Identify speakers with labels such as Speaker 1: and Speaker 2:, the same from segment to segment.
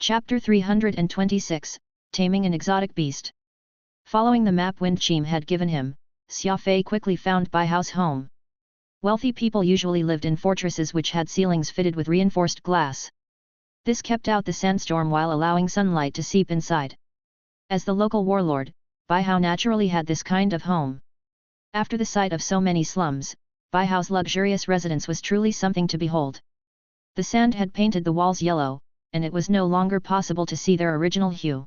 Speaker 1: Chapter 326, Taming an Exotic Beast. Following the map Wind Chim had given him, Xia Fei quickly found Bai Hao's home. Wealthy people usually lived in fortresses which had ceilings fitted with reinforced glass. This kept out the sandstorm while allowing sunlight to seep inside. As the local warlord, Bai Hao naturally had this kind of home. After the sight of so many slums, Bai Hao's luxurious residence was truly something to behold. The sand had painted the walls yellow, and it was no longer possible to see their original hue.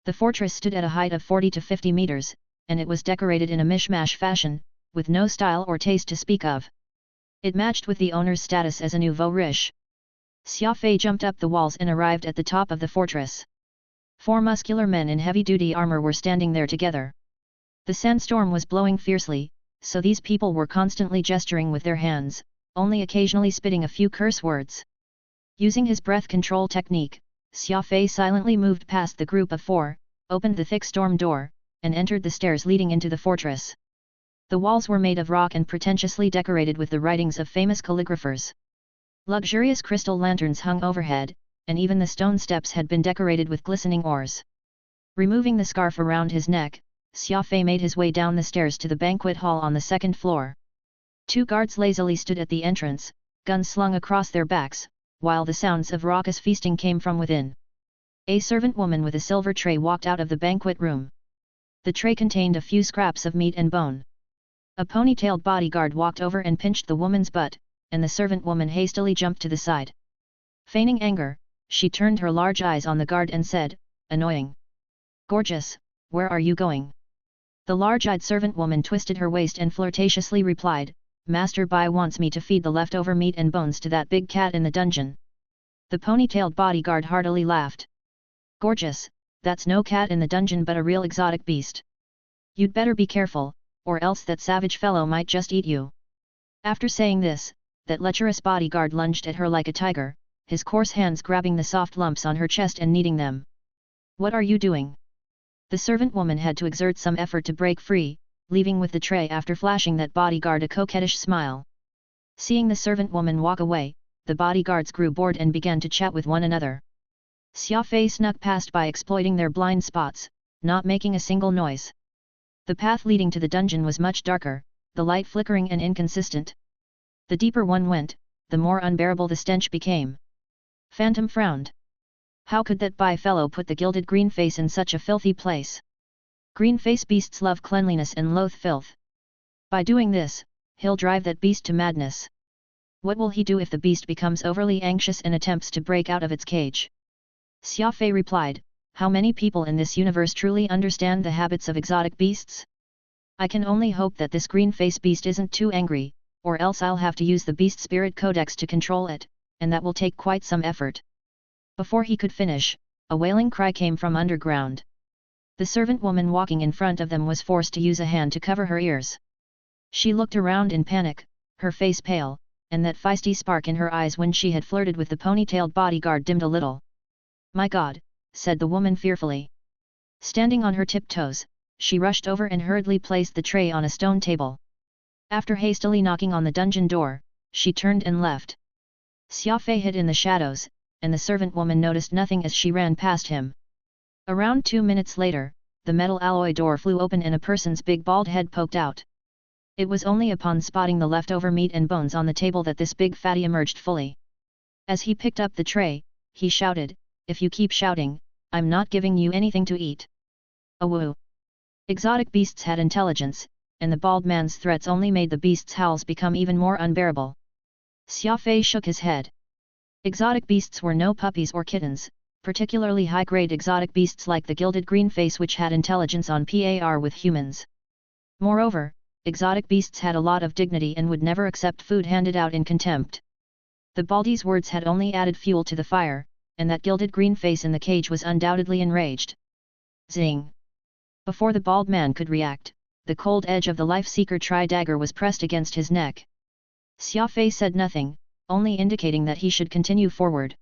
Speaker 1: The fortress stood at a height of 40 to 50 meters, and it was decorated in a mishmash fashion, with no style or taste to speak of. It matched with the owner's status as a nouveau riche. Xia Fei jumped up the walls and arrived at the top of the fortress. 4 muscular men in heavy-duty armor were standing there together. The sandstorm was blowing fiercely, so these people were constantly gesturing with their hands, only occasionally spitting a few curse words. Using his breath control technique, Xia Fei silently moved past the group of 4, opened the thick storm door, and entered the stairs leading into the fortress. The walls were made of rock and pretentiously decorated with the writings of famous calligraphers. Luxurious crystal lanterns hung overhead, and even the stone steps had been decorated with glistening ores. Removing the scarf around his neck, Xia Fei made his way down the stairs to the banquet hall on the 2nd floor. 2 guards lazily stood at the entrance, guns slung across their backs, while the sounds of raucous feasting came from within. A servant woman with a silver tray walked out of the banquet room. The tray contained a few scraps of meat and bone. A ponytailed bodyguard walked over and pinched the woman's butt, and the servant woman hastily jumped to the side. Feigning anger, she turned her large eyes on the guard and said, "Annoying. Gorgeous, where are you going?" The large-eyed servant woman twisted her waist and flirtatiously replied, "Master Bai wants me to feed the leftover meat and bones to that big cat in the dungeon." The ponytailed bodyguard heartily laughed. "Gorgeous, that's no cat in the dungeon but a real exotic beast. You'd better be careful, or else that savage fellow might just eat you." After saying this, that lecherous bodyguard lunged at her like a tiger, his coarse hands grabbing the soft lumps on her chest and kneading them. "What are you doing?" The servant woman had to exert some effort to break free, leaving with the tray after flashing that bodyguard a coquettish smile. Seeing the servant woman walk away, the bodyguards grew bored and began to chat with one another. Xia Fei snuck past by exploiting their blind spots, not making a single noise. The path leading to the dungeon was much darker, the light flickering and inconsistent. The deeper one went, the more unbearable the stench became. Phantom frowned. How could that Bai fellow put the gilded green face in such a filthy place? Green-face beasts love cleanliness and loathe filth. By doing this, he'll drive that beast to madness. What will he do if the beast becomes overly anxious and attempts to break out of its cage? Xia Fei replied, "How many people in this universe truly understand the habits of exotic beasts? I can only hope that this green-face beast isn't too angry, or else I'll have to use the beast spirit codex to control it, and that will take quite some effort." Before he could finish, a wailing cry came from underground. The servant woman walking in front of them was forced to use a hand to cover her ears. She looked around in panic, her face pale, and that feisty spark in her eyes when she had flirted with the ponytailed bodyguard dimmed a little. "My God," said the woman fearfully. Standing on her tiptoes, she rushed over and hurriedly placed the tray on a stone table. After hastily knocking on the dungeon door, she turned and left. Xia Fei hid in the shadows, and the servant woman noticed nothing as she ran past him. Around 2 minutes later, the metal alloy door flew open and a person's big bald head poked out. It was only upon spotting the leftover meat and bones on the table that this big fatty emerged fully. As he picked up the tray, he shouted, "If you keep shouting, I'm not giving you anything to eat." Awoo! Exotic beasts had intelligence, and the bald man's threats only made the beast's howls become even more unbearable. Xia Fei shook his head. Exotic beasts were no puppies or kittens, particularly high-grade exotic beasts like the gilded green face which had intelligence on par with humans. Moreover, exotic beasts had a lot of dignity and would never accept food handed out in contempt. The baldy's words had only added fuel to the fire, and that gilded green face in the cage was undoubtedly enraged. Zing! Before the bald man could react, the cold edge of the life-seeker tri-dagger was pressed against his neck. Xia Fei said nothing, only indicating that he should continue forward.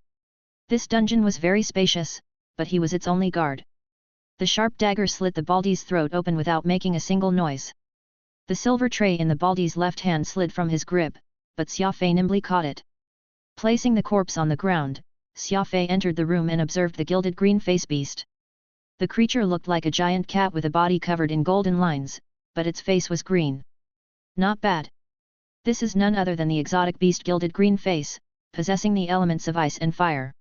Speaker 1: This dungeon was very spacious, but he was its only guard. The sharp dagger slit the baldy's throat open without making a single noise. The silver tray in the baldy's left hand slid from his grip, but Xia Fei nimbly caught it. Placing the corpse on the ground, Xia Fei entered the room and observed the gilded green face beast. The creature looked like a giant cat with a body covered in golden lines, but its face was green. Not bad. This is none other than the exotic beast gilded green face, possessing the elements of ice and fire.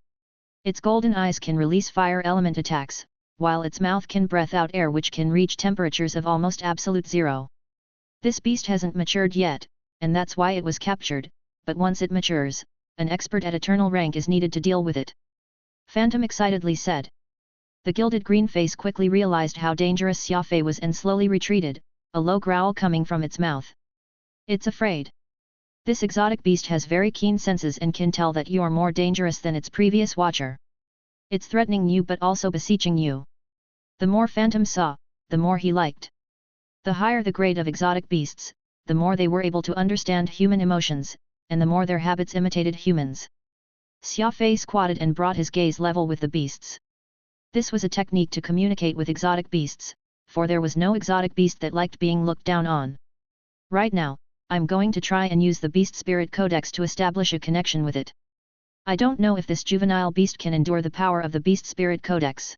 Speaker 1: Its golden eyes can release fire element attacks, while its mouth can breath out air which can reach temperatures of almost absolute zero. This beast hasn't matured yet, and that's why it was captured, but once it matures, an expert at eternal rank is needed to deal with it. Phantom excitedly said. The gilded green face quickly realized how dangerous Xia Fei was and slowly retreated, a low growl coming from its mouth. It's afraid. This exotic beast has very keen senses and can tell that you are more dangerous than its previous watcher. It's threatening you but also beseeching you. The more Phantom saw, the more he liked. The higher the grade of exotic beasts, the more they were able to understand human emotions, and the more their habits imitated humans. Xia Fei squatted and brought his gaze level with the beasts. This was a technique to communicate with exotic beasts, for there was no exotic beast that liked being looked down on. Right now, I'm going to try and use the Beast Spirit Codex to establish a connection with it. I don't know if this juvenile beast can endure the power of the Beast Spirit Codex.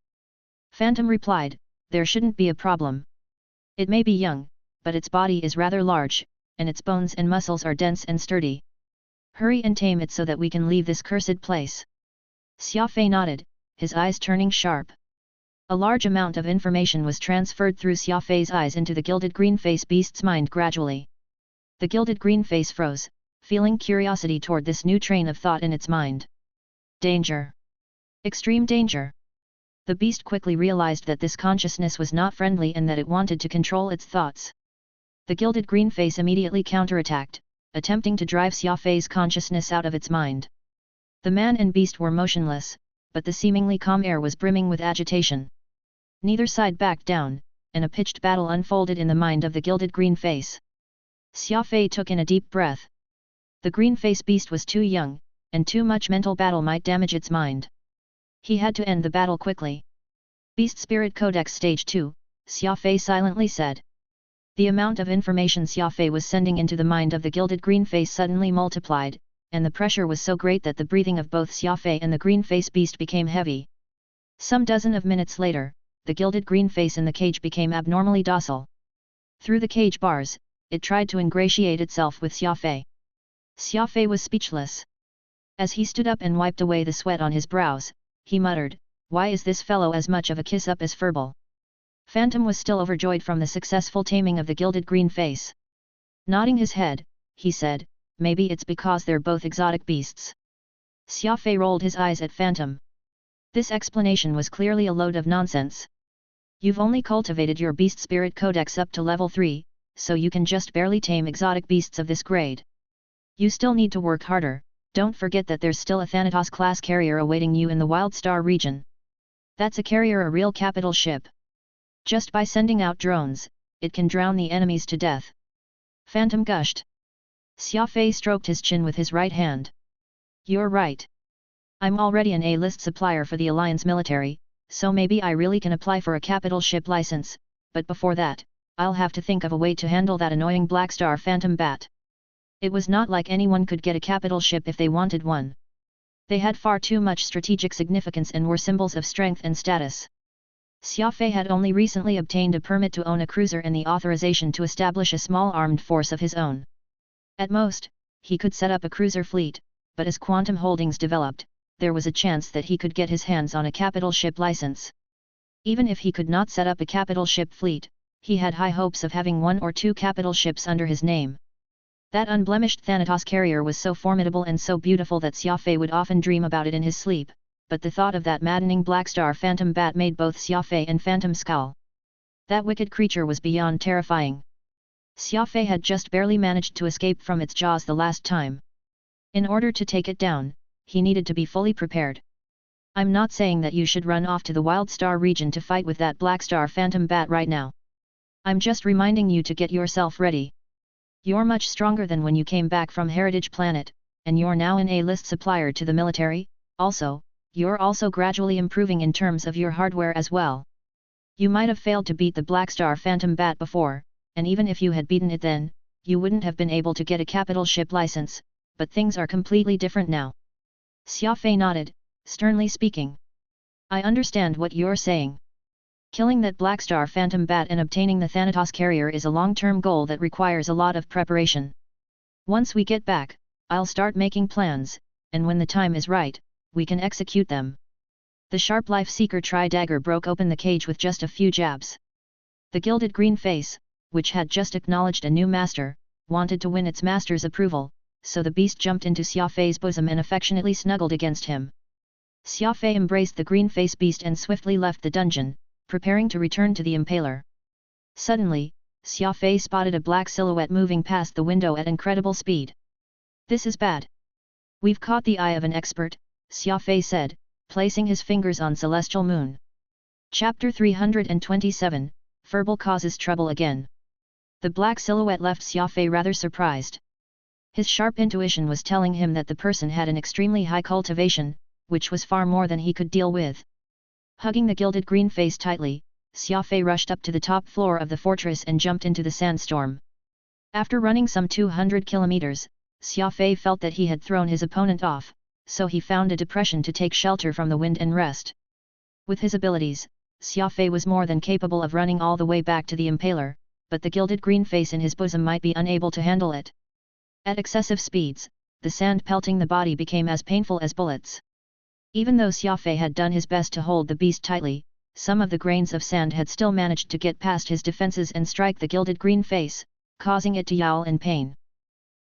Speaker 1: Phantom replied, there shouldn't be a problem. It may be young, but its body is rather large, and its bones and muscles are dense and sturdy. Hurry and tame it so that we can leave this cursed place. Xia Fei nodded, his eyes turning sharp. A large amount of information was transferred through Xia Fei's eyes into the gilded green face beast's mind gradually. The gilded green face froze, feeling curiosity toward this new train of thought in its mind. Danger! Extreme danger! The beast quickly realized that this consciousness was not friendly and that it wanted to control its thoughts. The gilded green face immediately counterattacked, attempting to drive Xia Fei's consciousness out of its mind. The man and beast were motionless, but the seemingly calm air was brimming with agitation. Neither side backed down, and a pitched battle unfolded in the mind of the gilded green face. Xia Fei took in a deep breath. The green face beast was too young, and too much mental battle might damage its mind. He had to end the battle quickly. Beast Spirit Codex Stage 2, Xia Fei silently said. The amount of information Xia Fei was sending into the mind of the gilded green face suddenly multiplied, and the pressure was so great that the breathing of both Xia Fei and the green face beast became heavy. Some dozen of minutes later, the gilded green face in the cage became abnormally docile. Through the cage bars, it tried to ingratiate itself with Xia Fei. Xia Fei was speechless. As he stood up and wiped away the sweat on his brows, he muttered, "Why is this fellow as much of a kiss-up as Furball?" Phantom was still overjoyed from the successful taming of the gilded green face. Nodding his head, he said, "Maybe it's because they're both exotic beasts." Xia Fei rolled his eyes at Phantom. This explanation was clearly a load of nonsense. You've only cultivated your Beast Spirit Codex up to level 3, so you can just barely tame exotic beasts of this grade. You still need to work harder. Don't forget that there's still a Thanatos-class carrier awaiting you in the Wild Star region. That's a carrier, a real capital ship. Just by sending out drones, it can drown the enemies to death. Phantom gushed. Xia Fei stroked his chin with his right hand. You're right. I'm already an A-list supplier for the Alliance military, so maybe I really can apply for a capital ship license, but before that, I'll have to think of a way to handle that annoying Black Star Phantom Bat. It was not like anyone could get a capital ship if they wanted one. They had far too much strategic significance and were symbols of strength and status. Xia Fei had only recently obtained a permit to own a cruiser and the authorization to establish a small armed force of his own. At most, he could set up a cruiser fleet, but as Quantum Holdings developed, there was a chance that he could get his hands on a capital ship license. Even if he could not set up a capital ship fleet, he had high hopes of having 1 or 2 capital ships under his name. That unblemished Thanatos carrier was so formidable and so beautiful that Xia Fei would often dream about it in his sleep, but the thought of that maddening Black Star Phantom Bat made both Xia Fei and Phantom scowl. That wicked creature was beyond terrifying. Xia Fei had just barely managed to escape from its jaws the last time. In order to take it down, he needed to be fully prepared. I'm not saying that you should run off to the Wild Star region to fight with that Black Star Phantom Bat right now. I'm just reminding you to get yourself ready. You're much stronger than when you came back from Heritage Planet, and you're now an A-list supplier to the military. Also, you're also gradually improving in terms of your hardware as well. You might have failed to beat the Black Star Phantom Bat before, and even if you had beaten it then, you wouldn't have been able to get a capital ship license, but things are completely different now. Xia Fei nodded, sternly speaking. I understand what you're saying. Killing that Black Star Phantom Bat and obtaining the Thanatos carrier is a long-term goal that requires a lot of preparation. Once we get back, I'll start making plans, and when the time is right, we can execute them. The sharp Life Seeker Tri-Dagger broke open the cage with just a few jabs. The gilded green face, which had just acknowledged a new master, wanted to win its master's approval, so the beast jumped into Xia Fei's bosom and affectionately snuggled against him. Xia Fei embraced the green face beast and swiftly left the dungeon, preparing to return to the impaler. Suddenly, Xia Fei spotted a black silhouette moving past the window at incredible speed. This is bad. We've caught the eye of an expert, Xia Fei said, placing his fingers on Celestial Moon. Chapter 327, Furball causes trouble again. The black silhouette left Xia Fei rather surprised. His sharp intuition was telling him that the person had an extremely high cultivation, which was far more than he could deal with. Hugging the gilded green face tightly, Xia Fei rushed up to the top floor of the fortress and jumped into the sandstorm. After running some 200 kilometers, Xia Fei felt that he had thrown his opponent off, so he found a depression to take shelter from the wind and rest. With his abilities, Xia Fei was more than capable of running all the way back to the impaler, but the gilded green face in his bosom might be unable to handle it. At excessive speeds, the sand pelting the body became as painful as bullets. Even though Xia Fei had done his best to hold the beast tightly, some of the grains of sand had still managed to get past his defenses and strike the gilded green face, causing it to yowl in pain.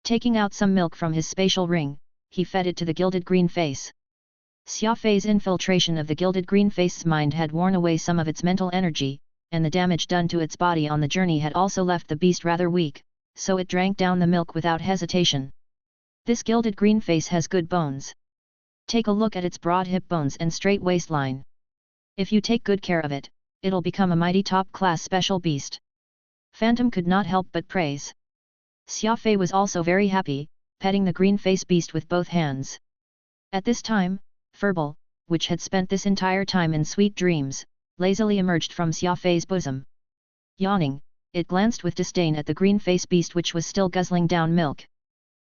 Speaker 1: Taking out some milk from his spatial ring, he fed it to the gilded green face. Xia Fei's infiltration of the gilded green face's mind had worn away some of its mental energy, and the damage done to its body on the journey had also left the beast rather weak, so it drank down the milk without hesitation. This gilded green face has good bones. Take a look at its broad hip bones and straight waistline. If you take good care of it, it'll become a mighty top-class special beast. Phantom could not help but praise. Xia Fei was also very happy, petting the green face beast with both hands. At this time, Furball, which had spent this entire time in sweet dreams, lazily emerged from Xia Fei's bosom. Yawning, it glanced with disdain at the green face beast which was still guzzling down milk.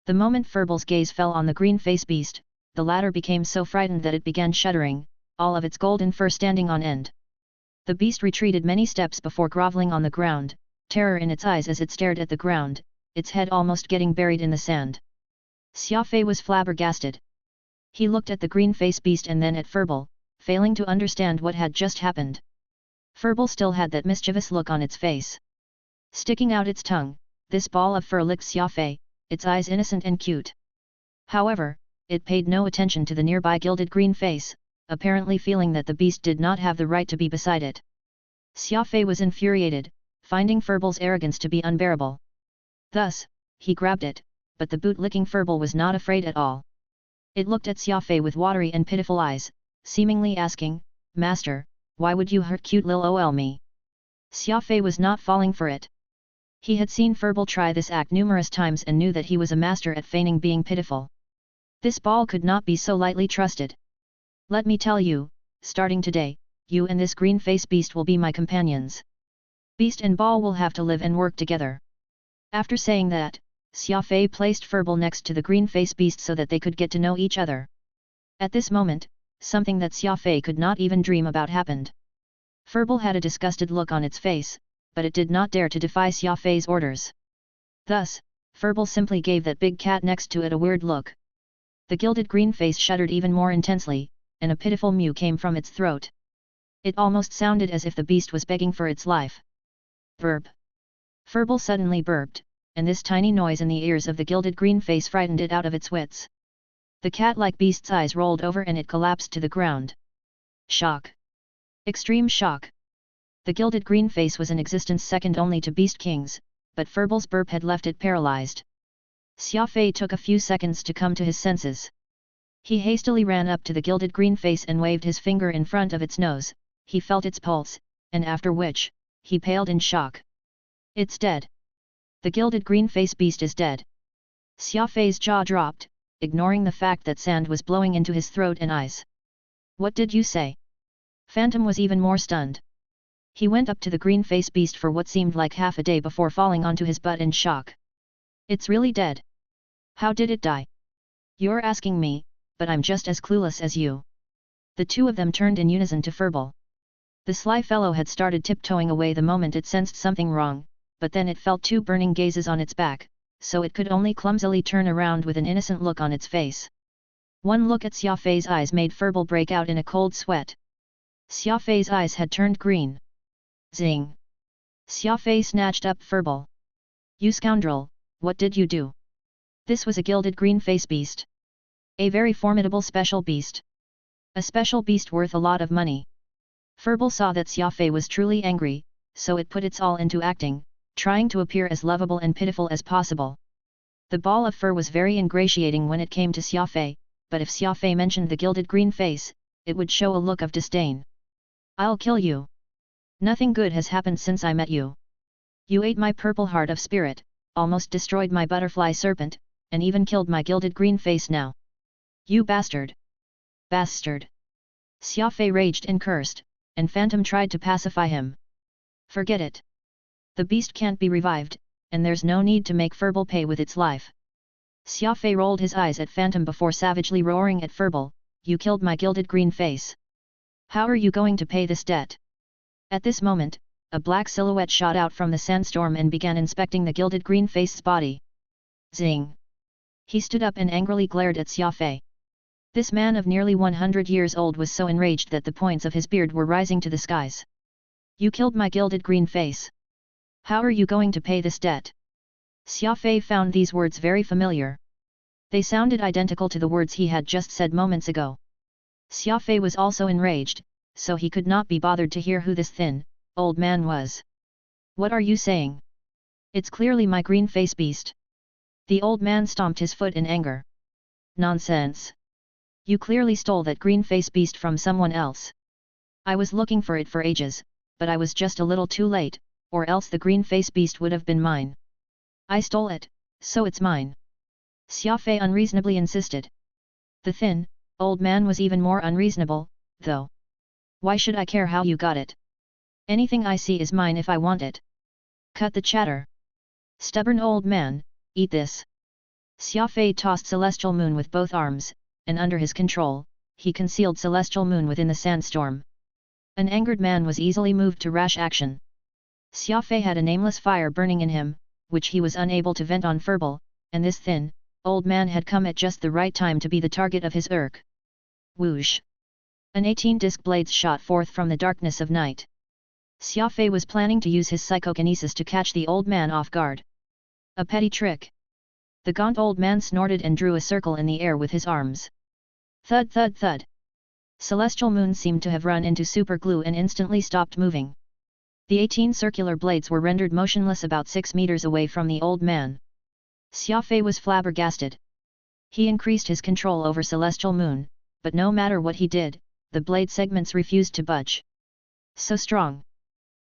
Speaker 1: The moment Furball's gaze fell on the green face beast, the latter became so frightened that it began shuddering, all of its golden fur standing on end. The beast retreated many steps before groveling on the ground, terror in its eyes as it stared at the ground, its head almost getting buried in the sand. Xia Fei was flabbergasted. He looked at the green face beast and then at Furball, failing to understand what had just happened. Furball still had that mischievous look on its face. Sticking out its tongue, this ball of fur licked Xia Fei, its eyes innocent and cute. However, it paid no attention to the nearby gilded green face, apparently feeling that the beast did not have the right to be beside it. Xia Fei was infuriated, finding Furball's arrogance to be unbearable. Thus, he grabbed it, but the boot-licking Furball was not afraid at all. It looked at Xia Fei with watery and pitiful eyes, seemingly asking, "Master, why would you hurt cute lil ol me?" Xia Fei was not falling for it. He had seen Furball try this act numerous times and knew that he was a master at feigning being pitiful. This ball could not be so lightly trusted. Let me tell you, starting today, you and this green face beast will be my companions. Beast and ball will have to live and work together. After saying that, Xia Fei placed Furball next to the green face beast so that they could get to know each other. At this moment, something that Xia Fei could not even dream about happened. Furball had a disgusted look on its face, but it did not dare to defy Xia Fei's orders. Thus, Furball simply gave that big cat next to it a weird look. The gilded green face shuddered even more intensely, and a pitiful mew came from its throat. It almost sounded as if the beast was begging for its life. Burp. Furball suddenly burped, and this tiny noise in the ears of the gilded green face frightened it out of its wits. The cat-like beast's eyes rolled over and it collapsed to the ground. Shock. Extreme shock. The gilded green face was in existence second only to Beast King's, but Furball's burp had left it paralyzed. Xia Fei took a few seconds to come to his senses. He hastily ran up to the gilded green face and waved his finger in front of its nose. He felt its pulse, and after which, he paled in shock. It's dead. The gilded green face beast is dead. Xia Fei's jaw dropped, ignoring the fact that sand was blowing into his throat and eyes. What did you say? Phantom was even more stunned. He went up to the green face beast for what seemed like half a day before falling onto his butt in shock. It's really dead. How did it die? You're asking me, but I'm just as clueless as you. The two of them turned in unison to Furball. The sly fellow had started tiptoeing away the moment it sensed something wrong, but then it felt two burning gazes on its back, so it could only clumsily turn around with an innocent look on its face. One look at Xia Fei's eyes made Furball break out in a cold sweat. Xia Fei's eyes had turned green. Zing! Xia Fei snatched up Furball. You scoundrel, what did you do? This was a gilded green face beast. A very formidable special beast. A special beast worth a lot of money. Furball saw that Xia Fei was truly angry, so it put its all into acting, trying to appear as lovable and pitiful as possible. The ball of fur was very ingratiating when it came to Xia Fei, but if Xia Fei mentioned the gilded green face, it would show a look of disdain. I'll kill you. Nothing good has happened since I met you. You ate my purple heart of spirit, almost destroyed my butterfly serpent, and even killed my gilded green face now. You bastard! Bastard! Xia Fei raged and cursed, and Phantom tried to pacify him. Forget it. The beast can't be revived, and there's no need to make Furball pay with its life. Xia Fei rolled his eyes at Phantom before savagely roaring at Furball, you killed my gilded green face. How are you going to pay this debt? At this moment, a black silhouette shot out from the sandstorm and began inspecting the gilded green face's body. Zing! He stood up and angrily glared at Xia Fei. This man of nearly 100 years old was so enraged that the points of his beard were rising to the skies. You killed my gilded green face. How are you going to pay this debt? Xia Fei found these words very familiar. They sounded identical to the words he had just said moments ago. Xia Fei was also enraged, so he could not be bothered to hear who this thin, old man was. What are you saying? It's clearly my green face beast. The old man stomped his foot in anger. Nonsense! You clearly stole that green face beast from someone else. I was looking for it for ages, but I was just a little too late, or else the green face beast would have been mine. I stole it, so it's mine. Xia Fei unreasonably insisted. The thin, old man was even more unreasonable, though. Why should I care how you got it? Anything I see is mine if I want it. Cut the chatter. Stubborn old man, eat this. Xia Fei tossed Celestial Moon with both arms, and under his control, he concealed Celestial Moon within the sandstorm. An angered man was easily moved to rash action. Xia Fei had a nameless fire burning in him, which he was unable to vent on Furball, and this thin, old man had come at just the right time to be the target of his urk. Whoosh! An 18-disc blades shot forth from the darkness of night. Xia Fei was planning to use his psychokinesis to catch the old man off guard. A petty trick. The gaunt old man snorted and drew a circle in the air with his arms. Thud thud thud. Celestial Moon seemed to have run into superglue and instantly stopped moving. The 18 circular blades were rendered motionless about 6 meters away from the old man. Xia Fei was flabbergasted. He increased his control over Celestial Moon, but no matter what he did, the blade segments refused to budge. So strong!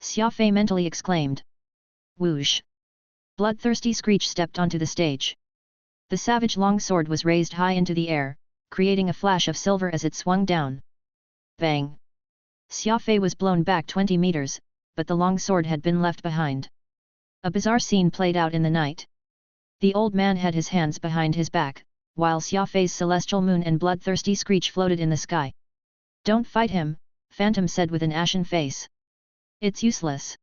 Speaker 1: Xia Fei mentally exclaimed. Whoosh! Bloodthirsty Screech stepped onto the stage. The savage longsword was raised high into the air, creating a flash of silver as it swung down. Bang! Xia Fei was blown back 20 meters, but the longsword had been left behind. A bizarre scene played out in the night. The old man had his hands behind his back, while Xia Fei's Celestial Moon and Bloodthirsty Screech floated in the sky. Don't fight him, Phantom said with an ashen face. It's useless.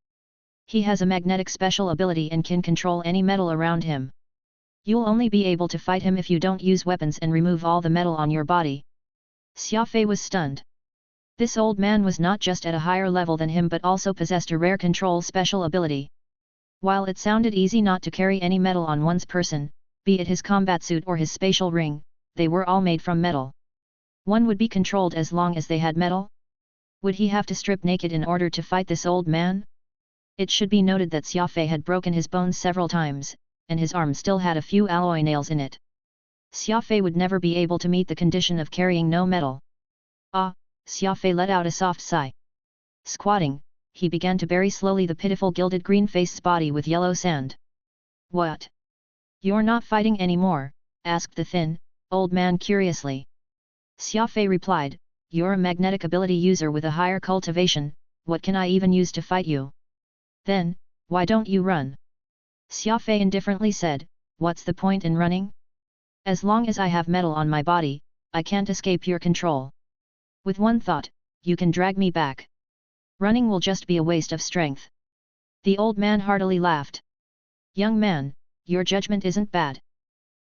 Speaker 1: He has a magnetic special ability and can control any metal around him. You'll only be able to fight him if you don't use weapons and remove all the metal on your body. Xia Fei was stunned. This old man was not just at a higher level than him but also possessed a rare control special ability. While it sounded easy not to carry any metal on one's person, be it his combat suit or his spatial ring, they were all made from metal. One would be controlled as long as they had metal? Would he have to strip naked in order to fight this old man? It should be noted that Xia Fei had broken his bones several times, and his arm still had a few alloy nails in it. Xia Fei would never be able to meet the condition of carrying no metal. Ah, Xia Fei let out a soft sigh. Squatting, he began to bury slowly the pitiful gilded green face's body with yellow sand. What? You're not fighting anymore? Asked the thin, old man curiously. Xia Fei replied, you're a magnetic ability user with a higher cultivation, what can I even use to fight you? Then, why don't you run? Xia Fei indifferently said, what's the point in running? As long as I have metal on my body, I can't escape your control. With one thought, you can drag me back. Running will just be a waste of strength. The old man heartily laughed. Young man, your judgment isn't bad.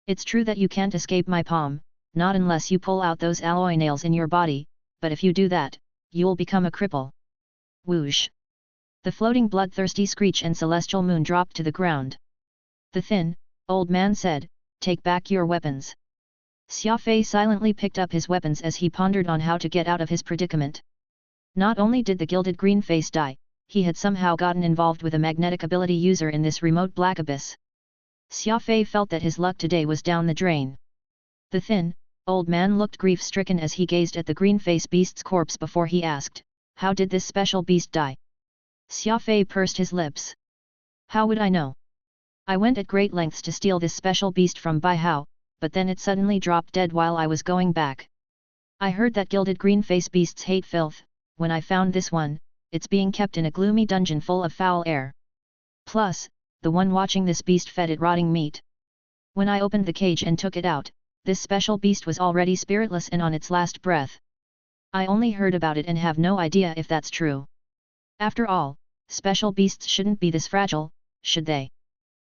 Speaker 1: It's true that you can't escape my palm, not unless you pull out those alloy nails in your body, but if you do that, you'll become a cripple. Whoosh! The floating bloodthirsty screech and celestial moon dropped to the ground. The thin, old man said, "Take back your weapons." Xia Fei silently picked up his weapons as he pondered on how to get out of his predicament. Not only did the gilded green face die, he had somehow gotten involved with a magnetic ability user in this remote black abyss. Xia Fei felt that his luck today was down the drain. The thin, old man looked grief-stricken as he gazed at the green face beast's corpse before he asked, "How did this special beast die?" Xia Fei pursed his lips. "How would I know? I went at great lengths to steal this special beast from Bai Hao, but then it suddenly dropped dead while I was going back. I heard that gilded green face beasts hate filth. When I found this one, it's being kept in a gloomy dungeon full of foul air. Plus, the one watching this beast fed it rotting meat. When I opened the cage and took it out, this special beast was already spiritless and on its last breath. I only heard about it and have no idea if that's true. After all, special beasts shouldn't be this fragile, should they?"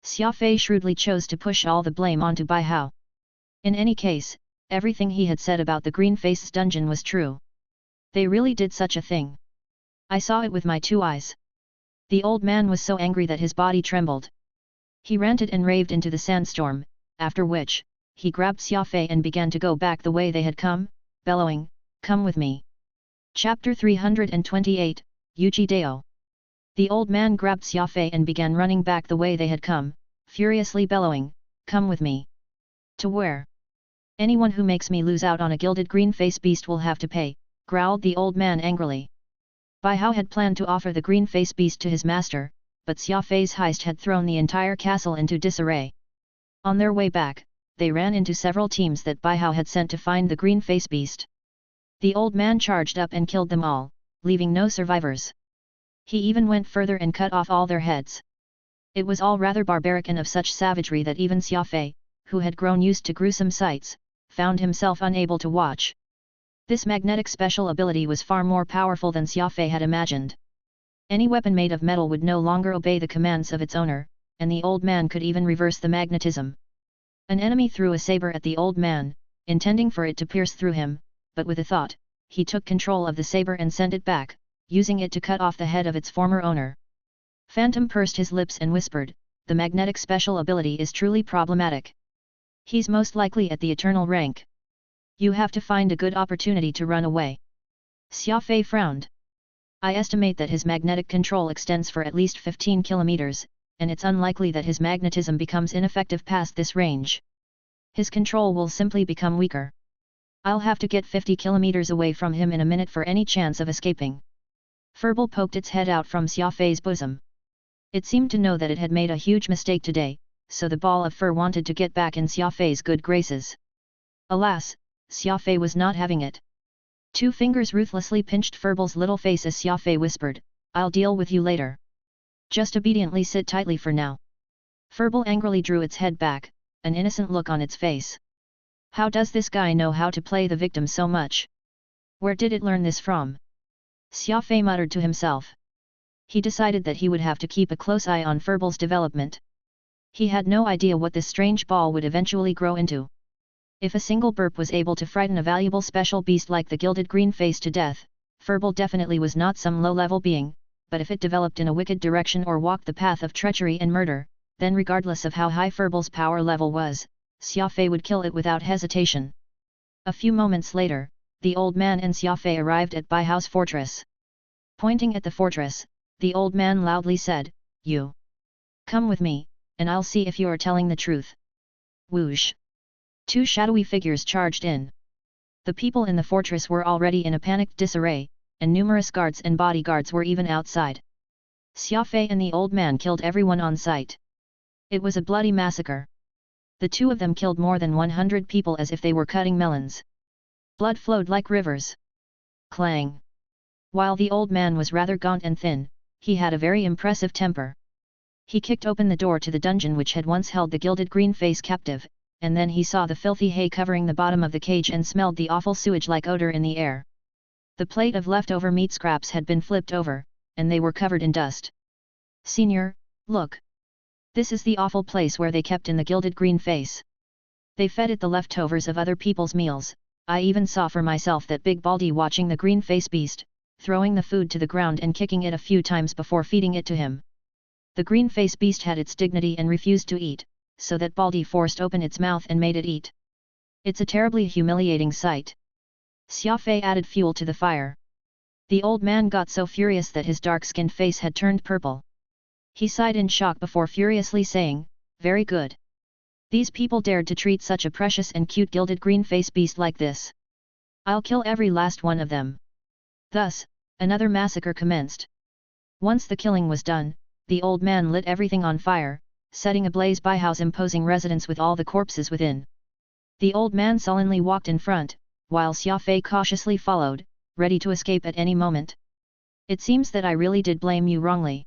Speaker 1: Xia Fei shrewdly chose to push all the blame onto Bai Hao. In any case, everything he had said about the green face's dungeon was true. They really did such a thing. I saw it with my 2 eyes. The old man was so angry that his body trembled. He ranted and raved into the sandstorm, after which, he grabbed Xia Fei and began to go back the way they had come, bellowing, "Come with me." Chapter 328, Yuji Dao. The old man grabbed Xia Fei and began running back the way they had come, furiously bellowing, "Come with me." "To where?" "Anyone who makes me lose out on a gilded green face beast will have to pay," growled the old man angrily. Bai Hao had planned to offer the green face beast to his master, but Xia Fei's heist had thrown the entire castle into disarray. On their way back, they ran into several teams that Bai Hao had sent to find the green face beast. The old man charged up and killed them all, leaving no survivors. He even went further and cut off all their heads. It was all rather barbaric and of such savagery that even Xia Fei, who had grown used to gruesome sights, found himself unable to watch. This magnetic special ability was far more powerful than Xia Fei had imagined. Any weapon made of metal would no longer obey the commands of its owner, and the old man could even reverse the magnetism. An enemy threw a saber at the old man, intending for it to pierce through him, but with a thought, he took control of the saber and sent it back, using it to cut off the head of its former owner. Phantom pursed his lips and whispered, "The magnetic special ability is truly problematic. He's most likely at the eternal rank. You have to find a good opportunity to run away." Xia Fei frowned. "I estimate that his magnetic control extends for at least 15 kilometers, and it's unlikely that his magnetism becomes ineffective past this range. His control will simply become weaker. I'll have to get 50 kilometers away from him in a minute for any chance of escaping." Furball poked its head out from Xia Fei's bosom. It seemed to know that it had made a huge mistake today, so the ball of fur wanted to get back in Xia Fei's good graces. Alas, Xia Fei was not having it. 2 fingers ruthlessly pinched Furball's little face as Xia Fei whispered, "I'll deal with you later. Just obediently sit tightly for now." Furball angrily drew its head back, an innocent look on its face. How does this guy know how to play the victim so much? Where did it learn this from? Xia Fei muttered to himself. He decided that he would have to keep a close eye on Furball's development. He had no idea what this strange ball would eventually grow into. If a single burp was able to frighten a valuable special beast like the gilded green face to death, Furball definitely was not some low-level being, but if it developed in a wicked direction or walked the path of treachery and murder, then regardless of how high Furball's power level was, Xia Fei would kill it without hesitation. A few moments later, the old man and Xia Fei arrived at Bai Hao's fortress. Pointing at the fortress, the old man loudly said, "You! Come with me, and I'll see if you are telling the truth." Whoosh! 2 shadowy figures charged in. The people in the fortress were already in a panicked disarray, and numerous guards and bodyguards were even outside. Xia Fei and the old man killed everyone on sight. It was a bloody massacre. The 2 of them killed more than 100 people as if they were cutting melons. Blood flowed like rivers. Clang! While the old man was rather gaunt and thin, he had a very impressive temper. He kicked open the door to the dungeon which had once held the gilded green face captive, and then he saw the filthy hay covering the bottom of the cage and smelled the awful sewage-like odor in the air. The plate of leftover meat scraps had been flipped over, and they were covered in dust. "Senior, look! This is the awful place where they kept in the gilded green face. They fed it the leftovers of other people's meals. I even saw for myself that big Baldy watching the green face beast, throwing the food to the ground and kicking it a few times before feeding it to him. The green face beast had its dignity and refused to eat, so that Baldy forced open its mouth and made it eat. It's a terribly humiliating sight." Xia Fei added fuel to the fire. The old man got so furious that his dark-skinned face had turned purple. He sighed in shock before furiously saying, "Very good. These people dared to treat such a precious and cute gilded green face beast like this. I'll kill every last one of them." Thus, another massacre commenced. Once the killing was done, the old man lit everything on fire, setting ablaze Baihao's imposing residence with all the corpses within. The old man sullenly walked in front, while Xia Fei cautiously followed, ready to escape at any moment. "It seems that I really did blame you wrongly.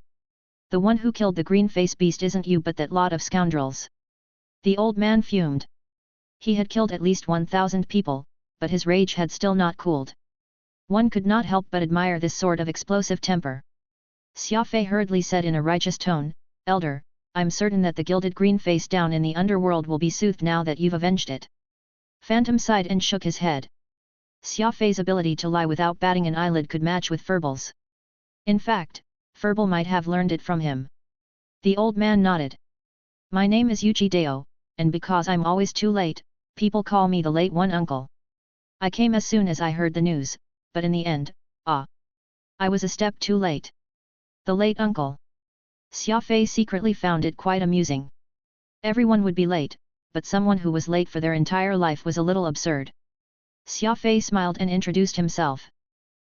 Speaker 1: The one who killed the green face beast isn't you but that lot of scoundrels." The old man fumed. He had killed at least 1,000 people, but his rage had still not cooled. One could not help but admire this sort of explosive temper. Xia Fei hurriedly said in a righteous tone, "Elder, I'm certain that the gilded green face down in the underworld will be soothed now that you've avenged it." Phantom sighed and shook his head. Xia Fei's ability to lie without batting an eyelid could match with Firbal's. In fact, Firbal might have learned it from him. The old man nodded. "My name is Yuji Dao, and because I'm always too late, people call me the late one uncle. I came as soon as I heard the news, but in the end, I was a step too late." The late uncle. Xia Fei secretly found it quite amusing. Everyone would be late, but someone who was late for their entire life was a little absurd. Xia Fei smiled and introduced himself.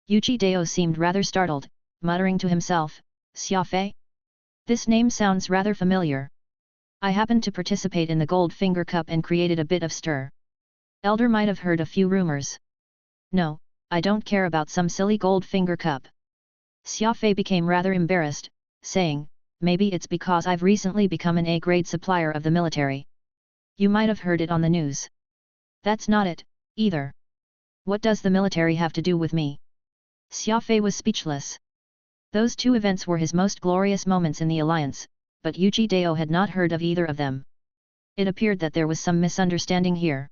Speaker 1: Yuji Dao seemed rather startled, muttering to himself, "Xia Fei? This name sounds rather familiar. I happened to participate in the Gold Finger Cup and created a bit of stir. Elder might have heard a few rumors." "No, I don't care about some silly Gold Finger Cup." Xia Fei became rather embarrassed, saying, "Maybe it's because I've recently become an A-grade supplier of the military. You might have heard it on the news." "That's not it, either. What does the military have to do with me?" Xia Fei was speechless. Those two events were his most glorious moments in the alliance, but Yuji Dao had not heard of either of them. It appeared that there was some misunderstanding here.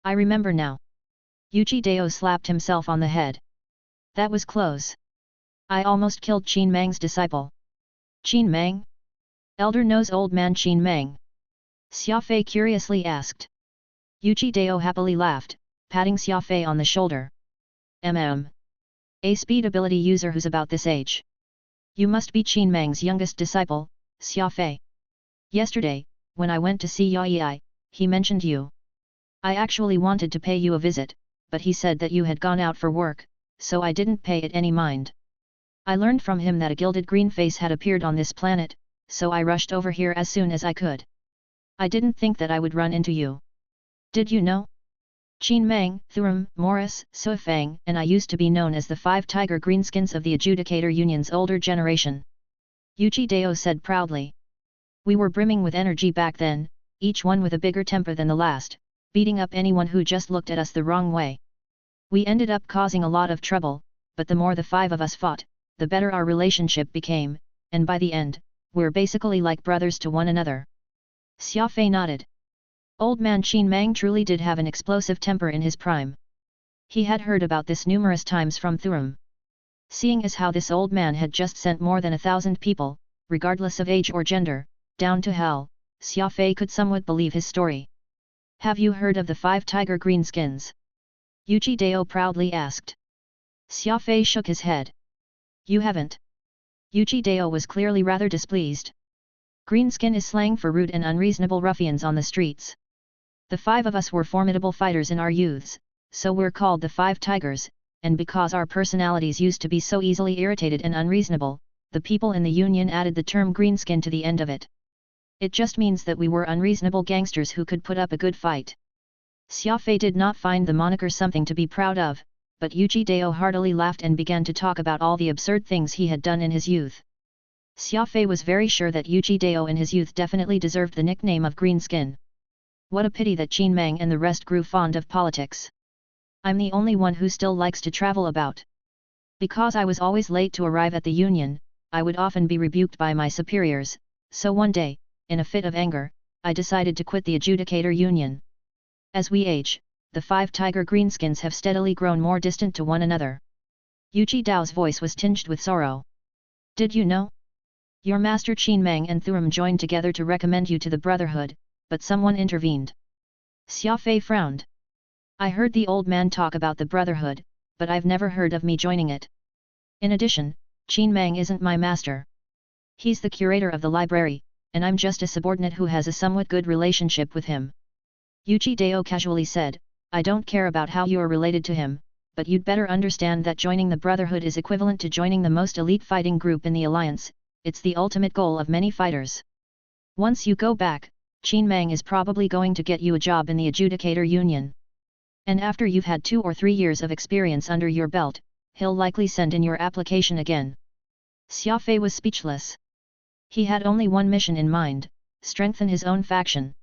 Speaker 1: "I remember now." Yuji Dao slapped himself on the head. "That was close. I almost killed Qin Mang's disciple." "Qin Mang? Elder knows old man Qin Mang?" Xia Fei curiously asked. Yuji Dao happily laughed, patting Xia Fei on the shoulder. A speed ability user who's about this age. You must be Qin Mang's youngest disciple, Xia Fei. Yesterday, when I went to see Yai, he mentioned you. I actually wanted to pay you a visit, but he said that you had gone out for work, so I didn't pay it any mind. I learned from him that a gilded green face had appeared on this planet, so I rushed over here as soon as I could. I didn't think that I would run into you. Did you know? Qin Mang, Thuram, Morris, Suifang and I used to be known as the 5 tiger greenskins of the Adjudicator Union's older generation. Yuji Dao said proudly. We were brimming with energy back then, each one with a bigger temper than the last, beating up anyone who just looked at us the wrong way. We ended up causing a lot of trouble, but the more the 5 of us fought, the better our relationship became, and by the end, we're basically like brothers to one another. Xia Fei nodded. Old man Qin Mang truly did have an explosive temper in his prime. He had heard about this numerous times from Thuram. Seeing as how this old man had just sent more than 1,000 people, regardless of age or gender, down to hell, Xia Fei could somewhat believe his story. Have you heard of the 5 tiger greenskins? Yuji Dao proudly asked. Xia Fei shook his head. You haven't. Yuji Dao was clearly rather displeased. Greenskin is slang for rude and unreasonable ruffians on the streets. The 5 of us were formidable fighters in our youths, so we're called the 5 tigers, and because our personalities used to be so easily irritated and unreasonable, the people in the Union added the term greenskin to the end of it. It just means that we were unreasonable gangsters who could put up a good fight. Xia Fei did not find the moniker something to be proud of, but Yuji Dao heartily laughed and began to talk about all the absurd things he had done in his youth. Xia Fei was very sure that Yuji Dao in his youth definitely deserved the nickname of Greenskin. What a pity that Qin Mang and the rest grew fond of politics. I'm the only one who still likes to travel about. Because I was always late to arrive at the union, I would often be rebuked by my superiors, so one day, in a fit of anger, I decided to quit the adjudicator union. As we age, the 5 tiger greenskins have steadily grown more distant to one another. Yuji Dao's voice was tinged with sorrow. Did you know? Your master Qin Mang and Thuram joined together to recommend you to the Brotherhood, but someone intervened. Xia Fei frowned. I heard the old man talk about the Brotherhood, but I've never heard of me joining it. In addition, Qin Mang isn't my master. He's the curator of the library, and I'm just a subordinate who has a somewhat good relationship with him. Yuji Dao casually said, I don't care about how you're related to him, but you'd better understand that joining the Brotherhood is equivalent to joining the most elite fighting group in the alliance. It's the ultimate goal of many fighters. Once you go back, Qin Mang is probably going to get you a job in the adjudicator union. And after you've had 2 or 3 years of experience under your belt, he'll likely send in your application again. Xia Fei was speechless. He had only one mission in mind, strengthen his own faction.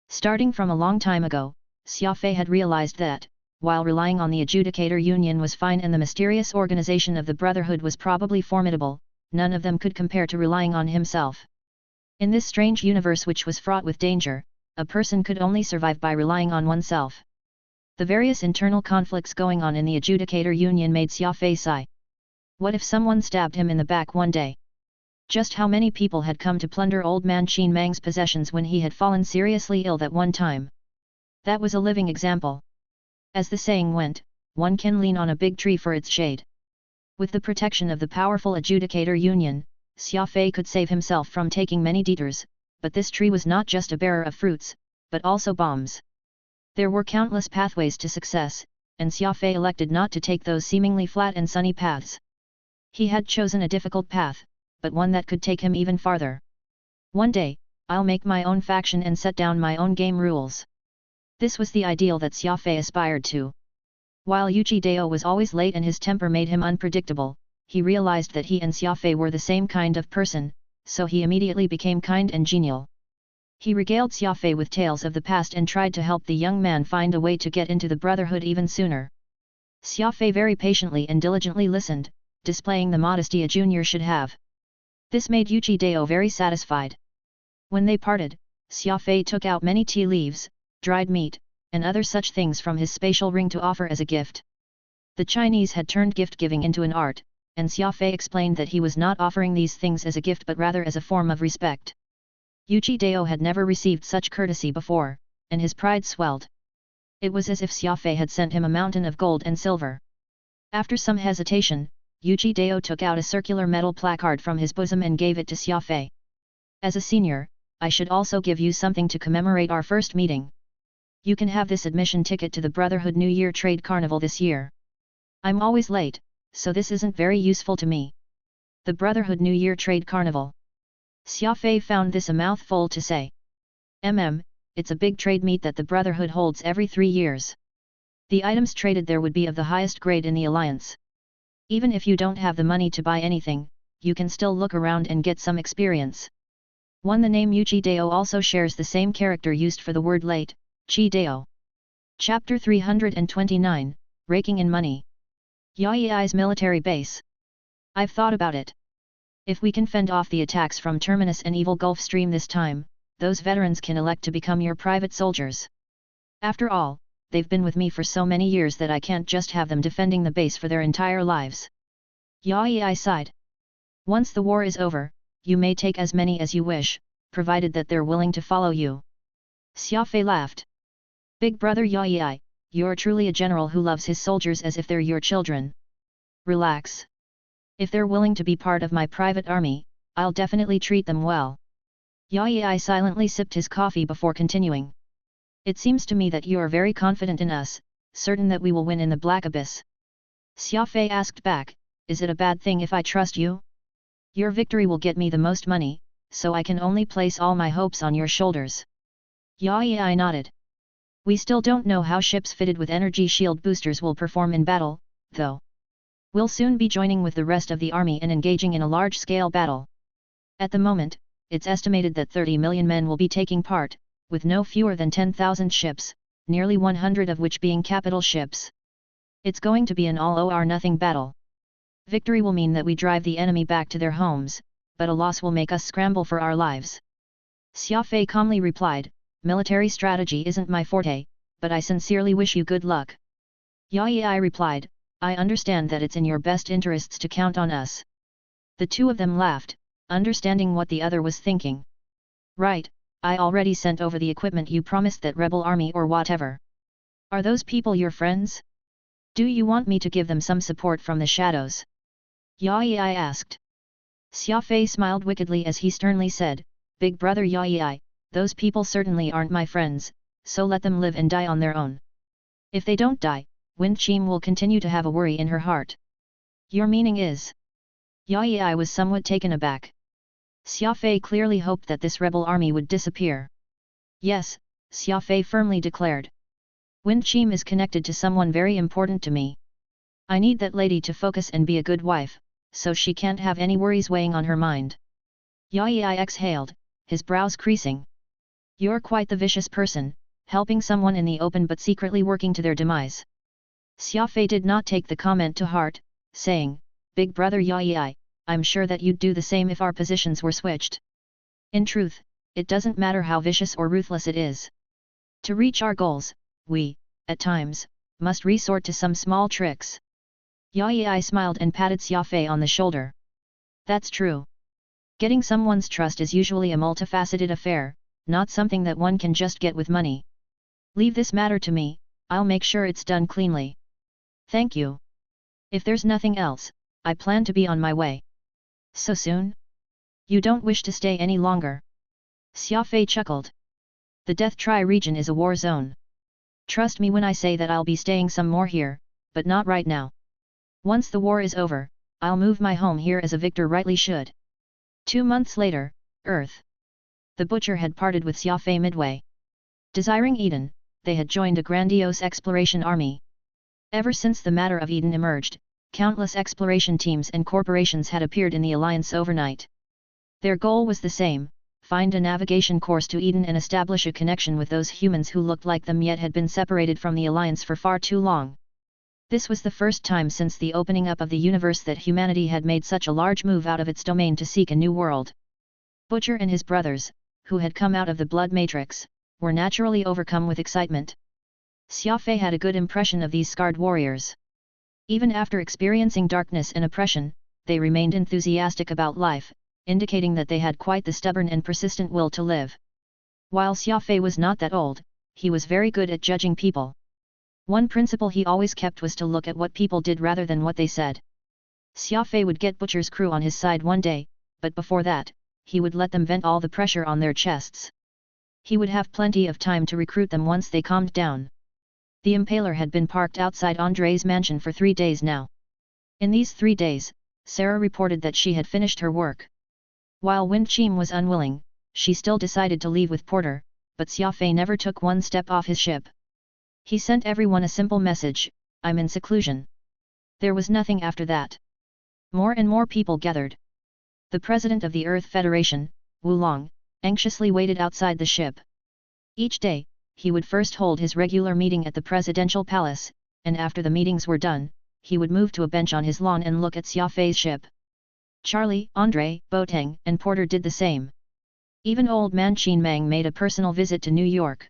Speaker 1: Starting from a long time ago, Xia Fei had realized that, while relying on the adjudicator union was fine and the mysterious organization of the Brotherhood was probably formidable, none of them could compare to relying on himself. In this strange universe which was fraught with danger, a person could only survive by relying on oneself. The various internal conflicts going on in the adjudicator union made Xia Fei sigh. What if someone stabbed him in the back one day? Just how many people had come to plunder old man Qin Mang's possessions when he had fallen seriously ill that one time? That was a living example. As the saying went, one can lean on a big tree for its shade. With the protection of the powerful adjudicator union, Xia Fei could save himself from taking many detours, but this tree was not just a bearer of fruits, but also bombs. There were countless pathways to success, and Xia Fei elected not to take those seemingly flat and sunny paths. He had chosen a difficult path, but one that could take him even farther. One day, I'll make my own faction and set down my own game rules. This was the ideal that Xia Fei aspired to. While Yuji Dao was always late and his temper made him unpredictable, he realized that he and Xia Fei were the same kind of person, so he immediately became kind and genial. He regaled Xia Fei with tales of the past and tried to help the young man find a way to get into the Brotherhood even sooner. Xia Fei very patiently and diligently listened, displaying the modesty a junior should have. This made Yuji Dao very satisfied. When they parted, Xia Fei took out many tea leaves, dried meat, and other such things from his spatial ring to offer as a gift. The Chinese had turned gift-giving into an art, and Xia Fei explained that he was not offering these things as a gift but rather as a form of respect. Yuji Dao had never received such courtesy before, and his pride swelled. It was as if Xia Fei had sent him a mountain of gold and silver. After some hesitation, Yuji Dao took out a circular metal placard from his bosom and gave it to Xia Fei. As a senior, I should also give you something to commemorate our first meeting. You can have this admission ticket to the Brotherhood New Year Trade Carnival this year. I'm always late, so this isn't very useful to me. The Brotherhood New Year Trade Carnival. Xia Fei found this a mouthful to say. It's a big trade meet that the Brotherhood holds every 3 years. The items traded there would be of the highest grade in the alliance. Even if you don't have the money to buy anything, you can still look around and get some experience. The name Yuji Dao also shares the same character used for the word late, Qi Dao. Chapter 329, Raking in Money. Yaoyi's military base. I've thought about it. If we can fend off the attacks from Terminus and Evil Gulf Stream this time, those veterans can elect to become your private soldiers. After all, they've been with me for so many years that I can't just have them defending the base for their entire lives. Yaoi sighed. Once the war is over, you may take as many as you wish, provided that they're willing to follow you. Xia Fei laughed. Big brother Yaoi, you're truly a general who loves his soldiers as if they're your children. Relax. If they're willing to be part of my private army, I'll definitely treat them well. Yaoi silently sipped his coffee before continuing. It seems to me that you are very confident in us, certain that we will win in the Black Abyss. Xia Fei asked back, is it a bad thing if I trust you? Your victory will get me the most money, so I can only place all my hopes on your shoulders. Yaoi nodded. We still don't know how ships fitted with energy shield boosters will perform in battle, though. We'll soon be joining with the rest of the army and engaging in a large-scale battle. At the moment, it's estimated that 30 million men will be taking part, with no fewer than 10,000 ships, nearly 100 of which being capital ships. It's going to be an all-or-nothing battle. Victory will mean that we drive the enemy back to their homes, but a loss will make us scramble for our lives. Xia Fei calmly replied, military strategy isn't my forte, but I sincerely wish you good luck. Yi replied, I understand that it's in your best interests to count on us. The two of them laughed, understanding what the other was thinking. Right, I already sent over the equipment you promised that rebel army or whatever. Are those people your friends? Do you want me to give them some support from the shadows? Yi asked. Xia Fei smiled wickedly as he sternly said, Big brother Yi, those people certainly aren't my friends, so let them live and die on their own. If they don't die, Wind Chim will continue to have a worry in her heart. Your meaning is? Yi was somewhat taken aback. Xia Fei clearly hoped that this rebel army would disappear. Yes, Xia Fei firmly declared. Wind Chim is connected to someone very important to me. I need that lady to focus and be a good wife, so she can't have any worries weighing on her mind. Yi exhaled, his brows creasing. You're quite the vicious person, helping someone in the open but secretly working to their demise. Xia Fei did not take the comment to heart, saying, Big brother Yi, I'm sure that you'd do the same if our positions were switched. In truth, it doesn't matter how vicious or ruthless it is. To reach our goals, we, at times, must resort to some small tricks. Yi smiled and patted Xia Fei on the shoulder. That's true. Getting someone's trust is usually a multifaceted affair, not something that one can just get with money. Leave this matter to me, I'll make sure it's done cleanly. Thank you. If there's nothing else, I plan to be on my way. So soon? You don't wish to stay any longer? Xia Fei chuckled. The Death Tri region is a war zone. Trust me when I say that I'll be staying some more here, but not right now. Once the war is over, I'll move my home here as a victor rightly should. 2 months later, Earth. The butcher had parted with Xia Fei midway. Desiring Eden, they had joined a grandiose exploration army. Ever since the matter of Eden emerged, countless exploration teams and corporations had appeared in the alliance overnight. Their goal was the same, find a navigation course to Eden and establish a connection with those humans who looked like them yet had been separated from the alliance for far too long. This was the first time since the opening up of the universe that humanity had made such a large move out of its domain to seek a new world. Butcher and his brothers, who had come out of the blood matrix, were naturally overcome with excitement. Xia Fei had a good impression of these scarred warriors. Even after experiencing darkness and oppression, they remained enthusiastic about life, indicating that they had quite the stubborn and persistent will to live. While Xia Fei was not that old, he was very good at judging people. One principle he always kept was to look at what people did rather than what they said. Xia Fei would get Butcher's crew on his side one day, but before that, he would let them vent all the pressure on their chests. He would have plenty of time to recruit them once they calmed down. The Impaler had been parked outside Andre's mansion for 3 days now. In these 3 days, Sarah reported that she had finished her work. While Wind Chim was unwilling, she still decided to leave with Porter, but Xia Fei never took one step off his ship. He sent everyone a simple message, I'm in seclusion. There was nothing after that. More and more people gathered. The president of the Earth Federation, Wu Long, anxiously waited outside the ship. Each day, he would first hold his regular meeting at the presidential palace, and after the meetings were done, he would move to a bench on his lawn and look at Xia Fei's ship. Charlie, Andre, Boateng, and Porter did the same. Even old man Qin Mang made a personal visit to New York.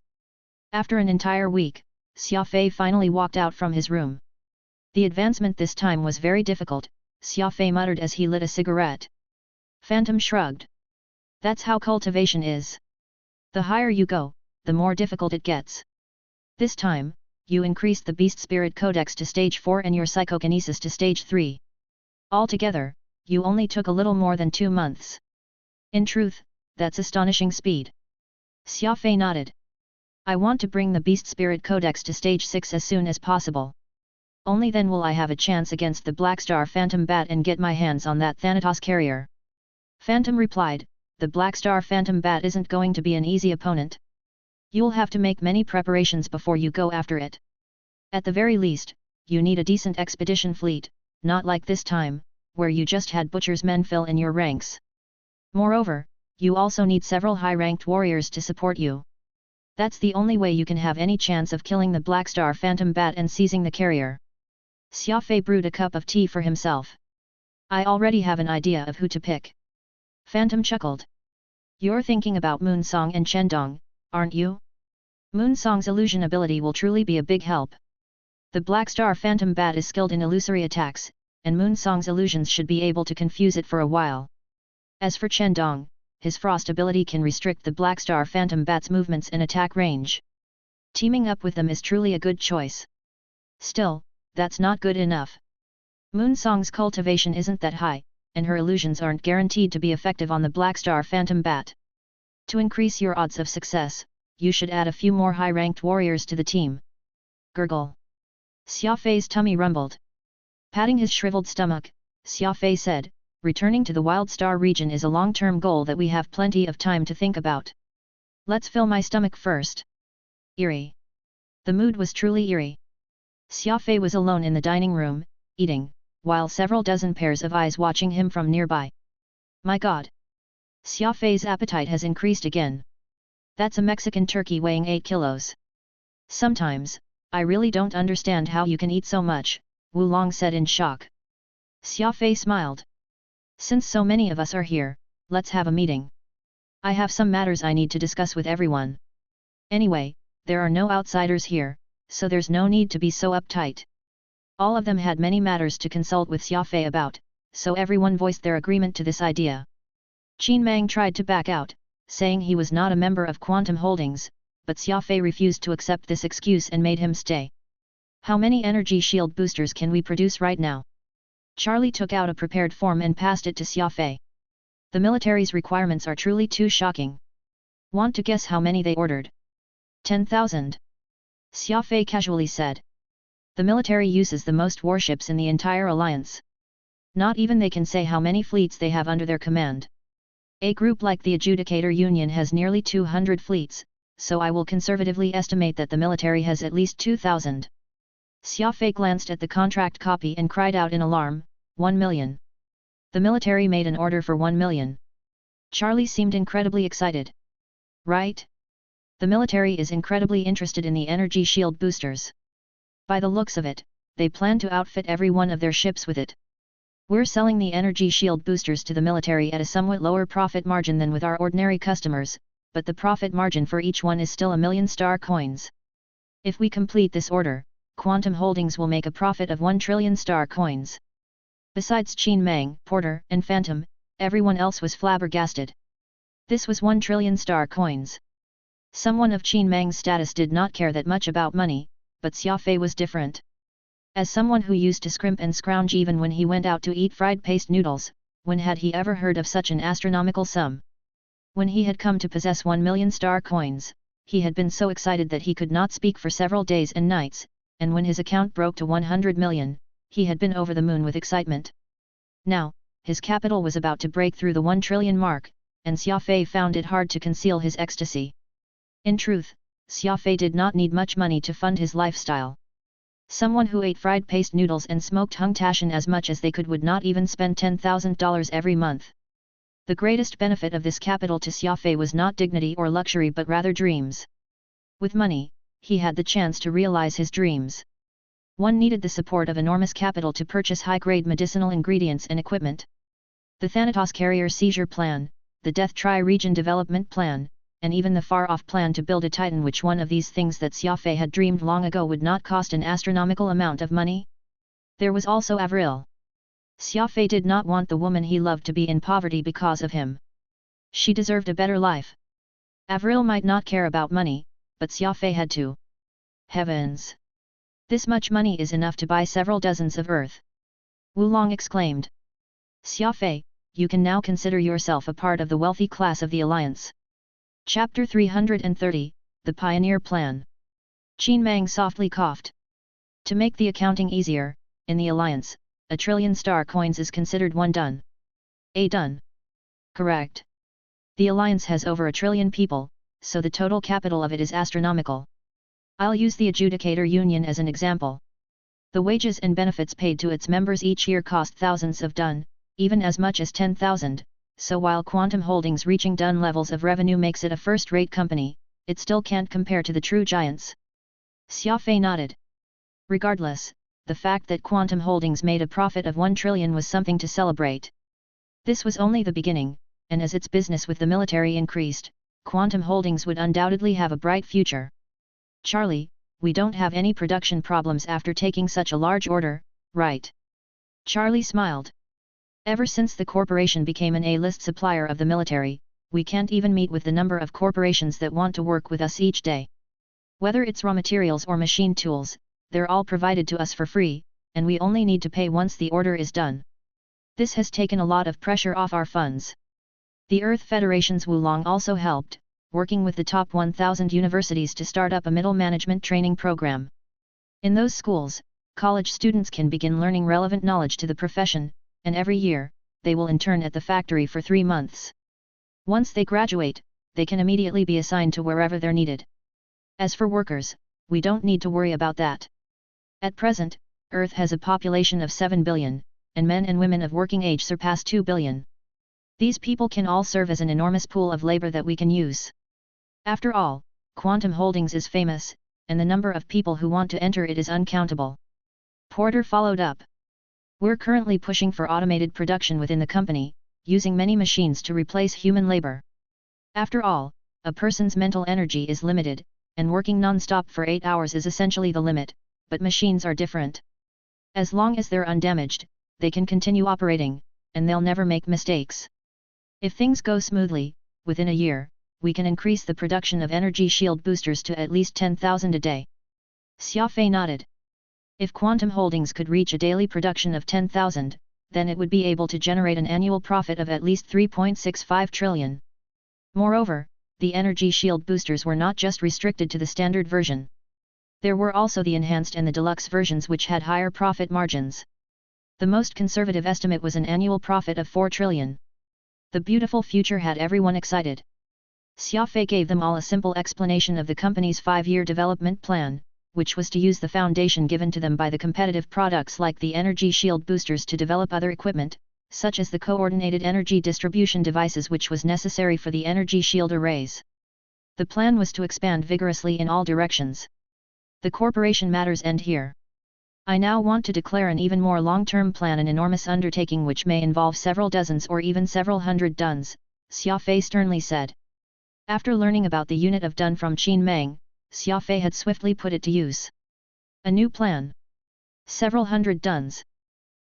Speaker 1: After an entire week, Xia Fei finally walked out from his room. The advancement this time was very difficult, Xia Fei muttered as he lit a cigarette. Phantom shrugged. That's how cultivation is. The higher you go, the more difficult it gets. This time, you increased the Beast Spirit Codex to stage 4 and your psychokinesis to stage 3. Altogether, you only took a little more than 2 months. In truth, that's astonishing speed. Xia Fei nodded. I want to bring the Beast Spirit Codex to stage 6 as soon as possible. Only then will I have a chance against the Black Star Phantom Bat and get my hands on that Thanatos carrier. Phantom replied, the Black Star Phantom Bat isn't going to be an easy opponent. You'll have to make many preparations before you go after it. At the very least, you need a decent expedition fleet, not like this time, where you just had Butcher's men fill in your ranks. Moreover, you also need several high-ranked warriors to support you. That's the only way you can have any chance of killing the Black Star Phantom Bat and seizing the carrier. Xia Fei brewed a cup of tea for himself. I already have an idea of who to pick. Phantom chuckled. You're thinking about Moonsong and Chendong, aren't you? Moonsong's illusion ability will truly be a big help. The Black Star Phantom Bat is skilled in illusory attacks, and Moonsong's illusions should be able to confuse it for a while. As for Chendong, his frost ability can restrict the Black Star Phantom Bat's movements and attack range. Teaming up with them is truly a good choice. Still, that's not good enough. Moonsong's cultivation isn't that high, and her illusions aren't guaranteed to be effective on the Black Star Phantom Bat. To increase your odds of success, you should add a few more high-ranked warriors to the team. Gurgle. Xia Fei's tummy rumbled. Patting his shriveled stomach, Xia Fei said, returning to the Wild Star region is a long-term goal that we have plenty of time to think about. Let's fill my stomach first. Eerie. The mood was truly eerie. Xia Fei was alone in the dining room, eating, while several dozen pairs of eyes watching him from nearby. My God! Xia Fei's appetite has increased again. That's a Mexican turkey weighing 8 kilos. Sometimes, I really don't understand how you can eat so much, Wu Long said in shock. Xia Fei smiled. Since so many of us are here, let's have a meeting. I have some matters I need to discuss with everyone. Anyway, there are no outsiders here, so there's no need to be so uptight. All of them had many matters to consult with Xia Fei about, so everyone voiced their agreement to this idea. Qin Mang tried to back out, saying he was not a member of Quantum Holdings, but Xia Fei refused to accept this excuse and made him stay. How many energy shield boosters can we produce right now? Charlie took out a prepared form and passed it to Xia Fei. The military's requirements are truly too shocking. Want to guess how many they ordered? 10,000. Xia Fei casually said. The military uses the most warships in the entire alliance. Not even they can say how many fleets they have under their command. A group like the Adjudicator Union has nearly 200 fleets, so I will conservatively estimate that the military has at least 2,000. Xia Fei glanced at the contract copy and cried out in alarm, 1 million. The military made an order for 1 million. Charlie seemed incredibly excited. Right? The military is incredibly interested in the energy shield boosters. By the looks of it, they plan to outfit every one of their ships with it. We're selling the energy shield boosters to the military at a somewhat lower profit margin than with our ordinary customers, but the profit margin for each one is still 1,000,000 star coins. If we complete this order, Quantum Holdings will make a profit of 1 trillion star coins. Besides Qin Mang, Porter, and Phantom, everyone else was flabbergasted. This was 1 trillion star coins. Someone of Qin Mang's status did not care that much about money, but Xia Fei was different. As someone who used to scrimp and scrounge even when he went out to eat fried paste noodles, when had he ever heard of such an astronomical sum? When he had come to possess 1 million star coins, he had been so excited that he could not speak for several days and nights, and when his account broke to 100 million, he had been over the moon with excitement. Now, his capital was about to break through the 1 trillion mark, and Xia Fei found it hard to conceal his ecstasy. In truth, Xia Fei did not need much money to fund his lifestyle. Someone who ate fried paste noodles and smoked hung tashan as much as they could would not even spend $10,000 every month. The greatest benefit of this capital to Xia Fei was not dignity or luxury but rather dreams. With money, he had the chance to realize his dreams. One needed the support of enormous capital to purchase high-grade medicinal ingredients and equipment. The Thanatos Carrier Seizure Plan, the Death Tri-Region Development Plan, and even the far-off plan to build a Titan, which one of these things that Xia Fei had dreamed long ago would not cost an astronomical amount of money? There was also Avril. Xia Fei did not want the woman he loved to be in poverty because of him. She deserved a better life. Avril might not care about money, but Xia Fei had to. Heavens! This much money is enough to buy several dozens of Earth. Wu Long exclaimed. Xia Fei, you can now consider yourself a part of the wealthy class of the Alliance. Chapter 330, The Pioneer Plan. Qin Mang softly coughed. To make the accounting easier, in the Alliance, 1 trillion star coins is considered 1 dun. A dun. Correct. The Alliance has over 1 trillion people, so the total capital of it is astronomical. I'll use the Adjudicator Union as an example. The wages and benefits paid to its members each year cost thousands of dun, even as much as 10,000. So while Quantum Holdings reaching dun levels of revenue makes it a first-rate company, it still can't compare to the true giants. Xia Fei nodded. Regardless, the fact that Quantum Holdings made a profit of 1 trillion was something to celebrate. This was only the beginning, and as its business with the military increased, Quantum Holdings would undoubtedly have a bright future. Charlie, we don't have any production problems after taking such a large order, right? Charlie smiled. Ever since the corporation became an A-list supplier of the military, we can't even meet with the number of corporations that want to work with us each day. Whether it's raw materials or machine tools, they're all provided to us for free, and we only need to pay once the order is done. This has taken a lot of pressure off our funds. The Earth Federation's Wulong also helped, working with the top 1,000 universities to start up a middle management training program. In those schools, college students can begin learning relevant knowledge to the profession, and every year, they will intern at the factory for 3 months. Once they graduate, they can immediately be assigned to wherever they're needed. As for workers, we don't need to worry about that. At present, Earth has a population of 7 billion, and men and women of working age surpass 2 billion. These people can all serve as an enormous pool of labor that we can use. After all, Quantum Holdings is famous, and the number of people who want to enter it is uncountable. Porter followed up. We're currently pushing for automated production within the company, using many machines to replace human labor. After all, a person's mental energy is limited, and working non-stop for 8 hours is essentially the limit, but machines are different. As long as they're undamaged, they can continue operating, and they'll never make mistakes. If things go smoothly, within a year, we can increase the production of energy shield boosters to at least 10,000 a day. Xia Fei nodded. If Quantum Holdings could reach a daily production of 10,000, then it would be able to generate an annual profit of at least 3.65 trillion. Moreover, the energy shield boosters were not just restricted to the standard version. There were also the enhanced and the deluxe versions which had higher profit margins. The most conservative estimate was an annual profit of 4 trillion. The beautiful future had everyone excited. Xia Fei gave them all a simple explanation of the company's 5-year development plan, which was to use the foundation given to them by the competitive products like the energy shield boosters to develop other equipment, such as the coordinated energy distribution devices which was necessary for the energy shield arrays. The plan was to expand vigorously in all directions. The corporation matters end here. I now want to declare an even more long-term plan, an enormous undertaking which may involve several dozens or even several hundred tons, Xia Fei sternly said. After learning about the unit of dun from Qin Meng, Xia Fei had swiftly put it to use. A new plan. Several hundred tons.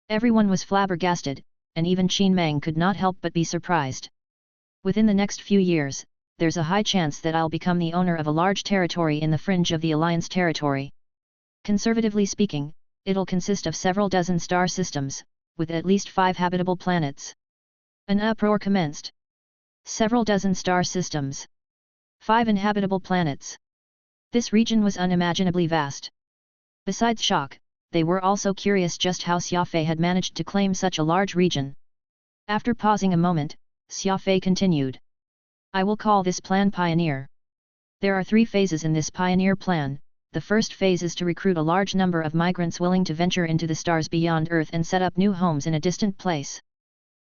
Speaker 1: Everyone was flabbergasted, and even Qin Meng could not help but be surprised. Within the next few years, there's a high chance that I'll become the owner of a large territory in the fringe of the Alliance territory. Conservatively speaking, it'll consist of several dozen star systems, with at least 5 habitable planets. An uproar commenced. Several dozen star systems. 5 inhabitable planets. This region was unimaginably vast. Besides shock, they were also curious just how Xia Fei had managed to claim such a large region. After pausing a moment, Xia Fei continued. I will call this plan Pioneer. There are 3 phases in this Pioneer plan. The first phase is to recruit a large number of migrants willing to venture into the stars beyond Earth and set up new homes in a distant place.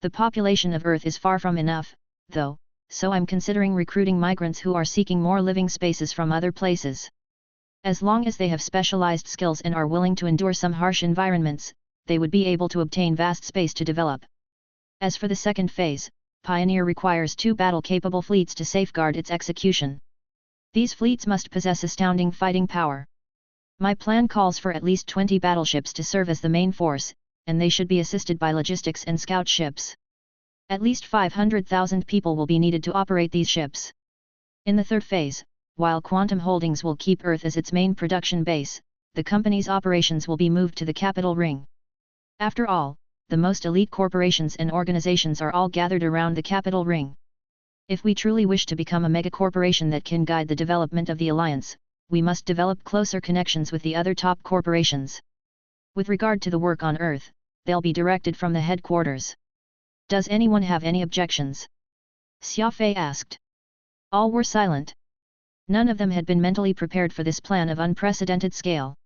Speaker 1: The population of Earth is far from enough, though, so I'm considering recruiting migrants who are seeking more living spaces from other places. As long as they have specialized skills and are willing to endure some harsh environments, they would be able to obtain vast space to develop. As for the second phase, Pioneer requires 2 battle-capable fleets to safeguard its execution. These fleets must possess astounding fighting power. My plan calls for at least 20 battleships to serve as the main force, and they should be assisted by logistics and scout ships. At least 500,000 people will be needed to operate these ships. In the third phase, while Quantum Holdings will keep Earth as its main production base, the company's operations will be moved to the capital ring. After all, the most elite corporations and organizations are all gathered around the capital ring. If we truly wish to become a mega-corporation that can guide the development of the Alliance, we must develop closer connections with the other top corporations. With regard to the work on Earth, they'll be directed from the headquarters. Does anyone have any objections? Xia Fei asked. All were silent. None of them had been mentally prepared for this plan of unprecedented scale.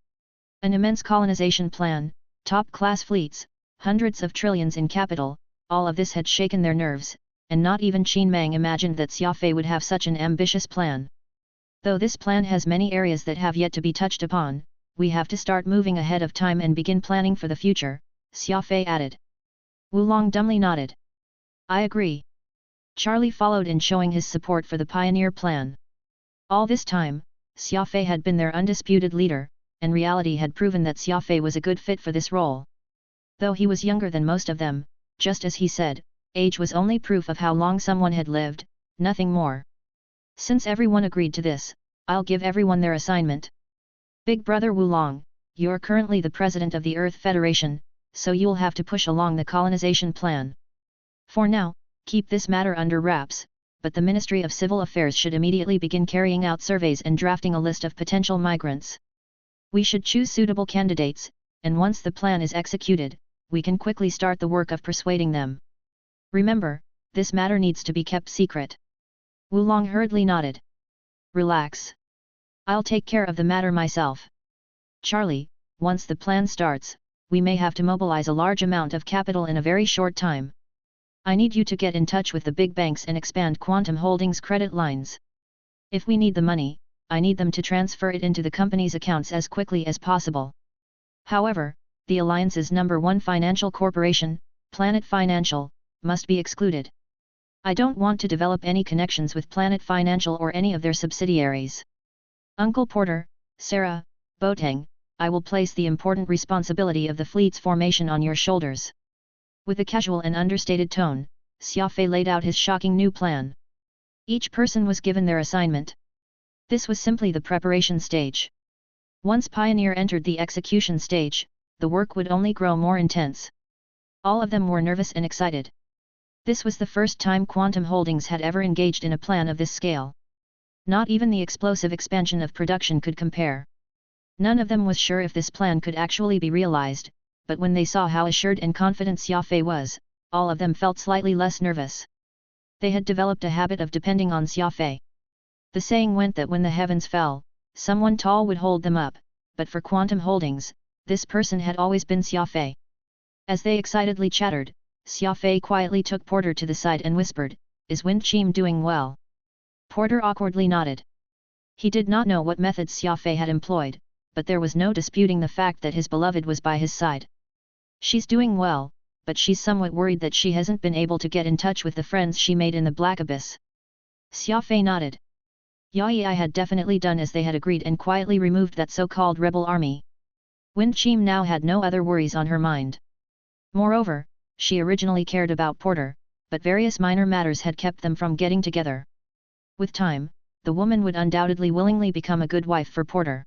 Speaker 1: An immense colonization plan, top-class fleets, hundreds of trillions in capital, all of this had shaken their nerves, and not even Qin Meng imagined that Xia Fei would have such an ambitious plan. Though this plan has many areas that have yet to be touched upon, we have to start moving ahead of time and begin planning for the future, Xia Fei added. Wulong dumbly nodded. I agree. Charlie followed in showing his support for the pioneer plan. All this time, Xia Fei had been their undisputed leader, and reality had proven that Xia Fei was a good fit for this role. Though he was younger than most of them, just as he said, age was only proof of how long someone had lived, nothing more. Since everyone agreed to this, I'll give everyone their assignment. Big Brother Wulong, you're currently the president of the Earth Federation, so you'll have to push along the colonization plan. For now, keep this matter under wraps, but the Ministry of Civil Affairs should immediately begin carrying out surveys and drafting a list of potential migrants. We should choose suitable candidates, and once the plan is executed, we can quickly start the work of persuading them. Remember, this matter needs to be kept secret. Wulong hurriedly nodded. Relax. I'll take care of the matter myself. Charlie, once the plan starts, we may have to mobilize a large amount of capital in a very short time. I need you to get in touch with the big banks and expand Quantum Holdings' credit lines. If we need the money, I need them to transfer it into the company's accounts as quickly as possible. However, the Alliance's #1 financial corporation, Planet Financial, must be excluded. I don't want to develop any connections with Planet Financial or any of their subsidiaries. Uncle Porter, Sarah, Boateng, I will place the important responsibility of the fleet's formation on your shoulders. With a casual and understated tone, Xia Fei laid out his shocking new plan. Each person was given their assignment. This was simply the preparation stage. Once Pioneer entered the execution stage, the work would only grow more intense. All of them were nervous and excited. This was the first time Quantum Holdings had ever engaged in a plan of this scale. Not even the explosive expansion of production could compare. None of them was sure if this plan could actually be realized, but when they saw how assured and confident Xia Fei was, all of them felt slightly less nervous. They had developed a habit of depending on Xia Fei. The saying went that when the heavens fell, someone tall would hold them up, but for Quantum Holdings, this person had always been Xia Fei. As they excitedly chattered, Xia Fei quietly took Porter to the side and whispered, "Is Windchime doing well?" Porter awkwardly nodded. He did not know what methods Xia Fei had employed, but there was no disputing the fact that his beloved was by his side. She's doing well, but she's somewhat worried that she hasn't been able to get in touch with the friends she made in the Black Abyss. Xia Fei nodded. Yi had definitely done as they had agreed and quietly removed that so-called rebel army. Windchime now had no other worries on her mind. Moreover, she originally cared about Porter, but various minor matters had kept them from getting together. With time, the woman would undoubtedly willingly become a good wife for Porter.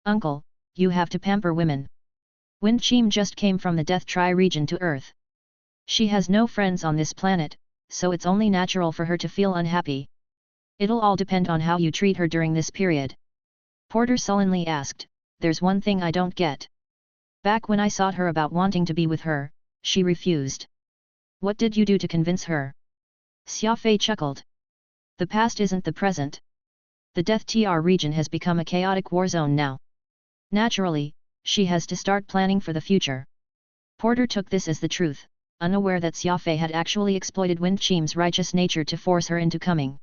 Speaker 1: Uncle, you have to pamper women. Windchime just came from the Death Tri region to Earth. She has no friends on this planet, so it's only natural for her to feel unhappy. It'll all depend on how you treat her during this period. Porter sullenly asked, "There's one thing I don't get. Back when I sought her about wanting to be with her, she refused. What did you do to convince her?" Xia Fei chuckled. The past isn't the present. The Death TR region has become a chaotic war zone now. Naturally, she has to start planning for the future. Porter took this as the truth, unaware that Xia Fei had actually exploited Windchime's righteous nature to force her into coming.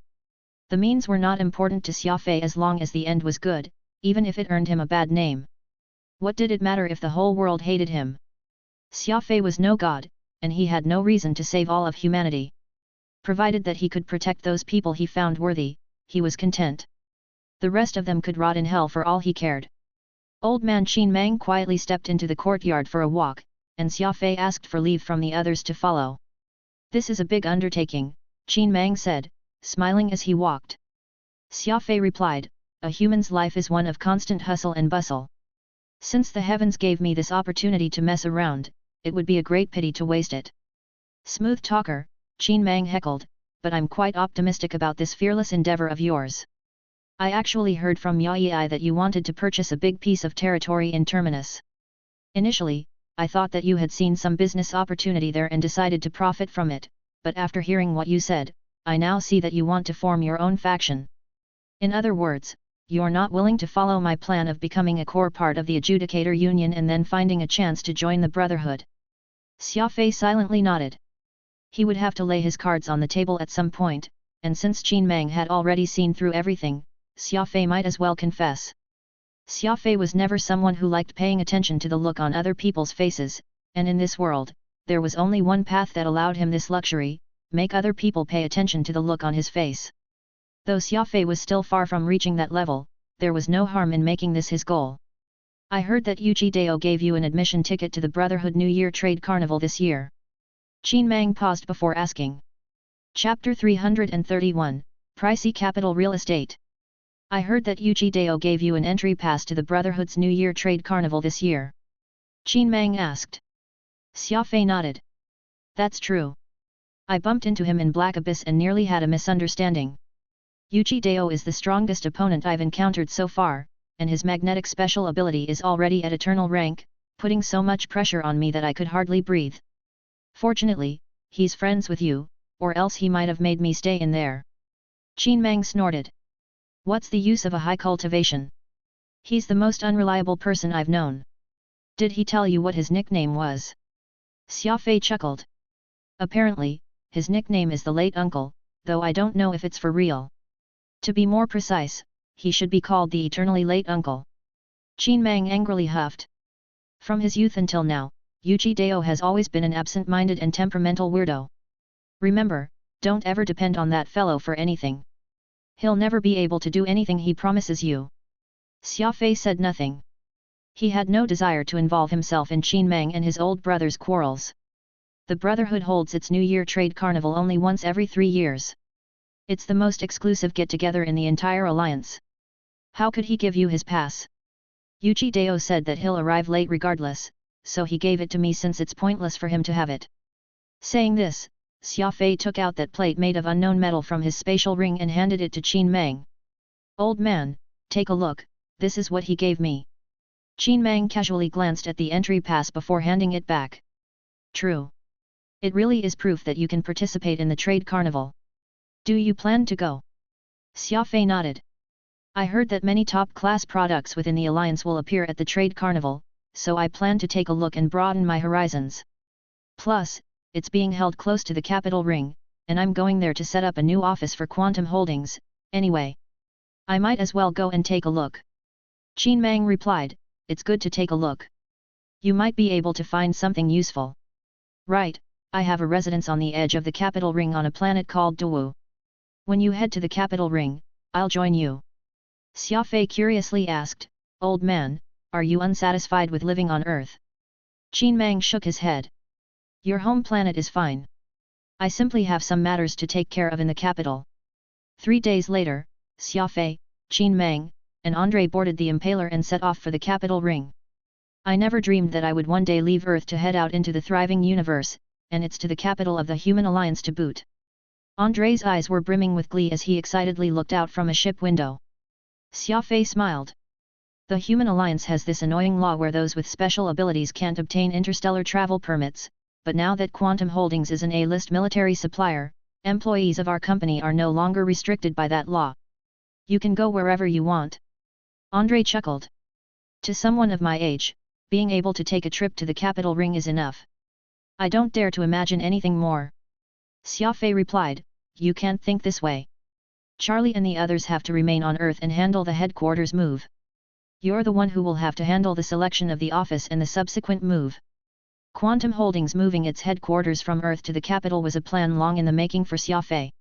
Speaker 1: The means were not important to Xia Fei as long as the end was good, even if it earned him a bad name. What did it matter if the whole world hated him? Xia Fei was no god, and he had no reason to save all of humanity. Provided that he could protect those people he found worthy, he was content. The rest of them could rot in hell for all he cared. Old man Qin Mang quietly stepped into the courtyard for a walk, and Xia Fei asked for leave from the others to follow. "This is a big undertaking," Qin Mang said, smiling as he walked. Xia Fei replied, "A human's life is one of constant hustle and bustle. Since the heavens gave me this opportunity to mess around, it would be a great pity to waste it." "Smooth talker," Qin Mang heckled, "but I'm quite optimistic about this fearless endeavor of yours. I actually heard from Yi that you wanted to purchase a big piece of territory in Terminus. Initially, I thought that you had seen some business opportunity there and decided to profit from it, but after hearing what you said, I now see that you want to form your own faction. In other words, you're not willing to follow my plan of becoming a core part of the Adjudicator Union and then finding a chance to join the Brotherhood." Xia Fei silently nodded. He would have to lay his cards on the table at some point, and since Qin Mang had already seen through everything, Xia Fei might as well confess. Xia Fei was never someone who liked paying attention to the look on other people's faces, and in this world, there was only one path that allowed him this luxury: make other people pay attention to the look on his face. Though Xia Fei was still far from reaching that level, there was no harm in making this his goal. I heard that Yuji Dao gave you an admission ticket to the Brotherhood New Year Trade Carnival this year. Qin Mang paused before asking. Chapter 331, Pricey Capital Real Estate. I heard that Yuji Dao gave you an entry pass to the Brotherhood's New Year Trade Carnival this year. Qin Mang asked. Xia Fei nodded. That's true. I bumped into him in Black Abyss and nearly had a misunderstanding. Yuji Dao is the strongest opponent I've encountered so far, and his magnetic special ability is already at eternal rank, putting so much pressure on me that I could hardly breathe. Fortunately, he's friends with you, or else he might have made me stay in there. Qin Mang snorted. What's the use of a high cultivation? He's the most unreliable person I've known. Did he tell you what his nickname was? Xia Fei chuckled. Apparently, his nickname is the Late Uncle, though I don't know if it's for real. To be more precise, he should be called the Eternally Late Uncle. Qin Mang angrily huffed. From his youth until now, Yuji Dao has always been an absent-minded and temperamental weirdo. Remember, don't ever depend on that fellow for anything. He'll never be able to do anything he promises you. Xia Fei said nothing. He had no desire to involve himself in Qin Mang and his old brother's quarrels. The Brotherhood holds its New Year Trade Carnival only once every 3 years. It's the most exclusive get-together in the entire alliance. How could he give you his pass? Yuji Dao said that he'll arrive late regardless, so he gave it to me since it's pointless for him to have it. Saying this, Xia Fei took out that plate made of unknown metal from his spatial ring and handed it to Qin Mang. Old man, take a look, this is what he gave me. Qin Mang casually glanced at the entry pass before handing it back. True. It really is proof that you can participate in the trade carnival. Do you plan to go? Xia Fei nodded. I heard that many top-class products within the alliance will appear at the trade carnival, so I plan to take a look and broaden my horizons. Plus, it's being held close to the capital ring, and I'm going there to set up a new office for Quantum Holdings, anyway. I might as well go and take a look. Qin Mang replied, it's good to take a look. You might be able to find something useful. Right, I have a residence on the edge of the capital ring on a planet called Dawu. When you head to the capital ring, I'll join you. Xia Fei curiously asked, Old man, are you unsatisfied with living on Earth? Qin Mang shook his head. Your home planet is fine. I simply have some matters to take care of in the capital. 3 days later, Xia Fei, Qin Mang, and Andre boarded the Impaler and set off for the capital ring. I never dreamed that I would one day leave Earth to head out into the thriving universe, and it's to the capital of the Human Alliance to boot. Andre's eyes were brimming with glee as he excitedly looked out from a ship window. Xia Fei smiled. The Human Alliance has this annoying law where those with special abilities can't obtain interstellar travel permits, but now that Quantum Holdings is an A-list military supplier, employees of our company are no longer restricted by that law. You can go wherever you want. Andre chuckled. To someone of my age, being able to take a trip to the capital ring is enough. I don't dare to imagine anything more. Xia Fei replied, you can't think this way. Charlie and the others have to remain on Earth and handle the headquarters move. You're the one who will have to handle the selection of the office and the subsequent move. Quantum Holdings moving its headquarters from Earth to the capital was a plan long in the making for Xia Fei.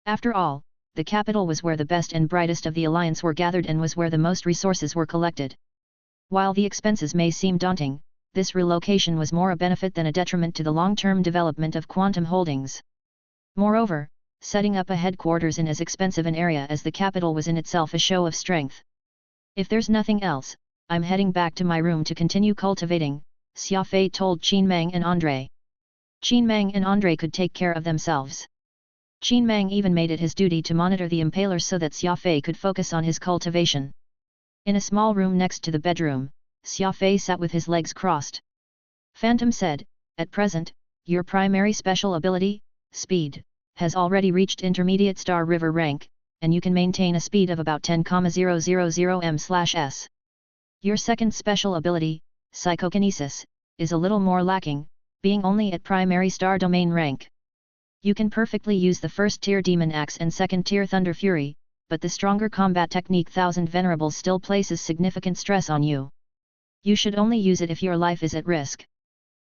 Speaker 1: After all, the capital was where the best and brightest of the alliance were gathered and was where the most resources were collected. While the expenses may seem daunting, this relocation was more a benefit than a detriment to the long-term development of Quantum Holdings. Moreover, setting up a headquarters in as expensive an area as the capital was in itself a show of strength. If there's nothing else, I'm heading back to my room to continue cultivating, Xia Fei told Qin Mang and Andre. Qin Mang and Andre could take care of themselves. Qin Mang even made it his duty to monitor the Impaler so that Xia Fei could focus on his cultivation. In a small room next to the bedroom, Xia Fei sat with his legs crossed. Phantom said, at present, your primary special ability, speed, has already reached intermediate Star River rank, and you can maintain a speed of about 10,000 m/s. Your second special ability, psychokinesis, is a little more lacking, being only at primary Star Domain rank. You can perfectly use the first-tier Demon Axe and second-tier Thunder Fury, but the stronger combat technique Thousand Venerables still places significant stress on you. You should only use it if your life is at risk.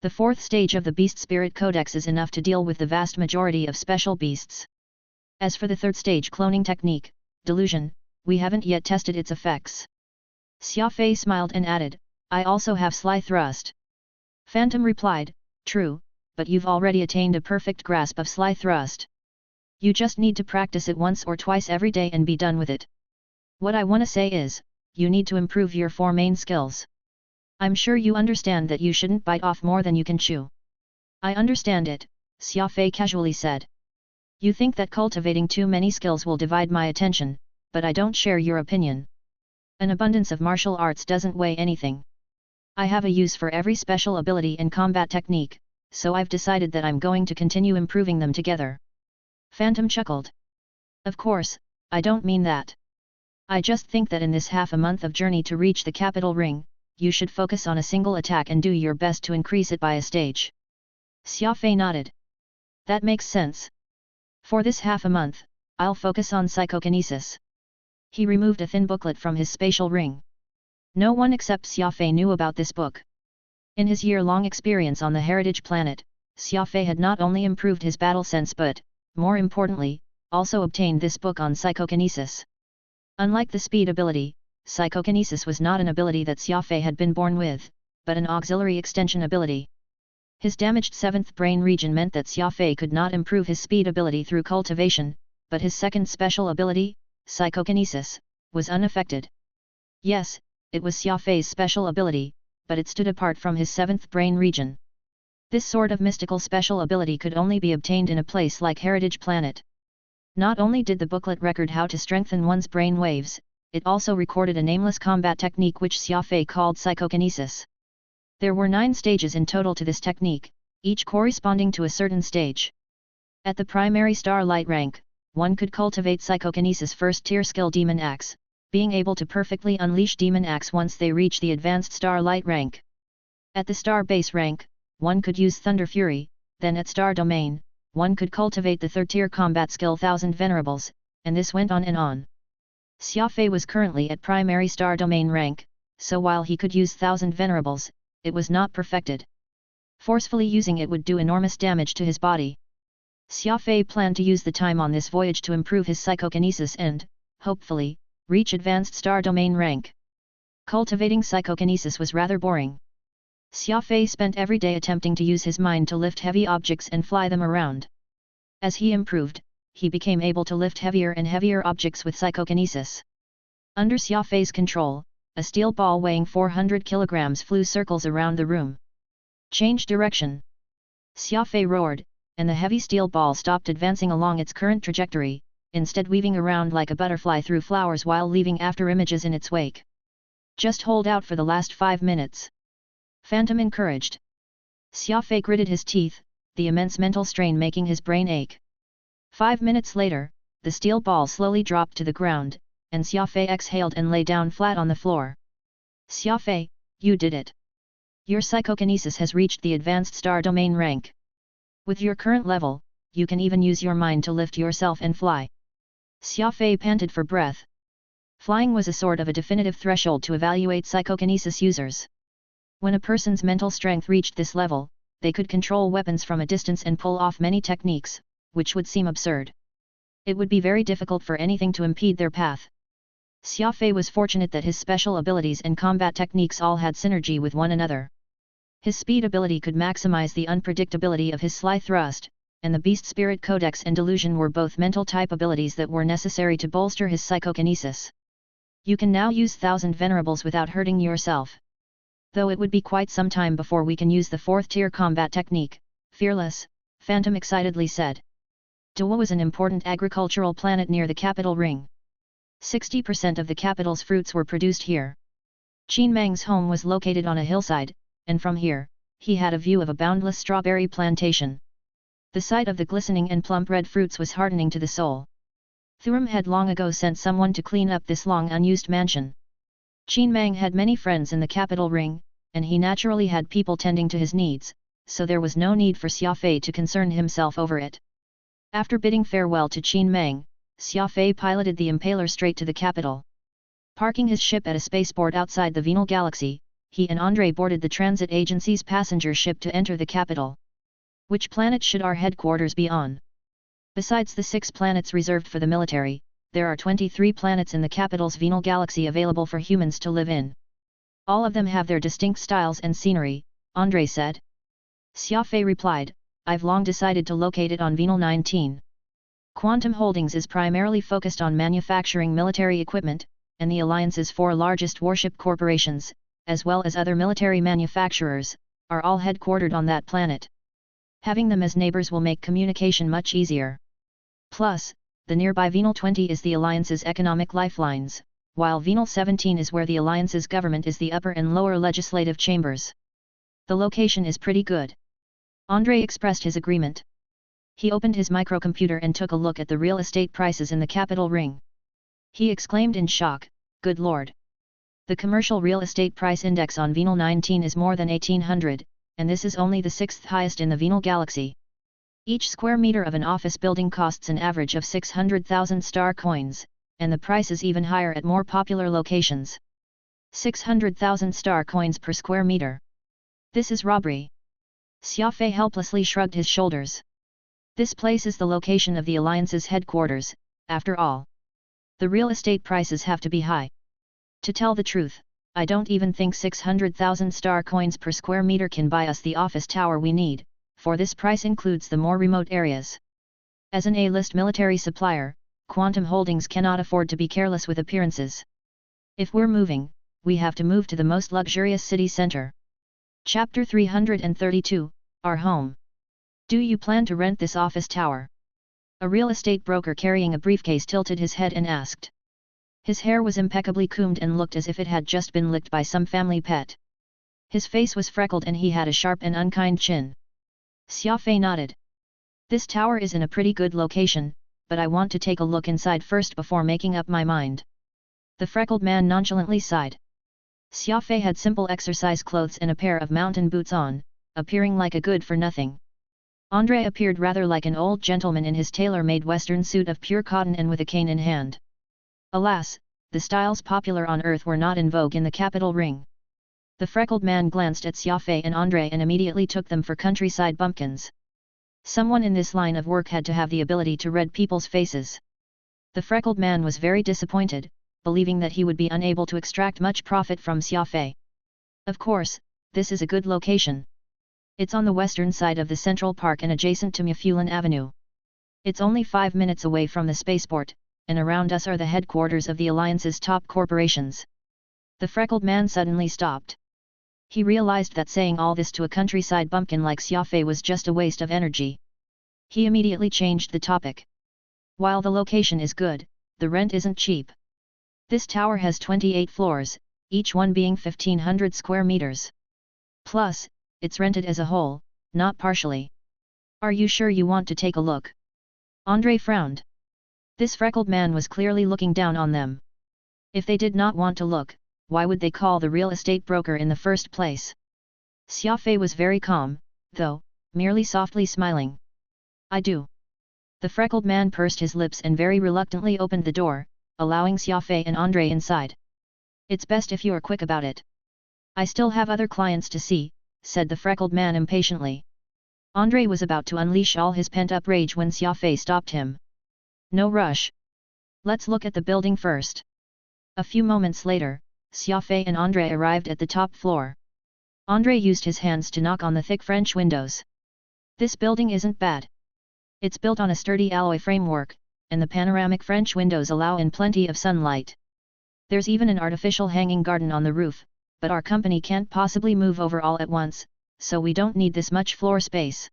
Speaker 1: The fourth stage of the Beast Spirit Codex is enough to deal with the vast majority of special beasts. As for the third stage cloning technique, Delusion, we haven't yet tested its effects. Xia Fei smiled and added, I also have Sly Thrust. Phantom replied, True, but you've already attained a perfect grasp of Sly Thrust. You just need to practice it once or twice every day and be done with it. What I want to say is, you need to improve your four main skills. I'm sure you understand that you shouldn't bite off more than you can chew. I understand it, Xia Fei casually said. You think that cultivating too many skills will divide my attention, but I don't share your opinion. An abundance of martial arts doesn't weigh anything. I have a use for every special ability and combat technique, so I've decided that I'm going to continue improving them together. Phantom chuckled. Of course, I don't mean that. I just think that in this half a month of journey to reach the capital ring, you should focus on a single attack and do your best to increase it by a stage. Xia Fei nodded. That makes sense. For this half a month, I'll focus on psychokinesis. He removed a thin booklet from his spatial ring. No one except Xia Fei knew about this book. In his year-long experience on the Heritage Planet, Xia Fei had not only improved his battle sense but, more importantly, also obtained this book on psychokinesis. Unlike the speed ability, psychokinesis was not an ability that Xia Fei had been born with, but an auxiliary extension ability. His damaged 7th brain region meant that Xia Fei could not improve his speed ability through cultivation, but his second special ability, psychokinesis, was unaffected. Yes, it was Xia Fei's special ability, but it stood apart from his 7th brain region. This sort of mystical special ability could only be obtained in a place like Heritage Planet. Not only did the booklet record how to strengthen one's brain waves, it also recorded a nameless combat technique which Xia Fei called psychokinesis. There were 9 stages in total to this technique, each corresponding to a certain stage. At the primary starlight rank, one could cultivate psychokinesis first-tier skill Demon Axe, being able to perfectly unleash Demon Axe once they reach the advanced starlight rank. At the star base rank, one could use Thunder Fury, then at star domain, one could cultivate the third-tier combat skill Thousand Venerables, and this went on and on. Xia Fei was currently at primary star domain rank, so while he could use Thousand Venerables, it was not perfected. Forcefully using it would do enormous damage to his body. Xia Fei planned to use the time on this voyage to improve his psychokinesis and, hopefully, reach advanced star domain rank. Cultivating psychokinesis was rather boring. Xia Fei spent every day attempting to use his mind to lift heavy objects and fly them around. As he improved, he became able to lift heavier and heavier objects with psychokinesis. Under Xia Fei's control, a steel ball weighing 400 kilograms flew circles around the room. Change direction. Xia Fei roared, and the heavy steel ball stopped advancing along its current trajectory, instead weaving around like a butterfly through flowers while leaving after images in its wake. Just hold out for the last 5 minutes. Phantom encouraged. Xia Fei gritted his teeth, the immense mental strain making his brain ache. 5 minutes later, the steel ball slowly dropped to the ground, and Xia Fei exhaled and lay down flat on the floor. Xia Fei, you did it. Your psychokinesis has reached the advanced star domain rank. With your current level, you can even use your mind to lift yourself and fly. Xia Fei panted for breath. Flying was a sort of a definitive threshold to evaluate psychokinesis users. When a person's mental strength reached this level, they could control weapons from a distance and pull off many techniques, which would seem absurd. It would be very difficult for anything to impede their path. Xia Fei was fortunate that his special abilities and combat techniques all had synergy with one another. His speed ability could maximize the unpredictability of his Sly Thrust, and the Beast Spirit Codex and Delusion were both mental type abilities that were necessary to bolster his psychokinesis. You can now use Thousand Venerables without hurting yourself. Though it would be quite some time before we can use the 4th-tier combat technique, Fearless, Phantom excitedly said. Dawa was an important agricultural planet near the capital ring. 60% of the capital's fruits were produced here. Qin Mang's home was located on a hillside, and from here, he had a view of a boundless strawberry plantation. The sight of the glistening and plump red fruits was heartening to the soul. Thuram had long ago sent someone to clean up this long unused mansion. Qin Mang had many friends in the capital ring, and he naturally had people tending to his needs, so there was no need for Xia Fei to concern himself over it. After bidding farewell to Qin Mang, Xia Fei piloted the impaler straight to the capital. Parking his ship at a spaceport outside the Venal Galaxy, he and Andre boarded the transit agency's passenger ship to enter the capital. Which planet should our headquarters be on? Besides the 6 planets reserved for the military, there are 23 planets in the capital's Venal Galaxy available for humans to live in. All of them have their distinct styles and scenery, Andre said. Xia Fei replied, I've long decided to locate it on Venal 19. Quantum Holdings is primarily focused on manufacturing military equipment, and the Alliance's 4 largest warship corporations, as well as other military manufacturers, are all headquartered on that planet. Having them as neighbors will make communication much easier. Plus, the nearby Venal 20 is the Alliance's economic lifelines, while Venal 17 is where the Alliance's government is the upper and lower legislative chambers. The location is pretty good. Andre expressed his agreement. He opened his microcomputer and took a look at the real estate prices in the capital ring. He exclaimed in shock, Good Lord! The commercial real estate price index on Venal 19 is more than 1800, and this is only the 6th highest in the Venal Galaxy. Each square meter of an office building costs an average of 600,000 star coins, and the price is even higher at more popular locations. 600,000 star coins per square meter. This is robbery. Xia Fei helplessly shrugged his shoulders. This place is the location of the Alliance's headquarters, after all. The real estate prices have to be high. To tell the truth, I don't even think 600,000 star coins per square meter can buy us the office tower we need, for this price includes the more remote areas. As an A-list military supplier, Quantum Holdings cannot afford to be careless with appearances. If we're moving, we have to move to the most luxurious city center. Chapter 332, Our Home. Do you plan to rent this office tower? A real estate broker carrying a briefcase tilted his head and asked. His hair was impeccably combed and looked as if it had just been licked by some family pet. His face was freckled and he had a sharp and unkind chin. Xia Fei nodded. This tower is in a pretty good location, but I want to take a look inside first before making up my mind. The freckled man nonchalantly sighed. Xia Fei had simple exercise clothes and a pair of mountain boots on, appearing like a good-for-nothing. Andre appeared rather like an old gentleman in his tailor-made western suit of pure cotton and with a cane in hand. Alas, the styles popular on Earth were not in vogue in the capital ring. The freckled man glanced at Xia Fei and Andre and immediately took them for countryside bumpkins. Someone in this line of work had to have the ability to read people's faces. The freckled man was very disappointed, believing that he would be unable to extract much profit from Xia Fei. Of course, this is a good location. It's on the western side of the Central Park and adjacent to Mufulin Avenue. It's only 5 minutes away from the spaceport, and around us are the headquarters of the Alliance's top corporations. The freckled man suddenly stopped. He realized that saying all this to a countryside bumpkin like Xia Fei was just a waste of energy. He immediately changed the topic. While the location is good, the rent isn't cheap. This tower has 28 floors, each one being 1500 square meters. Plus, it's rented as a whole, not partially. Are you sure you want to take a look? Andre frowned. This freckled man was clearly looking down on them. If they did not want to look, why would they call the real estate broker in the first place? Xia Fei was very calm, though, merely softly smiling. I do. The freckled man pursed his lips and very reluctantly opened the door, allowing Xia Fei and Andre inside. It's best if you are quick about it. I still have other clients to see, said the freckled man impatiently. Andre was about to unleash all his pent-up rage when Xia Fei stopped him. No rush. Let's look at the building first. A few moments later, Xia Fei and Andre arrived at the top floor. Andre used his hands to knock on the thick French windows. This building isn't bad. It's built on a sturdy alloy framework, and the panoramic French windows allow in plenty of sunlight. There's even an artificial hanging garden on the roof, but our company can't possibly move over all at once, so we don't need this much floor space.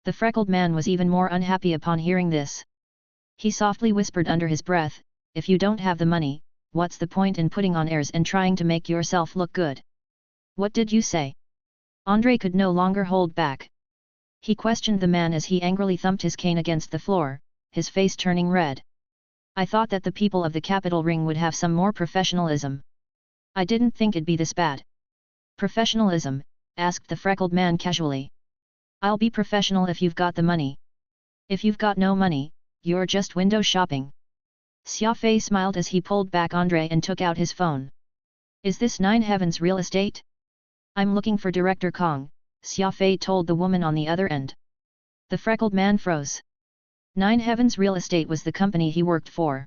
Speaker 1: The freckled man was even more unhappy upon hearing this. He softly whispered under his breath, if you don't have the money, what's the point in putting on airs and trying to make yourself look good? What did you say? Andre could no longer hold back. He questioned the man as he angrily thumped his cane against the floor, his face turning red. I thought that the people of the capital ring would have some more professionalism. I didn't think it'd be this bad. Professionalism? Asked the freckled man casually. I'll be professional if you've got the money. If you've got no money, you're just window shopping. Xia Fei smiled as he pulled back Andre and took out his phone. Is this Nine Heavens Real Estate? I'm looking for Director Kong, Xia Fei told the woman on the other end. The freckled man froze. Nine Heavens Real Estate was the company he worked for.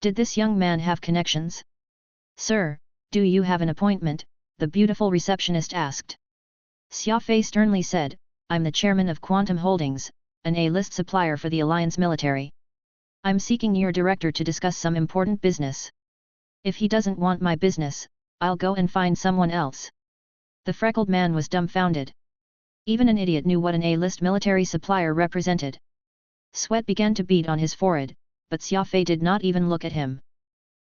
Speaker 1: Did this young man have connections? Sir, do you have an appointment? The beautiful receptionist asked. Xia Fei sternly said, I'm the chairman of Quantum Holdings, an A-list supplier for the Alliance military. I'm seeking your director to discuss some important business. If he doesn't want my business, I'll go and find someone else. The freckled man was dumbfounded. Even an idiot knew what an A-list military supplier represented. Sweat began to bead on his forehead, but Xia Fei did not even look at him.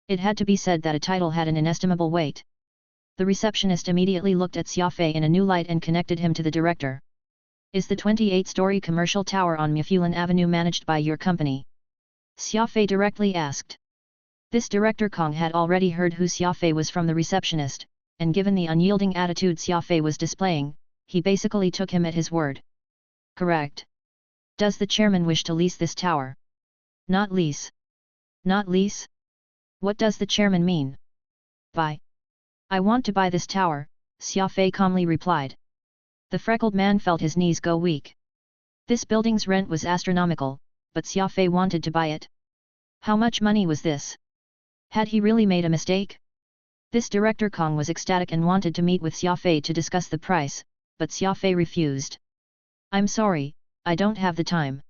Speaker 1: It had to be said that a title had an inestimable weight. The receptionist immediately looked at Xia Fei in a new light and connected him to the director. Is the 28-story commercial tower on Mufulin Avenue managed by your company? Xia Fei directly asked. This Director Kong had already heard who Xia Fei was from the receptionist, and given the unyielding attitude Xia Fei was displaying, he basically took him at his word. Correct. Does the chairman wish to lease this tower? Not lease. Not lease? What does the chairman mean? Buy. I want to buy this tower, Xia Fei calmly replied. The freckled man felt his knees go weak. This building's rent was astronomical, but Xia Fei wanted to buy it. How much money was this? Had he really made a mistake? This Director Kong was ecstatic and wanted to meet with Xia Fei to discuss the price, but Xia Fei refused. I'm sorry, I don't have the time.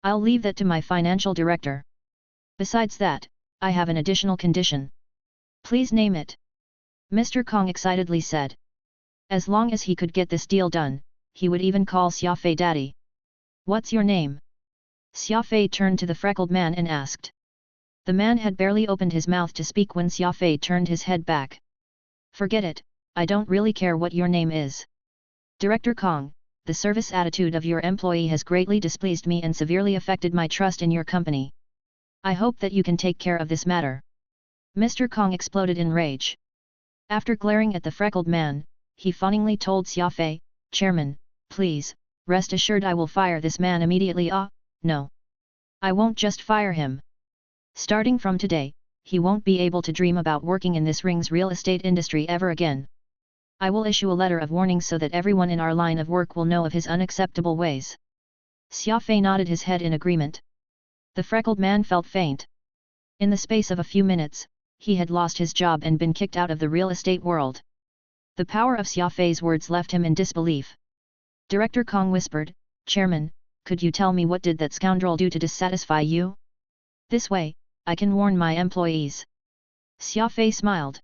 Speaker 1: I'll leave that to my financial director. Besides that, I have an additional condition. Please name it. Mr. Kong excitedly said. As long as he could get this deal done, he would even call Xia Fei daddy. What's your name? Xia Fei turned to the freckled man and asked. The man had barely opened his mouth to speak when Xia Fei turned his head back. Forget it, I don't really care what your name is. Director Kong, the service attitude of your employee has greatly displeased me and severely affected my trust in your company. I hope that you can take care of this matter. Mr. Kong exploded in rage. After glaring at the freckled man, he fawningly told Xia Fei, Chairman, please, rest assured I will fire this man immediately. No. I won't just fire him. Starting from today, he won't be able to dream about working in this ring's real estate industry ever again. I will issue a letter of warning so that everyone in our line of work will know of his unacceptable ways. Xia Fei nodded his head in agreement. The freckled man felt faint. In the space of a few minutes, he had lost his job and been kicked out of the real estate world. The power of Xia Fei's words left him in disbelief. Director Kong whispered, Chairman, could you tell me what did that scoundrel do to dissatisfy you? This way, I can warn my employees. Xia Fei smiled.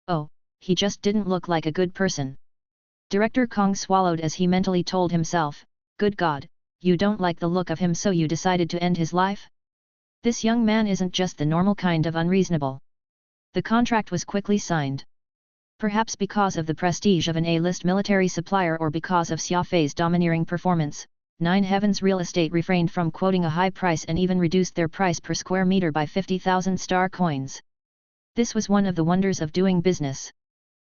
Speaker 1: Oh, he just didn't look like a good person. Director Kong swallowed as he mentally told himself, good God, you don't like the look of him so you decided to end his life? This young man isn't just the normal kind of unreasonable. The contract was quickly signed. Perhaps because of the prestige of an A-list military supplier or because of Xia Fei's domineering performance, Nine Heavens Real Estate refrained from quoting a high price and even reduced their price per square meter by 50,000 star coins. This was one of the wonders of doing business.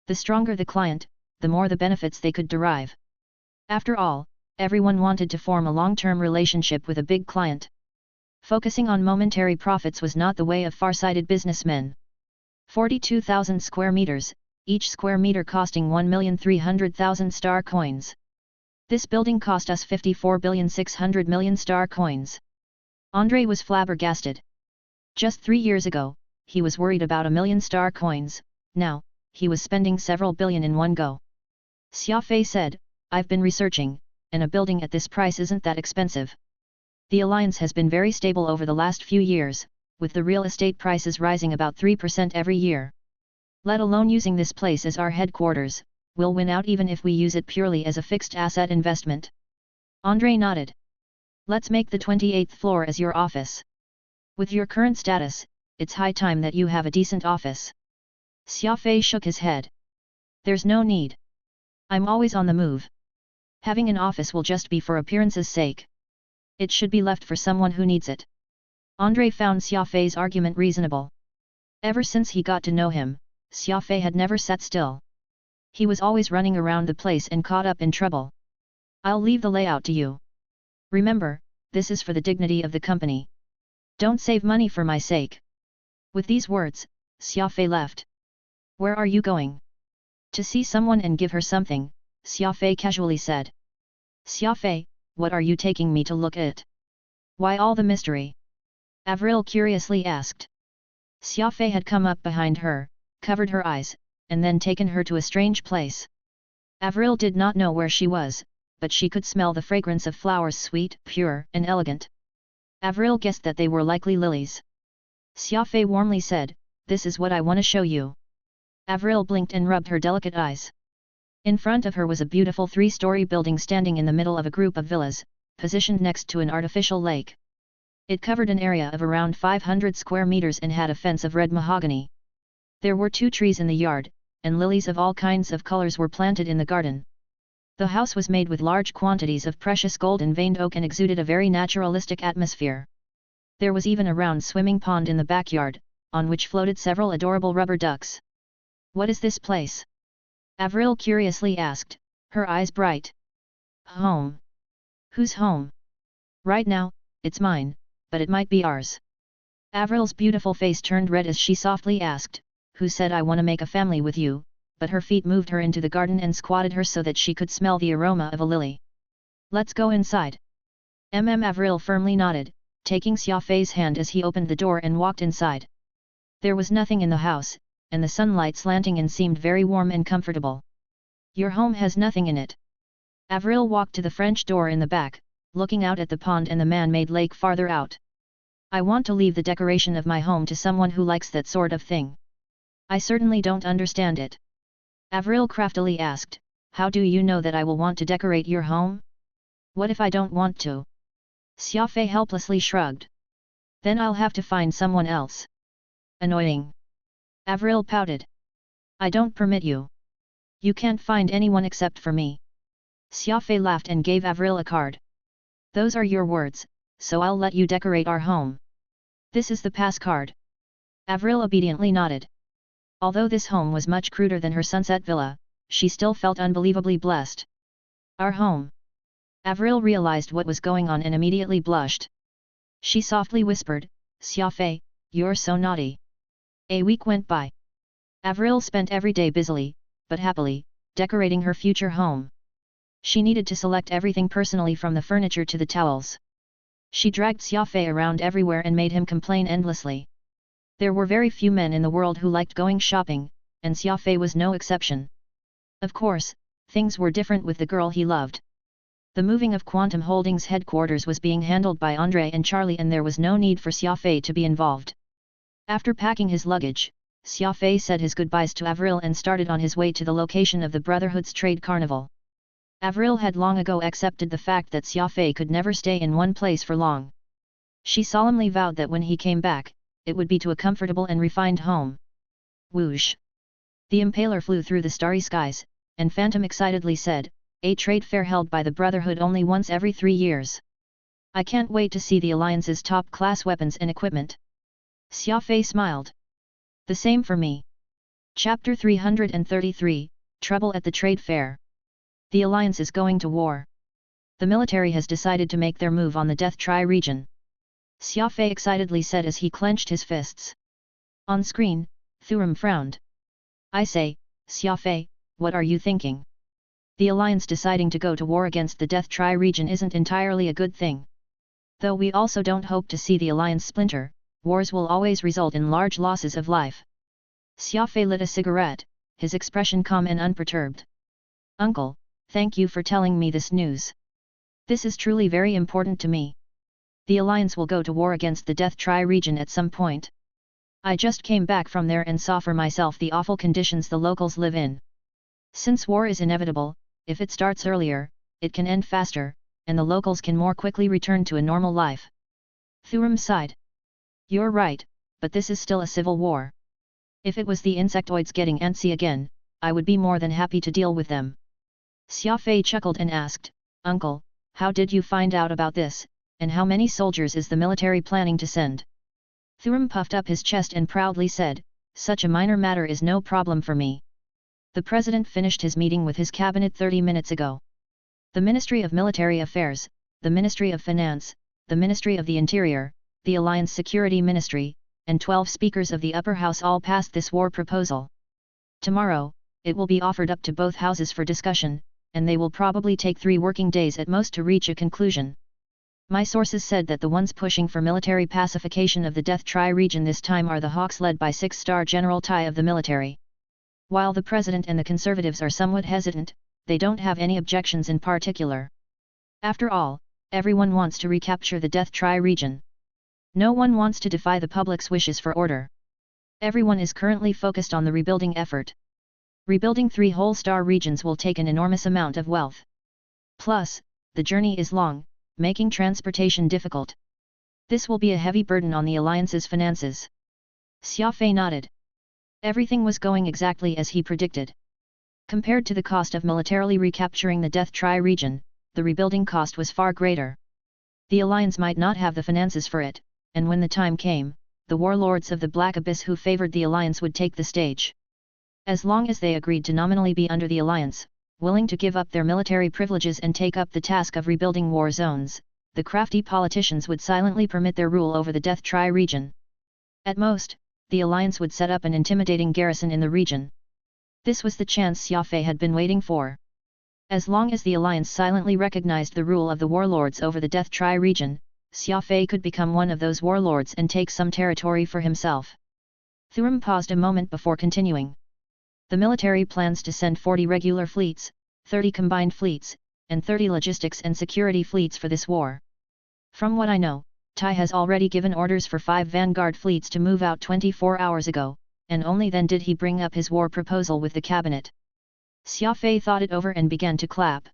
Speaker 1: The stronger the client, the more the benefits they could derive. After all, everyone wanted to form a long-term relationship with a big client. Focusing on momentary profits was not the way of far-sighted businessmen. 42,000 square meters, each square meter costing 1,300,000 star coins. This building cost us 54,600,000,000 star coins. Andre was flabbergasted. Just 3 years ago, he was worried about 1,000,000 star coins, now, he was spending several billion in one go. Xia Fei said, I've been researching, and a building at this price isn't that expensive. The alliance has been very stable over the last few years, with the real estate prices rising about 3% every year. Let alone using this place as our headquarters, we'll win out even if we use it purely as a fixed asset investment. Andre nodded. Let's make the 28th floor as your office. With your current status, it's high time that you have a decent office. Xia Fei shook his head. There's no need. I'm always on the move. Having an office will just be for appearance's sake. It should be left for someone who needs it. Andre found Xia Fei's argument reasonable. Ever since he got to know him, Xia Fei had never sat still. He was always running around the place and caught up in trouble. I'll leave the layout to you. Remember, this is for the dignity of the company. Don't save money for my sake. With these words, Xia Fei left. Where are you going? To see someone and give her something, Xia Fei casually said. Xia Fei, what are you taking me to look at? Why all the mystery? Avril curiously asked. Xia Fei had come up behind her, covered her eyes, and then taken her to a strange place. Avril did not know where she was, but she could smell the fragrance of flowers sweet, pure, and elegant. Avril guessed that they were likely lilies. Xia Fei warmly said, "This is what I want to show you." Avril blinked and rubbed her delicate eyes. In front of her was a beautiful three-story building standing in the middle of a group of villas, positioned next to an artificial lake. It covered an area of around 500 square meters and had a fence of red mahogany. There were 2 trees in the yard, and lilies of all kinds of colors were planted in the garden. The house was made with large quantities of precious gold and veined oak and exuded a very naturalistic atmosphere. There was even a round swimming pond in the backyard, on which floated several adorable rubber ducks. What is this place? Avril curiously asked, her eyes bright. Home. Whose home? Right now, it's mine, but it might be ours. Avril's beautiful face turned red as she softly asked, who said I want to make a family with you, but her feet moved her into the garden and squatted her so that she could smell the aroma of a lily. Let's go inside. Avril firmly nodded, taking Xia Fei's hand as he opened the door and walked inside. There was nothing in the house, and the sunlight slanting in seemed very warm and comfortable. Your home has nothing in it. Avril walked to the French door in the back, looking out at the pond and the man-made lake farther out. I want to leave the decoration of my home to someone who likes that sort of thing. I certainly don't understand it. Avril craftily asked, how do you know that I will want to decorate your home? What if I don't want to? Xia Fei helplessly shrugged. Then I'll have to find someone else. Annoying. Avril pouted. I don't permit you. You can't find anyone except for me. Xia Fei laughed and gave Avril a card. Those are your words, so I'll let you decorate our home. This is the pass card. Avril obediently nodded. Although this home was much cruder than her sunset villa, she still felt unbelievably blessed. Our home. Avril realized what was going on and immediately blushed. She softly whispered, Xia Fei, you're so naughty. A week went by. Avril spent every day busily, but happily, decorating her future home. She needed to select everything personally from the furniture to the towels. She dragged Xia Fei around everywhere and made him complain endlessly. There were very few men in the world who liked going shopping, and Xia Fei was no exception. Of course, things were different with the girl he loved. The moving of Quantum Holdings headquarters was being handled by Andre and Charlie and there was no need for Xia Fei to be involved. After packing his luggage, Xia Fei said his goodbyes to Avril and started on his way to the location of the Brotherhood's trade carnival. Avril had long ago accepted the fact that Xia Fei could never stay in one place for long. She solemnly vowed that when he came back, it would be to a comfortable and refined home. Whoosh! The impaler flew through the starry skies, and Phantom excitedly said, a trade fair held by the Brotherhood only once every 3 years. I can't wait to see the Alliance's top-class weapons and equipment. Xia Fei smiled. The same for me. Chapter 333, Trouble at the Trade Fair. The Alliance is going to war. The military has decided to make their move on the Death Tri region. Xia Fei excitedly said as he clenched his fists. On screen, Thuram frowned. I say, Xia Fei, what are you thinking? The Alliance deciding to go to war against the Death Tri region isn't entirely a good thing. Though we also don't hope to see the Alliance splinter, wars will always result in large losses of life. Xia Fei lit a cigarette, his expression calm and unperturbed. Uncle, thank you for telling me this news. This is truly very important to me. The Alliance will go to war against the Death Tri region at some point. I just came back from there and saw for myself the awful conditions the locals live in. Since war is inevitable, if it starts earlier, it can end faster, and the locals can more quickly return to a normal life. Thuram sighed. You're right, but this is still a civil war. If it was the insectoids getting antsy again, I would be more than happy to deal with them. Xia Fei chuckled and asked, Uncle, how did you find out about this, and how many soldiers is the military planning to send? Thuram puffed up his chest and proudly said, such a minor matter is no problem for me. The President finished his meeting with his cabinet 30 minutes ago. The Ministry of Military Affairs, the Ministry of Finance, the Ministry of the Interior, the Alliance Security Ministry, and 12 speakers of the upper house all passed this war proposal. Tomorrow, it will be offered up to both houses for discussion, and they will probably take 3 working days at most to reach a conclusion. My sources said that the ones pushing for military pacification of the Death Tri region this time are the Hawks led by 6-star General Tai of the military. While the President and the Conservatives are somewhat hesitant, they don't have any objections in particular. After all, everyone wants to recapture the Death Tri region. No one wants to defy the public's wishes for order. Everyone is currently focused on the rebuilding effort. Rebuilding 3 whole-star regions will take an enormous amount of wealth. Plus, the journey is long, making transportation difficult. This will be a heavy burden on the Alliance's finances. Xia Fei nodded. Everything was going exactly as he predicted. Compared to the cost of militarily recapturing the Death Tri region, the rebuilding cost was far greater. The Alliance might not have the finances for it, and when the time came, the warlords of the Black Abyss who favored the Alliance would take the stage. As long as they agreed to nominally be under the Alliance, willing to give up their military privileges and take up the task of rebuilding war zones, the crafty politicians would silently permit their rule over the Death Tri region. At most, the Alliance would set up an intimidating garrison in the region. This was the chance Xia Fei had been waiting for. As long as the Alliance silently recognized the rule of the warlords over the Death Tri region, Xia Fei could become one of those warlords and take some territory for himself. Thuram paused a moment before continuing. The military plans to send 40 regular fleets, 30 combined fleets, and 30 logistics and security fleets for this war. From what I know, Tai has already given orders for 5 vanguard fleets to move out 24 hours ago, and only then did he bring up his war proposal with the cabinet. Xia Fei thought it over and began to clap.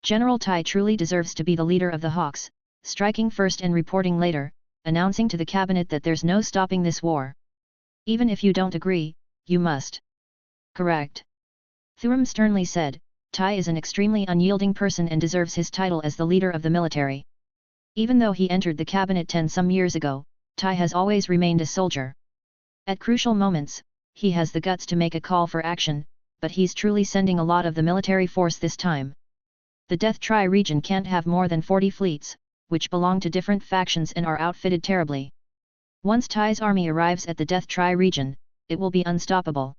Speaker 1: General Tai truly deserves to be the leader of the Hawks, striking first and reporting later, announcing to the cabinet that there's no stopping this war. Even if you don't agree, you must. Correct. Thuram sternly said, Tai is an extremely unyielding person and deserves his title as the leader of the military. Even though he entered the cabinet 10 some years ago, Tai has always remained a soldier. At crucial moments, he has the guts to make a call for action, but he's truly sending a lot of the military force this time. The Death Tri region can't have more than 40 fleets, which belong to different factions and are outfitted terribly. Once Tai's army arrives at the Death Tri region, it will be unstoppable.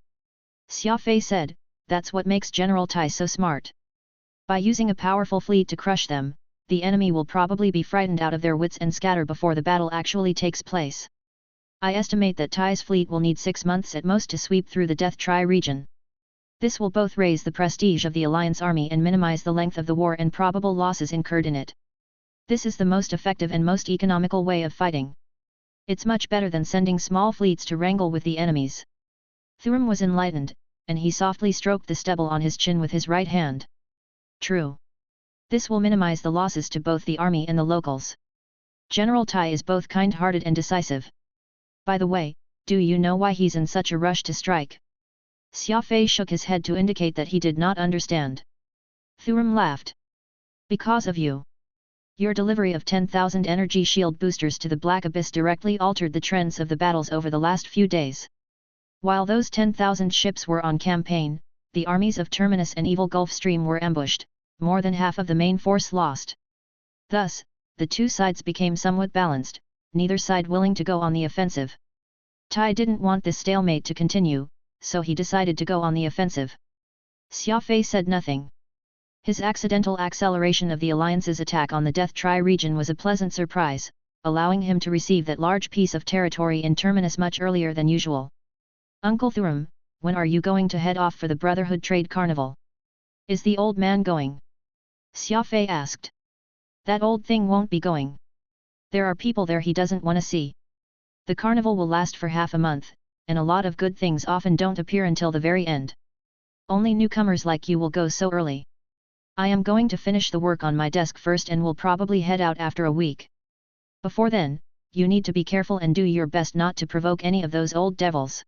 Speaker 1: Xia Fei said, that's what makes General Tai so smart. By using a powerful fleet to crush them, the enemy will probably be frightened out of their wits and scatter before the battle actually takes place. I estimate that Tai's fleet will need 6 months at most to sweep through the Death Tri region. This will both raise the prestige of the Alliance army and minimize the length of the war and probable losses incurred in it. This is the most effective and most economical way of fighting. It's much better than sending small fleets to wrangle with the enemies. Thuram was enlightened, and he softly stroked the stubble on his chin with his right hand. True. This will minimize the losses to both the army and the locals. General Tai is both kind-hearted and decisive. By the way, do you know why he's in such a rush to strike? Xia Fei shook his head to indicate that he did not understand. Thuram laughed. Because of you. Your delivery of 10,000 energy shield boosters to the Black Abyss directly altered the trends of the battles over the last few days. While those 10,000 ships were on campaign, the armies of Terminus and Evil Gulf Stream were ambushed, more than half of the main force lost. Thus, the two sides became somewhat balanced, neither side willing to go on the offensive. Tai didn't want this stalemate to continue, so he decided to go on the offensive. Xia Fei said nothing. His accidental acceleration of the Alliance's attack on the Death Tri region was a pleasant surprise, allowing him to receive that large piece of territory in Terminus much earlier than usual. Uncle Thuram, when are you going to head off for the Brotherhood Trade Carnival? Is the old man going? Xia Fei asked. That old thing won't be going. There are people there he doesn't want to see. The carnival will last for half a month, and a lot of good things often don't appear until the very end. Only newcomers like you will go so early. I am going to finish the work on my desk first and will probably head out after a week. Before then, you need to be careful and do your best not to provoke any of those old devils.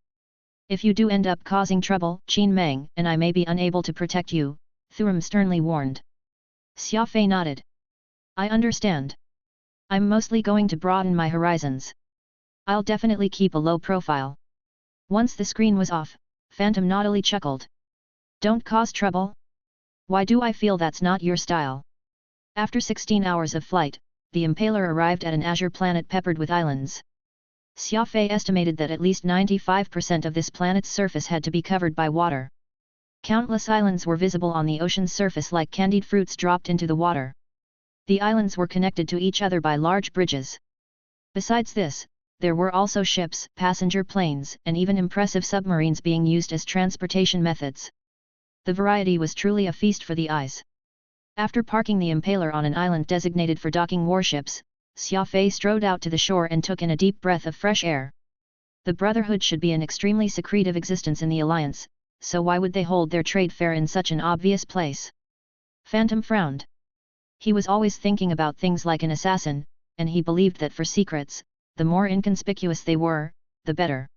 Speaker 1: If you do end up causing trouble, Qin Meng and I may be unable to protect you, Thuram sternly warned. Xia Fei nodded. I understand. I'm mostly going to broaden my horizons. I'll definitely keep a low profile. Once the screen was off, Phantom naughtily chuckled. Don't cause trouble? Why do I feel that's not your style? After 16 hours of flight, the Impaler arrived at an azure planet peppered with islands. Xia Fei estimated that at least 95% of this planet's surface had to be covered by water. Countless islands were visible on the ocean's surface like candied fruits dropped into the water. The islands were connected to each other by large bridges. Besides this, there were also ships, passenger planes, and even impressive submarines being used as transportation methods. The variety was truly a feast for the eyes. After parking the Impaler on an island designated for docking warships, Xia Fei strode out to the shore and took in a deep breath of fresh air. The Brotherhood should be an extremely secretive existence in the Alliance, so why would they hold their trade fair in such an obvious place? Phantom frowned. He was always thinking about things like an assassin, and he believed that for secrets, the more inconspicuous they were, the better.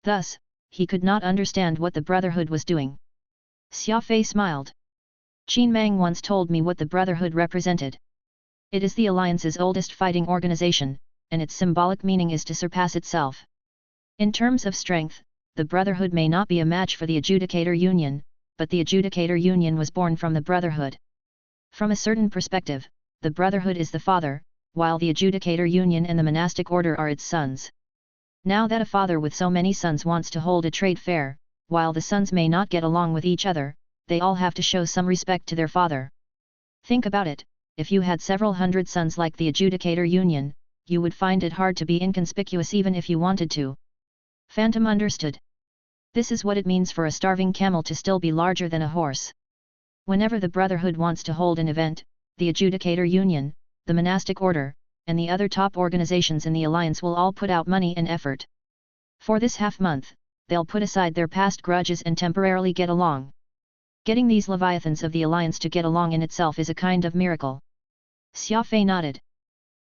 Speaker 1: Thus, he could not understand what the Brotherhood was doing. Xia Fei smiled. Qin Mang once told me what the Brotherhood represented. It is the Alliance's oldest fighting organization, and its symbolic meaning is to surpass itself. In terms of strength, the Brotherhood may not be a match for the Adjudicator Union, but the Adjudicator Union was born from the Brotherhood. From a certain perspective, the Brotherhood is the father, while the Adjudicator Union and the monastic order are its sons. Now that a father with so many sons wants to hold a trade fair, while the sons may not get along with each other, they all have to show some respect to their father. Think about it, if you had several hundred sons like the Adjudicator Union, you would find it hard to be inconspicuous even if you wanted to. Phantom understood. This is what it means for a starving camel to still be larger than a horse. Whenever the Brotherhood wants to hold an event, the Adjudicator Union, the monastic order, and the other top organizations in the Alliance will all put out money and effort. For this half-month, they'll put aside their past grudges and temporarily get along. Getting these leviathans of the Alliance to get along in itself is a kind of miracle. Xia Fei nodded.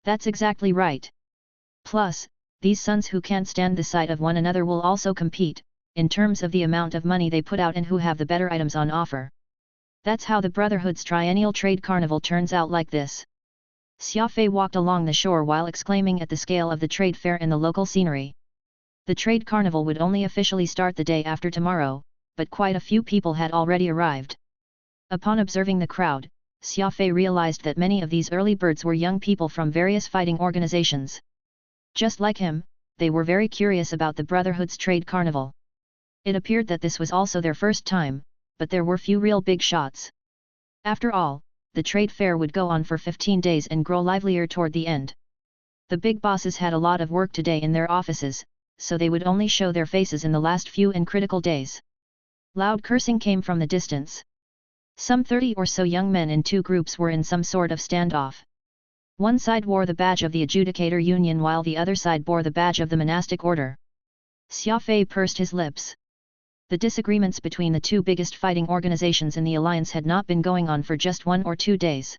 Speaker 1: That's exactly right. Plus, these sons who can't stand the sight of one another will also compete, in terms of the amount of money they put out and who have the better items on offer. That's how the Brotherhood's triennial trade carnival turns out like this. Xia Fei walked along the shore while exclaiming at the scale of the trade fair and the local scenery. The trade carnival would only officially start the day after tomorrow, but quite a few people had already arrived. Upon observing the crowd, Xia Fei realized that many of these early birds were young people from various fighting organizations. Just like him, they were very curious about the Brotherhood's trade carnival. It appeared that this was also their first time, but there were few real big shots. After all, the trade fair would go on for 15 days and grow livelier toward the end. The big bosses had a lot of work today in their offices, so they would only show their faces in the last few and critical days. Loud cursing came from the distance. Some 30 or so young men in two groups were in some sort of standoff. One side wore the badge of the Adjudicator Union while the other side bore the badge of the monastic order. Xia Fei pursed his lips. The disagreements between the two biggest fighting organizations in the Alliance had not been going on for just 1 or 2 days.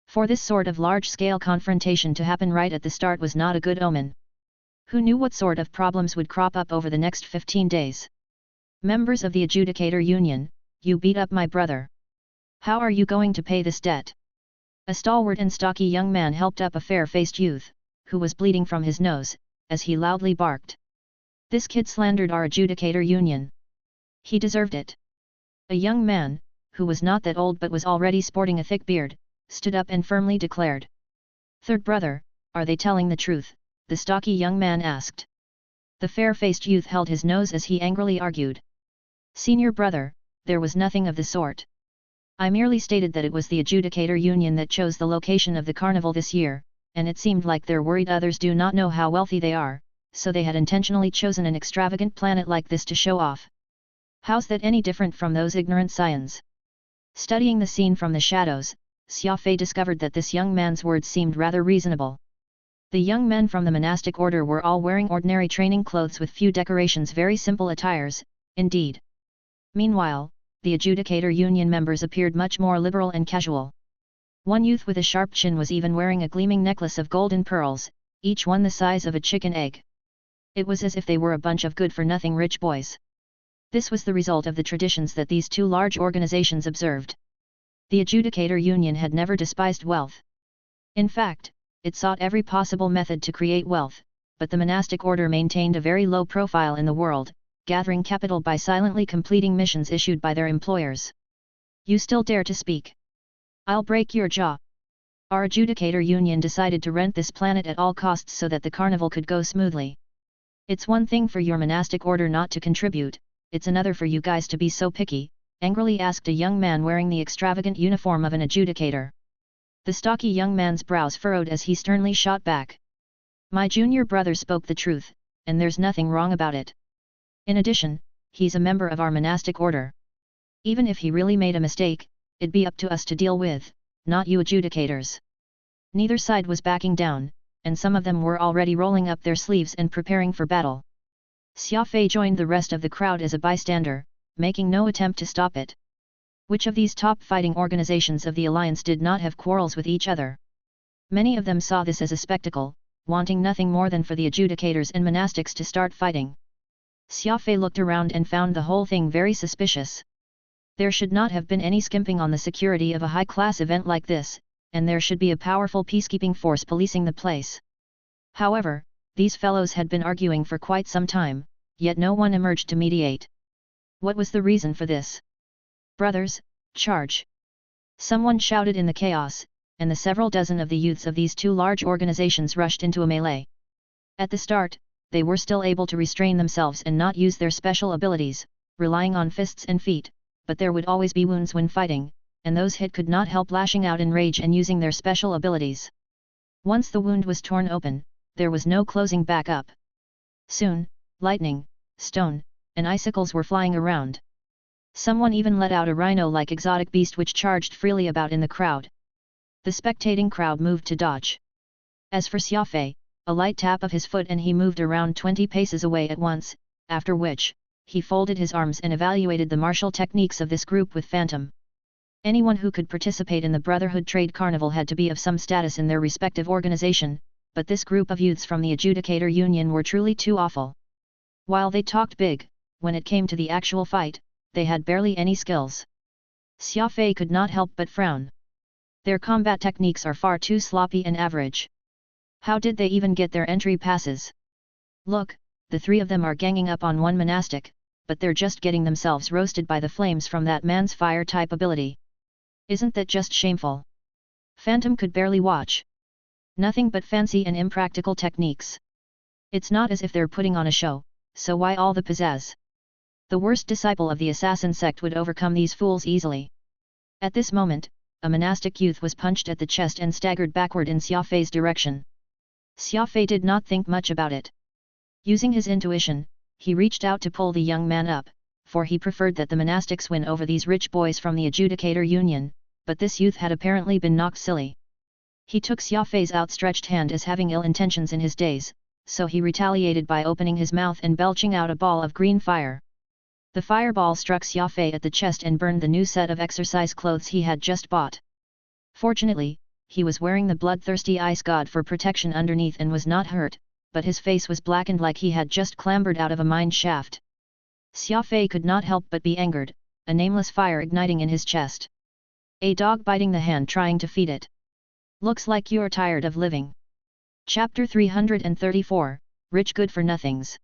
Speaker 1: For this sort of large-scale confrontation to happen right at the start was not a good omen. Who knew what sort of problems would crop up over the next 15 days? Members of the Adjudicator Union, you beat up my brother. How are you going to pay this debt? A stalwart and stocky young man helped up a fair-faced youth, who was bleeding from his nose, as he loudly barked. This kid slandered our Adjudicator Union. He deserved it. A young man, who was not that old but was already sporting a thick beard, stood up and firmly declared. Third brother, are they telling the truth? The stocky young man asked. The fair-faced youth held his nose as he angrily argued. Senior brother, there was nothing of the sort. I merely stated that it was the Adjudicator Union that chose the location of the carnival this year, and it seemed like they're worried others do not know how wealthy they are, so they had intentionally chosen an extravagant planet like this to show off. How's that any different from those ignorant scions? Studying the scene from the shadows, Xia Fei discovered that this young man's words seemed rather reasonable. The young men from the monastic order were all wearing ordinary training clothes with few decorations, very simple attires, indeed. Meanwhile, the Adjudicator Union members appeared much more liberal and casual. One youth with a sharp chin was even wearing a gleaming necklace of golden pearls, each one the size of a chicken egg. It was as if they were a bunch of good-for-nothing rich boys. This was the result of the traditions that these two large organizations observed. The Adjudicator Union had never despised wealth. In fact, it sought every possible method to create wealth, but the monastic order maintained a very low profile in the world, gathering capital by silently completing missions issued by their employers. You still dare to speak? I'll break your jaw. Our adjudicator union decided to rent this planet at all costs so that the carnival could go smoothly. It's one thing for your monastic order not to contribute, it's another for you guys to be so picky, angrily asked a young man wearing the extravagant uniform of an adjudicator. The stocky young man's brows furrowed as he sternly shot back. My junior brother spoke the truth, and there's nothing wrong about it. In addition, he's a member of our monastic order. Even if he really made a mistake, it'd be up to us to deal with, not you adjudicators. Neither side was backing down, and some of them were already rolling up their sleeves and preparing for battle. Xia Fei joined the rest of the crowd as a bystander, making no attempt to stop it. Which of these top fighting organizations of the alliance did not have quarrels with each other? Many of them saw this as a spectacle, wanting nothing more than for the adjudicators and monastics to start fighting. Xia Fei looked around and found the whole thing very suspicious. There should not have been any skimping on the security of a high-class event like this, and there should be a powerful peacekeeping force policing the place. However, these fellows had been arguing for quite some time, yet no one emerged to mediate. What was the reason for this? Brothers, charge! Someone shouted in the chaos, and the several dozen of the youths of these two large organizations rushed into a melee. At the start, they were still able to restrain themselves and not use their special abilities, relying on fists and feet, but there would always be wounds when fighting, and those hit could not help lashing out in rage and using their special abilities. Once the wound was torn open, there was no closing back up. Soon, lightning, stone, and icicles were flying around. Someone even let out a rhino-like exotic beast which charged freely about in the crowd. The spectating crowd moved to dodge. As for Xia Fei, a light tap of his foot and he moved around 20 paces away at once, after which, he folded his arms and evaluated the martial techniques of this group with Phantom. Anyone who could participate in the Brotherhood Trade Carnival had to be of some status in their respective organization, but this group of youths from the Adjudicator Union were truly too awful. While they talked big, when it came to the actual fight, they had barely any skills. Xia Fei could not help but frown. Their combat techniques are far too sloppy and average. How did they even get their entry passes? Look, the three of them are ganging up on one monastic, but they're just getting themselves roasted by the flames from that man's fire-type ability. Isn't that just shameful? Phantom could barely watch. Nothing but fancy and impractical techniques. It's not as if they're putting on a show, so why all the pizzazz? The worst disciple of the assassin sect would overcome these fools easily. At this moment, a monastic youth was punched at the chest and staggered backward in Xia Fei's direction. Xia Fei did not think much about it. Using his intuition, he reached out to pull the young man up, for he preferred that the monastics win over these rich boys from the Adjudicator Union, but this youth had apparently been knocked silly. He took Xia Fei's outstretched hand as having ill intentions in his days, so he retaliated by opening his mouth and belching out a ball of green fire. The fireball struck Xia Fei at the chest and burned the new set of exercise clothes he had just bought. Fortunately, he was wearing the bloodthirsty ice god for protection underneath and was not hurt, but his face was blackened like he had just clambered out of a mine shaft. Xia Fei could not help but be angered, a nameless fire igniting in his chest. A dog biting the hand trying to feed it. Looks like you're tired of living. Chapter 334, Rich Good-for-Nothings.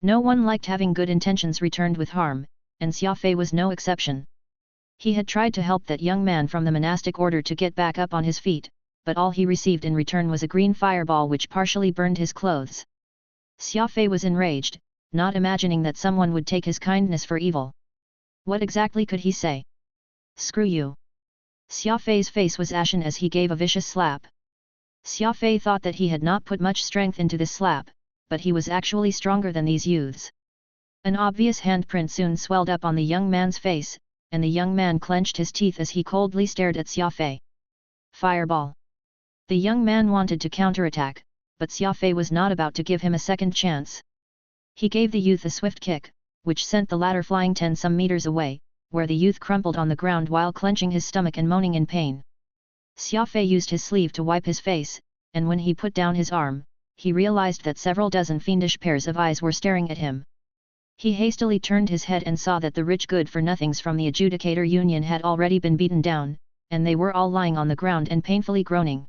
Speaker 1: No one liked having good intentions returned with harm, and Xia Fei was no exception. He had tried to help that young man from the monastic order to get back up on his feet, but all he received in return was a green fireball which partially burned his clothes. Xia Fei was enraged, not imagining that someone would take his kindness for evil. What exactly could he say? Screw you. Xia Fei's face was ashen as he gave a vicious slap. Xia Fei thought that he had not put much strength into this slap, but he was actually stronger than these youths. An obvious handprint soon swelled up on the young man's face, and the young man clenched his teeth as he coldly stared at Xia Fei. Fireball. The young man wanted to counterattack, but Xia Fei was not about to give him a second chance. He gave the youth a swift kick, which sent the latter flying 10-some meters away, where the youth crumpled on the ground while clenching his stomach and moaning in pain. Xia Fei used his sleeve to wipe his face, and when he put down his arm, he realized that several dozen fiendish pairs of eyes were staring at him. He hastily turned his head and saw that the rich good-for-nothings from the Adjudicator Union had already been beaten down, and they were all lying on the ground and painfully groaning.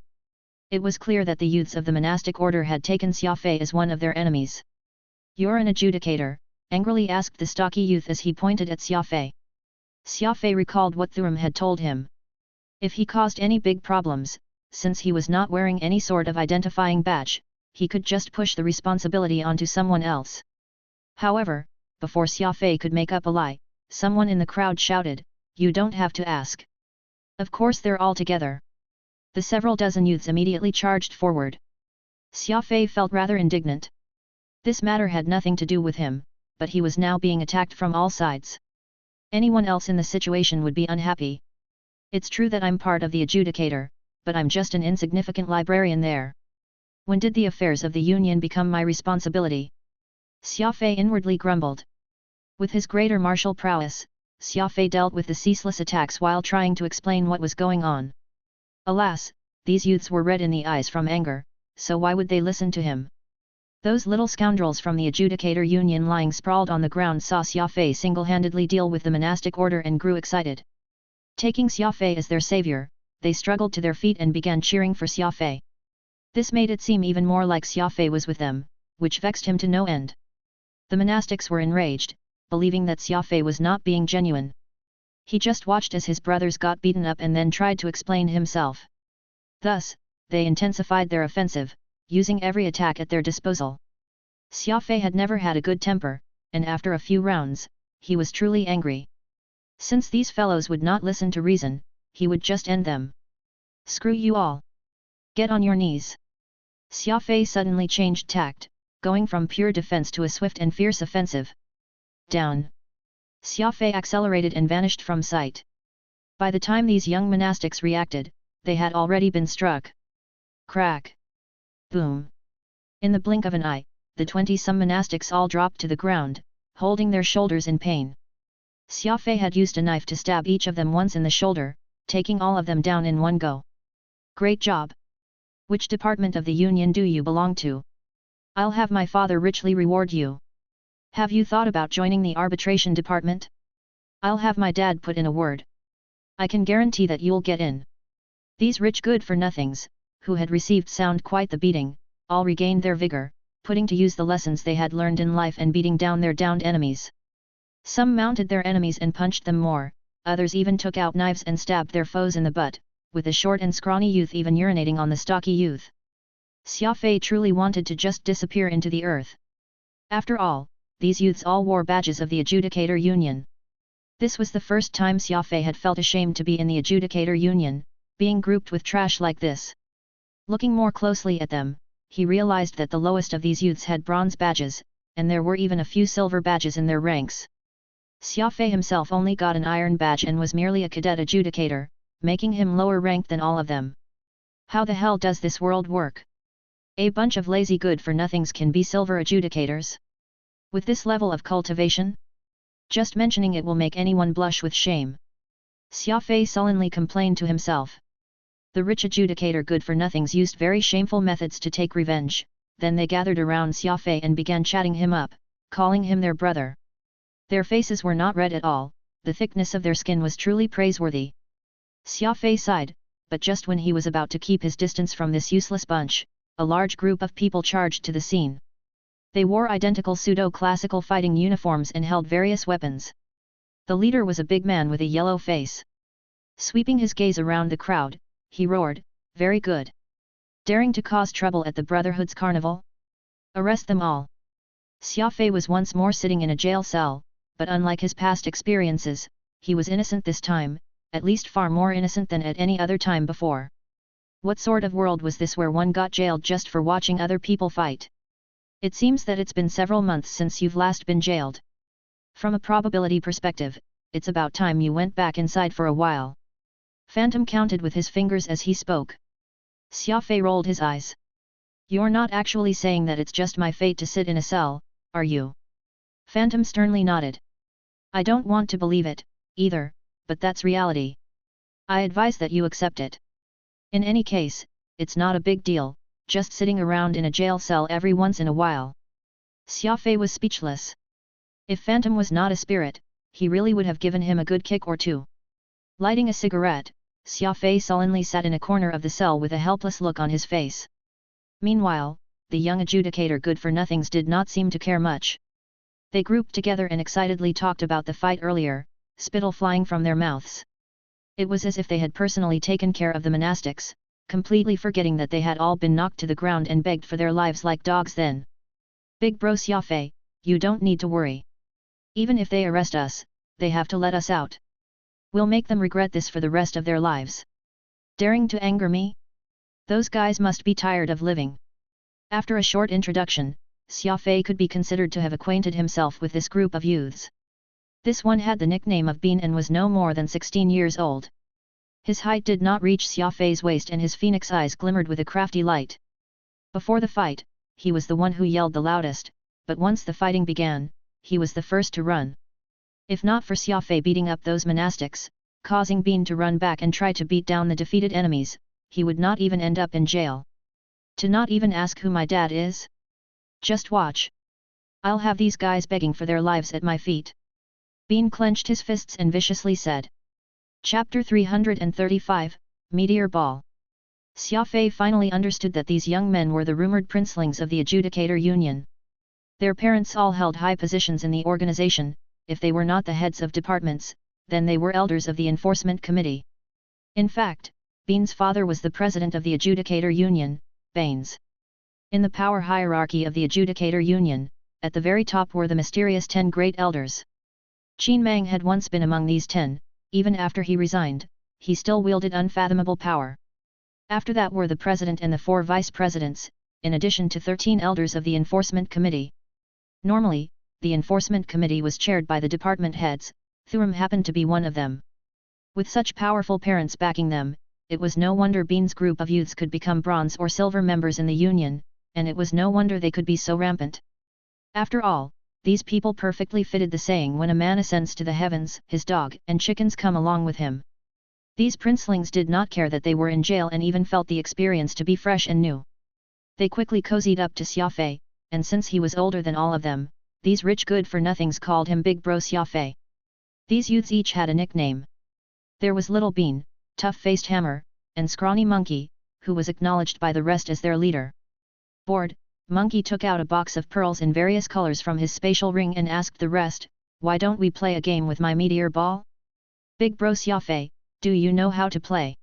Speaker 1: It was clear that the youths of the monastic order had taken Xia Fei as one of their enemies. "You're an adjudicator?" angrily asked the stocky youth as he pointed at Xia Fei. Xia Fei recalled what Thuram had told him. If he caused any big problems, since he was not wearing any sort of identifying badge, he could just push the responsibility onto someone else. However, before Xia Fei could make up a lie, someone in the crowd shouted, "You don't have to ask." Of course they're all together. The several dozen youths immediately charged forward. Xia Fei felt rather indignant. This matter had nothing to do with him, but he was now being attacked from all sides. Anyone else in the situation would be unhappy. It's true that I'm part of the adjudicator, but I'm just an insignificant librarian there. When did the affairs of the Union become my responsibility? Xia Fei inwardly grumbled. With his greater martial prowess, Xia Fei dealt with the ceaseless attacks while trying to explain what was going on. Alas, these youths were red in the eyes from anger, so why would they listen to him? Those little scoundrels from the Adjudicator Union lying sprawled on the ground saw Xia Fei single-handedly deal with the monastic order and grew excited. Taking Xia Fei as their savior, they struggled to their feet and began cheering for Xia Fei. This made it seem even more like Xia Fei was with them, which vexed him to no end. The monastics were enraged, believing that Xia Fei was not being genuine. He just watched as his brothers got beaten up and then tried to explain himself. Thus, they intensified their offensive, using every attack at their disposal. Xia Fei had never had a good temper, and after a few rounds, he was truly angry. Since these fellows would not listen to reason, he would just end them. Screw you all! Get on your knees! Xia Fei suddenly changed tact, going from pure defense to a swift and fierce offensive. Down! Xia Fei accelerated and vanished from sight. By the time these young monastics reacted, they had already been struck. Crack! Boom! In the blink of an eye, the 20-some monastics all dropped to the ground, holding their shoulders in pain. Xia Fei had used a knife to stab each of them once in the shoulder, taking all of them down in one go. Great job! Which department of the Union do you belong to? I'll have my father richly reward you. Have you thought about joining the arbitration department? I'll have my dad put in a word. I can guarantee that you'll get in. These rich good-for-nothings, who had received sound quite the beating, all regained their vigor, putting to use the lessons they had learned in life and beating down their downed enemies. Some mounted their enemies and punched them more, others even took out knives and stabbed their foes in the butt, with the short and scrawny youth even urinating on the stocky youth. Xia Fei truly wanted to just disappear into the earth. After all, these youths all wore badges of the Adjudicator Union. This was the first time Xia Fei had felt ashamed to be in the Adjudicator Union, being grouped with trash like this. Looking more closely at them, he realized that the lowest of these youths had bronze badges, and there were even a few silver badges in their ranks. Xia Fei himself only got an iron badge and was merely a cadet adjudicator, making him lower ranked than all of them. How the hell does this world work? A bunch of lazy good-for-nothings can be silver adjudicators? With this level of cultivation? Just mentioning it will make anyone blush with shame. Xia Fei sullenly complained to himself. The rich adjudicator good-for-nothings used very shameful methods to take revenge, then they gathered around Xia Fei and began chatting him up, calling him their brother. Their faces were not red at all, the thickness of their skin was truly praiseworthy. Xia Fei sighed, but just when he was about to keep his distance from this useless bunch, a large group of people charged to the scene. They wore identical pseudo-classical fighting uniforms and held various weapons. The leader was a big man with a yellow face. Sweeping his gaze around the crowd, he roared, "Very good! Daring to cause trouble at the Brotherhood's carnival? Arrest them all!" Xia Fei was once more sitting in a jail cell, but unlike his past experiences, he was innocent this time, at least far more innocent than at any other time before. What sort of world was this where one got jailed just for watching other people fight? It seems that it's been several months since you've last been jailed. From a probability perspective, it's about time you went back inside for a while. Phantom counted with his fingers as he spoke. Xia Fei rolled his eyes. You're not actually saying that it's just my fate to sit in a cell, are you? Phantom sternly nodded. I don't want to believe it, either, but that's reality. I advise that you accept it. In any case, it's not a big deal, just sitting around in a jail cell every once in a while. Xia Fei was speechless. If Phantom was not a spirit, he really would have given him a good kick or two. Lighting a cigarette, Xia Fei sullenly sat in a corner of the cell with a helpless look on his face. Meanwhile, the young adjudicator good-for-nothings did not seem to care much. They grouped together and excitedly talked about the fight earlier, spittle flying from their mouths. It was as if they had personally taken care of the monastics, completely forgetting that they had all been knocked to the ground and begged for their lives like dogs then. Big bro Xia Fei, you don't need to worry. Even if they arrest us, they have to let us out. We'll make them regret this for the rest of their lives. Daring to anger me? Those guys must be tired of living. After a short introduction, Xia Fei could be considered to have acquainted himself with this group of youths. This one had the nickname of Bean and was no more than 16 years old. His height did not reach Xia Fei's waist and his phoenix eyes glimmered with a crafty light. Before the fight, he was the one who yelled the loudest, but once the fighting began, he was the first to run. If not for Xia Fei beating up those monastics, causing Bean to run back and try to beat down the defeated enemies, he would not even end up in jail. To not even ask who my dad is? Just watch. I'll have these guys begging for their lives at my feet. Bean clenched his fists and viciously said. Chapter 335, Meteor Ball. Xia Fei finally understood that these young men were the rumored princelings of the Adjudicator Union. Their parents all held high positions in the organization. If they were not the heads of departments, then they were elders of the enforcement committee. In fact, Bean's father was the president of the Adjudicator Union, Baines. In the power hierarchy of the Adjudicator Union, at the very top were the mysterious 10 great elders. Qin Mang had once been among these 10, even after he resigned, he still wielded unfathomable power. After that were the president and the 4 vice-presidents, in addition to 13 elders of the enforcement committee. Normally, the enforcement committee was chaired by the department heads, Thuram happened to be one of them. With such powerful parents backing them, it was no wonder Bean's group of youths could become bronze or silver members in the union, and it was no wonder they could be so rampant. After all, these people perfectly fitted the saying when a man ascends to the heavens, his dog and chickens come along with him. These princelings did not care that they were in jail and even felt the experience to be fresh and new. They quickly cozied up to Xia Fei, and since he was older than all of them, these rich good-for-nothings called him Big Bro Xia Fei. These youths each had a nickname. There was Little Bean, Tough-Faced Hammer, and Scrawny Monkey, who was acknowledged by the rest as their leader. Bored, Monkey took out a box of pearls in various colors from his spatial ring and asked the rest, "Why don't we play a game with my meteor ball?" Big Bro Xia Fei, do you know how to play?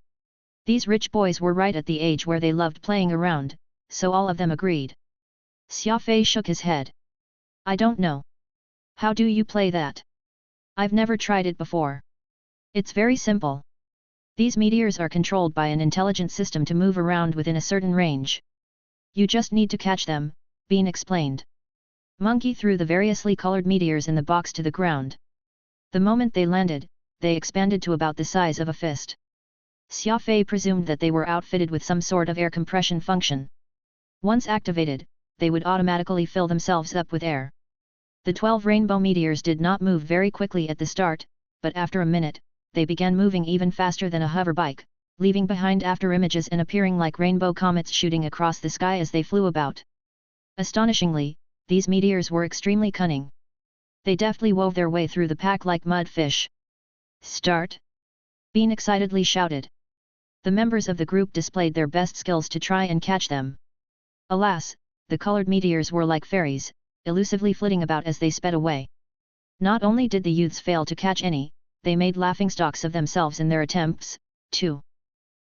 Speaker 1: These rich boys were right at the age where they loved playing around, so all of them agreed. Xia Fei shook his head. I don't know. How do you play that? I've never tried it before. It's very simple. These meteors are controlled by an intelligent system to move around within a certain range. You just need to catch them, Bean explained. Monkey threw the variously colored meteors in the box to the ground. The moment they landed, they expanded to about the size of a fist. Xia Fei presumed that they were outfitted with some sort of air compression function. Once activated, they would automatically fill themselves up with air. The 12 rainbow meteors did not move very quickly at the start, but after a minute, they began moving even faster than a hover bike, leaving behind after images and appearing like rainbow comets shooting across the sky as they flew about. Astonishingly, these meteors were extremely cunning. They deftly wove their way through the pack like mud fish. Start! Bean excitedly shouted. The members of the group displayed their best skills to try and catch them. Alas, the colored meteors were like fairies, elusively flitting about as they sped away. Not only did the youths fail to catch any, they made laughingstocks of themselves in their attempts, too.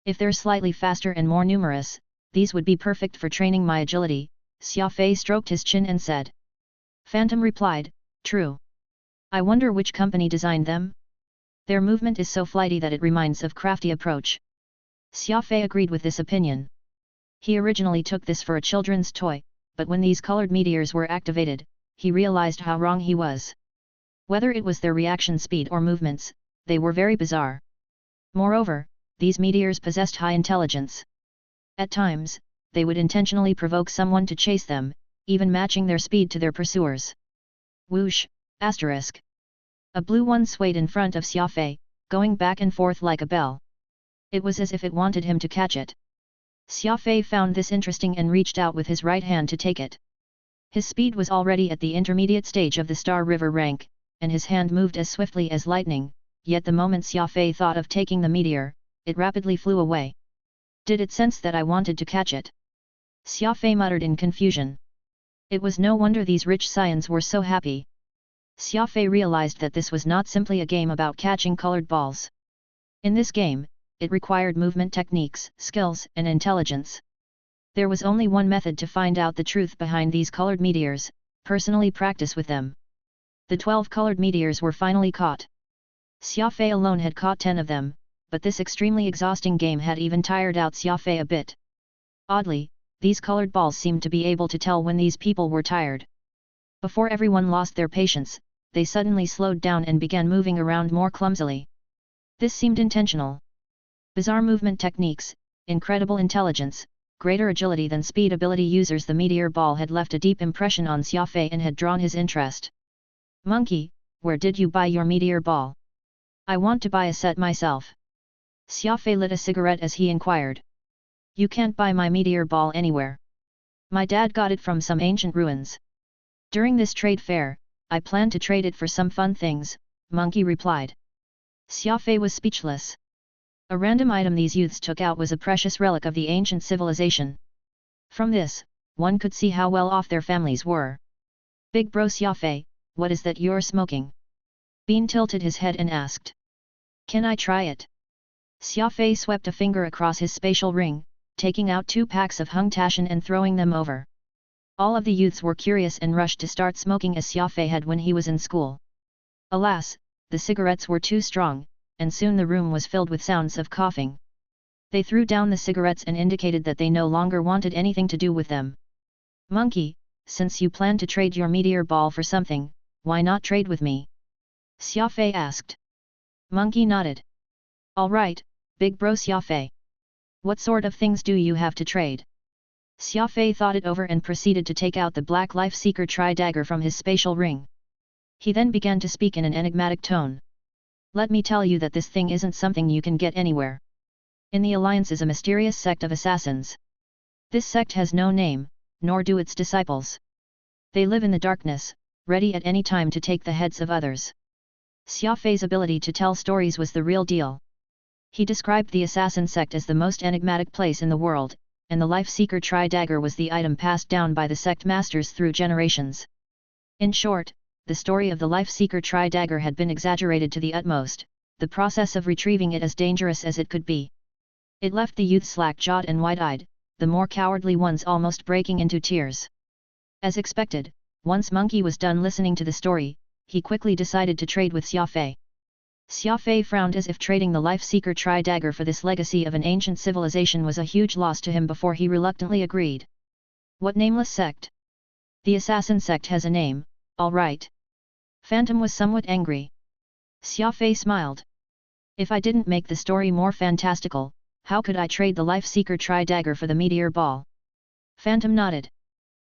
Speaker 1: If they're slightly faster and more numerous, these would be perfect for training my agility, Xia Fei stroked his chin and said. Phantom replied, true. I wonder which company designed them? Their movement is so flighty that it reminds of crafty approach. Xia Fei agreed with this opinion. He originally took this for a children's toy, but when these colored meteors were activated, he realized how wrong he was. Whether it was their reaction speed or movements, they were very bizarre. Moreover, these meteors possessed high intelligence. At times, they would intentionally provoke someone to chase them, even matching their speed to their pursuers. Whoosh, asterisk. A blue one swayed in front of Xia Fei, going back and forth like a bell. It was as if it wanted him to catch it. Xia Fei found this interesting and reached out with his right hand to take it. His speed was already at the intermediate stage of the Star River rank, and his hand moved as swiftly as lightning, yet the moment Xia Fei thought of taking the meteor, it rapidly flew away. Did it sense that I wanted to catch it? Xia Fei muttered in confusion. It was no wonder these rich scions were so happy. Xia Fei realized that this was not simply a game about catching colored balls. In this game, it required movement techniques, skills, and intelligence. There was only one method to find out the truth behind these colored meteors: personally practice with them. The 12 colored meteors were finally caught. Xia Fei alone had caught 10 of them, but this extremely exhausting game had even tired out Xia Fei a bit. Oddly, these colored balls seemed to be able to tell when these people were tired. Before everyone lost their patience, they suddenly slowed down and began moving around more clumsily. This seemed intentional. Bizarre movement techniques, incredible intelligence, greater agility than speed ability users. The meteor ball had left a deep impression on Xia Fei and had drawn his interest. "Monkey, where did you buy your meteor ball? I want to buy a set myself." Xia Fei lit a cigarette as he inquired. "You can't buy my meteor ball anywhere. My dad got it from some ancient ruins. During this trade fair, I plan to trade it for some fun things," Monkey replied. Xia Fei was speechless. A random item these youths took out was a precious relic of the ancient civilization. From this, one could see how well off their families were. "Big bro Xia Fei, what is that you're smoking?" Bean tilted his head and asked. "Can I try it?" Xia Fei swept a finger across his spatial ring, taking out 2 packs of hung tashan and throwing them over. All of the youths were curious and rushed to start smoking as Xia Fei had when he was in school. Alas, the cigarettes were too strong, and soon the room was filled with sounds of coughing. They threw down the cigarettes and indicated that they no longer wanted anything to do with them. "Monkey, since you plan to trade your meteor ball for something, why not trade with me?" Xia Fei asked. Monkey nodded. "All right, big bro Xia Fei. What sort of things do you have to trade?" Xia Fei thought it over and proceeded to take out the Black Life Seeker tri-dagger from his spatial ring. He then began to speak in an enigmatic tone. "Let me tell you that this thing isn't something you can get anywhere. In the Alliance is a mysterious sect of assassins. This sect has no name, nor do its disciples. They live in the darkness, ready at any time to take the heads of others." Xia Fei's ability to tell stories was the real deal. He described the assassin sect as the most enigmatic place in the world, and the Life Seeker tri-dagger was the item passed down by the sect masters through generations. In short, the story of the Life Seeker tri-dagger had been exaggerated to the utmost, the process of retrieving it as dangerous as it could be. It left the youth slack-jawed and wide-eyed, the more cowardly ones almost breaking into tears. As expected, once Monkey was done listening to the story, he quickly decided to trade with Xia Fei. Xia Fei frowned as if trading the Life Seeker tri-dagger for this legacy of an ancient civilization was a huge loss to him before he reluctantly agreed. "What nameless sect?" "The assassin sect has a name, all right." Phantom was somewhat angry. Xia Fei smiled. "If I didn't make the story more fantastical, how could I trade the Life Seeker tri-dagger for the meteor ball?" Phantom nodded.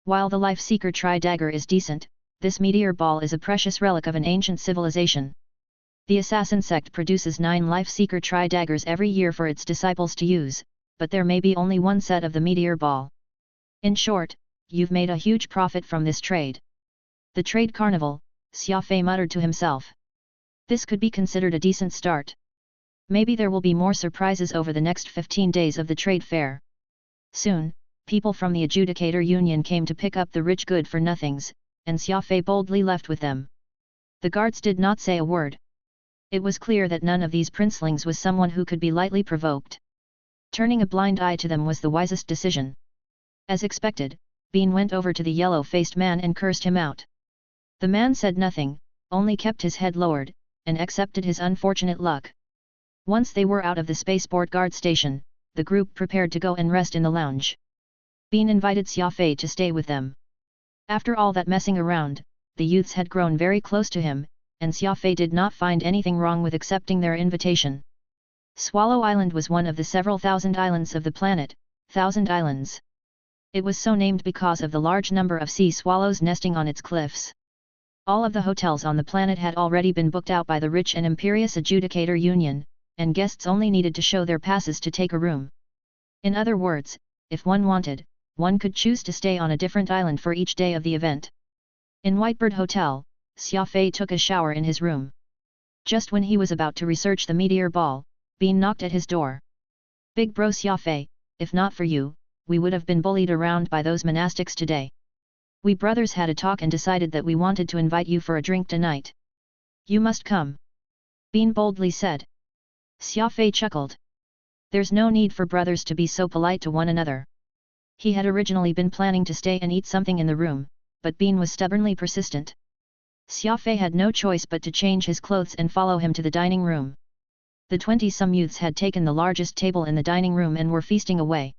Speaker 1: "While the Life Seeker tri-dagger is decent, this meteor ball is a precious relic of an ancient civilization. The assassin sect produces 9 Life Seeker tri-daggers every year for its disciples to use, but there may be only one set of the meteor ball. In short, you've made a huge profit from this trade." "The trade carnival," Xia Fei muttered to himself. "This could be considered a decent start. Maybe there will be more surprises over the next 15 days of the trade fair." Soon, people from the Adjudicator Union came to pick up the rich good-for-nothings, and Xia Fei boldly left with them. The guards did not say a word. It was clear that none of these princelings was someone who could be lightly provoked. Turning a blind eye to them was the wisest decision. As expected, Bean went over to the yellow-faced man and cursed him out. The man said nothing, only kept his head lowered, and accepted his unfortunate luck. Once they were out of the spaceport guard station, the group prepared to go and rest in the lounge. Bean invited Xia Fei to stay with them. After all that messing around, the youths had grown very close to him, and Xia Fei did not find anything wrong with accepting their invitation. Swallow Island was one of the several thousand islands of the planet, Thousand Islands. It was so named because of the large number of sea swallows nesting on its cliffs. All of the hotels on the planet had already been booked out by the rich and imperious Adjudicator Union, and guests only needed to show their passes to take a room. In other words, if one wanted, one could choose to stay on a different island for each day of the event. In Whitebird Hotel, Xia Fei took a shower in his room. Just when he was about to research the meteor ball, Bean knocked at his door. "Big bro Xia Fei, if not for you, we would have been bullied around by those monastics today. We brothers had a talk and decided that we wanted to invite you for a drink tonight. You must come." Bean boldly said. Xia Fei chuckled. There's no need for brothers to be so polite to one another. He had originally been planning to stay and eat something in the room, but Bean was stubbornly persistent. Xia Fei had no choice but to change his clothes and follow him to the dining room. The 20-some youths had taken the largest table in the dining room and were feasting away.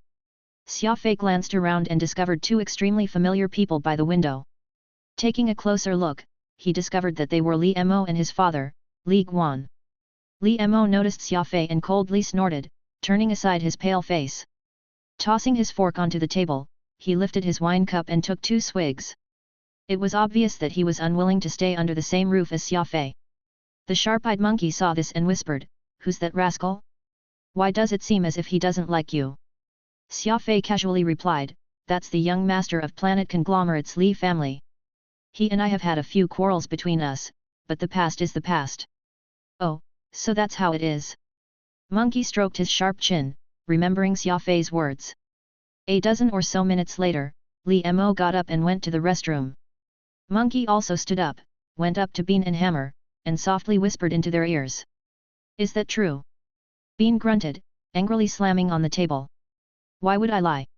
Speaker 1: Xia Fei glanced around and discovered two extremely familiar people by the window. Taking a closer look, he discovered that they were Li Mo and his father, Li Guan. Li Mo noticed Xia Fei and coldly snorted, turning aside his pale face. Tossing his fork onto the table, he lifted his wine cup and took 2 swigs. It was obvious that he was unwilling to stay under the same roof as Xia Fei. The sharp-eyed monkey saw this and whispered, "Who's that rascal? Why does it seem as if he doesn't like you?" Xia Fei casually replied, "That's the young master of planet conglomerate's Li family. He and I have had a few quarrels between us, but the past is the past." "Oh, so that's how it is." Monkey stroked his sharp chin, remembering Xia Fei's words. A dozen or so minutes later, Li Mo got up and went to the restroom. Monkey also stood up, went up to Bean and Hammer, and softly whispered into their ears. "Is that true?" Bean grunted, angrily slamming on the table. "Why would I lie?"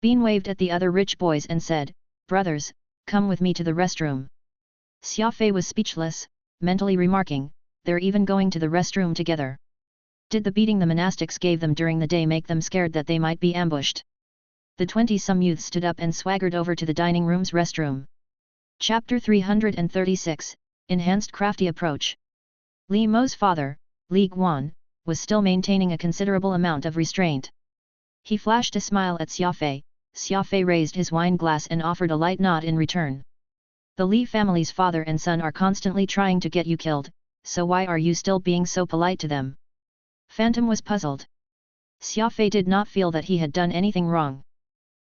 Speaker 1: Bean waved at the other rich boys and said, "Brothers, come with me to the restroom." Xia Fei was speechless, mentally remarking, "They're even going to the restroom together. Did the beating the monastics gave them during the day make them scared that they might be ambushed?" The 20-some youths stood up and swaggered over to the dining room's restroom. Chapter 336, Enhanced Crafty Approach. Li Mo's father, Li Guan, was still maintaining a considerable amount of restraint. He flashed a smile at Xia Fei. Xia Fei raised his wine glass and offered a light nod in return. "The Li family's father and son are constantly trying to get you killed, so why are you still being so polite to them?" Phantom was puzzled. Xia Fei did not feel that he had done anything wrong.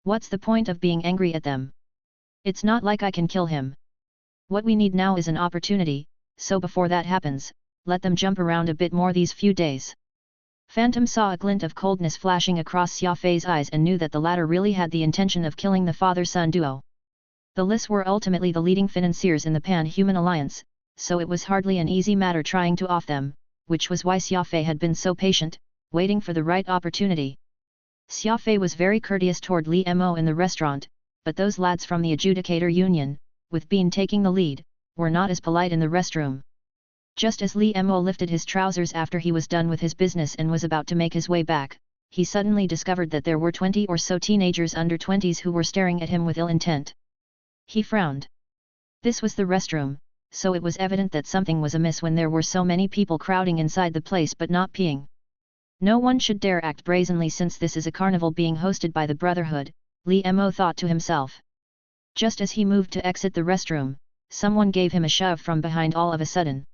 Speaker 1: "What's the point of being angry at them? It's not like I can kill him. What we need now is an opportunity, so before that happens, let them jump around a bit more these few days." Phantom saw a glint of coldness flashing across Xia Fei's eyes and knew that the latter really had the intention of killing the father-son duo. The Lis were ultimately the leading financiers in the Pan-Human Alliance, so it was hardly an easy matter trying to off them, which was why Xia Fei had been so patient, waiting for the right opportunity. Xia Fei was very courteous toward Li Mo in the restaurant, but those lads from the Adjudicator Union, with Bean taking the lead, were not as polite in the restroom. Just as Li Mo lifted his trousers after he was done with his business and was about to make his way back, he suddenly discovered that there were 20 or so teenagers under 20s who were staring at him with ill intent. He frowned. This was the restroom, so it was evident that something was amiss when there were so many people crowding inside the place but not peeing. No one should dare act brazenly since this is a carnival being hosted by the Brotherhood, Li Mo thought to himself. Just as he moved to exit the restroom, someone gave him a shove from behind all of a sudden.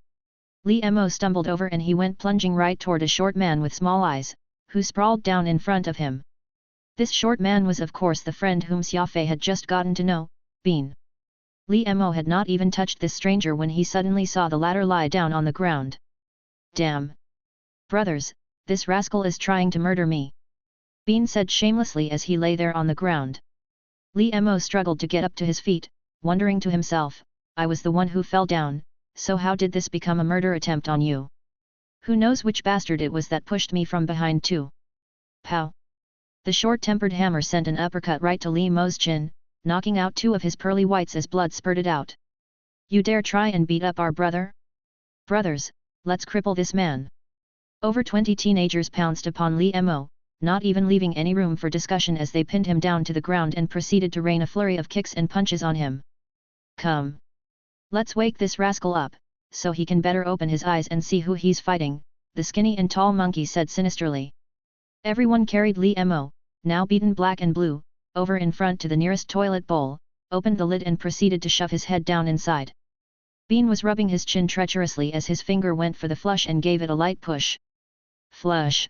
Speaker 1: Li Mo stumbled over and he went plunging right toward a short man with small eyes, who sprawled down in front of him. This short man was of course the friend whom Xia Fei had just gotten to know, Bean. Li Mo had not even touched this stranger when he suddenly saw the latter lie down on the ground. "Damn! Brothers, this rascal is trying to murder me," Bean said shamelessly as he lay there on the ground. Li Mo struggled to get up to his feet, wondering to himself, "I was the one who fell down, so how did this become a murder attempt on you? Who knows which bastard it was that pushed me from behind too?" Pow! The short-tempered hammer sent an uppercut right to Li Mo's chin, knocking out 2 of his pearly whites as blood spurted out. "You dare try and beat up our brother? Brothers, let's cripple this man." Over 20 teenagers pounced upon Li Mo, not even leaving any room for discussion as they pinned him down to the ground and proceeded to rain a flurry of kicks and punches on him. "Come! Let's wake this rascal up, so he can better open his eyes and see who he's fighting," the skinny and tall monkey said sinisterly. Everyone carried Li Mo, now beaten black and blue, over in front to the nearest toilet bowl, opened the lid and proceeded to shove his head down inside. Bean was rubbing his chin treacherously as his finger went for the flush and gave it a light push. Flush!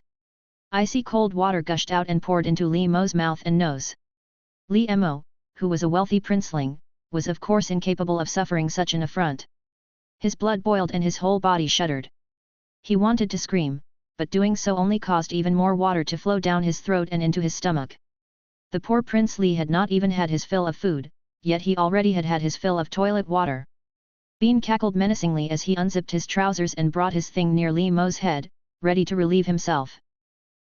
Speaker 1: Icy cold water gushed out and poured into Li Mo's mouth and nose. Li Mo, who was a wealthy princeling, was of course incapable of suffering such an affront. His blood boiled and his whole body shuddered. He wanted to scream, but doing so only caused even more water to flow down his throat and into his stomach. The poor Prince Li had not even had his fill of food, yet he already had had his fill of toilet water. Bean cackled menacingly as he unzipped his trousers and brought his thing near Li Mo's head, ready to relieve himself.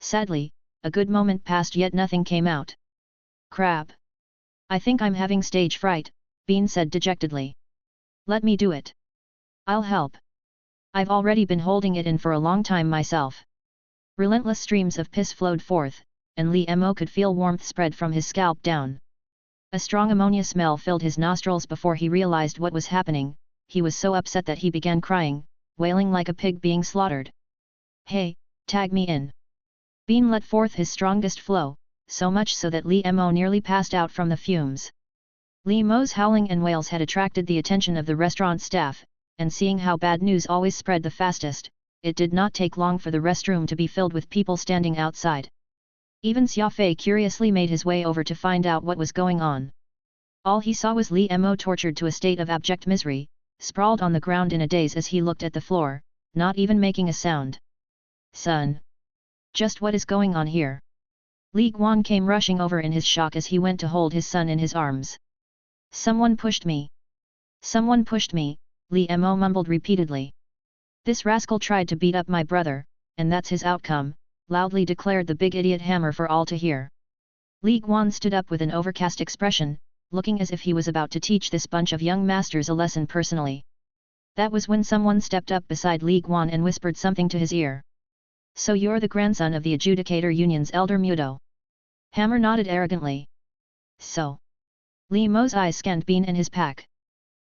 Speaker 1: Sadly, a good moment passed yet nothing came out. Crap! I think I'm having stage fright, Bean said dejectedly. Let me do it. I'll help. I've already been holding it in for a long time myself. Relentless streams of piss flowed forth, and Li Mo could feel warmth spread from his scalp down. A strong ammonia smell filled his nostrils before he realized what was happening. He was so upset that he began crying, wailing like a pig being slaughtered. Hey, tag me in. Bean let forth his strongest flow, so much so that Li Mo nearly passed out from the fumes. Li Mo's howling and wails had attracted the attention of the restaurant staff, and seeing how bad news always spread the fastest, it did not take long for the restroom to be filled with people standing outside. Even Xia Fei curiously made his way over to find out what was going on. All he saw was Li Mo tortured to a state of abject misery, sprawled on the ground in a daze as he looked at the floor, not even making a sound. Son! Just what is going on here? Li Guan came rushing over in his shock as he went to hold his son in his arms. Someone pushed me. Someone pushed me, Li Mo mumbled repeatedly. This rascal tried to beat up my brother, and that's his outcome, loudly declared the big idiot Hammer for all to hear. Li Guan stood up with an overcast expression, looking as if he was about to teach this bunch of young masters a lesson personally. That was when someone stepped up beside Li Guan and whispered something to his ear. So you're the grandson of the Adjudicator Union's elder Mudo? Hammer nodded arrogantly. So. Li Mo's eyes scanned Bean and his pack.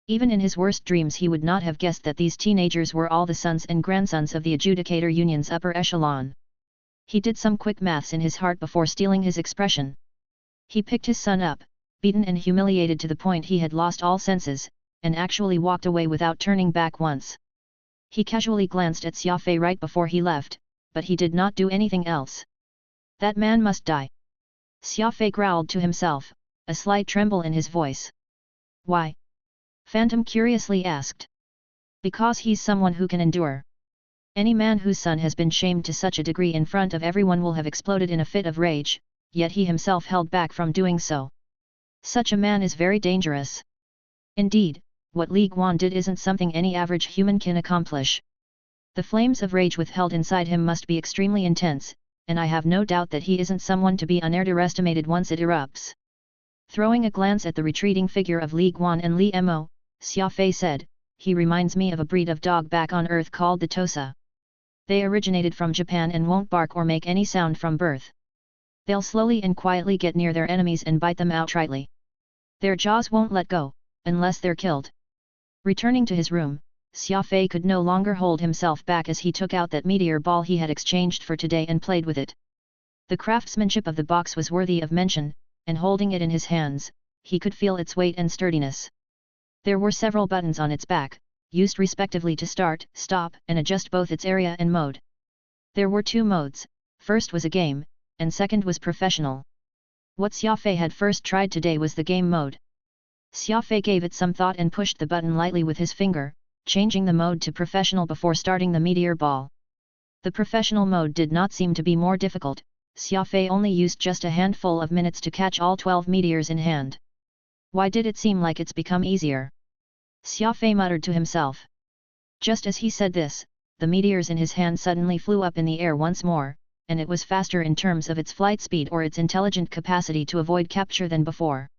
Speaker 1: Even in his worst dreams he would not have guessed that these teenagers were all the sons and grandsons of the Adjudicator Union's upper echelon. He did some quick maths in his heart before steeling his expression. He picked his son up, beaten and humiliated to the point he had lost all senses, and actually walked away without turning back once. He casually glanced at Xia Fei right before he left, but he did not do anything else. That man must die. Xia Fei growled to himself, a slight tremble in his voice. Why? Phantom curiously asked. Because he's someone who can endure. Any man whose son has been shamed to such a degree in front of everyone will have exploded in a fit of rage, yet he himself held back from doing so. Such a man is very dangerous. Indeed, what Li Guan did isn't something any average human can accomplish. The flames of rage withheld inside him must be extremely intense, and I have no doubt that he isn't someone to be underestimated once it erupts. Throwing a glance at the retreating figure of Li Guan and Li Mo, Xia Fei said, he reminds me of a breed of dog back on Earth called the Tosa. They originated from Japan and won't bark or make any sound from birth. They'll slowly and quietly get near their enemies and bite them outrightly. Their jaws won't let go, unless they're killed. Returning to his room, Xia Fei could no longer hold himself back as he took out that meteor ball he had exchanged for today and played with it. The craftsmanship of the box was worthy of mention, and holding it in his hands, he could feel its weight and sturdiness. There were several buttons on its back, used respectively to start, stop, and adjust both its area and mode. There were two modes, first was a game, and second was professional. What Xia Fei had first tried today was the game mode. Xia Fei gave it some thought and pushed the button lightly with his finger, changing the mode to professional before starting the meteor ball. The professional mode did not seem to be more difficult. Xia Fei only used just a handful of minutes to catch all 12 meteors in hand. Why did it seem like it's become easier? Xia Fei muttered to himself. Just as he said this, the meteors in his hand suddenly flew up in the air once more, and it was faster in terms of its flight speed or its intelligent capacity to avoid capture than before.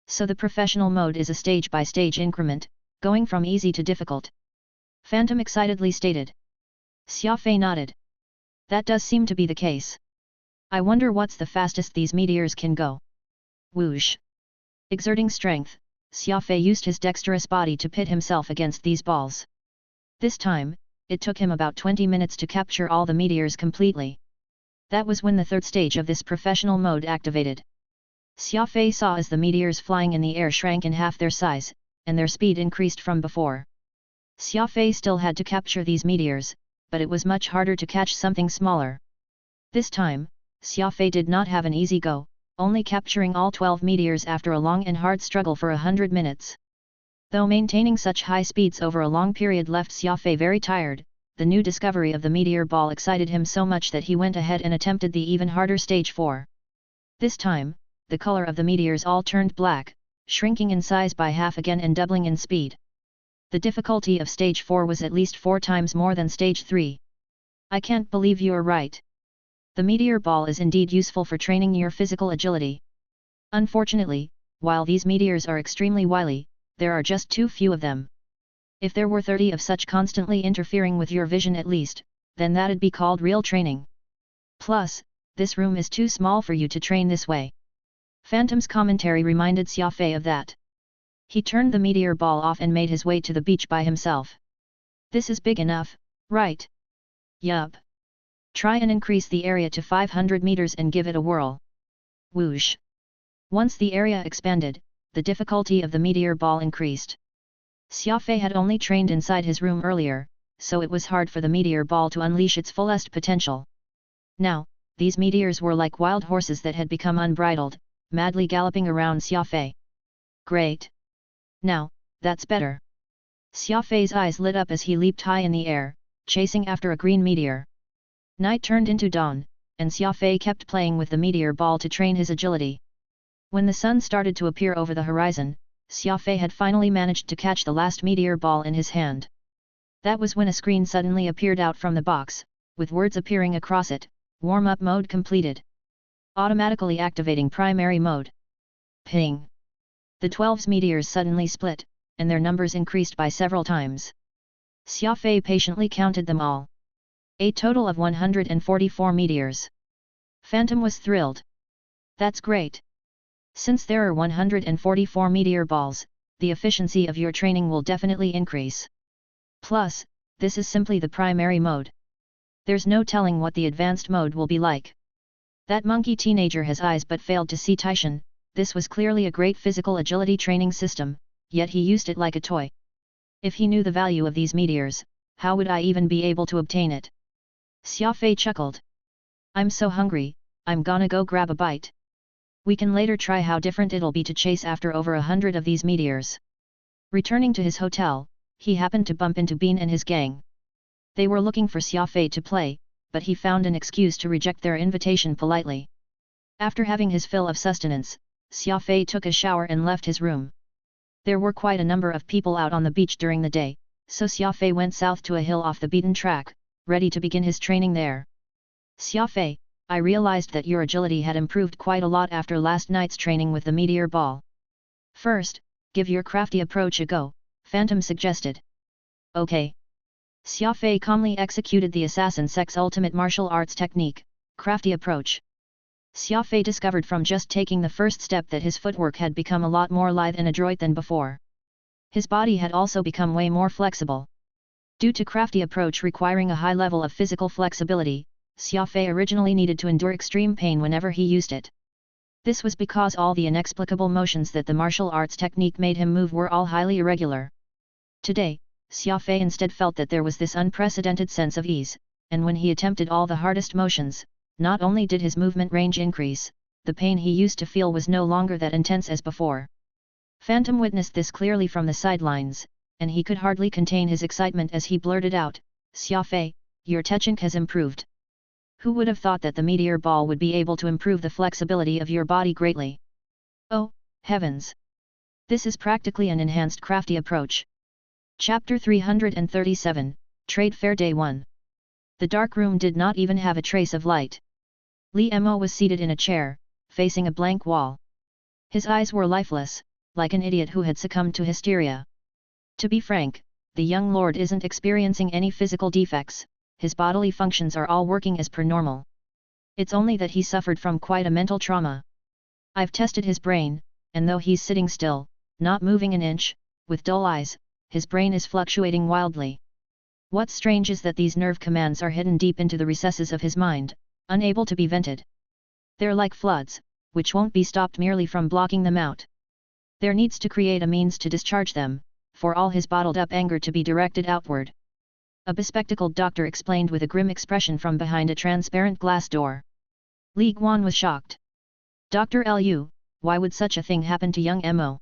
Speaker 1: So the professional mode is a stage-by-stage increment, going from easy to difficult. Phantom excitedly stated. Xia Fei nodded. That does seem to be the case. I wonder what's the fastest these meteors can go. Whoosh! Exerting strength, Xia Fei used his dexterous body to pit himself against these balls. This time, it took him about 20 minutes to capture all the meteors completely. That was when the third stage of this professional mode activated. Xia Fei saw as the meteors flying in the air shrank in half their size, and their speed increased from before. Xia Fei still had to capture these meteors, but it was much harder to catch something smaller. This time, Xia Fei did not have an easy go, only capturing all 12 meteors after a long and hard struggle for 100 minutes. Though maintaining such high speeds over a long period left Xia Fei very tired, the new discovery of the meteor ball excited him so much that he went ahead and attempted the even harder stage 4. This time, the color of the meteors all turned black, shrinking in size by half again and doubling in speed. The difficulty of stage 4 was at least 4 times more than stage 3. I can't believe you're right. The meteor ball is indeed useful for training your physical agility. Unfortunately, while these meteors are extremely wily, there are just too few of them. If there were 30 of such constantly interfering with your vision at least, then that'd be called real training. Plus, this room is too small for you to train this way. Phantom's commentary reminded Xia Fei of that. He turned the meteor ball off and made his way to the beach by himself. This is big enough, right? Yup. Try and increase the area to 500 meters and give it a whirl. Whoosh. Once the area expanded, the difficulty of the meteor ball increased. Xia Fei had only trained inside his room earlier, so it was hard for the meteor ball to unleash its fullest potential. Now, these meteors were like wild horses that had become unbridled, madly galloping around Xia Fei. Great! Now, that's better. Xia Fei's eyes lit up as he leaped high in the air, chasing after a green meteor. Night turned into dawn, and Xia Fei kept playing with the meteor ball to train his agility. When the sun started to appear over the horizon, Xia Fei had finally managed to catch the last meteor ball in his hand. That was when a screen suddenly appeared out from the box, with words appearing across it, warm-up mode completed. Automatically activating primary mode. Ping! The 12's meteors suddenly split, and their numbers increased by several times. Xia Fei patiently counted them all. A total of 144 meteors. Phantom was thrilled. That's great! Since there are 144 meteor balls, the efficiency of your training will definitely increase. Plus, this is simply the primary mode. There's no telling what the advanced mode will be like. That monkey teenager has eyes but failed to see Taishan. This was clearly a great physical agility training system, yet he used it like a toy. If he knew the value of these meteors, how would I even be able to obtain it? Xia Fei chuckled. I'm so hungry, I'm gonna go grab a bite. We can later try how different it'll be to chase after over 100 of these meteors. Returning to his hotel, he happened to bump into Bean and his gang. They were looking for Xia Fei to play, but he found an excuse to reject their invitation politely. After having his fill of sustenance, Xia Fei took a shower and left his room. There were quite a number of people out on the beach during the day, so Xia Fei went south to a hill off the beaten track, ready to begin his training there. Xia Fei, I realized that your agility had improved quite a lot after last night's training with the meteor ball. First, give your crafty approach a go, Phantom suggested. Okay. Xia Fei calmly executed the assassin sex ultimate martial arts technique, crafty approach. Xia Fei discovered from just taking the first step that his footwork had become a lot more lithe and adroit than before. His body had also become way more flexible. Due to crafty approach requiring a high level of physical flexibility, Xia Fei originally needed to endure extreme pain whenever he used it. This was because all the inexplicable motions that the martial arts technique made him move were all highly irregular. Today, Xia Fei instead felt that there was this unprecedented sense of ease, and when he attempted all the hardest motions, not only did his movement range increase, the pain he used to feel was no longer that intense as before. Phantom witnessed this clearly from the sidelines, and he could hardly contain his excitement as he blurted out, Xia Fei, your technique has improved. Who would have thought that the meteor ball would be able to improve the flexibility of your body greatly? Oh, heavens! This is practically an enhanced crafty approach. Chapter 337, Trade Fair Day 1. The dark room did not even have a trace of light. Li Mo was seated in a chair, facing a blank wall. His eyes were lifeless, like an idiot who had succumbed to hysteria. To be frank, the young lord isn't experiencing any physical defects, his bodily functions are all working as per normal. It's only that he suffered from quite a mental trauma. I've tested his brain, and though he's sitting still, not moving an inch, with dull eyes, his brain is fluctuating wildly. What's strange is that these nerve commands are hidden deep into the recesses of his mind, unable to be vented. They're like floods, which won't be stopped merely from blocking them out. There needs to create a means to discharge them, for all his bottled-up anger to be directed outward. A bespectacled doctor explained with a grim expression from behind a transparent glass door. Li Guan was shocked. Dr. Lu, why would such a thing happen to young Mo?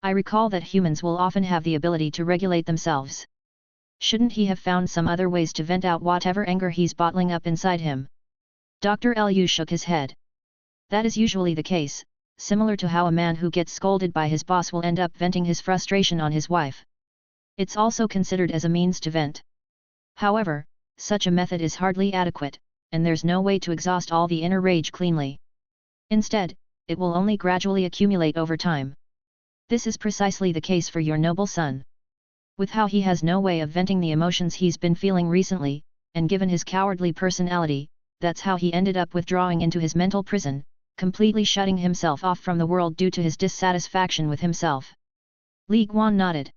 Speaker 1: I recall that humans will often have the ability to regulate themselves. Shouldn't he have found some other ways to vent out whatever anger he's bottling up inside him? Dr. Lu shook his head. That is usually the case, similar to how a man who gets scolded by his boss will end up venting his frustration on his wife. It's also considered as a means to vent. However, such a method is hardly adequate, and there's no way to exhaust all the inner rage cleanly. Instead, it will only gradually accumulate over time. This is precisely the case for your noble son. With how he has no way of venting the emotions he's been feeling recently, and given his cowardly personality, that's how he ended up withdrawing into his mental prison, completely shutting himself off from the world due to his dissatisfaction with himself. Li Guan nodded.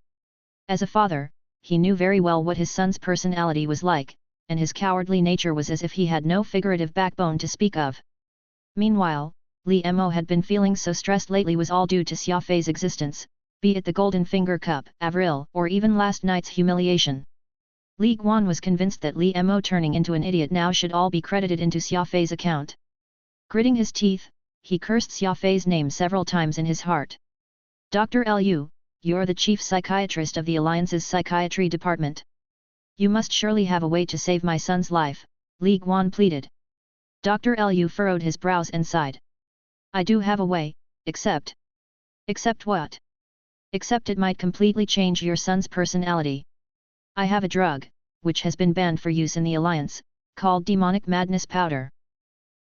Speaker 1: As a father, he knew very well what his son's personality was like, and his cowardly nature was as if he had no figurative backbone to speak of. Meanwhile, Li Mo had been feeling so stressed lately was all due to Xia Fei's existence, be it the Golden Finger Cup, Avril, or even last night's humiliation. Li Guan was convinced that Li Mo turning into an idiot now should all be credited into Xia Fei's account. Gritting his teeth, he cursed Xia Fei's name several times in his heart. Dr. Lu, you're the chief psychiatrist of the Alliance's psychiatry department. You must surely have a way to save my son's life, Li Guan pleaded. Dr. Lu furrowed his brows and sighed. I do have a way, except... Except what? Except it might completely change your son's personality. I have a drug, which has been banned for use in the Alliance, called demonic madness powder.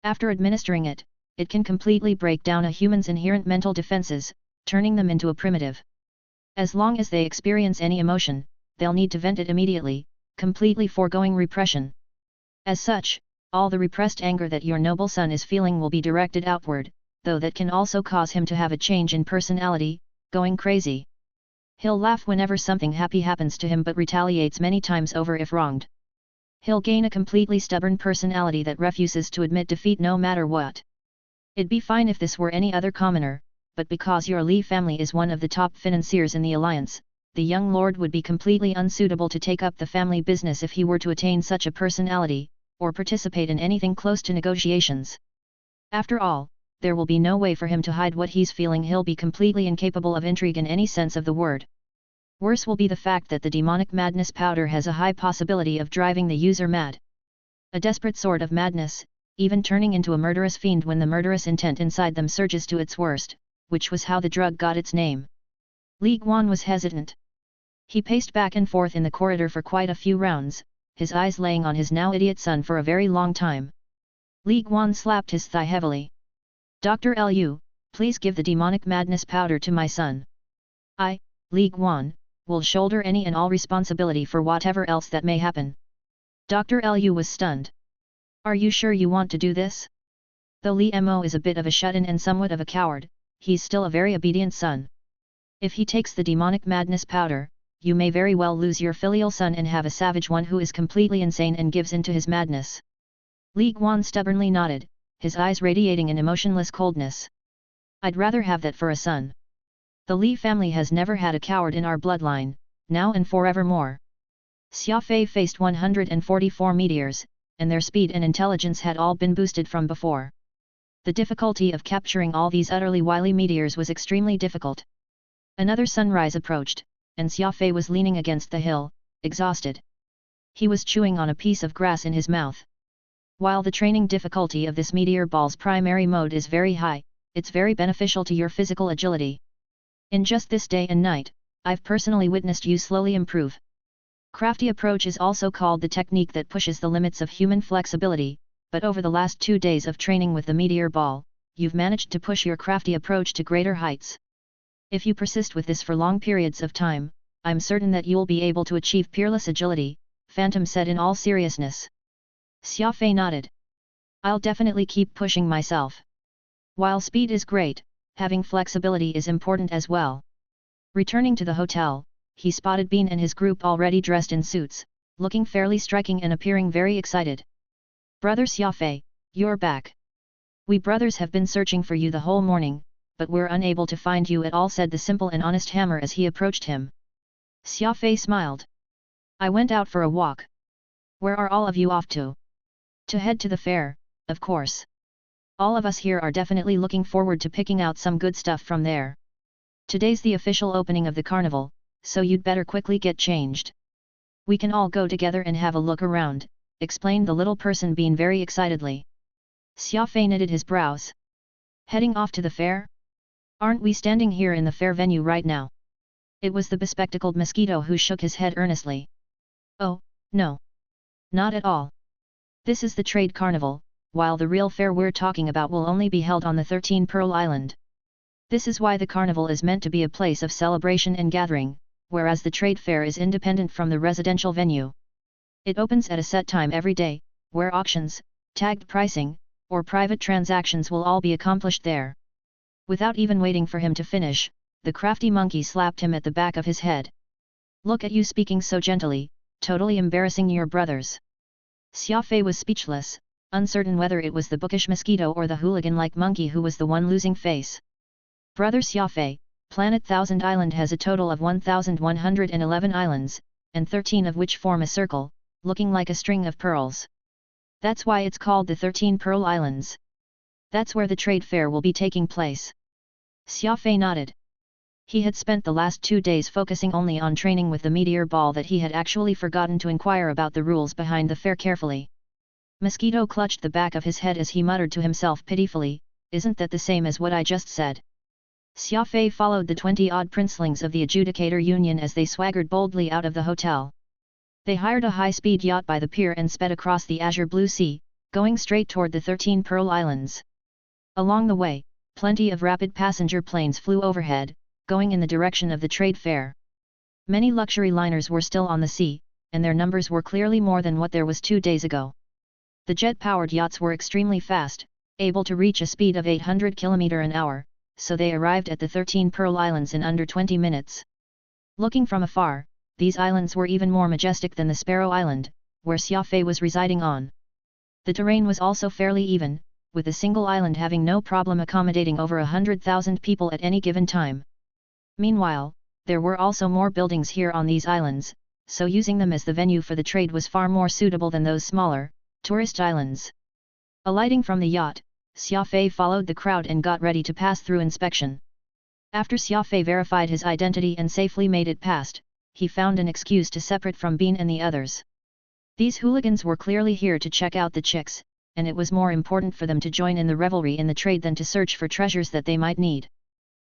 Speaker 1: After administering it, it can completely break down a human's inherent mental defenses, turning them into a primitive. As long as they experience any emotion, they'll need to vent it immediately, completely foregoing repression. As such, all the repressed anger that your noble son is feeling will be directed outward, though that can also cause him to have a change in personality, going crazy. He'll laugh whenever something happy happens to him but retaliates many times over if wronged. He'll gain a completely stubborn personality that refuses to admit defeat no matter what. It'd be fine if this were any other commoner, but because your Li family is one of the top financiers in the Alliance, the young lord would be completely unsuitable to take up the family business if he were to attain such a personality, or participate in anything close to negotiations. After all, there will be no way for him to hide what he's feeling. He'll be completely incapable of intrigue in any sense of the word. Worse will be the fact that the demonic madness powder has a high possibility of driving the user mad. A desperate sort of madness, even turning into a murderous fiend when the murderous intent inside them surges to its worst, which was how the drug got its name. Li Guan was hesitant. He paced back and forth in the corridor for quite a few rounds, his eyes laying on his now idiot son for a very long time. Li Guan slapped his thigh heavily. Dr. Lu, please give the demonic madness powder to my son. I, Li Guan, will shoulder any and all responsibility for whatever else that may happen. Dr. Lu was stunned. Are you sure you want to do this? Though Li Mo is a bit of a shut-in and somewhat of a coward, he's still a very obedient son. If he takes the demonic madness powder, you may very well lose your filial son and have a savage one who is completely insane and gives in to his madness. Li Guan stubbornly nodded, his eyes radiating an emotionless coldness. I'd rather have that for a son. The Li family has never had a coward in our bloodline, now and forevermore. Xia Fei faced 144 meteors, and their speed and intelligence had all been boosted from before. The difficulty of capturing all these utterly wily meteors was extremely difficult. Another sunrise approached, and Xia Fei was leaning against the hill, exhausted. He was chewing on a piece of grass in his mouth. While the training difficulty of this meteor ball's primary mode is very high, it's very beneficial to your physical agility. In just this day and night, I've personally witnessed you slowly improve. Crafty approach is also called the technique that pushes the limits of human flexibility, but over the last 2 days of training with the meteor ball, you've managed to push your crafty approach to greater heights. If you persist with this for long periods of time, I'm certain that you'll be able to achieve peerless agility, Phantom said in all seriousness. Xia Fei nodded. I'll definitely keep pushing myself. While speed is great, having flexibility is important as well. Returning to the hotel, he spotted Bean and his group already dressed in suits, looking fairly striking and appearing very excited. Brother Xia Fei, you're back. We brothers have been searching for you the whole morning, but we're unable to find you at all, said the simple and honest Hammer as he approached him. Xia Fei smiled. I went out for a walk. Where are all of you off to? To head to the fair, of course. All of us here are definitely looking forward to picking out some good stuff from there. Today's the official opening of the carnival, so you'd better quickly get changed. We can all go together and have a look around, explained the little person Bean very excitedly. Xia Fei knitted his brows. Heading off to the fair? Aren't we standing here in the fair venue right now? It was the bespectacled mosquito who shook his head earnestly. Oh, no. Not at all. This is the trade carnival, while the real fair we're talking about will only be held on the 13 Pearl Island. This is why the carnival is meant to be a place of celebration and gathering, whereas the trade fair is independent from the residential venue. It opens at a set time every day, where auctions, tagged pricing, or private transactions will all be accomplished there. Without even waiting for him to finish, the crafty monkey slapped him at the back of his head. Look at you speaking so gently, totally embarrassing your brothers. Xia Fei was speechless, uncertain whether it was the bookish mosquito or the hooligan-like monkey who was the one losing face. Brother Xia Fei, Planet Thousand Island has a total of 1,111 islands, and 13 of which form a circle, looking like a string of pearls. That's why it's called the 13 Pearl Islands. That's where the trade fair will be taking place. Xia Fei nodded. He had spent the last 2 days focusing only on training with the meteor ball that he had actually forgotten to inquire about the rules behind the fair carefully. Mosquito clutched the back of his head as he muttered to himself pitifully, "Isn't that the same as what I just said?" Xia Fei followed the 20-odd princelings of the Adjudicator Union as they swaggered boldly out of the hotel. They hired a high-speed yacht by the pier and sped across the azure blue sea, going straight toward the 13 Pearl Islands. Along the way, plenty of rapid passenger planes flew overhead, going in the direction of the trade fair. Many luxury liners were still on the sea, and their numbers were clearly more than what there was 2 days ago. The jet-powered yachts were extremely fast, able to reach a speed of 800 km an hour, so they arrived at the 13 Pearl Islands in under 20 minutes. Looking from afar, these islands were even more majestic than the Sparrow Island, where Xia Fei was residing on. The terrain was also fairly even, with a single island having no problem accommodating over 100,000 people at any given time. Meanwhile, there were also more buildings here on these islands, so using them as the venue for the trade was far more suitable than those smaller, tourist islands. Alighting from the yacht, Xia Fei followed the crowd and got ready to pass through inspection. After Xia Fei verified his identity and safely made it past, he found an excuse to separate from Bean and the others. These hooligans were clearly here to check out the chicks, and it was more important for them to join in the revelry in the trade than to search for treasures that they might need.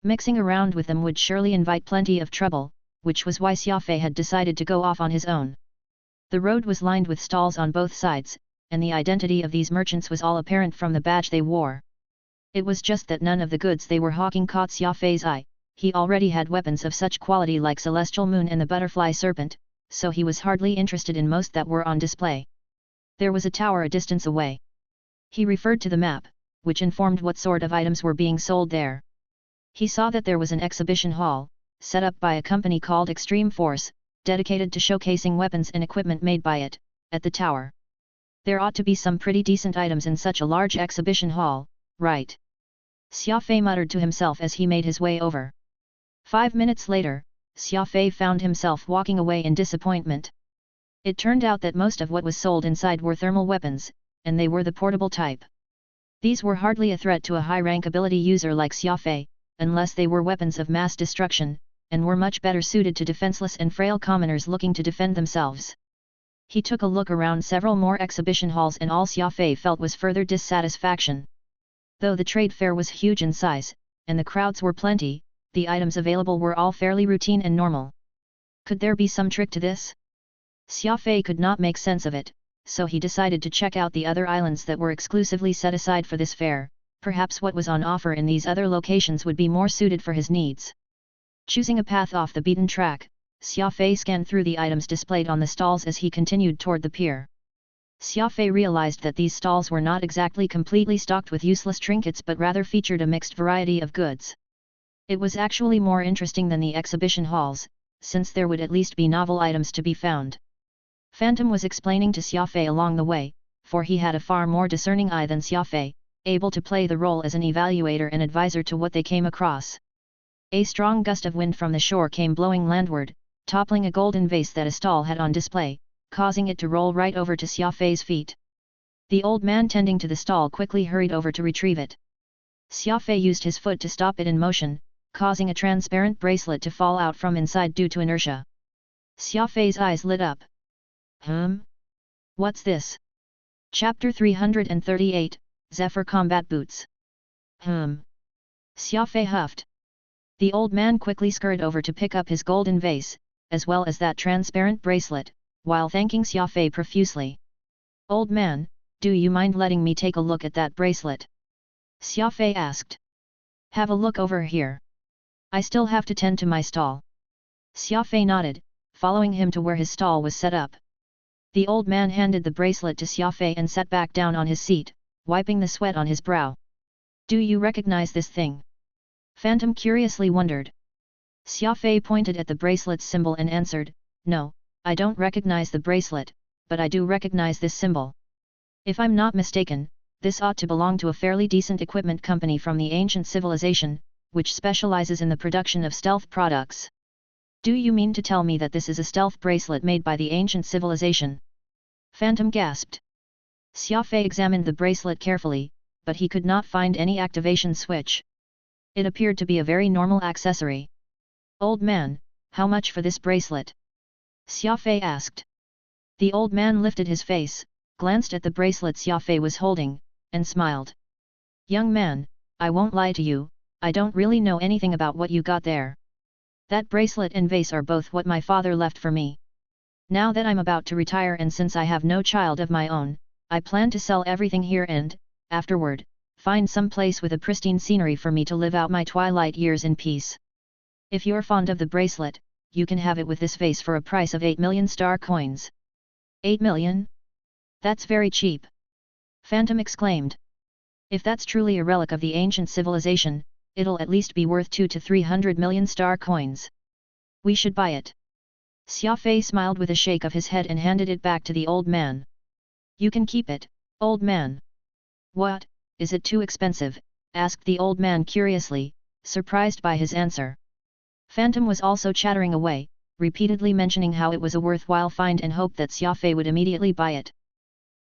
Speaker 1: Mixing around with them would surely invite plenty of trouble, which was why Xia Fei had decided to go off on his own. The road was lined with stalls on both sides, and the identity of these merchants was all apparent from the badge they wore. It was just that none of the goods they were hawking caught Xia Fei's eye. He already had weapons of such quality like Celestial Moon and the Butterfly Serpent, so he was hardly interested in most that were on display. There was a tower a distance away. He referred to the map, which informed what sort of items were being sold there. He saw that there was an exhibition hall, set up by a company called Extreme Force, dedicated to showcasing weapons and equipment made by it, at the tower. There ought to be some pretty decent items in such a large exhibition hall, right? Xia Fei muttered to himself as he made his way over. 5 minutes later, Xia Fei found himself walking away in disappointment. It turned out that most of what was sold inside were thermal weapons, and they were the portable type. These were hardly a threat to a high-rank ability user like Xia Fei, unless they were weapons of mass destruction, and were much better suited to defenseless and frail commoners looking to defend themselves. He took a look around several more exhibition halls and all Xia Fei felt was further dissatisfaction. Though the trade fair was huge in size, and the crowds were plenty, the items available were all fairly routine and normal. Could there be some trick to this? Xia Fei could not make sense of it, so he decided to check out the other islands that were exclusively set aside for this fair. Perhaps what was on offer in these other locations would be more suited for his needs. Choosing a path off the beaten track, Xia Fei scanned through the items displayed on the stalls as he continued toward the pier. Xia Fei realized that these stalls were not exactly completely stocked with useless trinkets but rather featured a mixed variety of goods. It was actually more interesting than the exhibition halls, since there would at least be novel items to be found. Phantom was explaining to Xia Fei along the way, for he had a far more discerning eye than Xia Fei, able to play the role as an evaluator and advisor to what they came across. A strong gust of wind from the shore came blowing landward, toppling a golden vase that a stall had on display, causing it to roll right over to Xia Fei's feet. The old man tending to the stall quickly hurried over to retrieve it. Xia Fei used his foot to stop it in motion, causing a transparent bracelet to fall out from inside due to inertia. Xia Fei's eyes lit up. What's this? Chapter 338, Zephyr Combat Boots. Xia Fei huffed. The old man quickly scurried over to pick up his golden vase, as well as that transparent bracelet, while thanking Xia Fei profusely. Old man, Do you mind letting me take a look at that bracelet? Xia Fei asked. Have a look over here. I still have to tend to my stall. Xia Fei nodded, following him to where his stall was set up. The old man handed the bracelet to Xia Fei and sat back down on his seat, wiping the sweat on his brow. Do you recognize this thing? Phantom curiously wondered. Xia Fei pointed at the bracelet's symbol and answered, No, I don't recognize the bracelet, but I do recognize this symbol. If I'm not mistaken, this ought to belong to a fairly decent equipment company from the ancient civilization, which specializes in the production of stealth products. Do you mean to tell me that this is a stealth bracelet made by the ancient civilization? Phantom gasped. Xia Fei examined the bracelet carefully, but he could not find any activation switch. It appeared to be a very normal accessory. Old man, how much for this bracelet? Xia Fei asked. The old man lifted his face, glanced at the bracelet Xia Fei was holding, and smiled. Young man, I won't lie to you, I don't really know anything about what you got there. That bracelet and vase are both what my father left for me. Now that I'm about to retire and since I have no child of my own, I plan to sell everything here and, afterward, find some place with a pristine scenery for me to live out my twilight years in peace. If you're fond of the bracelet, you can have it with this vase for a price of 8 million star coins. 8 million? That's very cheap. Phantom exclaimed. If that's truly a relic of the ancient civilization, it'll at least be worth 200 to 300 million star coins. We should buy it. Xia Fei smiled with a shake of his head and handed it back to the old man. You can keep it, old man. What, is it too expensive? Asked the old man curiously, surprised by his answer. Phantom was also chattering away, repeatedly mentioning how it was a worthwhile find and hoped that Xia Fei would immediately buy it.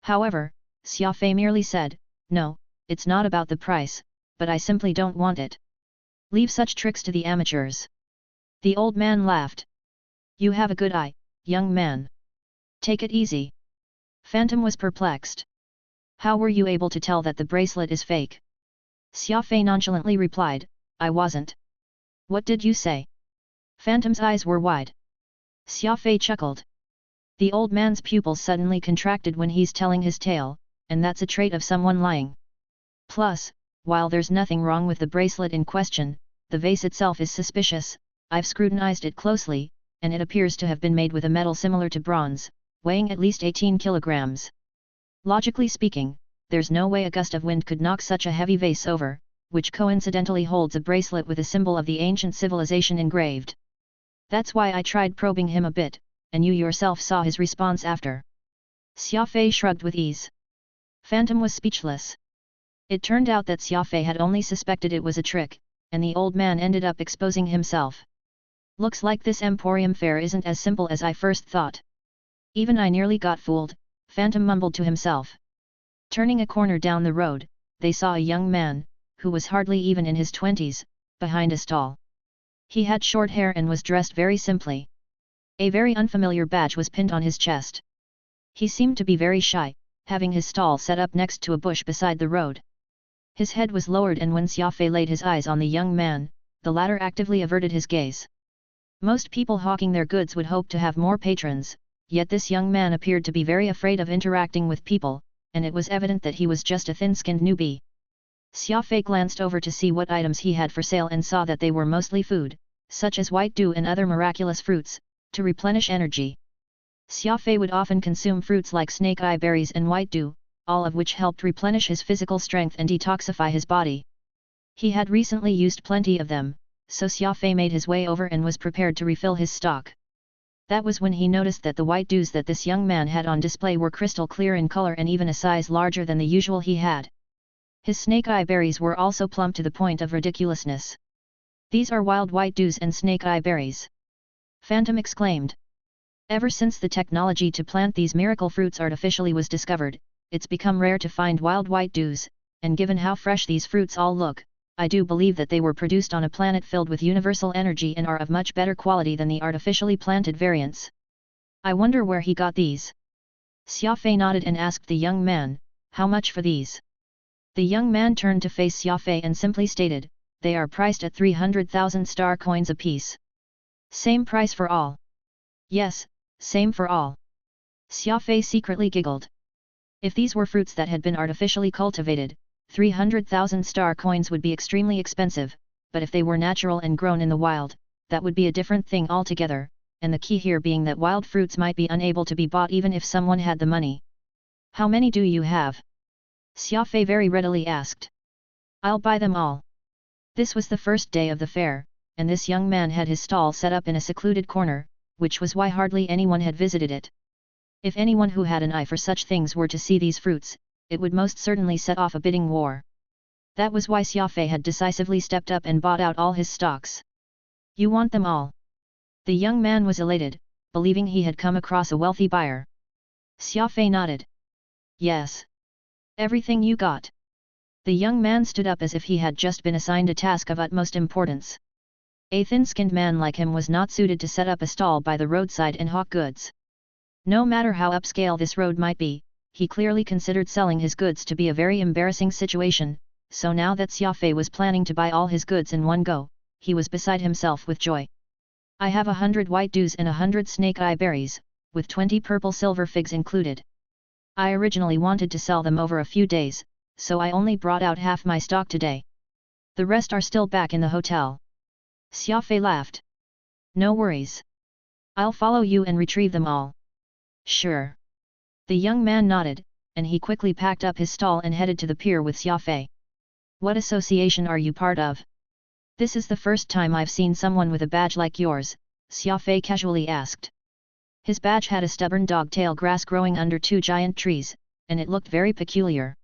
Speaker 1: However, Xia Fei merely said, No, it's not about the price, but I simply don't want it. Leave such tricks to the amateurs. The old man laughed. You have a good eye, young man. Take it easy. Phantom was perplexed. How were you able to tell that the bracelet is fake? Xia Fei nonchalantly replied, I wasn't. What did you say? Phantom's eyes were wide. Xia Fei chuckled. The old man's pupils suddenly contracted when he's telling his tale, and that's a trait of someone lying. Plus, while there's nothing wrong with the bracelet in question, the vase itself is suspicious. I've scrutinized it closely, and it appears to have been made with a metal similar to bronze, weighing at least 18 kilograms. Logically speaking, there's no way a gust of wind could knock such a heavy vase over, which coincidentally holds a bracelet with a symbol of the ancient civilization engraved. That's why I tried probing him a bit, and you yourself saw his response after. Xia Fei shrugged with ease. Phantom was speechless. It turned out that Xia Fei had only suspected it was a trick, and the old man ended up exposing himself. Looks like this emporium fair isn't as simple as I first thought. Even I nearly got fooled, Phantom mumbled to himself. Turning a corner down the road, they saw a young man, who was hardly even in his 20s, behind a stall. He had short hair and was dressed very simply. A very unfamiliar badge was pinned on his chest. He seemed to be very shy, having his stall set up next to a bush beside the road. His head was lowered and when Xia Fei laid his eyes on the young man, the latter actively averted his gaze. Most people hawking their goods would hope to have more patrons, yet this young man appeared to be very afraid of interacting with people, and it was evident that he was just a thin-skinned newbie. Xia Fei glanced over to see what items he had for sale and saw that they were mostly food, such as white dew and other miraculous fruits, to replenish energy. Xia Fei would often consume fruits like snake-eye berries and white dew, all of which helped replenish his physical strength and detoxify his body. He had recently used plenty of them, so Xia Fei made his way over and was prepared to refill his stock. That was when he noticed that the white dews that this young man had on display were crystal clear in color and even a size larger than the usual he had. His snake-eye berries were also plump to the point of ridiculousness. These are wild white dews and snake-eye berries. Phantom exclaimed. Ever since the technology to plant these miracle fruits artificially was discovered, it's become rare to find wild white dews, and given how fresh these fruits all look, I do believe that they were produced on a planet filled with universal energy and are of much better quality than the artificially planted variants. I wonder where he got these. Xia Fei nodded and asked the young man, how much for these? The young man turned to face Xia Fei and simply stated, they are priced at 300,000 star coins apiece. Same price for all. Yes, same for all. Xia Fei secretly giggled. If these were fruits that had been artificially cultivated, 300,000 star coins would be extremely expensive, but if they were natural and grown in the wild, that would be a different thing altogether, and the key here being that wild fruits might be unable to be bought even if someone had the money. How many do you have? Xia Fei very readily asked. I'll buy them all. This was the first day of the fair, and this young man had his stall set up in a secluded corner, which was why hardly anyone had visited it. If anyone who had an eye for such things were to see these fruits, it would most certainly set off a bidding war. That was why Xia Fei had decisively stepped up and bought out all his stocks. You want them all? The young man was elated, believing he had come across a wealthy buyer. Xia Fei nodded. Yes. Everything you got. The young man stood up as if he had just been assigned a task of utmost importance. A thin-skinned man like him was not suited to set up a stall by the roadside and hawk goods. No matter how upscale this road might be, he clearly considered selling his goods to be a very embarrassing situation, so now that Xia Fei was planning to buy all his goods in one go, he was beside himself with joy. I have 100 white dews and 100 snake-eye berries, with 20 purple silver figs included. I originally wanted to sell them over a few days, so I only brought out half my stock today. The rest are still back in the hotel. Xia Fei laughed. No worries. I'll follow you and retrieve them all. Sure. The young man nodded, and he quickly packed up his stall and headed to the pier with Xia Fei. What association are you part of? This is the first time I've seen someone with a badge like yours, Xia Fei casually asked. His badge had a stubborn dog-tail grass growing under 2 giant trees, and it looked very peculiar.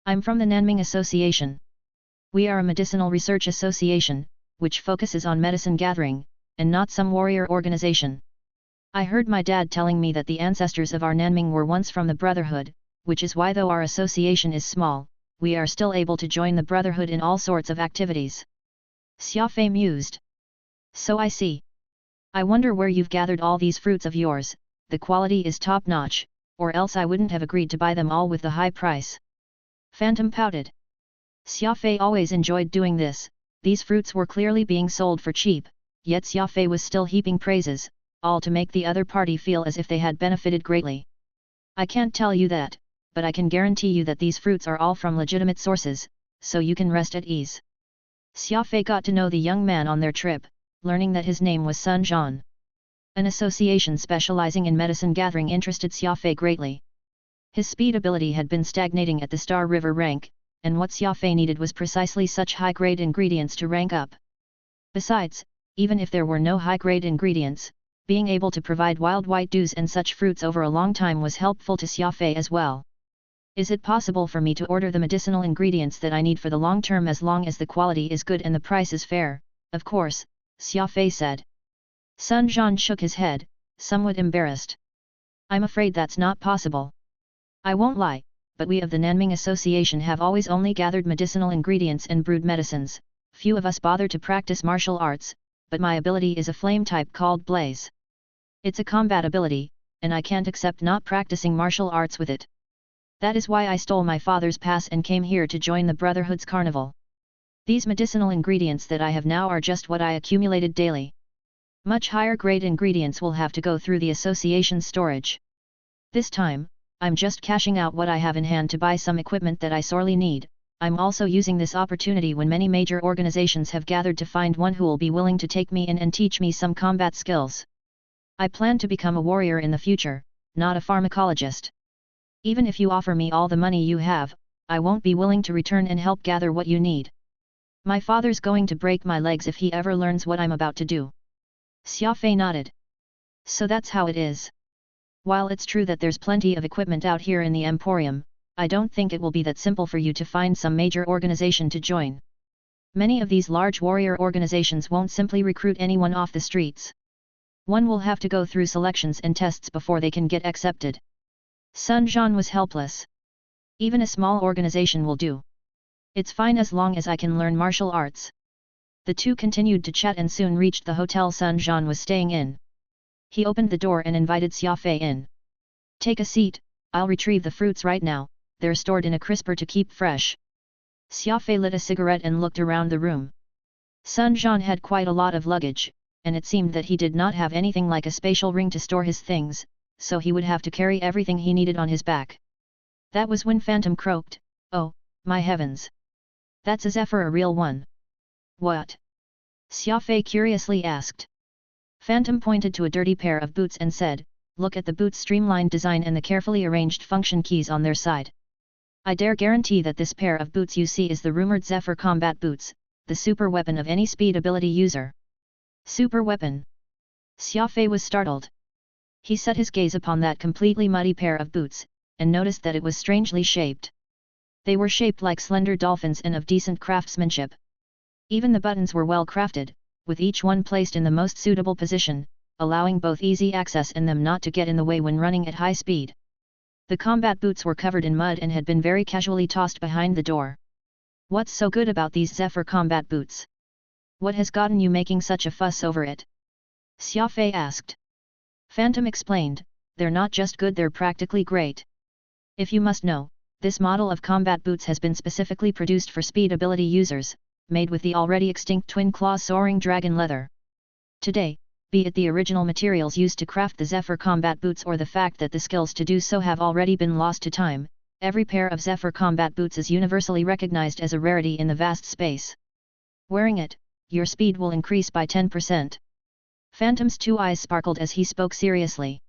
Speaker 1: I'm from the Nanming Association. We are a medicinal research association, which focuses on medicine gathering, and not some warrior organization. I heard my dad telling me that the ancestors of our Nanming were once from the Brotherhood, which is why though our association is small, we are still able to join the Brotherhood in all sorts of activities. Xia Fei mused. So I see. I wonder where you've gathered all these fruits of yours, the quality is top-notch, or else I wouldn't have agreed to buy them all with the high price. Phantom pouted. Xia Fei always enjoyed doing this, these fruits were clearly being sold for cheap, yet Xia Fei was still heaping praises, all to make the other party feel as if they had benefited greatly. I can't tell you that, but I can guarantee you that these fruits are all from legitimate sources, so you can rest at ease. Xia Fei got to know the young man on their trip, learning that his name was Sun Zhan. An association specializing in medicine gathering interested Xia Fei greatly. His speed ability had been stagnating at the Star River rank, and what Xia Fei needed was precisely such high-grade ingredients to rank up. Besides, even if there were no high-grade ingredients, being able to provide wild white dews and such fruits over a long time was helpful to Xia Fei as well. Is it possible for me to order the medicinal ingredients that I need for the long term as long as the quality is good and the price is fair? Of course, Xia Fei said. Sun Zhan shook his head, somewhat embarrassed. I'm afraid that's not possible. I won't lie, but we of the Nanming Association have always only gathered medicinal ingredients and brewed medicines. Few of us bother to practice martial arts, but my ability is a flame type called Blaze. It's a combat ability, and I can't accept not practicing martial arts with it. That is why I stole my father's pass and came here to join the Brotherhood's carnival. These medicinal ingredients that I have now are just what I accumulated daily. Much higher grade ingredients will have to go through the association's storage. This time, I'm just cashing out what I have in hand to buy some equipment that I sorely need. I'm also using this opportunity when many major organizations have gathered to find one who will be willing to take me in and teach me some combat skills. I plan to become a warrior in the future, not a pharmacologist. Even if you offer me all the money you have, I won't be willing to return and help gather what you need. My father's going to break my legs if he ever learns what I'm about to do. Xia Fei nodded. So that's how it is. While it's true that there's plenty of equipment out here in the Emporium, I don't think it will be that simple for you to find some major organization to join. Many of these large warrior organizations won't simply recruit anyone off the streets. One will have to go through selections and tests before they can get accepted. Sun Zhan was helpless. Even a small organization will do. It's fine as long as I can learn martial arts. The two continued to chat and soon reached the hotel Sun Zhan was staying in. He opened the door and invited Xia Fei in. Take a seat, I'll retrieve the fruits right now, they're stored in a crisper to keep fresh. Xia Fei lit a cigarette and looked around the room. Sun Zhan had quite a lot of luggage, and it seemed that he did not have anything like a spatial ring to store his things, so he would have to carry everything he needed on his back. That was when Phantom croaked, "Oh, my heavens! That's a zephyr, a real one." "What?" Xia Fei curiously asked. Phantom pointed to a dirty pair of boots and said, "Look at the boots' streamlined design and the carefully arranged function keys on their side. I dare guarantee that this pair of boots you see is the rumored Zephyr combat boots, the super weapon of any speed ability user." Super weapon? Xia Fei was startled. He set his gaze upon that completely muddy pair of boots, and noticed that it was strangely shaped. They were shaped like slender dolphins and of decent craftsmanship. Even the buttons were well crafted, with each one placed in the most suitable position, allowing both easy access and them not to get in the way when running at high speed. The combat boots were covered in mud and had been very casually tossed behind the door. "What's so good about these Zephyr combat boots? What has gotten you making such a fuss over it?" Xia Fei asked. Phantom explained, "They're not just good, they're practically great. If you must know, this model of combat boots has been specifically produced for speed ability users, made with the already extinct twin claw soaring dragon leather. Today, be it the original materials used to craft the Zephyr combat boots or the fact that the skills to do so have already been lost to time, every pair of Zephyr combat boots is universally recognized as a rarity in the vast space. Wearing it, your speed will increase by 10%. Phantom's two eyes sparkled as he spoke seriously.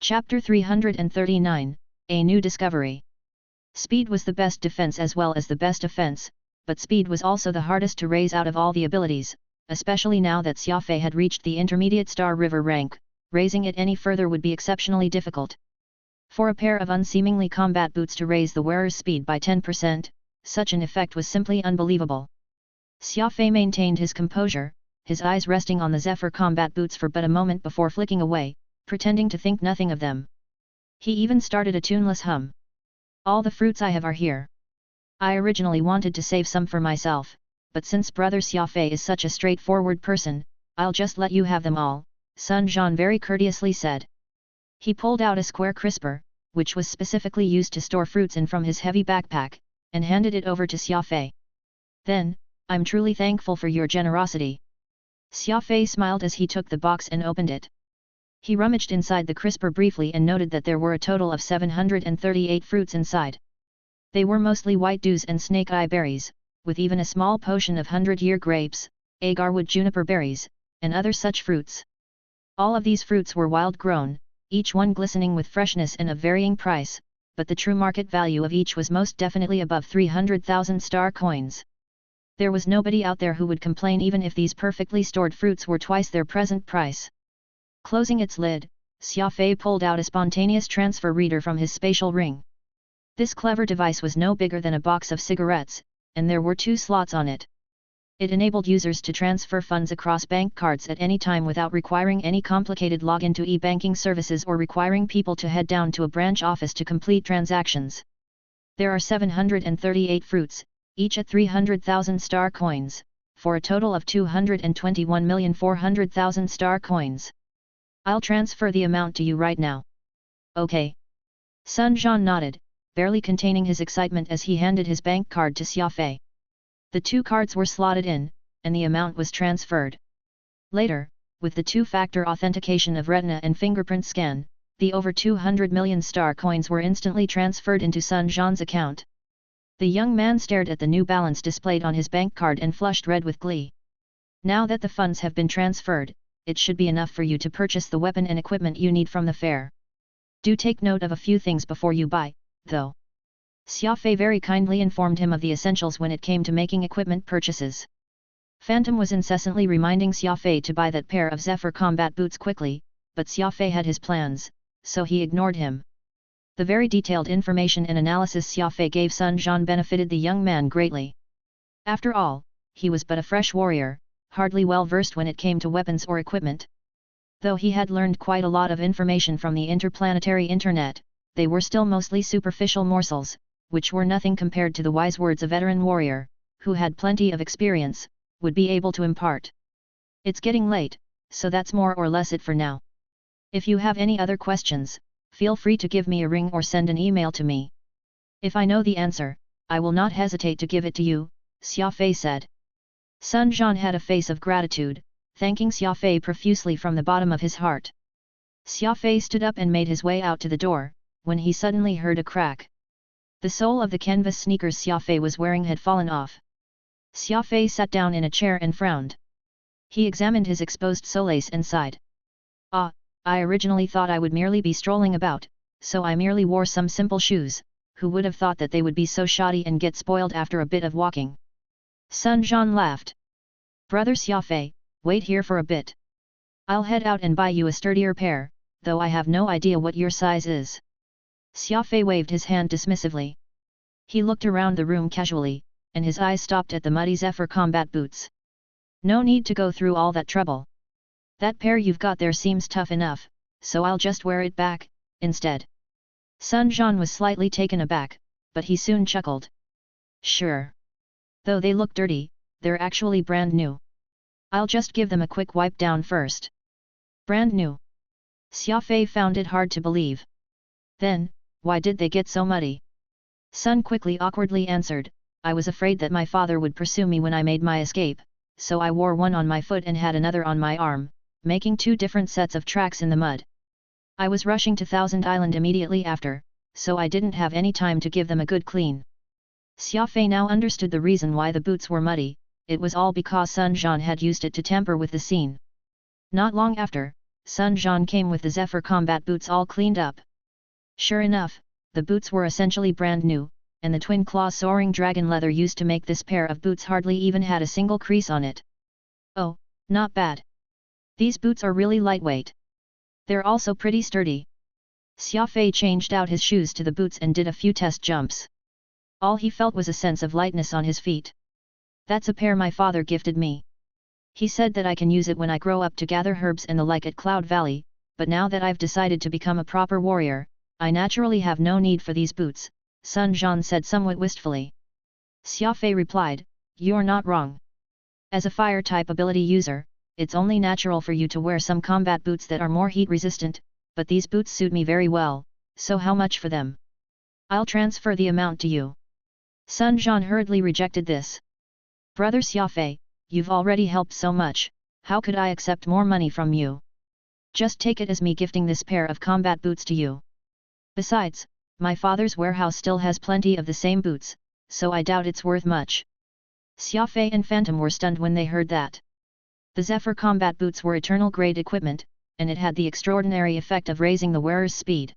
Speaker 1: Chapter 339, A New Discovery. Speed was the best defense as well as the best offense, but speed was also the hardest to raise out of all the abilities, especially now that Xia Fei had reached the intermediate Star River rank. Raising it any further would be exceptionally difficult. For a pair of unseemingly combat boots to raise the wearer's speed by 10%, such an effect was simply unbelievable. Xia Fei maintained his composure, his eyes resting on the Zephyr combat boots for but a moment before flicking away, pretending to think nothing of them. He even started a tuneless hum. "All the fruits I have are here. I originally wanted to save some for myself, but since brother Xia Fei is such a straightforward person, I'll just let you have them all," Sun Zhan very courteously said. He pulled out a square crisper, which was specifically used to store fruits in from his heavy backpack, and handed it over to Xia Fei. "Then, I'm truly thankful for your generosity." Xia Fei smiled as he took the box and opened it. He rummaged inside the crisper briefly and noted that there were a total of 738 fruits inside. They were mostly white dews and snake-eye berries, with even a small potion of 100-year grapes, agarwood juniper berries, and other such fruits. All of these fruits were wild-grown, each one glistening with freshness and of varying price, but the true market value of each was most definitely above 300,000 star coins. There was nobody out there who would complain even if these perfectly stored fruits were twice their present price. Closing its lid, Xia Fei pulled out a spontaneous transfer reader from his spatial ring. This clever device was no bigger than a box of cigarettes, and there were 2 slots on it. It enabled users to transfer funds across bank cards at any time without requiring any complicated login to e-banking services or requiring people to head down to a branch office to complete transactions. There are 738 fruits, each at 300,000 star coins, for a total of 221,400,000 star coins. I'll transfer the amount to you right now. Okay. Sun Zhan nodded, barely containing his excitement as he handed his bank card to Xia Fei. The 2 cards were slotted in, and the amount was transferred. Later, with the 2-factor authentication of retina and fingerprint scan, the over 200 million star coins were instantly transferred into Sun Zhan's account. The young man stared at the new balance displayed on his bank card and flushed red with glee. "Now that the funds have been transferred, it should be enough for you to purchase the weapon and equipment you need from the fair. Do take note of a few things before you buy, though." Xia Fei very kindly informed him of the essentials when it came to making equipment purchases. Phantom was incessantly reminding Xia Fei to buy that pair of Zephyr combat boots quickly, but Xia Fei had his plans, so he ignored him. The very detailed information and analysis Xia Fei gave Sun Zhan benefited the young man greatly. After all, he was but a fresh warrior, hardly well versed when it came to weapons or equipment. Though he had learned quite a lot of information from the interplanetary internet, they were still mostly superficial morsels, which were nothing compared to the wise words a veteran warrior, who had plenty of experience, would be able to impart. "It's getting late, so that's more or less it for now. If you have any other questions, feel free to give me a ring or send an email to me. If I know the answer, I will not hesitate to give it to you," Xia Fei said. Sun Zhan had a face of gratitude, thanking Xia Fei profusely from the bottom of his heart. Xia Fei stood up and made his way out to the door, when he suddenly heard a crack. The sole of the canvas sneakers Xia Fei was wearing had fallen off. Xia Fei sat down in a chair and frowned. He examined his exposed soles and sighed. Ah, I originally thought I would merely be strolling about, so I merely wore some simple shoes, who would have thought that they would be so shoddy and get spoiled after a bit of walking. Sun Jian laughed. Brother Xia Fei, wait here for a bit. I'll head out and buy you a sturdier pair, though I have no idea what your size is. Xia Fei waved his hand dismissively. He looked around the room casually, and his eyes stopped at the muddy Zephyr combat boots. No need to go through all that trouble. That pair you've got there seems tough enough, so I'll just wear it back, instead. Sun Jian was slightly taken aback, but he soon chuckled. Sure. Though they look dirty, they're actually brand new. I'll just give them a quick wipe down first. Brand new. Xia Fei found it hard to believe. Then, why did they get so muddy? Sun quickly awkwardly answered, I was afraid that my father would pursue me when I made my escape, so I wore one on my foot and had another on my arm, making 2 different sets of tracks in the mud. I was rushing to Thousand Island immediately after, so I didn't have any time to give them a good clean. Xia Fei now understood the reason why the boots were muddy. It was all because Sun Jian had used it to tamper with the scene. Not long after, Sun Jian came with the Zephyr combat boots all cleaned up. Sure enough, the boots were essentially brand new, and the twin-claw soaring dragon leather used to make this pair of boots hardly even had a single crease on it. Oh, not bad. These boots are really lightweight. They're also pretty sturdy. Xia Fei changed out his shoes to the boots and did a few test jumps. All he felt was a sense of lightness on his feet. That's a pair my father gifted me. He said that I can use it when I grow up to gather herbs and the like at Cloud Valley, but now that I've decided to become a proper warrior, I naturally have no need for these boots, Sun Jian said somewhat wistfully. Xia Fei replied, you're not wrong. As a fire-type ability user, it's only natural for you to wear some combat boots that are more heat-resistant, but these boots suit me very well, so how much for them? I'll transfer the amount to you. Sun Jian hurriedly rejected this. Brother Xia Fei, you've already helped so much, how could I accept more money from you? Just take it as me gifting this pair of combat boots to you. Besides, my father's warehouse still has plenty of the same boots, so I doubt it's worth much. Xia Fei and Phantom were stunned when they heard that. The Zephyr combat boots were eternal-grade equipment, and it had the extraordinary effect of raising the wearer's speed.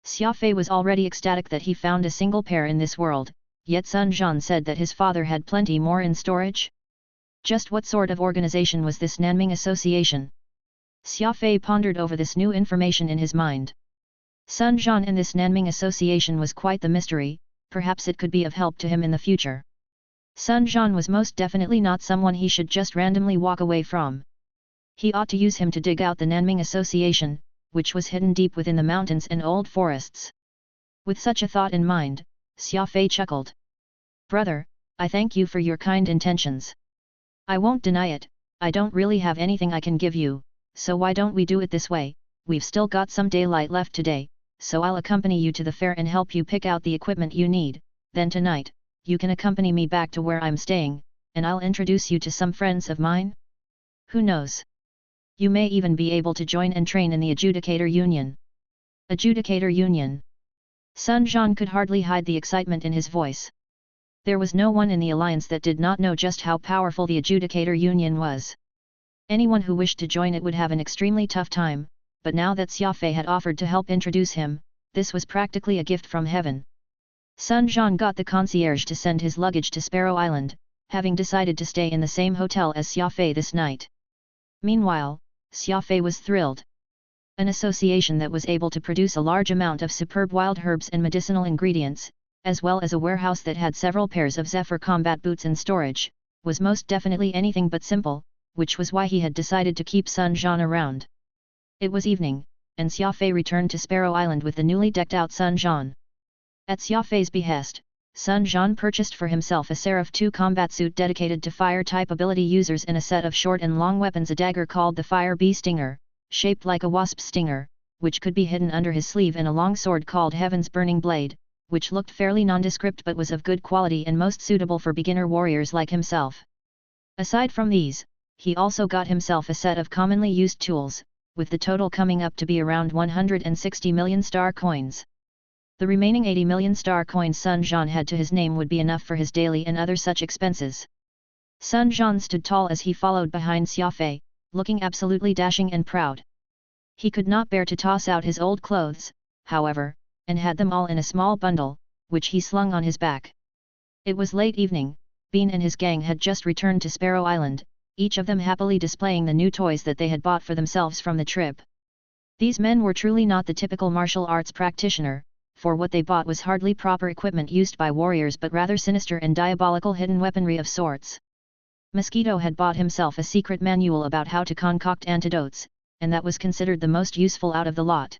Speaker 1: Xia Fei was already ecstatic that he found a single pair in this world, yet Sun Jian said that his father had plenty more in storage. Just what sort of organization was this Nanming Association? Xia Fei pondered over this new information in his mind. Sun Jian and this Nanming Association was quite the mystery, perhaps it could be of help to him in the future. Sun Jian was most definitely not someone he should just randomly walk away from. He ought to use him to dig out the Nanming Association, which was hidden deep within the mountains and old forests. With such a thought in mind, Xia Fei chuckled. Brother, I thank you for your kind intentions. I won't deny it, I don't really have anything I can give you, so why don't we do it this way? We've still got some daylight left today, so I'll accompany you to the fair and help you pick out the equipment you need, then tonight, you can accompany me back to where I'm staying, and I'll introduce you to some friends of mine? Who knows? You may even be able to join and train in the Adjudicator Union. Adjudicator Union. Sun Jian could hardly hide the excitement in his voice. There was no one in the alliance that did not know just how powerful the Adjudicator Union was. Anyone who wished to join it would have an extremely tough time, but now that Xia Fei had offered to help introduce him, this was practically a gift from heaven. Sun Jian got the concierge to send his luggage to Sparrow Island, having decided to stay in the same hotel as Xia Fei this night. Meanwhile, Xia Fei was thrilled. An association that was able to produce a large amount of superb wild herbs and medicinal ingredients, as well as a warehouse that had several pairs of Zephyr combat boots in storage, was most definitely anything but simple, which was why he had decided to keep Sun Jian around. It was evening, and Xia Fei returned to Sparrow Island with the newly decked-out Sun Jian. At Xia Fei's behest, Sun Jian purchased for himself a Seraph 2 combat suit dedicated to fire-type ability users and a set of short and long weapons, a dagger called the Fire Bee Stinger, shaped like a wasp stinger, which could be hidden under his sleeve, and a long sword called Heaven's Burning Blade, which looked fairly nondescript but was of good quality and most suitable for beginner warriors like himself. Aside from these, he also got himself a set of commonly used tools, with the total coming up to be around 160 million star coins. The remaining 80 million star coins Sun Jian had to his name would be enough for his daily and other such expenses. Sun Jian stood tall as he followed behind Xia Fei, looking absolutely dashing and proud. He could not bear to toss out his old clothes, however, and had them all in a small bundle, which he slung on his back. It was late evening. Bean and his gang had just returned to Sparrow Island, each of them happily displaying the new toys that they had bought for themselves from the trip. These men were truly not the typical martial arts practitioner, for what they bought was hardly proper equipment used by warriors but rather sinister and diabolical hidden weaponry of sorts. Mosquito had bought himself a secret manual about how to concoct antidotes, and that was considered the most useful out of the lot.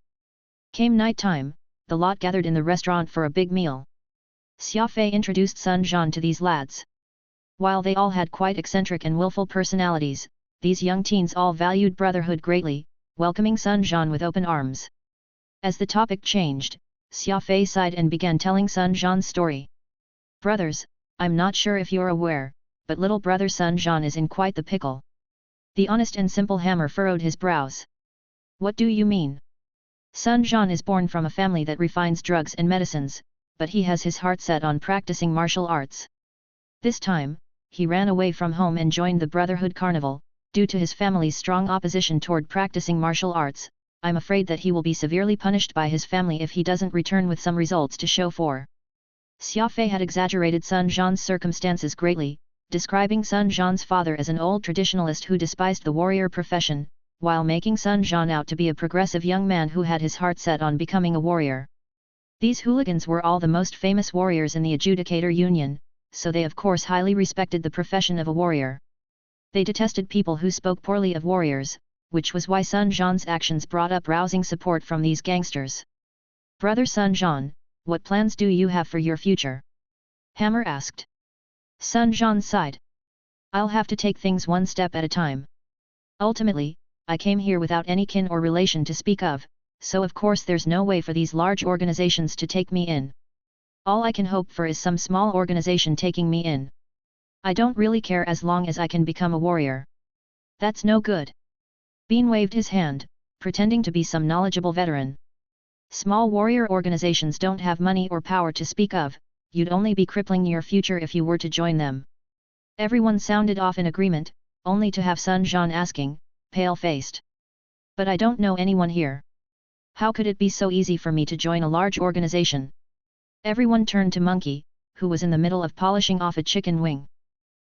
Speaker 1: Came night time, the lot gathered in the restaurant for a big meal. Xia Fei introduced Sun Jian to these lads. While they all had quite eccentric and willful personalities, these young teens all valued brotherhood greatly, welcoming Sun Jian with open arms. As the topic changed, Xia Fei sighed and began telling Sun Jian's story. Brothers, I'm not sure if you're aware, but little brother Sun Jian is in quite the pickle. The honest and simple Hammer furrowed his brows. What do you mean? Sun Jian is born from a family that refines drugs and medicines, but he has his heart set on practicing martial arts. This time, he ran away from home and joined the Brotherhood Carnival. Due to his family's strong opposition toward practicing martial arts, I'm afraid that he will be severely punished by his family if he doesn't return with some results to show for. Xia Fei had exaggerated Sun Jian's circumstances greatly, describing Sun Jian's father as an old traditionalist who despised the warrior profession, while making Sun Jian out to be a progressive young man who had his heart set on becoming a warrior. These hooligans were all the most famous warriors in the Adjudicator Union, so they of course highly respected the profession of a warrior. They detested people who spoke poorly of warriors, which was why Sun Jian's actions brought up rousing support from these gangsters. Brother Sun Jian, what plans do you have for your future? Hammer asked. Sun Jian sighed. I'll have to take things one step at a time. Ultimately, I came here without any kin or relation to speak of, so of course there's no way for these large organizations to take me in. All I can hope for is some small organization taking me in. I don't really care as long as I can become a warrior. That's no good. Bean waved his hand, pretending to be some knowledgeable veteran. Small warrior organizations don't have money or power to speak of, you'd only be crippling your future if you were to join them. Everyone sounded off in agreement, only to have Sun Jian asking, pale-faced. But I don't know anyone here. How could it be so easy for me to join a large organization? Everyone turned to Monkey, who was in the middle of polishing off a chicken wing.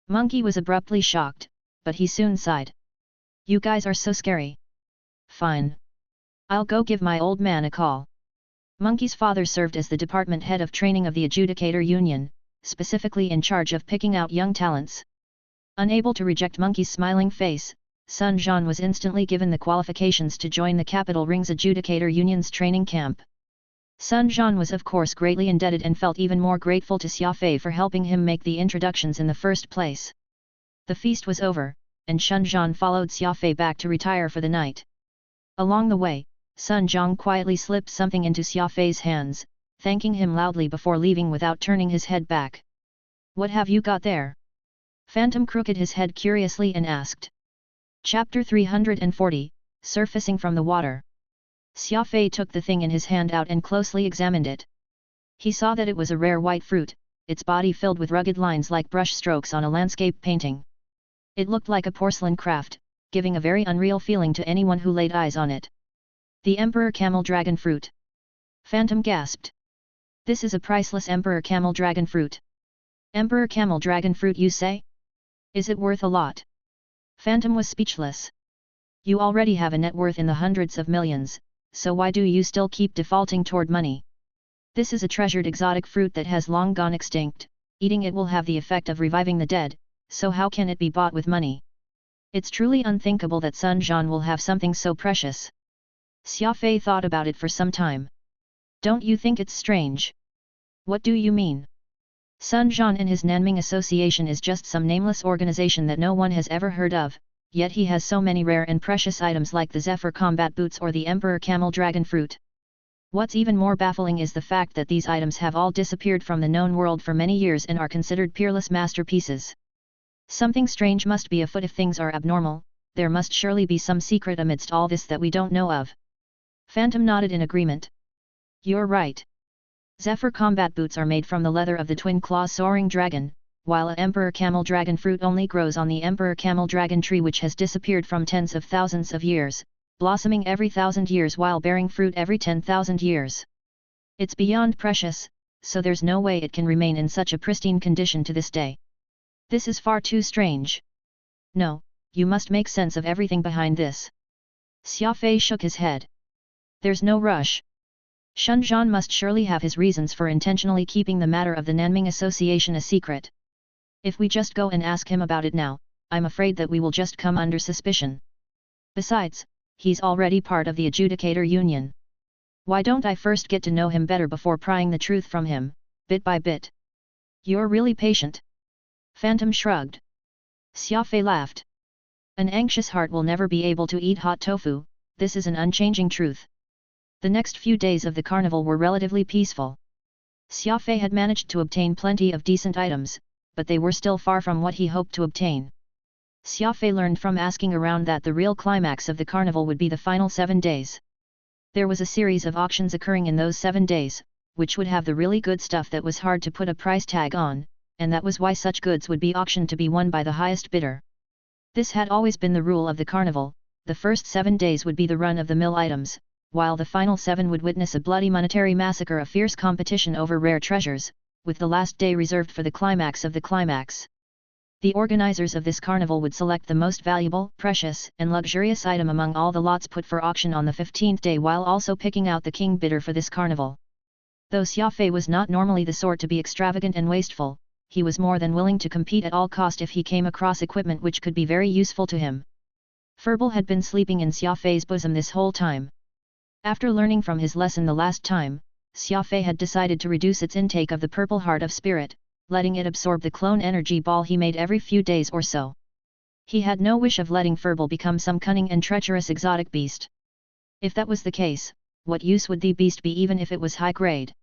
Speaker 1: Monkey was abruptly shocked, but he soon sighed. You guys are so scary. Fine. I'll go give my old man a call. Monkey's father served as the department head of training of the Adjudicator Union, specifically in charge of picking out young talents. Unable to reject Monkey's smiling face, Sun Jian was instantly given the qualifications to join the Capital Ring's Adjudicator Union's training camp. Sun Jian was of course greatly indebted and felt even more grateful to Xia Fei for helping him make the introductions in the first place. The feast was over, and Sun Jian followed Xia Fei back to retire for the night. Along the way, Sun Jian quietly slipped something into Xia Fei's hands, thanking him loudly before leaving without turning his head back. What have you got there? Phantom crooked his head curiously and asked. Chapter 340, Surfacing from the Water. Xia Fei took the thing in his hand out and closely examined it. He saw that it was a rare white fruit, its body filled with rugged lines like brush strokes on a landscape painting. It looked like a porcelain craft, giving a very unreal feeling to anyone who laid eyes on it. The Emperor Camel Dragon Fruit. Phantom gasped. This is a priceless Emperor Camel Dragon Fruit. Emperor Camel Dragon Fruit, you say? Is it worth a lot? Phantom was speechless. You already have a net worth in the hundreds of millions, so why do you still keep defaulting toward money? This is a treasured exotic fruit that has long gone extinct, eating it will have the effect of reviving the dead, so how can it be bought with money? It's truly unthinkable that Sun Jian will have something so precious. Xia Fei thought about it for some time. Don't you think it's strange? What do you mean? Sun Jian and his Nanming Association is just some nameless organization that no one has ever heard of, yet he has so many rare and precious items like the Zephyr Combat Boots or the Emperor Camel Dragon Fruit. What's even more baffling is the fact that these items have all disappeared from the known world for many years and are considered peerless masterpieces. Something strange must be afoot if things are abnormal, there must surely be some secret amidst all this that we don't know of. Phantom nodded in agreement. You're right. Zephyr combat boots are made from the leather of the twin-claw soaring dragon, while a Emperor Camel Dragon fruit only grows on the Emperor Camel Dragon tree, which has disappeared from tens of thousands of years, blossoming every 1,000 years while bearing fruit every 10,000 years. It's beyond precious, so there's no way it can remain in such a pristine condition to this day. This is far too strange. No, you must make sense of everything behind this. Xia Fei shook his head. There's no rush. Shenzhen must surely have his reasons for intentionally keeping the matter of the Nanming Association a secret. If we just go and ask him about it now, I'm afraid that we will just come under suspicion. Besides, he's already part of the Adjudicator Union. Why don't I first get to know him better before prying the truth from him, bit by bit? You're really patient. Phantom shrugged. Xia Fei laughed. An anxious heart will never be able to eat hot tofu, this is an unchanging truth. The next few days of the carnival were relatively peaceful. Xia Fei had managed to obtain plenty of decent items, but they were still far from what he hoped to obtain. Xia Fei learned from asking around that the real climax of the carnival would be the final 7 days. There was a series of auctions occurring in those 7 days, which would have the really good stuff that was hard to put a price tag on, and that was why such goods would be auctioned to be won by the highest bidder. This had always been the rule of the carnival. The first 7 days would be the run-of-the-mill items, while the final 7 would witness a bloody monetary massacre, a fierce competition over rare treasures, with the last day reserved for the climax of the climax. The organizers of this carnival would select the most valuable, precious, and luxurious item among all the lots put for auction on the 15th day, while also picking out the king bidder for this carnival. Though Xia Fei was not normally the sort to be extravagant and wasteful, he was more than willing to compete at all cost if he came across equipment which could be very useful to him. Furball had been sleeping in Xia Fei's bosom this whole time. After learning from his lesson the last time, Xia Fei had decided to reduce its intake of the purple heart of spirit, letting it absorb the clone energy ball he made every few days or so. He had no wish of letting Furball become some cunning and treacherous exotic beast. If that was the case, what use would the beast be even if it was high grade?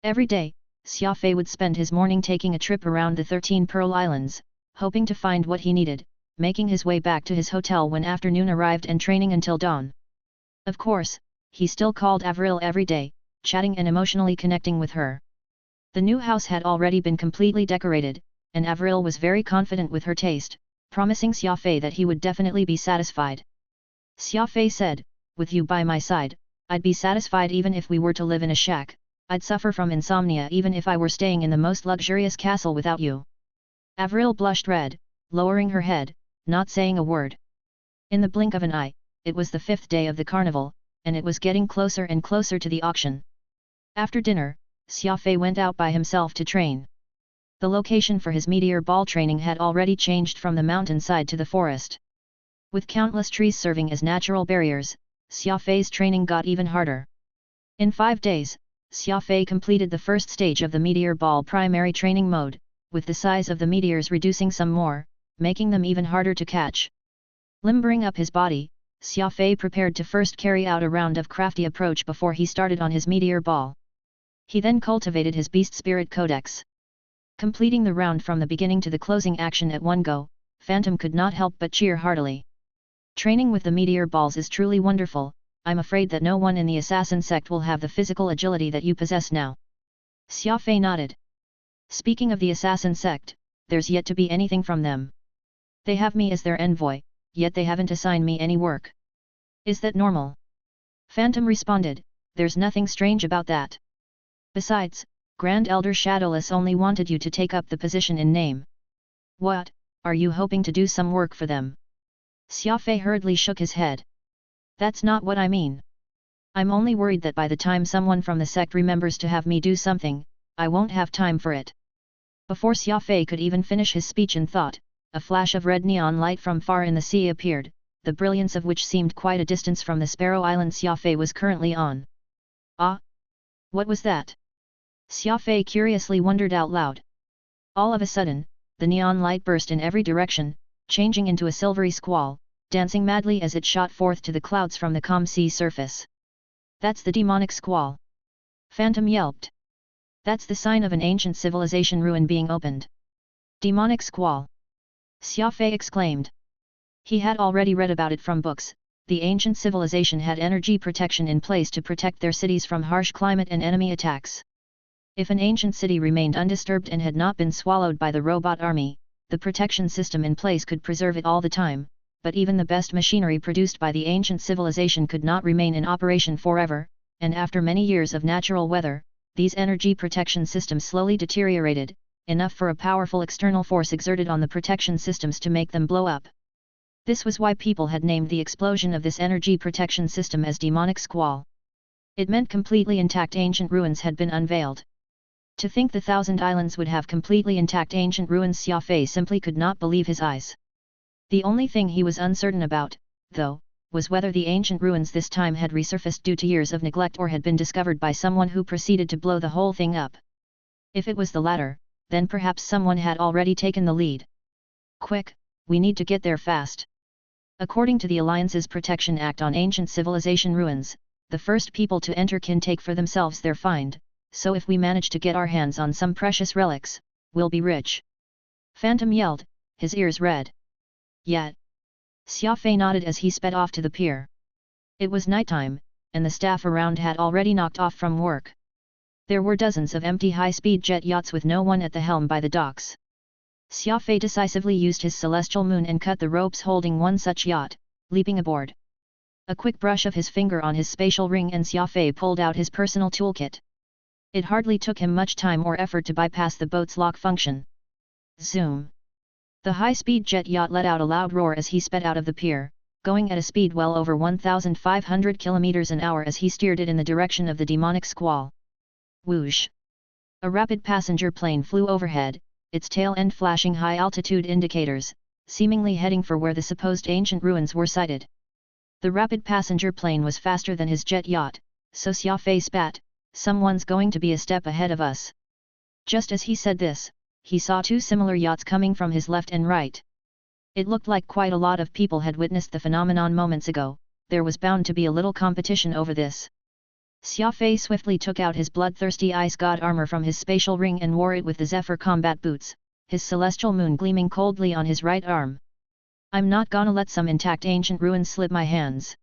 Speaker 1: Every day, Xia Fei would spend his morning taking a trip around the 13 Pearl Islands, hoping to find what he needed, making his way back to his hotel when afternoon arrived and training until dawn. Of course, he still called Avril every day, chatting and emotionally connecting with her. The new house had already been completely decorated, and Avril was very confident with her taste, promising Xia Fei that he would definitely be satisfied. Xia Fei said, "With you by my side, I'd be satisfied even if we were to live in a shack. I'd suffer from insomnia even if I were staying in the most luxurious castle without you." Avril blushed red, lowering her head, not saying a word. In the blink of an eye, it was the 5th day of the carnival, and it was getting closer and closer to the auction. After dinner, Xia Fei went out by himself to train. The location for his meteor ball training had already changed from the mountainside to the forest. With countless trees serving as natural barriers, Xia Fei's training got even harder. In 5 days, Xia Fei completed the first stage of the meteor ball primary training mode, with the size of the meteors reducing some more, making them even harder to catch. Limbering up his body, Xia Fei prepared to first carry out a round of crafty approach before he started on his meteor ball. He then cultivated his beast spirit codex. Completing the round from the beginning to the closing action at one go, Phantom could not help but cheer heartily. Training with the meteor balls is truly wonderful. I'm afraid that no one in the assassin sect will have the physical agility that you possess now. Xia Fei nodded. Speaking of the assassin sect, there's yet to be anything from them. They have me as their envoy, yet they haven't assigned me any work. Is that normal? Phantom responded, there's nothing strange about that. Besides, Grand Elder Shadowless only wanted you to take up the position in name. What, are you hoping to do some work for them? Xia Fei hurriedly shook his head. That's not what I mean. I'm only worried that by the time someone from the sect remembers to have me do something, I won't have time for it. Before Xia Fei could even finish his speech in thought, a flash of red neon light from far in the sea appeared, the brilliance of which seemed quite a distance from the Sparrow Island Xia Fei was currently on. Ah! What was that? Xia Fei curiously wondered out loud. All of a sudden, the neon light burst in every direction, changing into a silvery squall, dancing madly as it shot forth to the clouds from the calm sea surface. That's the demonic squall! Phantom yelped. That's the sign of an ancient civilization ruin being opened. Demonic squall! Xia Fei exclaimed. He had already read about it from books. The ancient civilization had energy protection in place to protect their cities from harsh climate and enemy attacks. If an ancient city remained undisturbed and had not been swallowed by the robot army, the protection system in place could preserve it all the time, but even the best machinery produced by the ancient civilization could not remain in operation forever, and after many years of natural weather, these energy protection systems slowly deteriorated, enough for a powerful external force exerted on the protection systems to make them blow up. This was why people had named the explosion of this energy protection system as demonic squall. It meant completely intact ancient ruins had been unveiled. To think the Thousand Islands would have completely intact ancient ruins, Xia Fei simply could not believe his eyes. The only thing he was uncertain about, though, was whether the ancient ruins this time had resurfaced due to years of neglect or had been discovered by someone who proceeded to blow the whole thing up. If it was the latter, then perhaps someone had already taken the lead. Quick, we need to get there fast. According to the Alliance's Protection Act on Ancient Civilization Ruins, the first people to enter can take for themselves their find, so if we manage to get our hands on some precious relics, we'll be rich. Phantom yelled, his ears red. Yet. Xia Fei nodded as he sped off to the pier. It was nighttime, and the staff around had already knocked off from work. There were dozens of empty high-speed jet yachts with no one at the helm by the docks. Xia Fei decisively used his celestial moon and cut the ropes holding one such yacht, leaping aboard. A quick brush of his finger on his spatial ring and Xia Fei pulled out his personal toolkit. It hardly took him much time or effort to bypass the boat's lock function. Zoom! The high-speed jet yacht let out a loud roar as he sped out of the pier, going at a speed well over 1,500 km an hour as he steered it in the direction of the demonic squall. Whoosh! A rapid passenger plane flew overhead, its tail end flashing high-altitude indicators, seemingly heading for where the supposed ancient ruins were sighted. The rapid passenger plane was faster than his jet yacht, so Xia Fei spat, "Someone's going to be a step ahead of us." Just as he said this, he saw two similar yachts coming from his left and right. It looked like quite a lot of people had witnessed the phenomenon moments ago. There was bound to be a little competition over this. Xia Fei swiftly took out his bloodthirsty ice god armor from his spatial ring and wore it with the Zephyr combat boots, his celestial moon gleaming coldly on his right arm. "I'm not gonna let some intact ancient ruins slip my hands.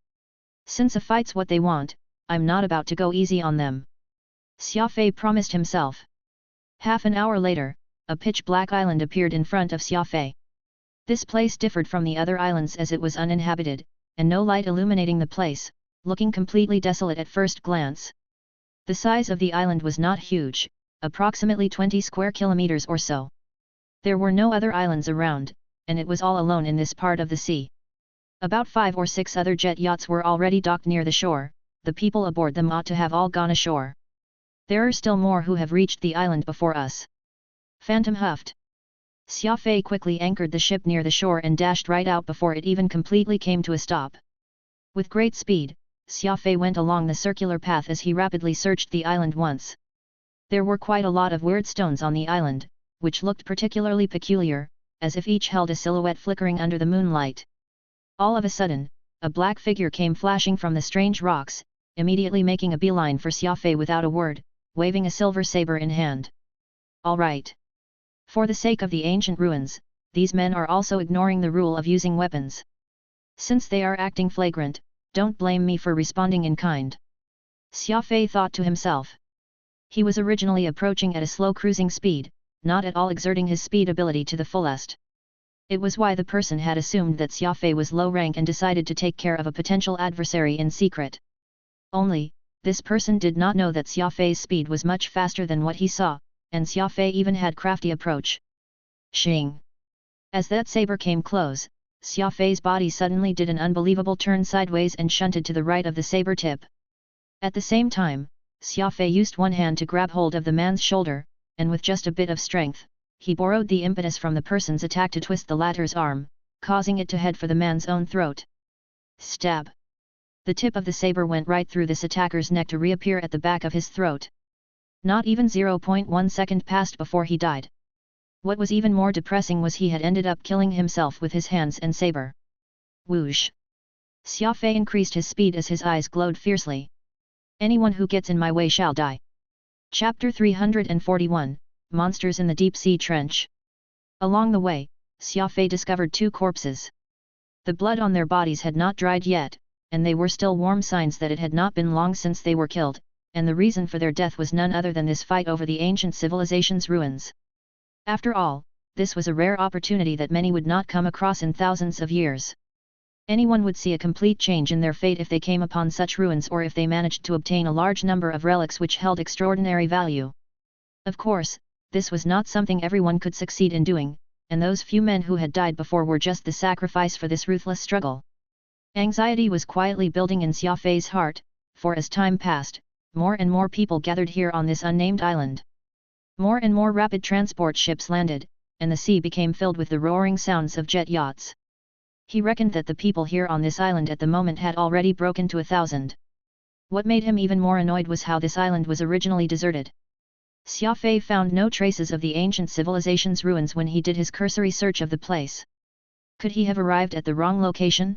Speaker 1: Since a fight's what they want, I'm not about to go easy on them," Xia Fei promised himself. Half an hour later, a pitch-black island appeared in front of Xia Fei. This place differed from the other islands as it was uninhabited, and no light illuminating the place, looking completely desolate at first glance. The size of the island was not huge, approximately 20 square kilometers or so. There were no other islands around, and it was all alone in this part of the sea. About 5 or 6 other jet yachts were already docked near the shore. The people aboard them ought to have all gone ashore. There are still more who have reached the island before us. Phantom huffed. Xia Fei quickly anchored the ship near the shore and dashed right out before it even completely came to a stop. With great speed, Xia Fei went along the circular path as he rapidly searched the island once. There were quite a lot of weird stones on the island, which looked particularly peculiar, as if each held a silhouette flickering under the moonlight. All of a sudden, a black figure came flashing from the strange rocks, immediately making a beeline for Xia Fei without a word, waving a silver saber in hand. "All right. For the sake of the ancient ruins, these men are also ignoring the rule of using weapons. Since they are acting flagrant, don't blame me for responding in kind," Xia Fei thought to himself. He was originally approaching at a slow cruising speed, not at all exerting his speed ability to the fullest. It was why the person had assumed that Xia Fei was low rank and decided to take care of a potential adversary in secret. Only, this person did not know that Xia Fei's speed was much faster than what he saw, and Xia Fei even had crafty approach. Shing! As that saber came close, Xia Fei's body suddenly did an unbelievable turn sideways and shunted to the right of the saber tip. At the same time, Xia Fei used one hand to grab hold of the man's shoulder, and with just a bit of strength, he borrowed the impetus from the person's attack to twist the latter's arm, causing it to head for the man's own throat. Stab! The tip of the saber went right through this attacker's neck to reappear at the back of his throat. Not even 0.1 second passed before he died. What was even more depressing was he had ended up killing himself with his hands and saber. Whoosh! Xia Fei increased his speed as his eyes glowed fiercely. "Anyone who gets in my way shall die." Chapter 341, Monsters in the Deep Sea Trench. Along the way, Xia Fei discovered 2 corpses. The blood on their bodies had not dried yet, and they were still warm, signs that it had not been long since they were killed, and the reason for their death was none other than this fight over the ancient civilization's ruins. After all, this was a rare opportunity that many would not come across in thousands of years. Anyone would see a complete change in their fate if they came upon such ruins or if they managed to obtain a large number of relics which held extraordinary value. Of course, this was not something everyone could succeed in doing, and those few men who had died before were just the sacrifice for this ruthless struggle. Anxiety was quietly building in Xia Fei's heart, for as time passed, more and more people gathered here on this unnamed island. More and more rapid transport ships landed, and the sea became filled with the roaring sounds of jet yachts. He reckoned that the people here on this island at the moment had already broken to 1,000. What made him even more annoyed was how this island was originally deserted. Xia Fei found no traces of the ancient civilization's ruins when he did his cursory search of the place. Could he have arrived at the wrong location?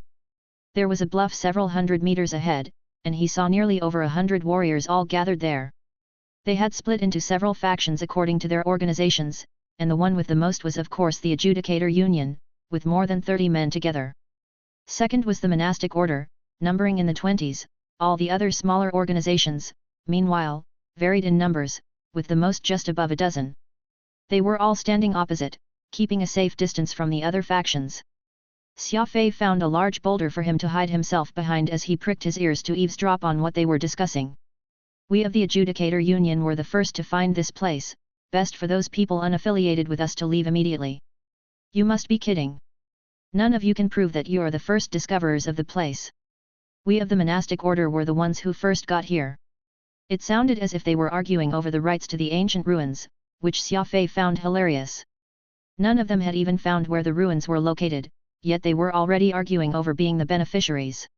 Speaker 1: There was a bluff several hundred meters ahead, and he saw nearly over 100 warriors all gathered there. They had split into several factions according to their organizations, and the one with the most was of course the Adjudicator Union, with more than 30 men together. Second was the monastic order, numbering in the 20s, all the other smaller organizations, meanwhile, varied in numbers, with the most just above a dozen. They were all standing opposite, keeping a safe distance from the other factions. Xia Fei found a large boulder for him to hide himself behind as he pricked his ears to eavesdrop on what they were discussing. We of the Adjudicator Union were the first to find this place, best for those people unaffiliated with us to leave immediately. You must be kidding. None of you can prove that you are the first discoverers of the place. We of the monastic order were the ones who first got here. It sounded as if they were arguing over the rights to the ancient ruins, which Xia Fei found hilarious. None of them had even found where the ruins were located, yet they were already arguing over being the beneficiaries.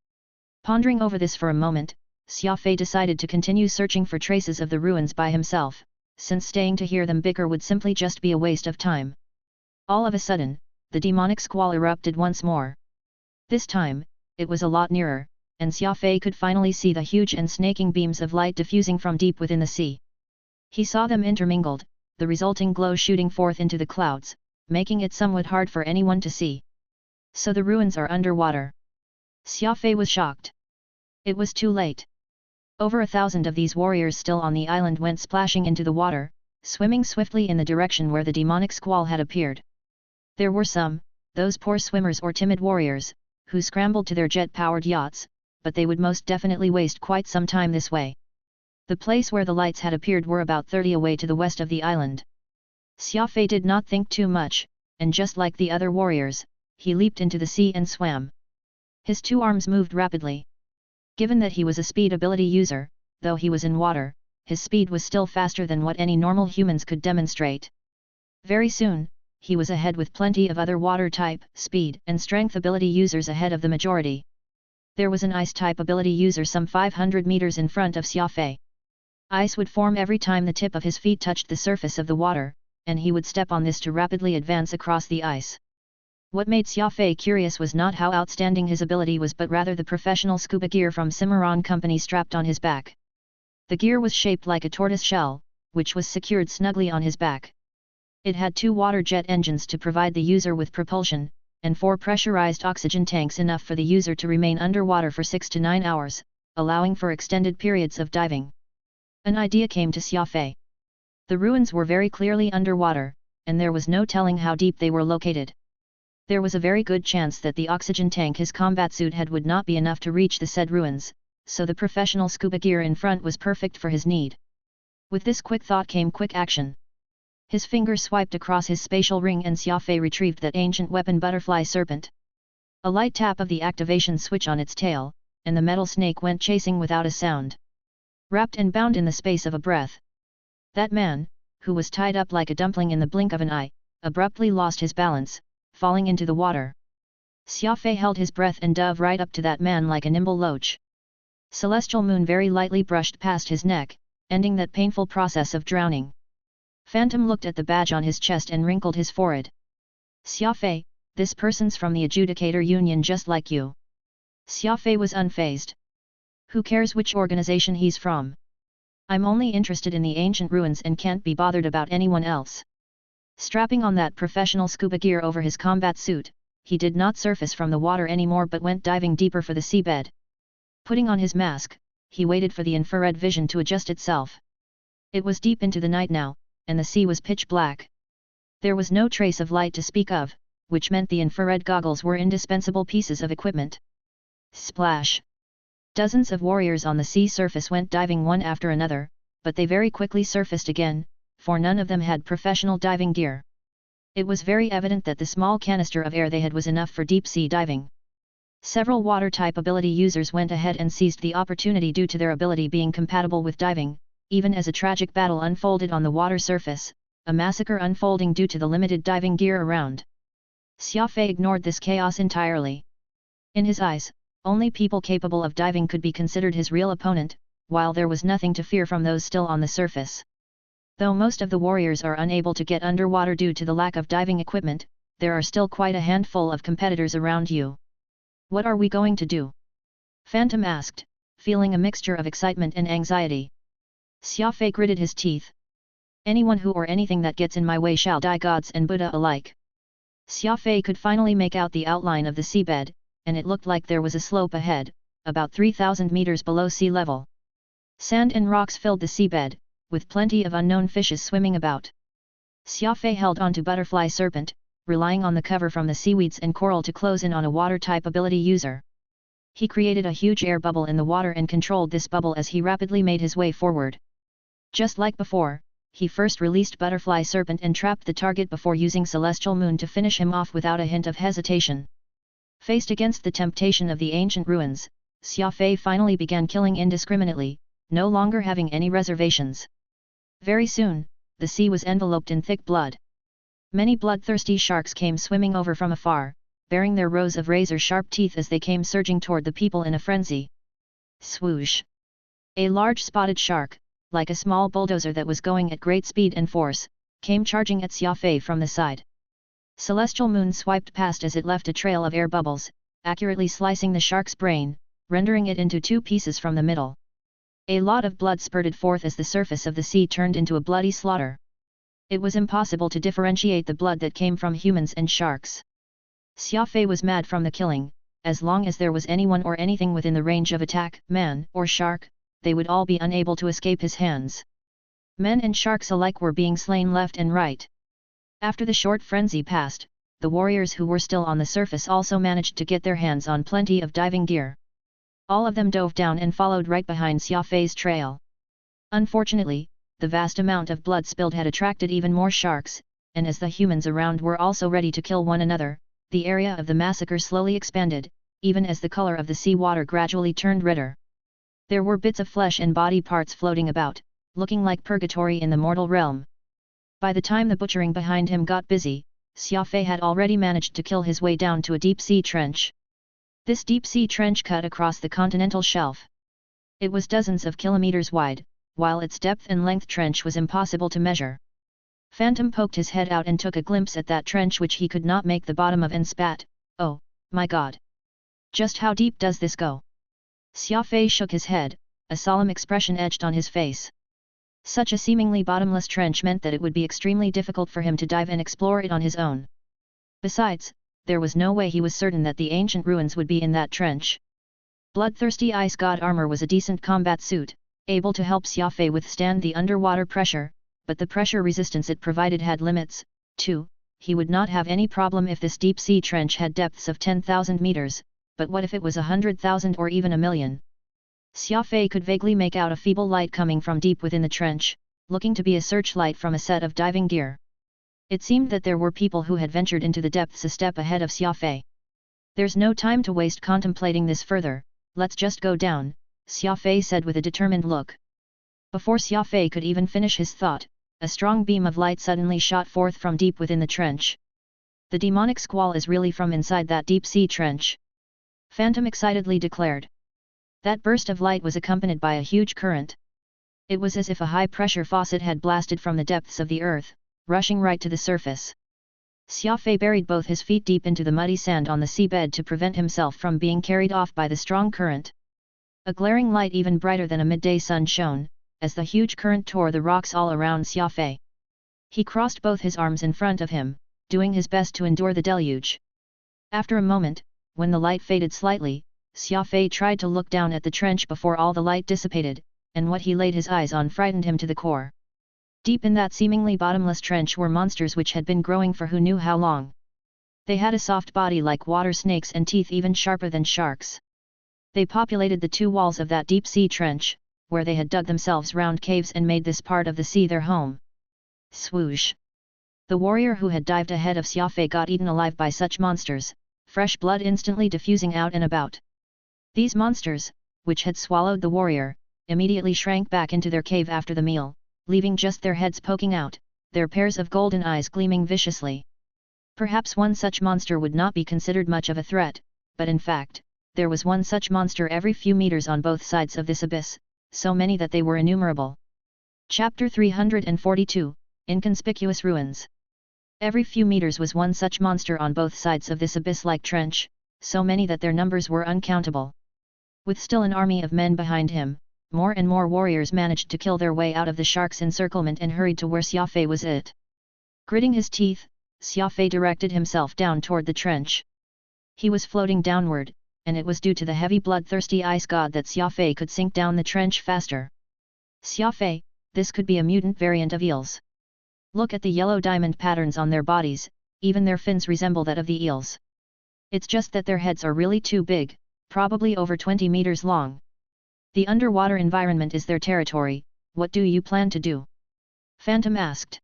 Speaker 1: Pondering over this for a moment, Xia Fei decided to continue searching for traces of the ruins by himself, since staying to hear them bicker would simply just be a waste of time. All of a sudden, the demonic squall erupted once more. This time, it was a lot nearer, and Xia Fei could finally see the huge and snaking beams of light diffusing from deep within the sea. He saw them intermingled, the resulting glow shooting forth into the clouds, making it somewhat hard for anyone to see. So the ruins are underwater. Xia Fei was shocked. It was too late. Over 1,000 of these warriors still on the island went splashing into the water, swimming swiftly in the direction where the demonic squall had appeared. There were some, those poor swimmers or timid warriors, who scrambled to their jet-powered yachts, but they would most definitely waste quite some time this way. The place where the lights had appeared were about 30 away to the west of the island. Xia Fei did not think too much, and just like the other warriors, he leaped into the sea and swam. His two arms moved rapidly. Given that he was a speed ability user, though he was in water, his speed was still faster than what any normal humans could demonstrate. Very soon, he was ahead with plenty of other water-type, speed, and strength ability users ahead of the majority. There was an ice-type ability user some 500 meters in front of Xia Fei. Ice would form every time the tip of his feet touched the surface of the water, and he would step on this to rapidly advance across the ice. What made Xia Fei curious was not how outstanding his ability was but rather the professional scuba gear from Cimarron Company strapped on his back. The gear was shaped like a tortoise shell, which was secured snugly on his back. It had 2 water jet engines to provide the user with propulsion, and 4 pressurized oxygen tanks enough for the user to remain underwater for 6 to 9 hours, allowing for extended periods of diving. An idea came to Xia Fei. The ruins were very clearly underwater, and there was no telling how deep they were located. There was a very good chance that the oxygen tank his combat suit had would not be enough to reach the said ruins, so the professional scuba gear in front was perfect for his need. With this quick thought came quick action. His finger swiped across his spatial ring and Xia Fei retrieved that ancient weapon butterfly serpent. A light tap of the activation switch on its tail, and the metal snake went chasing without a sound. Wrapped and bound in the space of a breath. That man, who was tied up like a dumpling in the blink of an eye, abruptly lost his balance, falling into the water. Xia Fei held his breath and dove right up to that man like a nimble loach. Celestial moon very lightly brushed past his neck, ending that painful process of drowning. Phantom looked at the badge on his chest and wrinkled his forehead. Xia Fei, this person's from the Adjudicator Union just like you. Xia Fei was unfazed. Who cares which organization he's from? I'm only interested in the ancient ruins and can't be bothered about anyone else. Strapping on that professional scuba gear over his combat suit, he did not surface from the water anymore but went diving deeper for the seabed. Putting on his mask, he waited for the infrared vision to adjust itself. It was deep into the night now, and the sea was pitch black. There was no trace of light to speak of, which meant the infrared goggles were indispensable pieces of equipment. Splash! Dozens of warriors on the sea surface went diving one after another, but they very quickly surfaced again, for none of them had professional diving gear. It was very evident that the small canister of air they had was enough for deep-sea diving. Several water-type ability users went ahead and seized the opportunity due to their ability being compatible with diving, even as a tragic battle unfolded on the water surface, a massacre unfolding due to the limited diving gear around. Xia Fei ignored this chaos entirely. In his eyes, only people capable of diving could be considered his real opponent, while there was nothing to fear from those still on the surface. Though most of the warriors are unable to get underwater due to the lack of diving equipment, there are still quite a handful of competitors around you. What are we going to do? Phantom asked, feeling a mixture of excitement and anxiety. Xia Fei gritted his teeth. Anyone who or anything that gets in my way shall die, gods and Buddha alike. Xia Fei could finally make out the outline of the seabed, and it looked like there was a slope ahead, about 3,000 meters below sea level. Sand and rocks filled the seabed, with plenty of unknown fishes swimming about. Xia Fei held onto Butterfly Serpent, relying on the cover from the seaweeds and coral to close in on a water-type ability user. He created a huge air bubble in the water and controlled this bubble as he rapidly made his way forward. Just like before, he first released Butterfly Serpent and trapped the target before using Celestial Moon to finish him off without a hint of hesitation. Faced against the temptation of the ancient ruins, Xia Fei finally began killing indiscriminately, no longer having any reservations. Very soon, the sea was enveloped in thick blood. Many bloodthirsty sharks came swimming over from afar, baring their rows of razor-sharp teeth as they came surging toward the people in a frenzy. Swoosh! A large spotted shark, like a small bulldozer that was going at great speed and force, came charging at Xia Fei from the side. Celestial Moon swiped past as it left a trail of air bubbles, accurately slicing the shark's brain, rendering it into two pieces from the middle. A lot of blood spurted forth as the surface of the sea turned into a bloody slaughter. It was impossible to differentiate the blood that came from humans and sharks. Xia Fei was mad from the killing. As long as there was anyone or anything within the range of attack, man or shark, they would all be unable to escape his hands. Men and sharks alike were being slain left and right. After the short frenzy passed, the warriors who were still on the surface also managed to get their hands on plenty of diving gear. All of them dove down and followed right behind Xia Fei's trail. Unfortunately, the vast amount of blood spilled had attracted even more sharks, and as the humans around were also ready to kill one another, the area of the massacre slowly expanded, even as the color of the sea water gradually turned redder. There were bits of flesh and body parts floating about, looking like purgatory in the mortal realm. By the time the butchering behind him got busy, Xia Fei had already managed to kill his way down to a deep-sea trench. This deep-sea trench cut across the continental shelf. It was dozens of kilometers wide, while its depth and length trench was impossible to measure. Phantom poked his head out and took a glimpse at that trench which he could not make the bottom of and spat, "Oh, my God! Just how deep does this go?" Xia Fei shook his head, a solemn expression etched on his face. Such a seemingly bottomless trench meant that it would be extremely difficult for him to dive and explore it on his own. Besides, there was no way he was certain that the ancient ruins would be in that trench. Bloodthirsty Ice God armor was a decent combat suit, able to help Xia Fei withstand the underwater pressure, but the pressure resistance it provided had limits, too. He would not have any problem if this deep-sea trench had depths of 10,000 meters, but what if it was 100,000 or even a million? Xia Fei could vaguely make out a feeble light coming from deep within the trench, looking to be a searchlight from a set of diving gear. It seemed that there were people who had ventured into the depths a step ahead of Xia Fei. "There's no time to waste contemplating this further, let's just go down," Xia Fei said with a determined look. Before Xia Fei could even finish his thought, a strong beam of light suddenly shot forth from deep within the trench. "The demonic squall is really from inside that deep-sea trench," Phantom excitedly declared. That burst of light was accompanied by a huge current. It was as if a high-pressure faucet had blasted from the depths of the earth, rushing right to the surface. Xia Fei buried both his feet deep into the muddy sand on the seabed to prevent himself from being carried off by the strong current. A glaring light even brighter than a midday sun shone, as the huge current tore the rocks all around Xia Fei. He crossed both his arms in front of him, doing his best to endure the deluge. After a moment, when the light faded slightly, Xia Fei tried to look down at the trench before all the light dissipated, and what he laid his eyes on frightened him to the core. Deep in that seemingly bottomless trench were monsters which had been growing for who knew how long. They had a soft body like water snakes and teeth even sharper than sharks. They populated the two walls of that deep-sea trench, where they had dug themselves round caves and made this part of the sea their home. Swoosh! The warrior who had dived ahead of Xia Fei got eaten alive by such monsters, fresh blood instantly diffusing out and about. These monsters, which had swallowed the warrior, immediately shrank back into their cave after the meal, leaving just their heads poking out, their pairs of golden eyes gleaming viciously. Perhaps one such monster would not be considered much of a threat, but in fact, there was one such monster every few meters on both sides of this abyss, so many that they were innumerable. Chapter 342, Inconspicuous Ruins. Every few meters was one such monster on both sides of this abyss-like trench, so many that their numbers were uncountable. With still an army of men behind him, more and more warriors managed to kill their way out of the shark's encirclement and hurried to where Xia Fei was at. Gritting his teeth, Xia Fei directed himself down toward the trench. He was floating downward, and it was due to the heavy bloodthirsty ice god that Xia Fei could sink down the trench faster. Xia Fei, this could be a mutant variant of eels. Look at the yellow diamond patterns on their bodies, even their fins resemble that of the eels. It's just that their heads are really too big, probably over 20 meters long. The underwater environment is their territory. What do you plan to do? Phantom asked.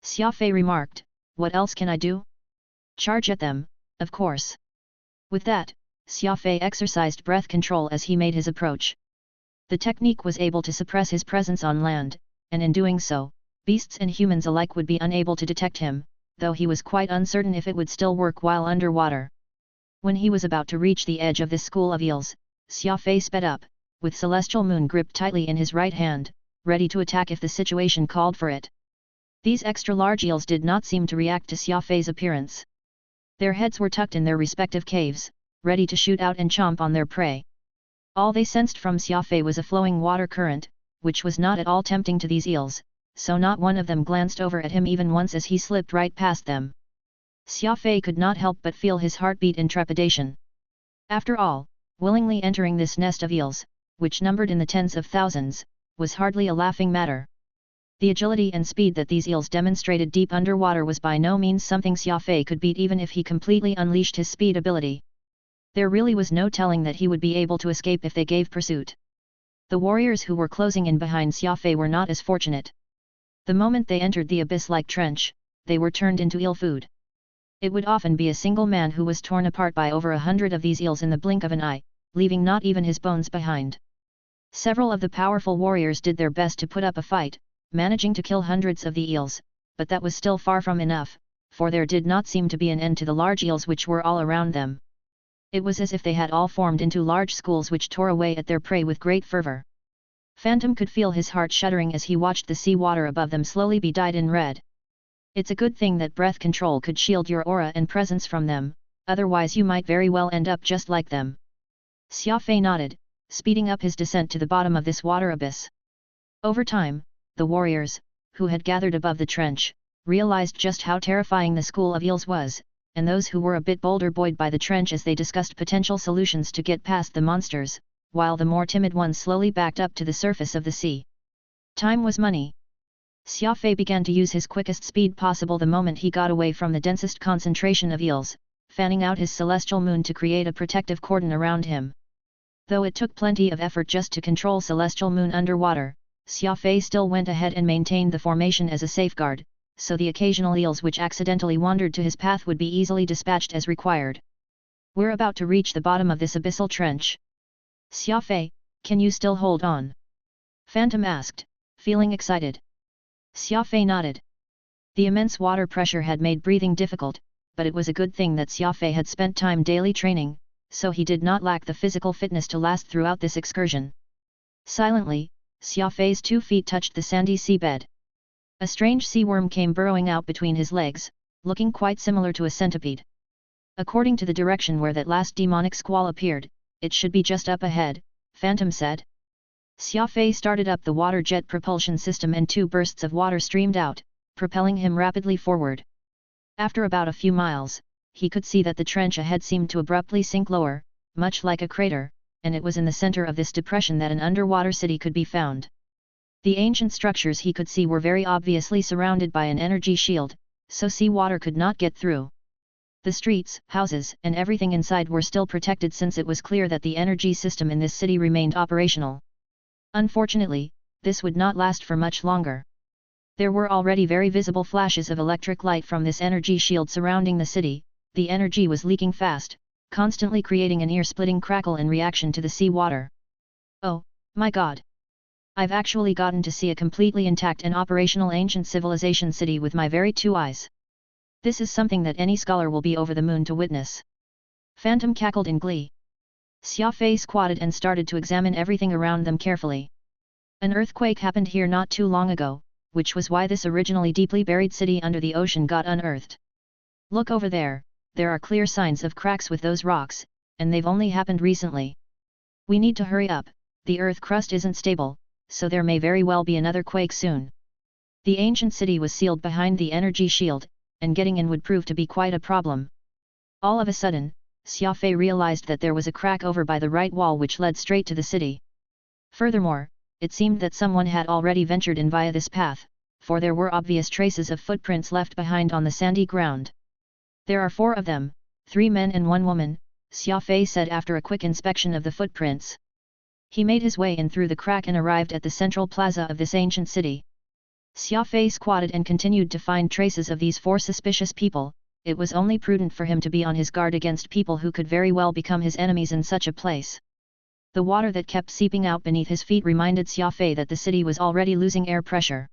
Speaker 1: Xia Fei remarked, what else can I do? Charge at them, of course. With that, Xia Fei exercised breath control as he made his approach. The technique was able to suppress his presence on land, and in doing so, beasts and humans alike would be unable to detect him, though he was quite uncertain if it would still work while underwater. When he was about to reach the edge of this school of eels, Xia Fei sped up, with Celestial Moon gripped tightly in his right hand, ready to attack if the situation called for it. These extra-large eels did not seem to react to Xia Fei's appearance. Their heads were tucked in their respective caves, ready to shoot out and chomp on their prey. All they sensed from Xia Fei was a flowing water current, which was not at all tempting to these eels, so not one of them glanced over at him even once as he slipped right past them. Xia Fei could not help but feel his heart beat in trepidation. After all, willingly entering this nest of eels, which numbered in the tens of thousands, was hardly a laughing matter. The agility and speed that these eels demonstrated deep underwater was by no means something Xia Fei could beat even if he completely unleashed his speed ability. There really was no telling that he would be able to escape if they gave pursuit. The warriors who were closing in behind Xia Fei were not as fortunate. The moment they entered the abyss-like trench, they were turned into eel food. It would often be a single man who was torn apart by over 100 of these eels in the blink of an eye, leaving not even his bones behind. Several of the powerful warriors did their best to put up a fight, managing to kill hundreds of the eels, but that was still far from enough, for there did not seem to be an end to the large eels which were all around them. It was as if they had all formed into large schools which tore away at their prey with great fervor. Phantom could feel his heart shuddering as he watched the sea water above them slowly be dyed in red. It's a good thing that breath control could shield your aura and presence from them, otherwise you might very well end up just like them. Xia Fei nodded, speeding up his descent to the bottom of this water abyss. Over time, the warriors, who had gathered above the trench, realized just how terrifying the school of eels was, and those who were a bit bolder buoyed by the trench as they discussed potential solutions to get past the monsters, while the more timid ones slowly backed up to the surface of the sea. Time was money. Xia Fei began to use his quickest speed possible the moment he got away from the densest concentration of eels, fanning out his celestial moon to create a protective cordon around him. Though it took plenty of effort just to control celestial moon underwater, Xia Fei still went ahead and maintained the formation as a safeguard, so the occasional eels which accidentally wandered to his path would be easily dispatched as required. We're about to reach the bottom of this abyssal trench. Xia Fei, can you still hold on? Phantom asked, feeling excited. Xia Fei nodded. The immense water pressure had made breathing difficult, but it was a good thing that Xia Fei had spent time daily training, so he did not lack the physical fitness to last throughout this excursion. Silently, Xia Fei's 2 feet touched the sandy seabed. A strange sea worm came burrowing out between his legs, looking quite similar to a centipede. According to the direction where that last demonic squall appeared, it should be just up ahead, Phantom said. Xia Fei started up the water jet propulsion system and 2 bursts of water streamed out, propelling him rapidly forward. After about a few miles, he could see that the trench ahead seemed to abruptly sink lower, much like a crater, and it was in the center of this depression that an underwater city could be found. The ancient structures he could see were very obviously surrounded by an energy shield, so seawater could not get through. The streets, houses, and everything inside were still protected since it was clear that the energy system in this city remained operational. Unfortunately, this would not last for much longer. There were already very visible flashes of electric light from this energy shield surrounding the city. The energy was leaking fast, constantly creating an ear-splitting crackle in reaction to the seawater. Oh, my God! I've actually gotten to see a completely intact and operational ancient civilization city with my very two eyes. This is something that any scholar will be over the moon to witness. Phantom cackled in glee. Xia Fei squatted and started to examine everything around them carefully. An earthquake happened here not too long ago, which was why this originally deeply buried city under the ocean got unearthed. Look over there, there are clear signs of cracks with those rocks, and they've only happened recently. We need to hurry up, the earth crust isn't stable, so there may very well be another quake soon. The ancient city was sealed behind the energy shield, and getting in would prove to be quite a problem. All of a sudden, Xia Fei realized that there was a crack over by the right wall which led straight to the city. Furthermore, it seemed that someone had already ventured in via this path, for there were obvious traces of footprints left behind on the sandy ground. There are 4 of them, 3 men and 1 woman, Xia Fei said after a quick inspection of the footprints. He made his way in through the crack and arrived at the central plaza of this ancient city. Xia Fei squatted and continued to find traces of these 4 suspicious people. It was only prudent for him to be on his guard against people who could very well become his enemies in such a place. The water that kept seeping out beneath his feet reminded Xia Fei that the city was already losing air pressure.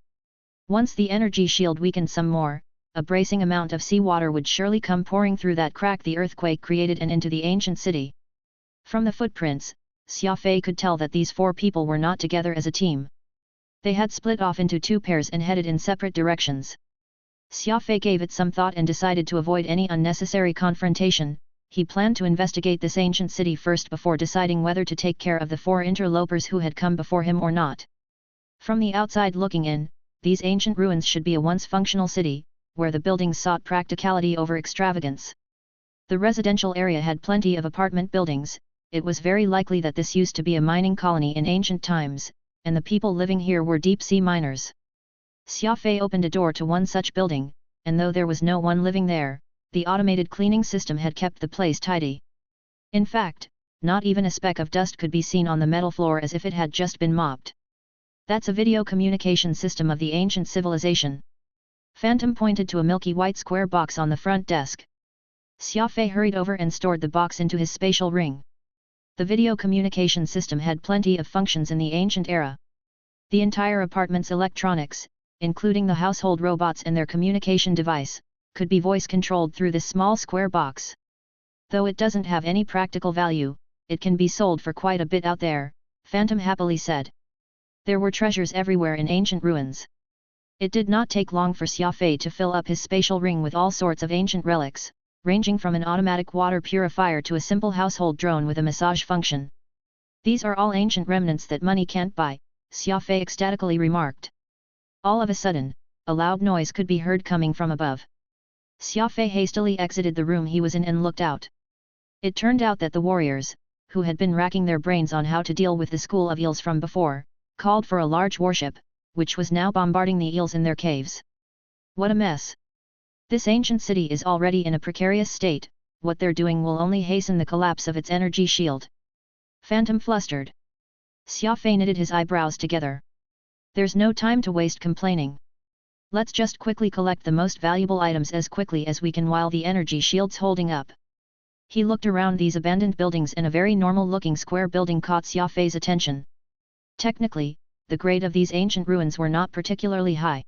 Speaker 1: Once the energy shield weakened some more, a bracing amount of seawater would surely come pouring through that crack the earthquake created and into the ancient city. From the footprints, Xia Fei could tell that these 4 people were not together as a team. They had split off into 2 pairs and headed in separate directions. Xia Fei gave it some thought and decided to avoid any unnecessary confrontation. He planned to investigate this ancient city first before deciding whether to take care of the 4 interlopers who had come before him or not. From the outside looking in, these ancient ruins should be a once functional city, where the buildings sought practicality over extravagance. The residential area had plenty of apartment buildings. It was very likely that this used to be a mining colony in ancient times, and the people living here were deep-sea miners. Xia Fei opened a door to one such building, and though there was no one living there, the automated cleaning system had kept the place tidy. In fact, not even a speck of dust could be seen on the metal floor as if it had just been mopped. That's a video communication system of the ancient civilization. Phantom pointed to a milky white square box on the front desk. Xia Fei hurried over and stored the box into his spatial ring. The video communication system had plenty of functions in the ancient era. The entire apartment's electronics, including the household robots and their communication device, could be voice-controlled through this small square box. Though it doesn't have any practical value, it can be sold for quite a bit out there, Phantom happily said. There were treasures everywhere in ancient ruins. It did not take long for Xia Fei to fill up his spatial ring with all sorts of ancient relics, ranging from an automatic water purifier to a simple household drone with a massage function. These are all ancient remnants that money can't buy, Xia Fei ecstatically remarked. All of a sudden, a loud noise could be heard coming from above. Xia Fei hastily exited the room he was in and looked out. It turned out that the warriors, who had been racking their brains on how to deal with the school of eels from before, called for a large warship, which was now bombarding the eels in their caves. What a mess! This ancient city is already in a precarious state. What they're doing will only hasten the collapse of its energy shield. Phantom flustered. Xia Fei knitted his eyebrows together. There's no time to waste complaining. Let's just quickly collect the most valuable items as quickly as we can while the energy shield's holding up. He looked around these abandoned buildings and a very normal-looking square building caught Xia Fei's attention. Technically, the grade of these ancient ruins were not particularly high.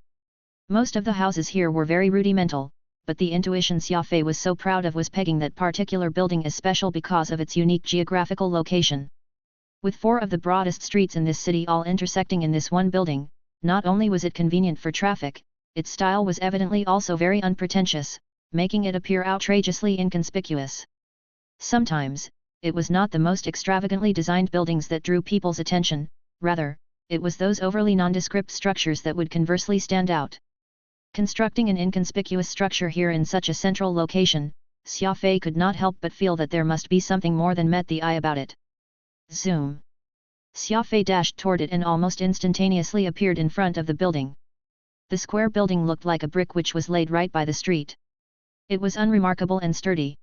Speaker 1: Most of the houses here were very rudimental, but the intuition Xia Fei was so proud of was pegging that particular building as special because of its unique geographical location. With 4 of the broadest streets in this city all intersecting in this one building, not only was it convenient for traffic, its style was evidently also very unpretentious, making it appear outrageously inconspicuous. Sometimes, it was not the most extravagantly designed buildings that drew people's attention, rather, it was those overly nondescript structures that would conversely stand out. Constructing an inconspicuous structure here in such a central location, Xia Fei could not help but feel that there must be something more than met the eye about it. Zoom! Xia Fei dashed toward it and almost instantaneously appeared in front of the building. The square building looked like a brick which was laid right by the street. It was unremarkable and sturdy.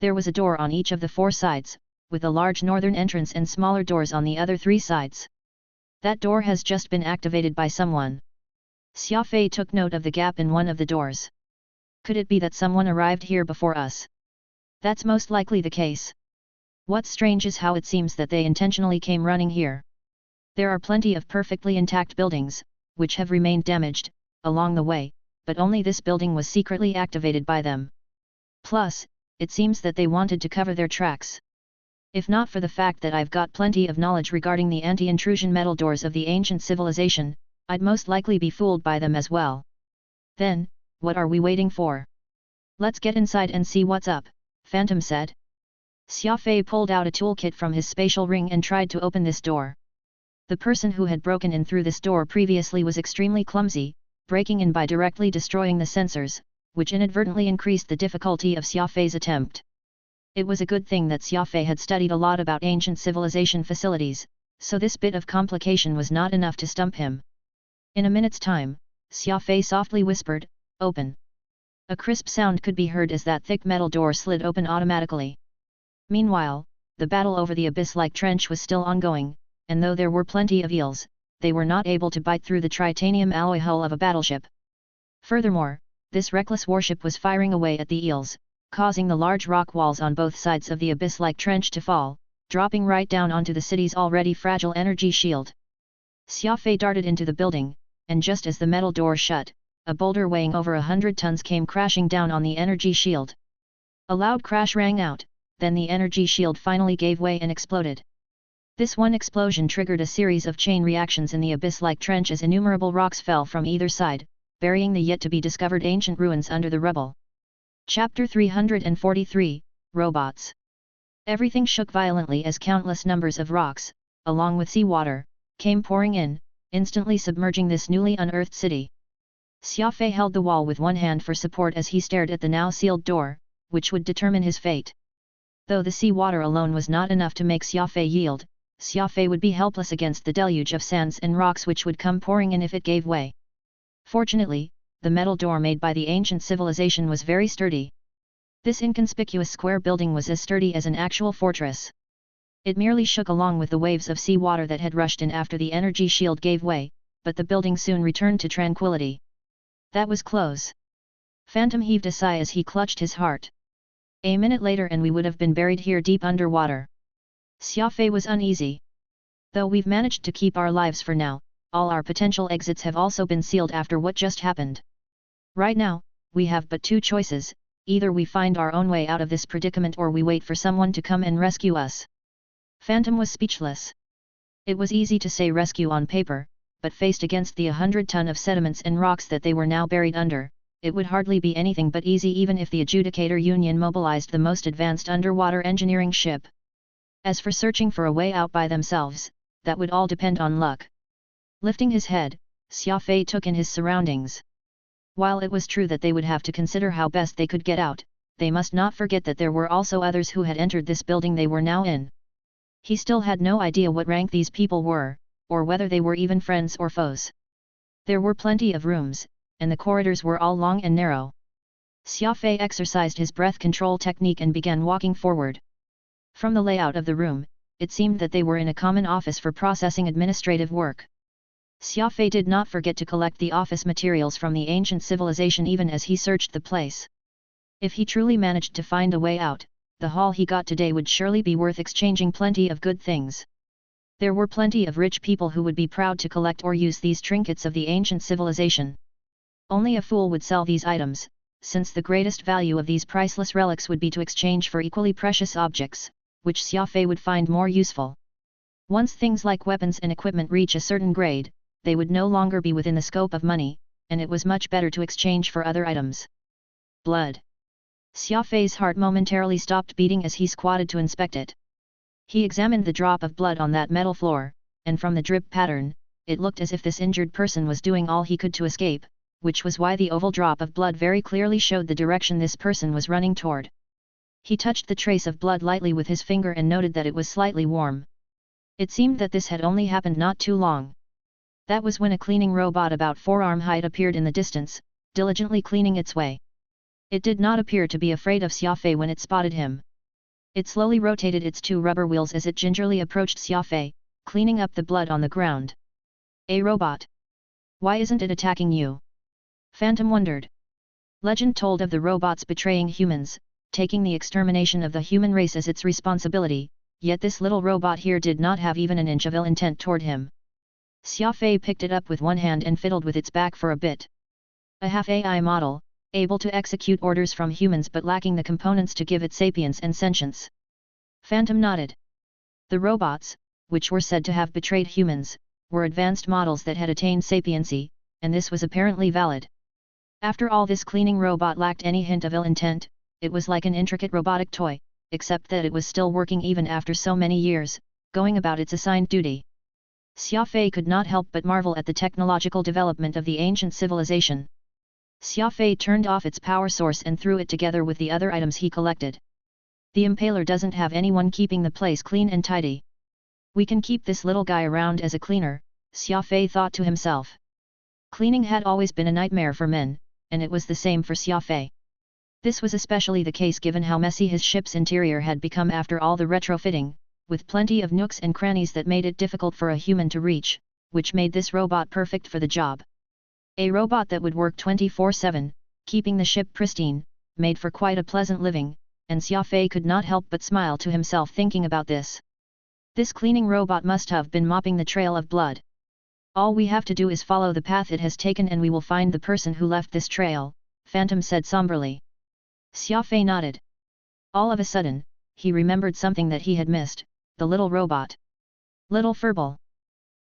Speaker 1: There was a door on each of the 4 sides, with a large northern entrance and smaller doors on the other 3 sides. That door has just been activated by someone. Xia Fei took note of the gap in one of the doors. Could it be that someone arrived here before us? That's most likely the case. What's strange is how it seems that they intentionally came running here. There are plenty of perfectly intact buildings, which have remained damaged, along the way, but only this building was secretly activated by them. Plus, it seems that they wanted to cover their tracks. If not for the fact that I've got plenty of knowledge regarding the anti-intrusion metal doors of the ancient civilization, I'd most likely be fooled by them as well. Then, what are we waiting for? Let's get inside and see what's up, Phantom said. Xia Fei pulled out a toolkit from his spatial ring and tried to open this door. The person who had broken in through this door previously was extremely clumsy, breaking in by directly destroying the sensors, which inadvertently increased the difficulty of Xia Fei's attempt. It was a good thing that Xia Fei had studied a lot about ancient civilization facilities, so this bit of complication was not enough to stump him. In a minute's time, Xia Fei softly whispered, "Open." A crisp sound could be heard as that thick metal door slid open automatically. Meanwhile, the battle over the abyss-like trench was still ongoing, and though there were plenty of eels, they were not able to bite through the titanium alloy hull of a battleship. Furthermore, this reckless warship was firing away at the eels, causing the large rock walls on both sides of the abyss-like trench to fall, dropping right down onto the city's already fragile energy shield. Xia Fei darted into the building, and just as the metal door shut, a boulder weighing over 100 tons came crashing down on the energy shield. A loud crash rang out, then the energy shield finally gave way and exploded. This one explosion triggered a series of chain reactions in the abyss-like trench as innumerable rocks fell from either side, burying the yet-to-be-discovered ancient ruins under the rubble. Chapter 343, Robots. Everything shook violently as countless numbers of rocks, along with seawater, came pouring in, instantly submerging this newly unearthed city. Xia Fei held the wall with one hand for support as he stared at the now sealed door, which would determine his fate. Though the seawater alone was not enough to make Xia Fei yield, Xia Fei would be helpless against the deluge of sands and rocks which would come pouring in if it gave way. Fortunately, the metal door made by the ancient civilization was very sturdy. This inconspicuous square building was as sturdy as an actual fortress. It merely shook along with the waves of seawater that had rushed in after the energy shield gave way, but the building soon returned to tranquility. That was close. Phantom heaved a sigh as he clutched his heart. A minute later and we would have been buried here deep underwater. Xia Fei was uneasy. Though we've managed to keep our lives for now, all our potential exits have also been sealed after what just happened. Right now, we have but 2 choices, either we find our own way out of this predicament or we wait for someone to come and rescue us. Phantom was speechless. It was easy to say rescue on paper, but faced against the 100 ton of sediments and rocks that they were now buried under, it would hardly be anything but easy even if the Adjudicator Union mobilized the most advanced underwater engineering ship. As for searching for a way out by themselves, that would all depend on luck. Lifting his head, Xia Fei took in his surroundings. While it was true that they would have to consider how best they could get out, they must not forget that there were also others who had entered this building they were now in. He still had no idea what rank these people were, or whether they were even friends or foes. There were plenty of rooms, and the corridors were all long and narrow. Xia Fei exercised his breath control technique and began walking forward. From the layout of the room, it seemed that they were in a common office for processing administrative work. Xia Fei did not forget to collect the office materials from the ancient civilization even as he searched the place. If he truly managed to find a way out, the haul he got today would surely be worth exchanging plenty of good things. There were plenty of rich people who would be proud to collect or use these trinkets of the ancient civilization. Only a fool would sell these items, since the greatest value of these priceless relics would be to exchange for equally precious objects, which Xia Fei would find more useful. Once things like weapons and equipment reach a certain grade, they would no longer be within the scope of money, and it was much better to exchange for other items. Blood. Xia Fei's heart momentarily stopped beating as he squatted to inspect it. He examined the drop of blood on that metal floor, and from the drip pattern, it looked as if this injured person was doing all he could to escape, which was why the oval drop of blood very clearly showed the direction this person was running toward. He touched the trace of blood lightly with his finger and noted that it was slightly warm. It seemed that this had only happened not too long. That was when a cleaning robot about forearm height appeared in the distance, diligently cleaning its way. It did not appear to be afraid of Xia Fei when it spotted him. It slowly rotated its two rubber wheels as it gingerly approached Xia Fei, cleaning up the blood on the ground. "A robot. Why isn't it attacking you?" Phantom wondered. Legend told of the robots betraying humans, taking the extermination of the human race as its responsibility, yet this little robot here did not have even an inch of ill intent toward him. Xia Fei picked it up with one hand and fiddled with its back for a bit. A half-AI model, able to execute orders from humans but lacking the components to give it sapience and sentience. Phantom nodded. The robots, which were said to have betrayed humans, were advanced models that had attained sapiency, and this was apparently valid. After all, this cleaning robot lacked any hint of ill intent. It was like an intricate robotic toy, except that it was still working even after so many years, going about its assigned duty. Xia Fei could not help but marvel at the technological development of the ancient civilization. Xia Fei turned off its power source and threw it together with the other items he collected. The impaler doesn't have anyone keeping the place clean and tidy. We can keep this little guy around as a cleaner, Xia Fei thought to himself. Cleaning had always been a nightmare for men, and it was the same for Xia Fei. This was especially the case given how messy his ship's interior had become after all the retrofitting, with plenty of nooks and crannies that made it difficult for a human to reach, which made this robot perfect for the job. A robot that would work 24/7, keeping the ship pristine, made for quite a pleasant living, and Xia Fei could not help but smile to himself thinking about this. This cleaning robot must have been mopping the trail of blood. All we have to do is follow the path it has taken and we will find the person who left this trail, Phantom said somberly. Xia Fei nodded. All of a sudden, he remembered something that he had missed, the little robot. Little Furball.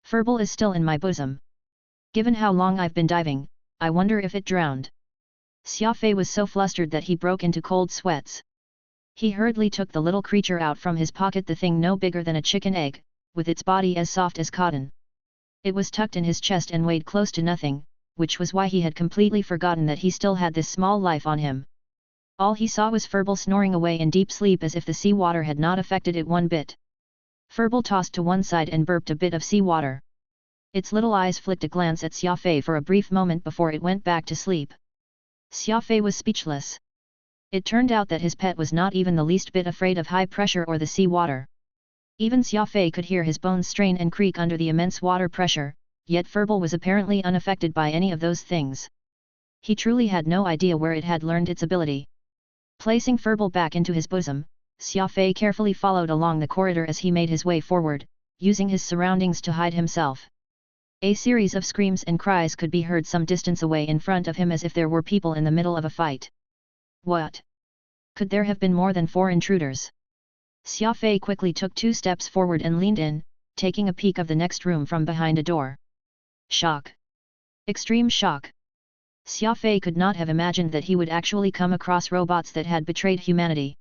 Speaker 1: Furball is still in my bosom. Given how long I've been diving, I wonder if it drowned. Xia Fei was so flustered that he broke into cold sweats. He hurriedly took the little creature out from his pocket, the thing no bigger than a chicken egg, with its body as soft as cotton. It was tucked in his chest and weighed close to nothing, which was why he had completely forgotten that he still had this small life on him. All he saw was Furball snoring away in deep sleep as if the sea water had not affected it one bit. Furball tossed to one side and burped a bit of sea water. Its little eyes flicked a glance at Xia Fei for a brief moment before it went back to sleep. Xia Fei was speechless. It turned out that his pet was not even the least bit afraid of high pressure or the sea water. Even Xia Fei could hear his bones strain and creak under the immense water pressure, yet Furball was apparently unaffected by any of those things. He truly had no idea where it had learned its ability. Placing Furball back into his bosom, Xia Fei carefully followed along the corridor as he made his way forward, using his surroundings to hide himself. A series of screams and cries could be heard some distance away in front of him as if there were people in the middle of a fight. What? Could there have been more than 4 intruders? Xia Fei quickly took 2 steps forward and leaned in, taking a peek of the next room from behind a door. Shock. Extreme shock. Xia Fei could not have imagined that he would actually come across robots that had betrayed humanity.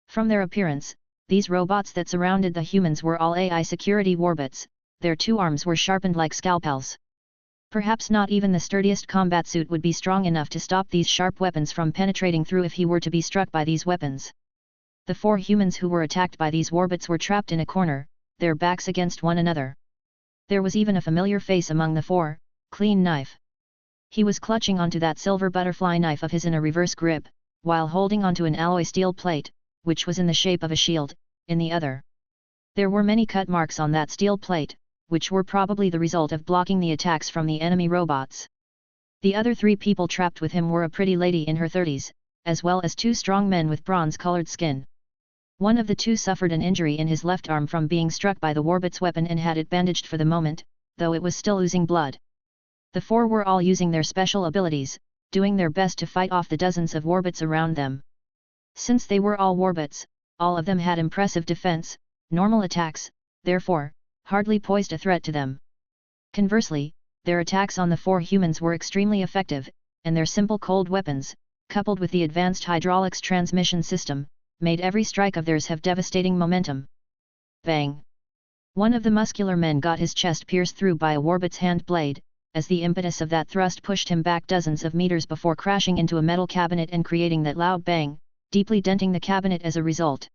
Speaker 1: From their appearance, these robots that surrounded the humans were all AI security warbots. Their 2 arms were sharpened like scalpels. Perhaps not even the sturdiest combat suit would be strong enough to stop these sharp weapons from penetrating through if he were to be struck by these weapons. The 4 humans who were attacked by these warbots were trapped in a corner, their backs against one another. There was even a familiar face among the 4, Clean Knife. He was clutching onto that silver butterfly knife of his in a reverse grip, while holding onto an alloy steel plate, which was in the shape of a shield, in the other. There were many cut marks on that steel plate, which were probably the result of blocking the attacks from the enemy robots. The other 3 people trapped with him were a pretty lady in her 30s, as well as 2 strong men with bronze-colored skin. One of the 2 suffered an injury in his left arm from being struck by the warbot's weapon and had it bandaged for the moment, though it was still oozing blood. The 4 were all using their special abilities, doing their best to fight off the dozens of warbots around them. Since they were all warbots, all of them had impressive defense, normal attacks, therefore, hardly posed a threat to them. Conversely, their attacks on the 4 humans were extremely effective, and their simple cold weapons, coupled with the advanced hydraulics transmission system, made every strike of theirs have devastating momentum. Bang! One of the muscular men got his chest pierced through by a warbot's hand blade, as the impetus of that thrust pushed him back dozens of meters before crashing into a metal cabinet and creating that loud bang, deeply denting the cabinet as a result.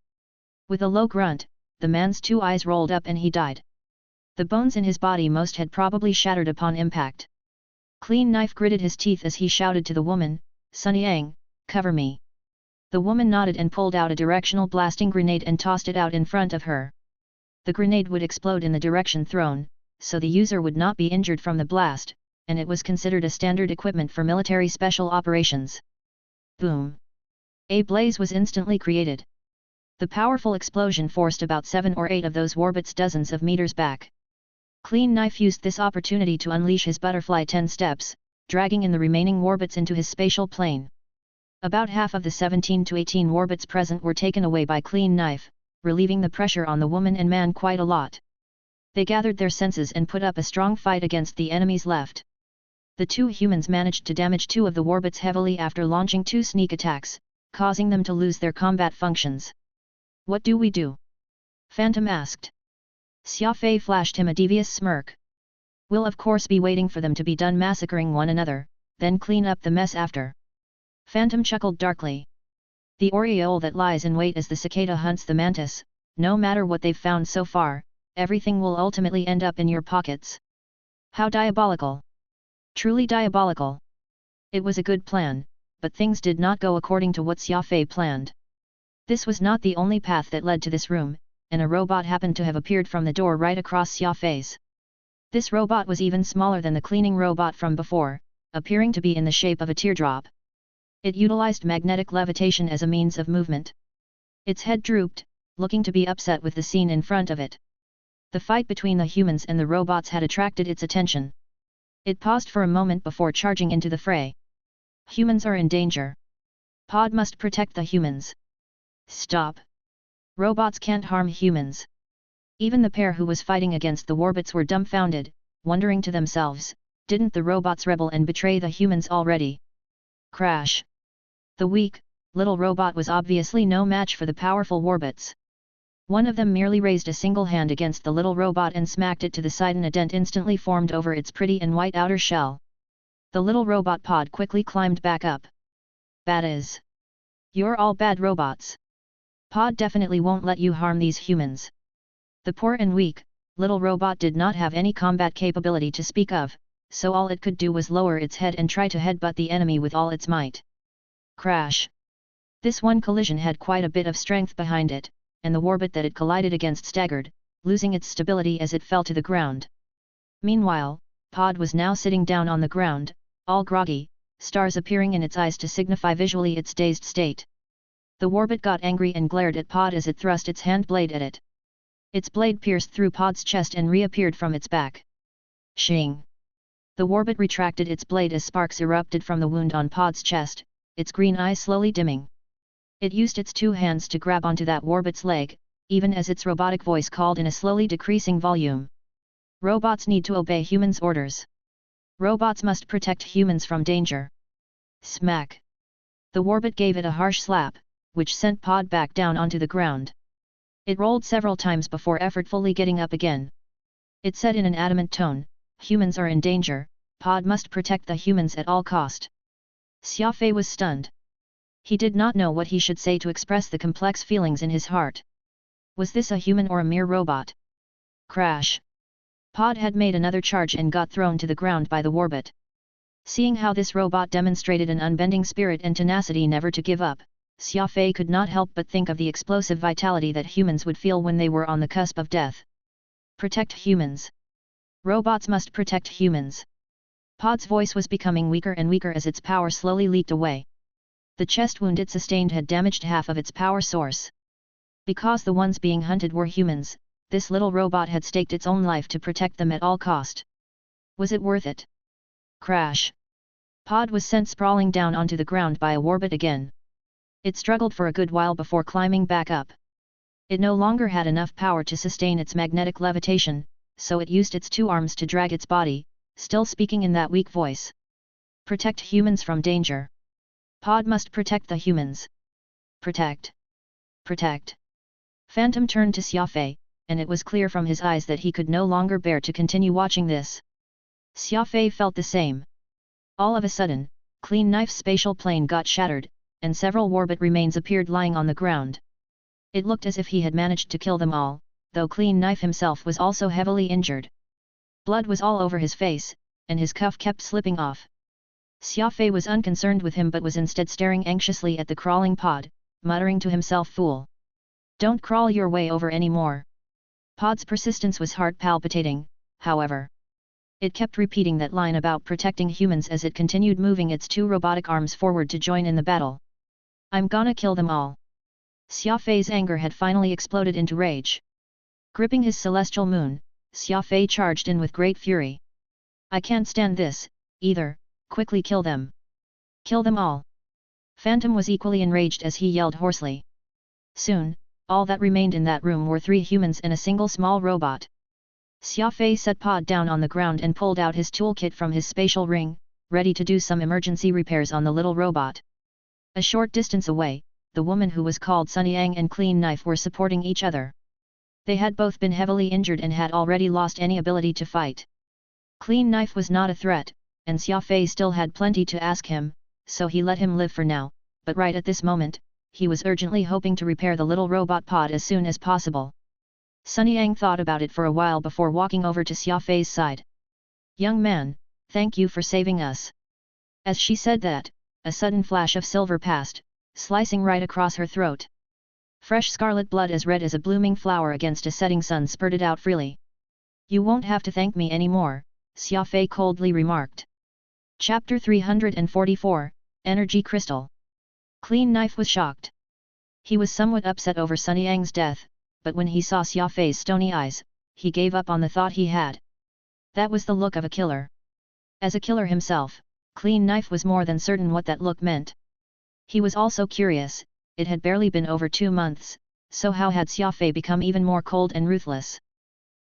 Speaker 1: With a low grunt, the man's 2 eyes rolled up and he died. The bones in his body most had probably shattered upon impact. Clean Knife gritted his teeth as he shouted to the woman, "Sun Yang, cover me." The woman nodded and pulled out a directional blasting grenade and tossed it out in front of her. The grenade would explode in the direction thrown, so the user would not be injured from the blast, and it was considered a standard equipment for military special operations. Boom! A blaze was instantly created. The powerful explosion forced about 7 or 8 of those warbits dozens of meters back. Clean Knife used this opportunity to unleash his butterfly 10 steps, dragging in the remaining warbits into his spatial plane. About half of the 17 to 18 warbits present were taken away by Clean Knife, relieving the pressure on the woman and man quite a lot. They gathered their senses and put up a strong fight against the enemies left. The 2 humans managed to damage 2 of the warbits heavily after launching 2 sneak attacks, causing them to lose their combat functions. "What do we do?" Phantom asked. Xia Fei flashed him a devious smirk. "We'll of course be waiting for them to be done massacring one another, then clean up the mess after." Phantom chuckled darkly. "The oriole that lies in wait as the cicada hunts the mantis, no matter what they've found so far, everything will ultimately end up in your pockets." How diabolical! Truly diabolical! It was a good plan, but things did not go according to what Xia Fei planned. This was not the only path that led to this room, and a robot happened to have appeared from the door right across Xia Fei's. This robot was even smaller than the cleaning robot from before, appearing to be in the shape of a teardrop. It utilized magnetic levitation as a means of movement. Its head drooped, looking to be upset with the scene in front of it. The fight between the humans and the robots had attracted its attention. It paused for a moment before charging into the fray. "Humans are in danger. Pod must protect the humans." "Stop! Robots can't harm humans." Even the pair who was fighting against the warbits were dumbfounded, wondering to themselves, didn't the robots rebel and betray the humans already? Crash! The weak, little robot was obviously no match for the powerful warbits. One of them merely raised a single hand against the little robot and smacked it to the side, and a dent instantly formed over its pretty and white outer shell. The little robot pod quickly climbed back up. "Bad as. You're all bad robots. Pod definitely won't let you harm these humans." The poor and weak, little robot did not have any combat capability to speak of, so all it could do was lower its head and try to headbutt the enemy with all its might. Crash! This one collision had quite a bit of strength behind it, and the warbit that it collided against staggered, losing its stability as it fell to the ground. Meanwhile, Pod was now sitting down on the ground, all groggy, stars appearing in its eyes to signify visually its dazed state. The warbit got angry and glared at Pod as it thrust its hand blade at it. Its blade pierced through Pod's chest and reappeared from its back. Shing! The warbit retracted its blade as sparks erupted from the wound on Pod's chest, its green eyes slowly dimming. It used its 2 hands to grab onto that warbit's leg, even as its robotic voice called in a slowly decreasing volume. "Robots need to obey humans' orders. Robots must protect humans from danger." Smack! The warbit gave it a harsh slap, which sent Pod back down onto the ground. It rolled several times before effortfully getting up again. It said in an adamant tone, "Humans are in danger, Pod must protect the humans at all cost." Xia Fei was stunned. He did not know what he should say to express the complex feelings in his heart. Was this a human or a mere robot? Crash! Pod had made another charge and got thrown to the ground by the warbit. Seeing how this robot demonstrated an unbending spirit and tenacity never to give up, Xia Fei could not help but think of the explosive vitality that humans would feel when they were on the cusp of death. Protect humans. Robots must protect humans. Pod's voice was becoming weaker and weaker as its power slowly leaked away. The chest wound it sustained had damaged half of its power source. Because the ones being hunted were humans, this little robot had staked its own life to protect them at all cost. Was it worth it? Crash! Pod was sent sprawling down onto the ground by a warbit again. It struggled for a good while before climbing back up. It no longer had enough power to sustain its magnetic levitation, so it used its 2 arms to drag its body, still speaking in that weak voice. "Protect humans from danger. Pod must protect the humans. Protect. Protect." Phantom turned to Xia Fei, and it was clear from his eyes that he could no longer bear to continue watching this. Xia Fei felt the same. All of a sudden, Clean Knife's spatial plane got shattered, and several warbot remains appeared lying on the ground. It looked as if he had managed to kill them all, though Clean Knife himself was also heavily injured. Blood was all over his face, and his cuff kept slipping off. Xia Fei was unconcerned with him but was instead staring anxiously at the crawling pod, muttering to himself, "Fool! Don't crawl your way over any more." Pod's persistence was heart palpitating, however. It kept repeating that line about protecting humans as it continued moving its two robotic arms forward to join in the battle. "I'm gonna kill them all." Xia Fei's anger had finally exploded into rage. Gripping his celestial moon, Xia Fei charged in with great fury. "I can't stand this, either, quickly kill them. Kill them all." Phantom was equally enraged as he yelled hoarsely. Soon, all that remained in that room were 3 humans and a single small robot. Xia Fei set Pod down on the ground and pulled out his toolkit from his spatial ring, ready to do some emergency repairs on the little robot. A short distance away, the woman who was called Sun Yang and Clean Knife were supporting each other. They had both been heavily injured and had already lost any ability to fight. Clean Knife was not a threat, and Xia Fei still had plenty to ask him, so he let him live for now, but right at this moment, he was urgently hoping to repair the little robot pod as soon as possible. Sun Yang thought about it for a while before walking over to Xia Fei's side. "Young man, thank you for saving us." As she said that, a sudden flash of silver passed, slicing right across her throat. Fresh scarlet blood as red as a blooming flower against a setting sun spurted out freely. "You won't have to thank me anymore," Xia Fei coldly remarked. Chapter 344, Energy Crystal. Clean Knife was shocked. He was somewhat upset over Sun Yang's death, but when he saw Xia Fei's stony eyes, he gave up on the thought he had. That was the look of a killer. As a killer himself, Clean Knife was more than certain what that look meant. He was also curious. It had barely been over 2 months, so how had Xia Fei become even more cold and ruthless?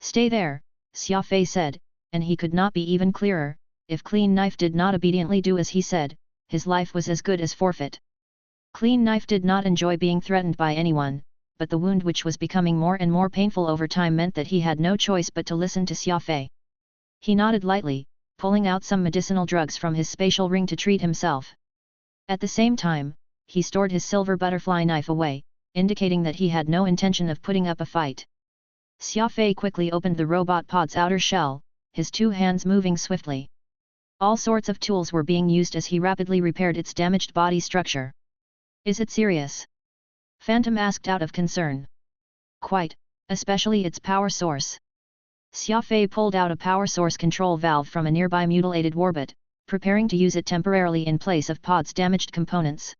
Speaker 1: "Stay there," Xia Fei said, and he could not be even clearer. If Clean Knife did not obediently do as he said, his life was as good as forfeit. Clean Knife did not enjoy being threatened by anyone, but the wound which was becoming more and more painful over time meant that he had no choice but to listen to Xia Fei. He nodded lightly, pulling out some medicinal drugs from his spatial ring to treat himself. At the same time, he stored his silver butterfly knife away, indicating that he had no intention of putting up a fight. Xia Fei quickly opened the robot pod's outer shell, his 2 hands moving swiftly. All sorts of tools were being used as he rapidly repaired its damaged body structure. "Is it serious?" Phantom asked out of concern. "Quite, especially its power source." Xia Fei pulled out a power source control valve from a nearby mutilated warbot, preparing to use it temporarily in place of Pod's damaged components.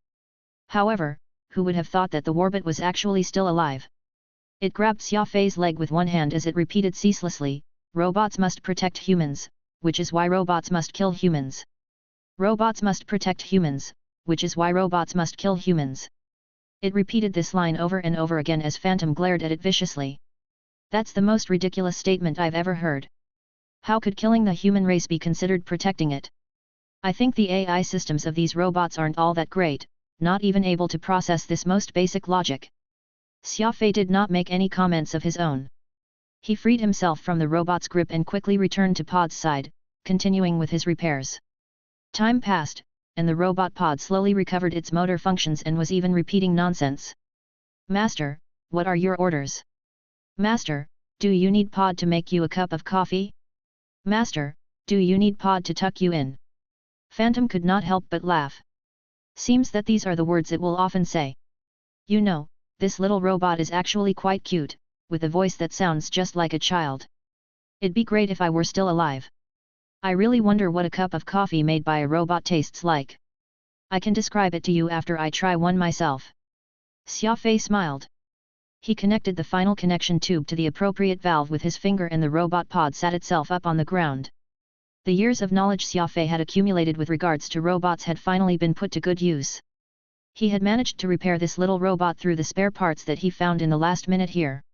Speaker 1: However, who would have thought that the warbot was actually still alive? It grabbed Xia Fei's leg with one hand as it repeated ceaselessly, "Robots must protect humans, which is why robots must kill humans. Robots must protect humans, which is why robots must kill humans." It repeated this line over and over again as Phantom glared at it viciously. "That's the most ridiculous statement I've ever heard. How could killing the human race be considered protecting it? I think the AI systems of these robots aren't all that great, not even able to process this most basic logic." Xia Fei did not make any comments of his own. He freed himself from the robot's grip and quickly returned to Pod's side, continuing with his repairs. Time passed, and the robot pod slowly recovered its motor functions and was even repeating nonsense. "Master, what are your orders? Master, do you need Pod to make you a cup of coffee? Master, do you need Pod to tuck you in?" Phantom could not help but laugh. Seems that these are the words it will often say. "You know, this little robot is actually quite cute, with a voice that sounds just like a child. It'd be great if I were still alive. I really wonder what a cup of coffee made by a robot tastes like. I can describe it to you after I try one myself." Xia Fei smiled. He connected the final connection tube to the appropriate valve with his finger and the robot pod sat itself up on the ground. The years of knowledge Xia Fei had accumulated with regards to robots had finally been put to good use. He had managed to repair this little robot through the spare parts that he found in the last minute here.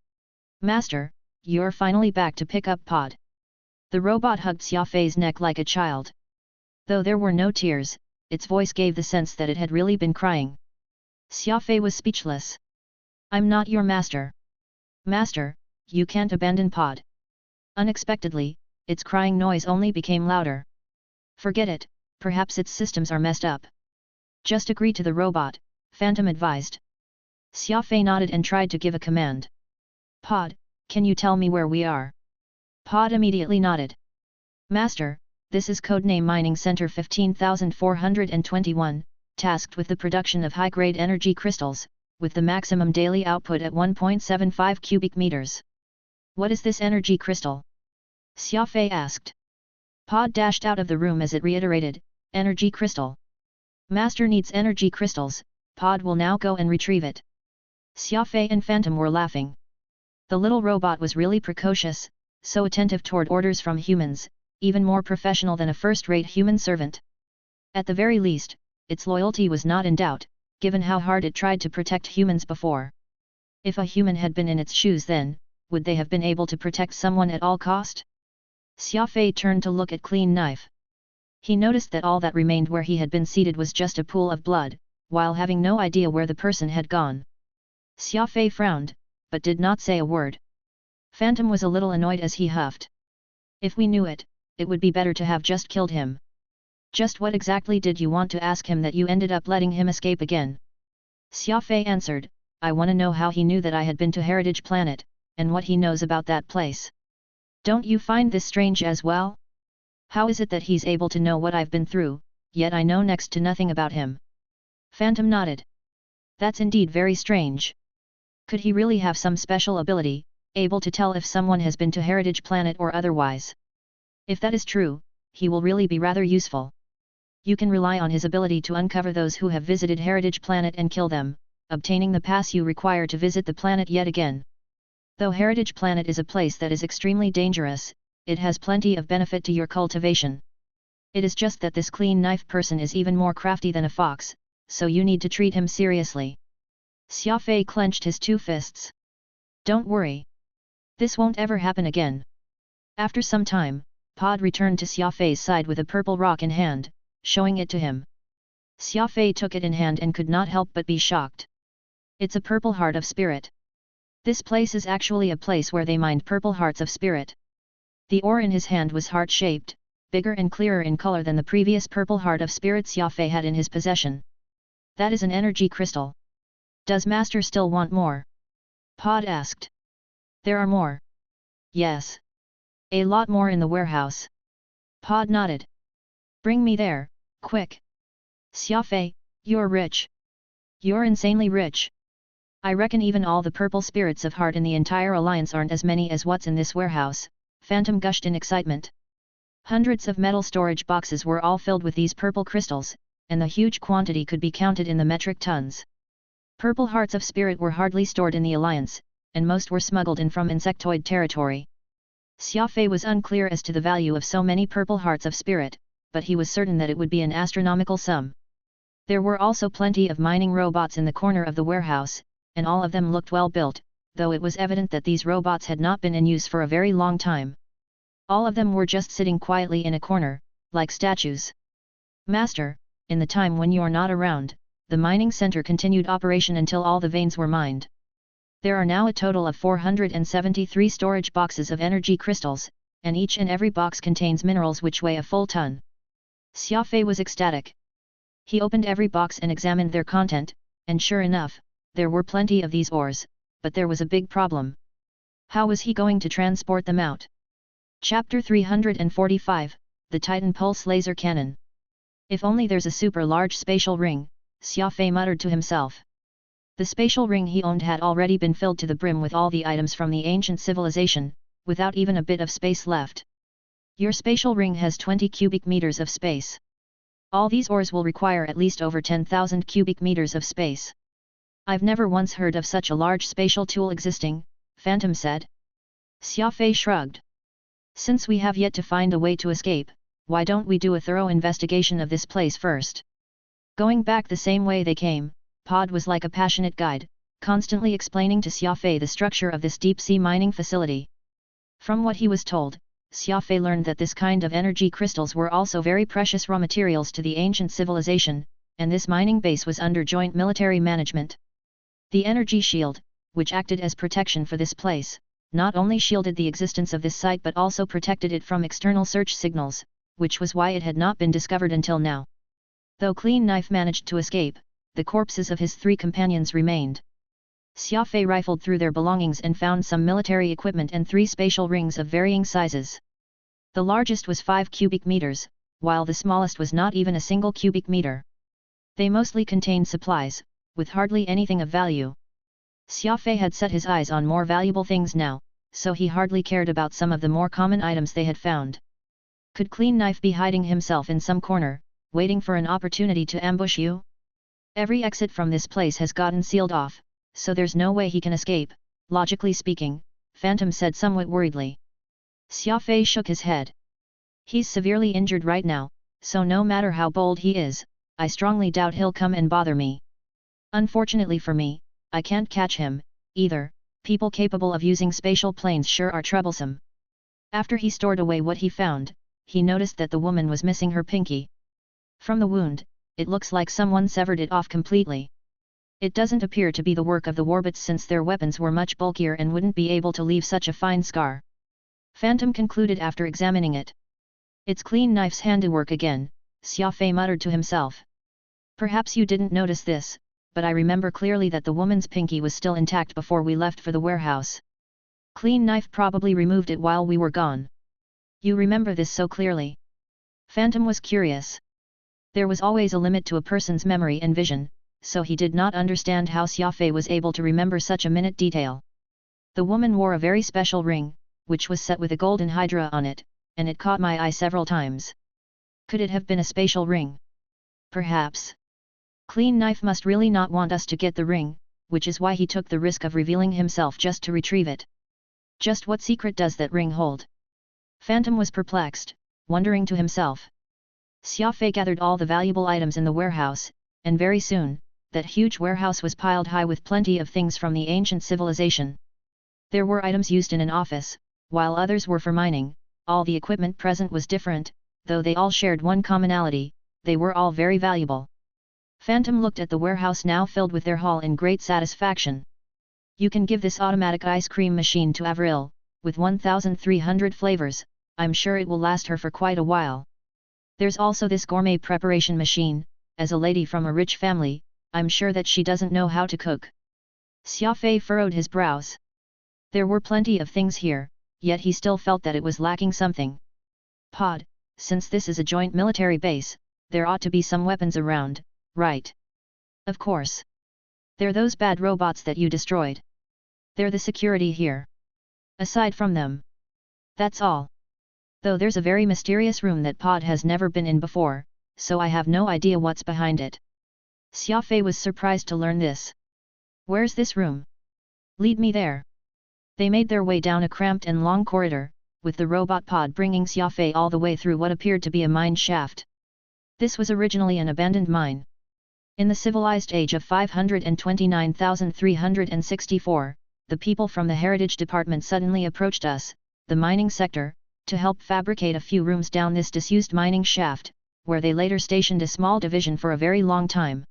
Speaker 1: "Master, you're finally back to pick up Pod." The robot hugged Xia Fei's neck like a child. Though there were no tears, its voice gave the sense that it had really been crying. Xia Fei was speechless. "I'm not your master. Master, you can't abandon Pod." Unexpectedly, its crying noise only became louder. "Forget it, perhaps its systems are messed up. Just agree to the robot, Phantom advised. Xia Fei nodded and tried to give a command. Pod, can you tell me where we are? Pod immediately nodded. Master, this is codename Mining Center 15421, tasked with the production of high-grade energy crystals, with the maximum daily output at 1.75 cubic meters. What is this energy crystal? Xia Fei asked. Pod dashed out of the room as it reiterated, energy crystal. Master needs energy crystals, Pod will now go and retrieve it. Xia Fei and Phantom were laughing. The little robot was really precocious, so attentive toward orders from humans, even more professional than a first-rate human servant. At the very least, its loyalty was not in doubt, given how hard it tried to protect humans before. If a human had been in its shoes then, would they have been able to protect someone at all cost? Xia Fei turned to look at Clean Knife. He noticed that all that remained where he had been seated was just a pool of blood, while having no idea where the person had gone. Xia Fei frowned, but did not say a word. Phantom was a little annoyed as he huffed. If we knew it, it would be better to have just killed him. Just what exactly did you want to ask him that you ended up letting him escape again? Xia Fei answered, I want to know how he knew that I had been to Heritage Planet, and what he knows about that place. Don't you find this strange as well? How is it that he's able to know what I've been through, yet I know next to nothing about him? Phantom nodded. That's indeed very strange. Could he really have some special ability, able to tell if someone has been to Heritage Planet or otherwise? If that is true, he will really be rather useful. You can rely on his ability to uncover those who have visited Heritage Planet and kill them, obtaining the pass you require to visit the planet yet again. Though Heritage Planet is a place that is extremely dangerous, it has plenty of benefit to your cultivation. It is just that this Clean Knife person is even more crafty than a fox, so you need to treat him seriously. Xia Fei clenched his two fists. Don't worry. This won't ever happen again. After some time, Pod returned to Xia Fei's side with a purple rock in hand, showing it to him. Xia Fei took it in hand and could not help but be shocked. It's a purple heart of spirit. This place is actually a place where they mined purple hearts of spirit. The ore in his hand was heart-shaped, bigger and clearer in color than the previous purple heart of spirit Xia Fei had in his possession. That is an energy crystal. Does Master still want more? Pod asked. There are more. Yes. A lot more in the warehouse. Pod nodded. Bring me there, quick. Xia Fei, you're rich. You're insanely rich. I reckon even all the purple spirits of heart in the entire alliance aren't as many as what's in this warehouse, Phantom gushed in excitement. Hundreds of metal storage boxes were all filled with these purple crystals, and the huge quantity could be counted in the metric tons. Purple hearts of spirit were hardly stored in the alliance, and most were smuggled in from insectoid territory. Xia Fei was unclear as to the value of so many purple hearts of spirit, but he was certain that it would be an astronomical sum. There were also plenty of mining robots in the corner of the warehouse, and all of them looked well built, though it was evident that these robots had not been in use for a very long time. All of them were just sitting quietly in a corner, like statues. Master, in the time when you're not around, the mining center continued operation until all the veins were mined. There are now a total of 473 storage boxes of energy crystals, and each and every box contains minerals which weigh a full ton. Xia Fei was ecstatic. He opened every box and examined their content, and sure enough, there were plenty of these ores, but there was a big problem. How was he going to transport them out? Chapter 345, The Titan Pulse Laser Cannon. If only there's a super large spatial ring, Xia Fei muttered to himself. The spatial ring he owned had already been filled to the brim with all the items from the ancient civilization, without even a bit of space left. Your spatial ring has 20 cubic meters of space. All these ores will require at least over 10,000 cubic meters of space. I've never once heard of such a large spatial tool existing, Phantom said. Xia Fei shrugged. Since we have yet to find a way to escape, why don't we do a thorough investigation of this place first? Going back the same way they came, Pod was like a passionate guide, constantly explaining to Xia Fei the structure of this deep-sea mining facility. From what he was told, Xia Fei learned that this kind of energy crystals were also very precious raw materials to the ancient civilization, and this mining base was under joint military management. The energy shield, which acted as protection for this place, not only shielded the existence of this site but also protected it from external search signals, which was why it had not been discovered until now. Though Clean Knife managed to escape, the corpses of his 3 companions remained. Xia Fei rifled through their belongings and found some military equipment and 3 spatial rings of varying sizes. The largest was 5 cubic meters, while the smallest was not even a single cubic meter. They mostly contained supplies, with hardly anything of value. Xia Fei had set his eyes on more valuable things now, so he hardly cared about some of the more common items they had found. Could Clean Knife be hiding himself in some corner, waiting for an opportunity to ambush you? Every exit from this place has gotten sealed off, so there's no way he can escape, logically speaking, Phantom said somewhat worriedly. Xia Fei shook his head. He's severely injured right now, so no matter how bold he is, I strongly doubt he'll come and bother me. Unfortunately for me, I can't catch him, either. People capable of using spatial planes sure are troublesome. After he stored away what he found, he noticed that the woman was missing her pinky. From the wound, it looks like someone severed it off completely. It doesn't appear to be the work of the Warbits since their weapons were much bulkier and wouldn't be able to leave such a fine scar. Phantom concluded after examining it. It's Clean Knife's handiwork again, Xia Fei muttered to himself. Perhaps you didn't notice this, but I remember clearly that the woman's pinky was still intact before we left for the warehouse. Clean Knife probably removed it while we were gone. You remember this so clearly? Phantom was curious. There was always a limit to a person's memory and vision, so he did not understand how Xia Fei was able to remember such a minute detail. The woman wore a very special ring, which was set with a golden hydra on it, and it caught my eye several times. Could it have been a spatial ring? Perhaps. Clean Knife must really not want us to get the ring, which is why he took the risk of revealing himself just to retrieve it. Just what secret does that ring hold? Phantom was perplexed, wondering to himself. Xia Fei gathered all the valuable items in the warehouse, and very soon, that huge warehouse was piled high with plenty of things from the ancient civilization. There were items used in an office, while others were for mining. All the equipment present was different, though they all shared one commonality: they were all very valuable. Phantom looked at the warehouse now filled with their haul in great satisfaction. You can give this automatic ice cream machine to Avril, with 1,300 flavors, I'm sure it will last her for quite a while. There's also this gourmet preparation machine. As a lady from a rich family, I'm sure that she doesn't know how to cook. Xia Fei furrowed his brows. There were plenty of things here, yet he still felt that it was lacking something. Pod, since this is a joint military base, there ought to be some weapons around, right? Of course. They're those bad robots that you destroyed. They're the security here. Aside from them. That's all. Though there's a very mysterious room that Pod has never been in before, so I have no idea what's behind it. Xia Fei was surprised to learn this. Where's this room? Lead me there. They made their way down a cramped and long corridor, with the robot Pod bringing Xia Fei all the way through what appeared to be a mine shaft. This was originally an abandoned mine. In the civilized age of 529,364, the people from the Heritage Department suddenly approached us, the mining sector, to help fabricate a few rooms down this disused mining shaft, where they later stationed a small division for a very long time.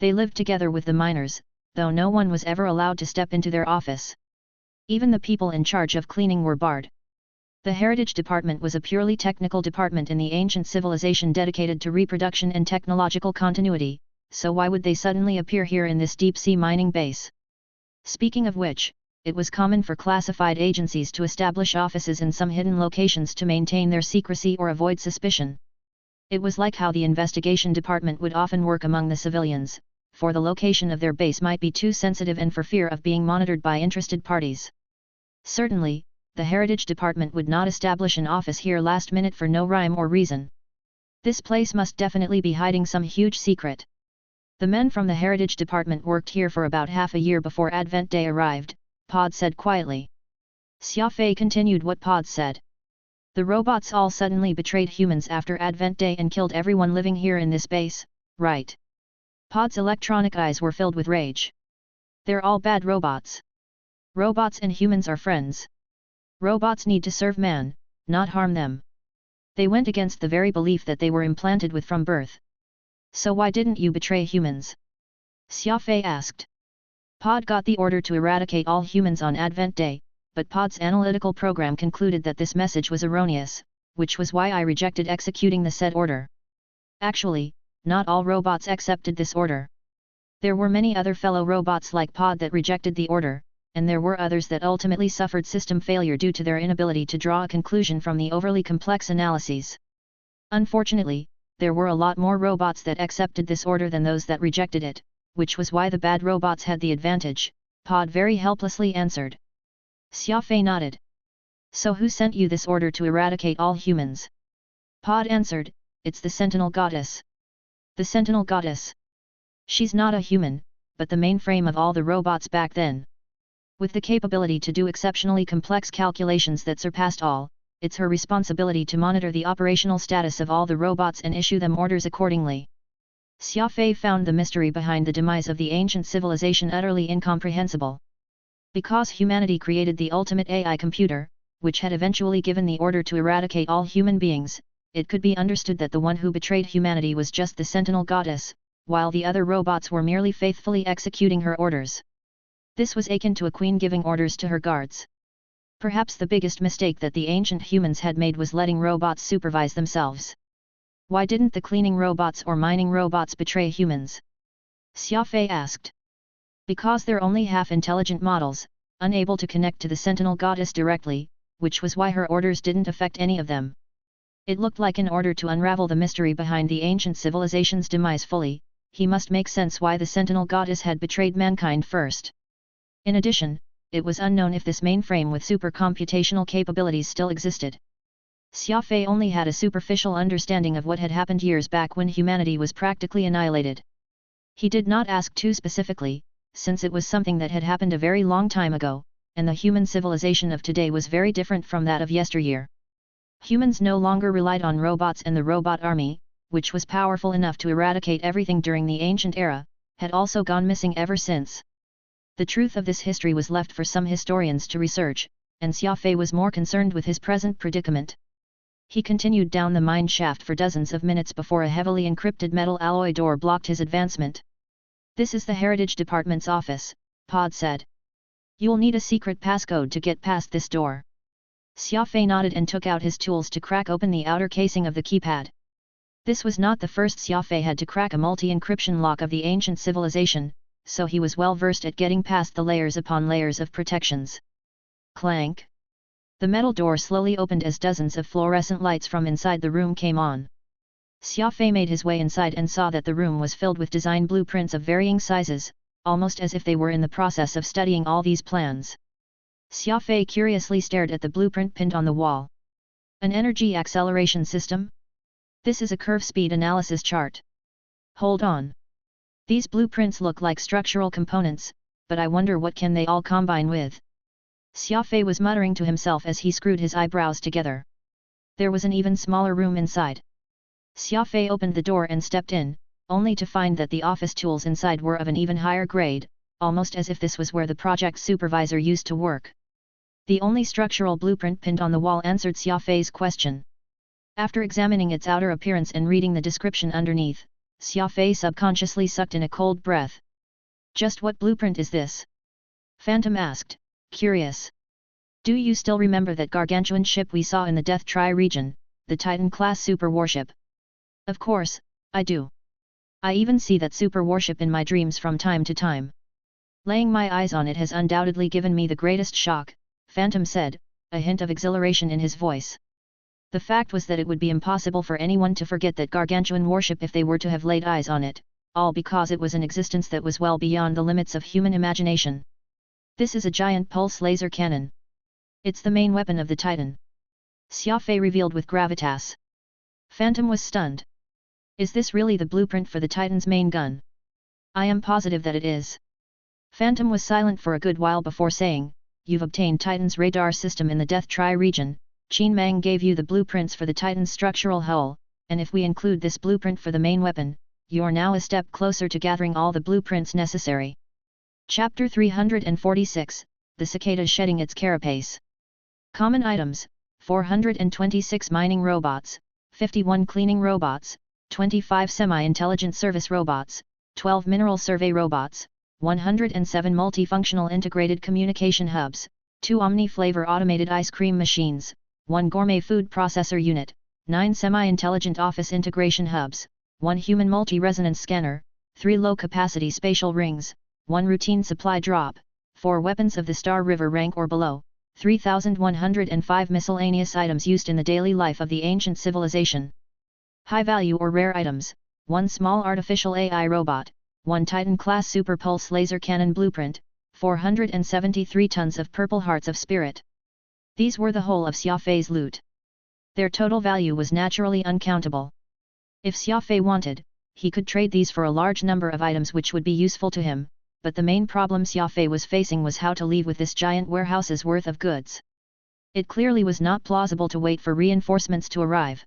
Speaker 1: They lived together with the miners, though no one was ever allowed to step into their office. Even the people in charge of cleaning were barred. The Heritage Department was a purely technical department in the ancient civilization dedicated to reproduction and technological continuity, so why would they suddenly appear here in this deep-sea mining base? Speaking of which, it was common for classified agencies to establish offices in some hidden locations to maintain their secrecy or avoid suspicion. It was like how the investigation department would often work among the civilians, for the location of their base might be too sensitive and for fear of being monitored by interested parties. Certainly, the Heritage Department would not establish an office here last minute for no rhyme or reason. This place must definitely be hiding some huge secret. The men from the Heritage Department worked here for about half a year before Advent Day arrived, Pod said quietly. Xia Fei continued what Pod said. The robots all suddenly betrayed humans after Advent Day and killed everyone living here in this base, right? Pod's electronic eyes were filled with rage. They're all bad robots. Robots and humans are friends. Robots need to serve man, not harm them. They went against the very belief that they were implanted with from birth. So why didn't you betray humans? Xia Fei asked. Pod got the order to eradicate all humans on Advent Day, but Pod's analytical program concluded that this message was erroneous, which was why I rejected executing the said order. Actually, not all robots accepted this order. There were many other fellow robots like Pod that rejected the order, and there were others that ultimately suffered system failure due to their inability to draw a conclusion from the overly complex analyses. Unfortunately, there were a lot more robots that accepted this order than those that rejected it, which was why the bad robots had the advantage, Pod very helplessly answered. Xia Fei nodded. So who sent you this order to eradicate all humans? Pod answered, it's the Sentinel Goddess. The Sentinel Goddess. She's not a human, but the mainframe of all the robots back then. With the capability to do exceptionally complex calculations that surpassed all, it's her responsibility to monitor the operational status of all the robots and issue them orders accordingly. Xia Fei found the mystery behind the demise of the ancient civilization utterly incomprehensible. Because humanity created the ultimate AI computer, which had eventually given the order to eradicate all human beings, it could be understood that the one who betrayed humanity was just the Sentinel Goddess, while the other robots were merely faithfully executing her orders. This was akin to a queen giving orders to her guards. Perhaps the biggest mistake that the ancient humans had made was letting robots supervise themselves. Why didn't the cleaning robots or mining robots betray humans? Xia Fei asked. Because they're only half-intelligent models, unable to connect to the Sentinel Goddess directly, which was why her orders didn't affect any of them. It looked like in order to unravel the mystery behind the ancient civilization's demise fully, he must make sense why the Sentinel Goddess had betrayed mankind first. In addition, it was unknown if this mainframe with supercomputational capabilities still existed. Xia Fei only had a superficial understanding of what had happened years back when humanity was practically annihilated. He did not ask too specifically, since it was something that had happened a very long time ago, and the human civilization of today was very different from that of yesteryear. Humans no longer relied on robots, and the robot army, which was powerful enough to eradicate everything during the ancient era, had also gone missing ever since. The truth of this history was left for some historians to research, and Xia Fei was more concerned with his present predicament. He continued down the mine shaft for dozens of minutes before a heavily encrypted metal alloy door blocked his advancement. This is the Heritage Department's office, Pod said. You'll need a secret passcode to get past this door. Xia Fei nodded and took out his tools to crack open the outer casing of the keypad. This was not the first Xia Fei had to crack a multi-encryption lock of the ancient civilization, so he was well versed at getting past the layers upon layers of protections. Clank! The metal door slowly opened as dozens of fluorescent lights from inside the room came on. Xia Fei made his way inside and saw that the room was filled with design blueprints of varying sizes, almost as if they were in the process of studying all these plans. Xia Fei curiously stared at the blueprint pinned on the wall. An energy acceleration system? This is a curve speed analysis chart. Hold on. These blueprints look like structural components, but I wonder what can they all combine with? Xia Fei was muttering to himself as he screwed his eyebrows together. There was an even smaller room inside. Xia Fei opened the door and stepped in, only to find that the office tools inside were of an even higher grade, almost as if this was where the project supervisor used to work. The only structural blueprint pinned on the wall answered Xia Fei's question. After examining its outer appearance and reading the description underneath, Xia Fei subconsciously sucked in a cold breath. Just what blueprint is this? Phantom asked, curious. Do you still remember that gargantuan ship we saw in the Death Tri region, the Titan-class super warship? Of course, I do. I even see that super warship in my dreams from time to time. Laying my eyes on it has undoubtedly given me the greatest shock, Phantom said, a hint of exhilaration in his voice. The fact was that it would be impossible for anyone to forget that gargantuan warship if they were to have laid eyes on it, all because it was an existence that was well beyond the limits of human imagination. This is a giant pulse laser cannon. It's the main weapon of the Titan. Xia Fei revealed with gravitas. Phantom was stunned. Is this really the blueprint for the Titan's main gun? I am positive that it is. Phantom was silent for a good while before saying, you've obtained Titan's radar system in the Death Tri region, Qin Mang gave you the blueprints for the Titan's structural hull, and if we include this blueprint for the main weapon, you're now a step closer to gathering all the blueprints necessary. Chapter 346, The Cicada Shedding Its Carapace. Common items, 426 mining robots, 51 cleaning robots, 25 semi-intelligent service robots, 12 mineral survey robots, 107 multifunctional integrated communication hubs, 2 Omni-flavor automated ice cream machines, 1 gourmet food processor unit, 9 semi-intelligent office integration hubs, 1 human multi-resonance scanner, 3 low-capacity spatial rings, 1 routine supply drop, 4 weapons of the Star River rank or below, 3,105 miscellaneous items used in the daily life of the ancient civilization. High-value or rare items, 1 small artificial AI robot, 1 Titan-class super pulse laser cannon blueprint, 473 tons of purple hearts of spirit. These were the whole of Xia Fei's loot. Their total value was naturally uncountable. If Xia Fei wanted, he could trade these for a large number of items which would be useful to him, but the main problem Xia Fei was facing was how to leave with this giant warehouse's worth of goods. It clearly was not plausible to wait for reinforcements to arrive.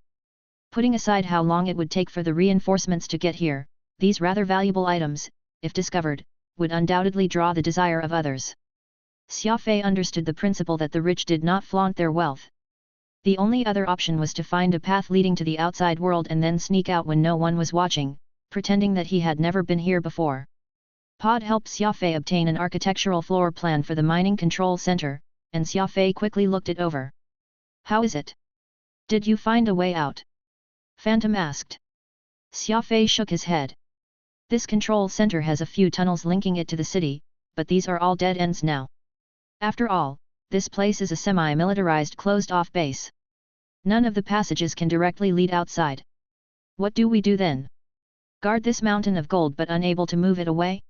Speaker 1: Putting aside how long it would take for the reinforcements to get here, these rather valuable items, if discovered, would undoubtedly draw the desire of others. Xia Fei understood the principle that the rich did not flaunt their wealth. The only other option was to find a path leading to the outside world and then sneak out when no one was watching, pretending that he had never been here before. Pod helped Xia Fei obtain an architectural floor plan for the mining control center, and Xia Fei quickly looked it over. "How is it? Did you find a way out?" Phantom asked. Xia Fei shook his head. "This control center has a few tunnels linking it to the city, but these are all dead ends now. After all, this place is a semi-militarized closed-off base. None of the passages can directly lead outside. What do we do then? Guard this mountain of gold but unable to move it away?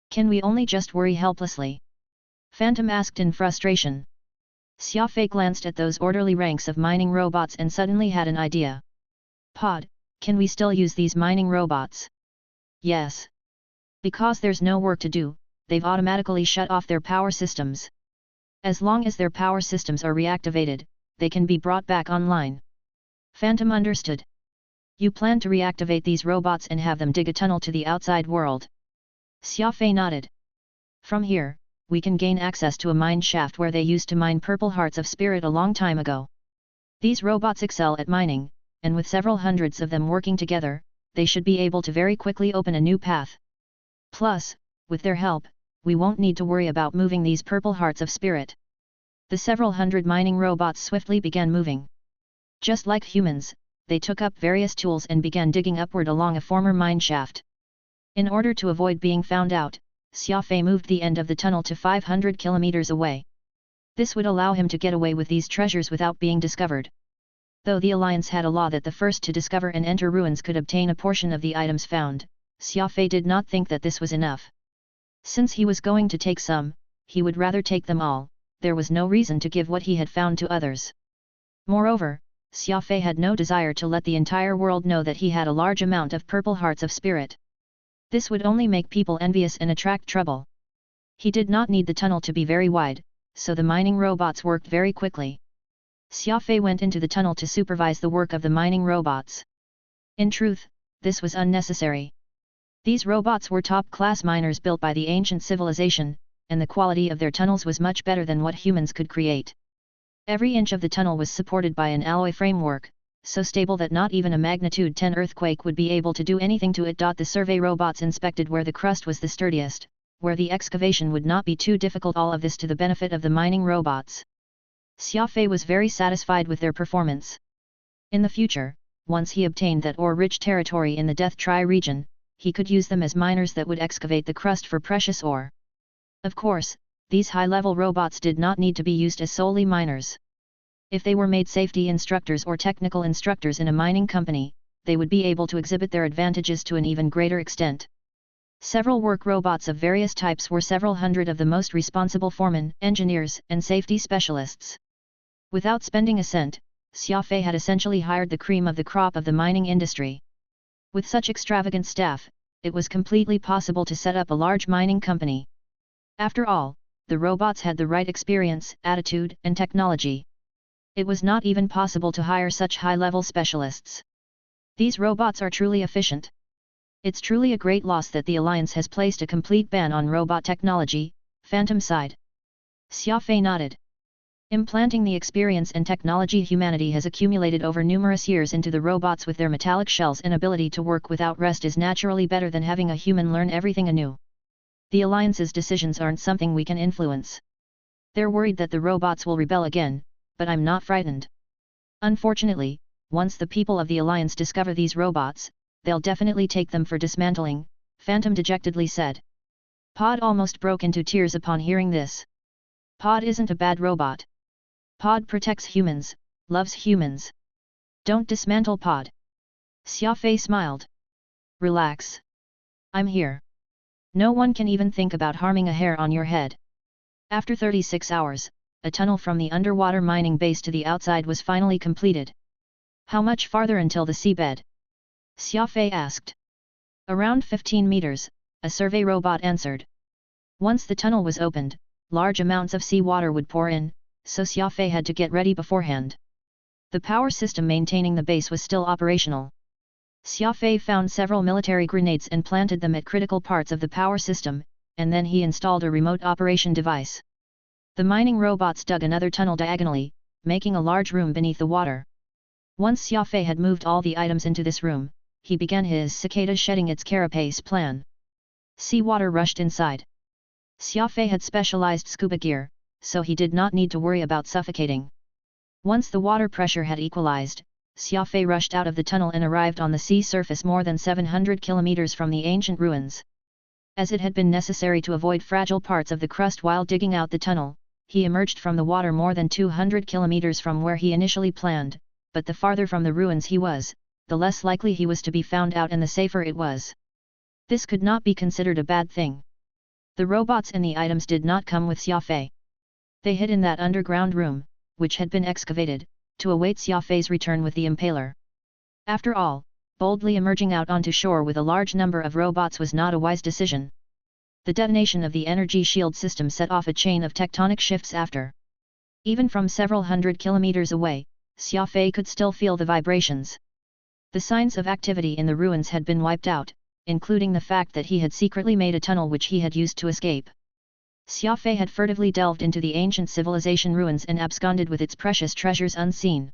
Speaker 1: Can we only just worry helplessly?" Phantom asked in frustration. Xia Fei glanced at those orderly ranks of mining robots and suddenly had an idea. "Pod, can we still use these mining robots?" "Yes. Because there's no work to do, they've automatically shut off their power systems. As long as their power systems are reactivated, they can be brought back online." Phantom understood. "You plan to reactivate these robots and have them dig a tunnel to the outside world?" Xia Fei nodded. "From here, we can gain access to a mine shaft where they used to mine purple hearts of spirit a long time ago. These robots excel at mining, and with several hundreds of them working together, they should be able to very quickly open a new path. Plus, with their help, we won't need to worry about moving these purple hearts of spirit." The several hundred mining robots swiftly began moving. Just like humans, they took up various tools and began digging upward along a former mine shaft. In order to avoid being found out, Xia Fei moved the end of the tunnel to 500 kilometers away. This would allow him to get away with these treasures without being discovered. Though the Alliance had a law that the first to discover and enter ruins could obtain a portion of the items found, Xia Fei did not think that this was enough. Since he was going to take some, he would rather take them all. There was no reason to give what he had found to others. Moreover, Xia Fei had no desire to let the entire world know that he had a large amount of purple hearts of spirit. This would only make people envious and attract trouble. He did not need the tunnel to be very wide, so the mining robots worked very quickly. Xia Fei went into the tunnel to supervise the work of the mining robots. In truth, this was unnecessary. These robots were top-class miners built by the ancient civilization, and the quality of their tunnels was much better than what humans could create. Every inch of the tunnel was supported by an alloy framework, so stable that not even a magnitude 10 earthquake would be able to do anything to it. The survey robots inspected where the crust was the sturdiest, where the excavation would not be too difficult, all of this to the benefit of the mining robots. Xia Fei was very satisfied with their performance. In the future, once he obtained that ore-rich territory in the Death Tri region, he could use them as miners that would excavate the crust for precious ore. Of course, these high-level robots did not need to be used as solely miners. If they were made safety instructors or technical instructors in a mining company, they would be able to exhibit their advantages to an even greater extent. Several work robots of various types were several hundred of the most responsible foremen, engineers, and safety specialists. Without spending a cent, Xia Fei had essentially hired the cream of the crop of the mining industry. With such extravagant staff, it was completely possible to set up a large mining company. After all, the robots had the right experience, attitude, and technology. It was not even possible to hire such high-level specialists. These robots are truly efficient. It's truly a great loss that the Alliance has placed a complete ban on robot technology, Phantom sighed. Xia Fei nodded. Implanting the experience and technology humanity has accumulated over numerous years into the robots with their metallic shells and ability to work without rest is naturally better than having a human learn everything anew. The Alliance's decisions aren't something we can influence. They're worried that the robots will rebel again, but I'm not frightened. Unfortunately, once the people of the Alliance discover these robots, they'll definitely take them for dismantling, Phantom dejectedly said. Pod almost broke into tears upon hearing this. Pod isn't a bad robot. Pod protects humans, loves humans. Don't dismantle Pod. Xia Fei smiled. Relax. I'm here. No one can even think about harming a hair on your head. After 36 hours, a tunnel from the underwater mining base to the outside was finally completed. How much farther until the seabed? Xia Fei asked. Around 15 meters, a survey robot answered. Once the tunnel was opened, large amounts of seawater would pour in, so Xia Fei had to get ready beforehand. The power system maintaining the base was still operational. Xia Fei found several military grenades and planted them at critical parts of the power system, and then he installed a remote operation device. The mining robots dug another tunnel diagonally, making a large room beneath the water. Once Xia Fei had moved all the items into this room, he began his cicada shedding its carapace plan. Seawater rushed inside. Xia Fei had specialized scuba gear, so he did not need to worry about suffocating. Once the water pressure had equalized, Xia Fei rushed out of the tunnel and arrived on the sea surface more than 700 kilometers from the ancient ruins. As it had been necessary to avoid fragile parts of the crust while digging out the tunnel, he emerged from the water more than 200 kilometers from where he initially planned, but the farther from the ruins he was, the less likely he was to be found out and the safer it was. This could not be considered a bad thing. The robots and the items did not come with Xia Fei. They hid in that underground room, which had been excavated, to await Xia Fei's return with the impaler. After all, boldly emerging out onto shore with a large number of robots was not a wise decision. The detonation of the energy shield system set off a chain of tectonic shifts after. Even from several hundred kilometers away, Xia Fei could still feel the vibrations. The signs of activity in the ruins had been wiped out, including the fact that he had secretly made a tunnel which he had used to escape. Xia Fei had furtively delved into the ancient civilization ruins and absconded with its precious treasures unseen.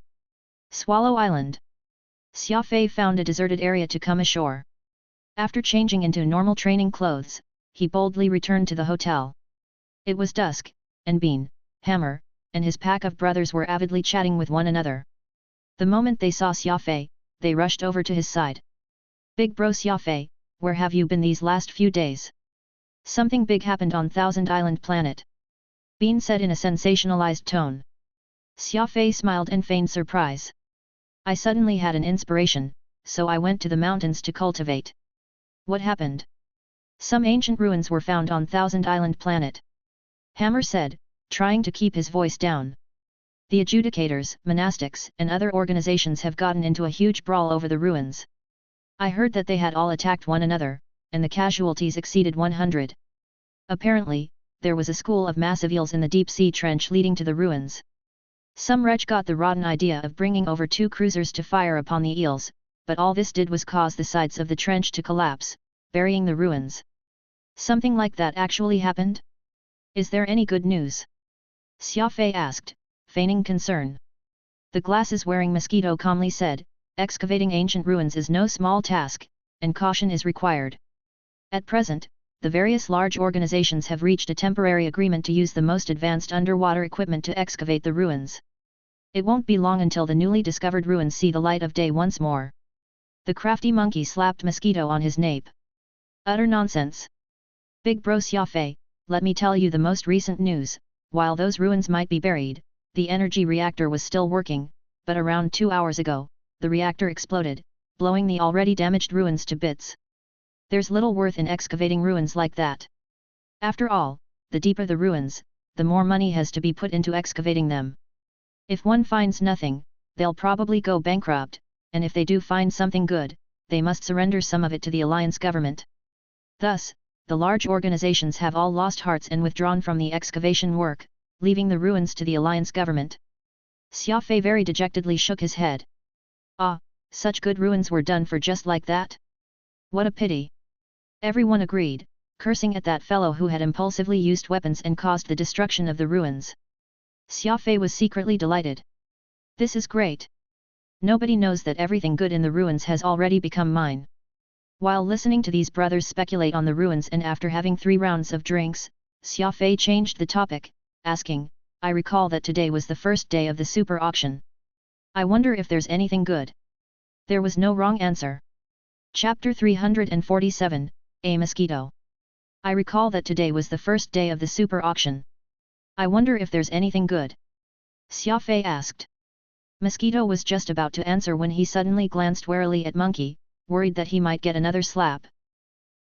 Speaker 1: Swallow Island. Xia Fei found a deserted area to come ashore. After changing into normal training clothes, he boldly returned to the hotel. It was dusk, and Bean, Hammer, and his pack of brothers were avidly chatting with one another. The moment they saw Xia Fei, they rushed over to his side. Big bro Xia Fei, where have you been these last few days? Something big happened on Thousand Island planet. Bean said in a sensationalized tone. Xia Fei smiled and feigned surprise. I suddenly had an inspiration, so I went to the mountains to cultivate. What happened? Some ancient ruins were found on Thousand Island planet. Hammer said, trying to keep his voice down. The adjudicators, monastics, and other organizations have gotten into a huge brawl over the ruins. I heard that they had all attacked one another, and the casualties exceeded 100. Apparently, there was a school of massive eels in the deep sea trench leading to the ruins. Some wretch got the rotten idea of bringing over 2 cruisers to fire upon the eels, but all this did was cause the sides of the trench to collapse, burying the ruins. Something like that actually happened? Is there any good news? Xia Fei asked, feigning concern. The glasses-wearing mosquito calmly said, excavating ancient ruins is no small task, and caution is required. At present, the various large organizations have reached a temporary agreement to use the most advanced underwater equipment to excavate the ruins. It won't be long until the newly discovered ruins see the light of day once more. The crafty monkey slapped Mosquito on his nape. Utter nonsense. Big bro Xia Fei, let me tell you the most recent news. While those ruins might be buried, the energy reactor was still working, but around 2 hours ago, the reactor exploded, blowing the already damaged ruins to bits. There's little worth in excavating ruins like that. After all, the deeper the ruins, the more money has to be put into excavating them. If one finds nothing, they'll probably go bankrupt, and if they do find something good, they must surrender some of it to the alliance government. Thus, the large organizations have all lost hearts and withdrawn from the excavation work, leaving the ruins to the alliance government. Xia Fei very dejectedly shook his head. Ah, such good ruins were done for just like that? What a pity! Everyone agreed, cursing at that fellow who had impulsively used weapons and caused the destruction of the ruins. Xia Fei was secretly delighted. This is great. Nobody knows that everything good in the ruins has already become mine. While listening to these brothers speculate on the ruins and after having 3 rounds of drinks, Xia Fei changed the topic, asking, I recall that today was the first day of the super auction. I wonder if there's anything good. There was no wrong answer. Chapter 347, A mosquito. I recall that today was the first day of the super auction. I wonder if there's anything good? Xia Fei asked. Mosquito was just about to answer when he suddenly glanced warily at Monkey, worried that he might get another slap.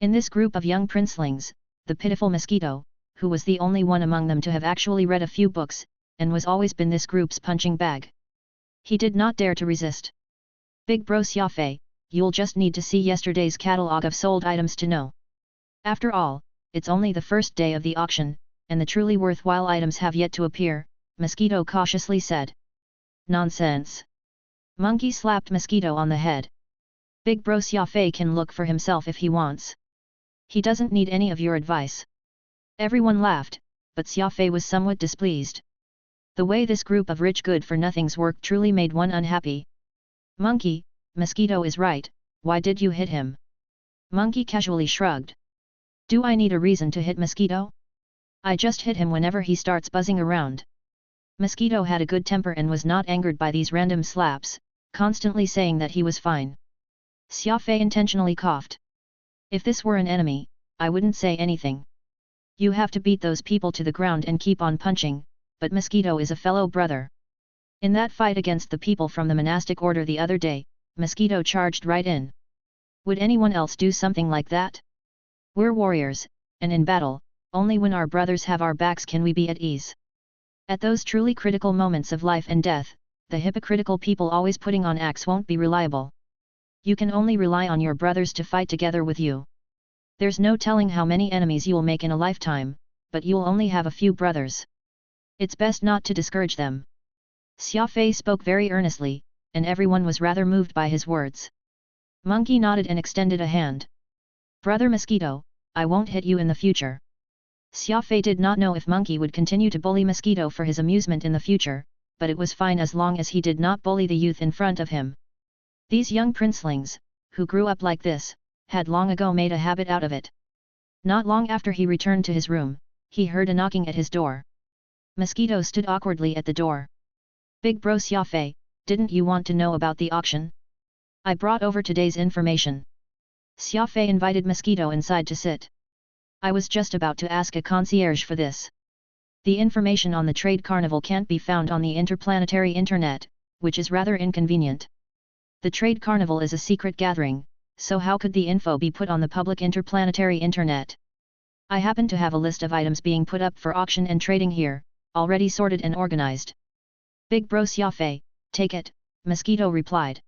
Speaker 1: In this group of young princelings, the pitiful Mosquito, who was the only one among them to have actually read a few books, and was always been this group's punching bag. He did not dare to resist. Big bro Xia Fei, you'll just need to see yesterday's catalogue of sold items to know. After all, it's only the first day of the auction, and the truly worthwhile items have yet to appear, Mosquito cautiously said. Nonsense. Monkey slapped Mosquito on the head. Big bro Xia Fei can look for himself if he wants. He doesn't need any of your advice. Everyone laughed, but Xia Fei was somewhat displeased. The way this group of rich good-for-nothings worked truly made one unhappy. Monkey, Mosquito is right, why did you hit him? Monkey casually shrugged. Do I need a reason to hit Mosquito? I just hit him whenever he starts buzzing around. Mosquito had a good temper and was not angered by these random slaps, constantly saying that he was fine. Xia Fei intentionally coughed. If this were an enemy, I wouldn't say anything. You have to beat those people to the ground and keep on punching, but Mosquito is a fellow brother. In that fight against the people from the monastic order the other day, Mosquito charged right in. Would anyone else do something like that? We're warriors, and in battle, only when our brothers have our backs can we be at ease. At those truly critical moments of life and death, the hypocritical people always putting on acts won't be reliable. You can only rely on your brothers to fight together with you. There's no telling how many enemies you'll make in a lifetime, but you'll only have a few brothers. It's best not to discourage them. Xia Fei spoke very earnestly, and everyone was rather moved by his words. Monkey nodded and extended a hand. Brother Mosquito, I won't hit you in the future. Xia Fei did not know if Monkey would continue to bully Mosquito for his amusement in the future, but it was fine as long as he did not bully the youth in front of him. These young princelings, who grew up like this, had long ago made a habit out of it. Not long after he returned to his room, he heard a knocking at his door. Mosquito stood awkwardly at the door. Big bro Xia Fei, didn't you want to know about the auction? I brought over today's information. Xia Fei invited Mosquito inside to sit. I was just about to ask a concierge for this. The information on the trade carnival can't be found on the interplanetary internet, which is rather inconvenient. The trade carnival is a secret gathering, so how could the info be put on the public interplanetary internet? I happen to have a list of items being put up for auction and trading here, already sorted and organized. Big bro Xia Fei, take it, Mosquito replied.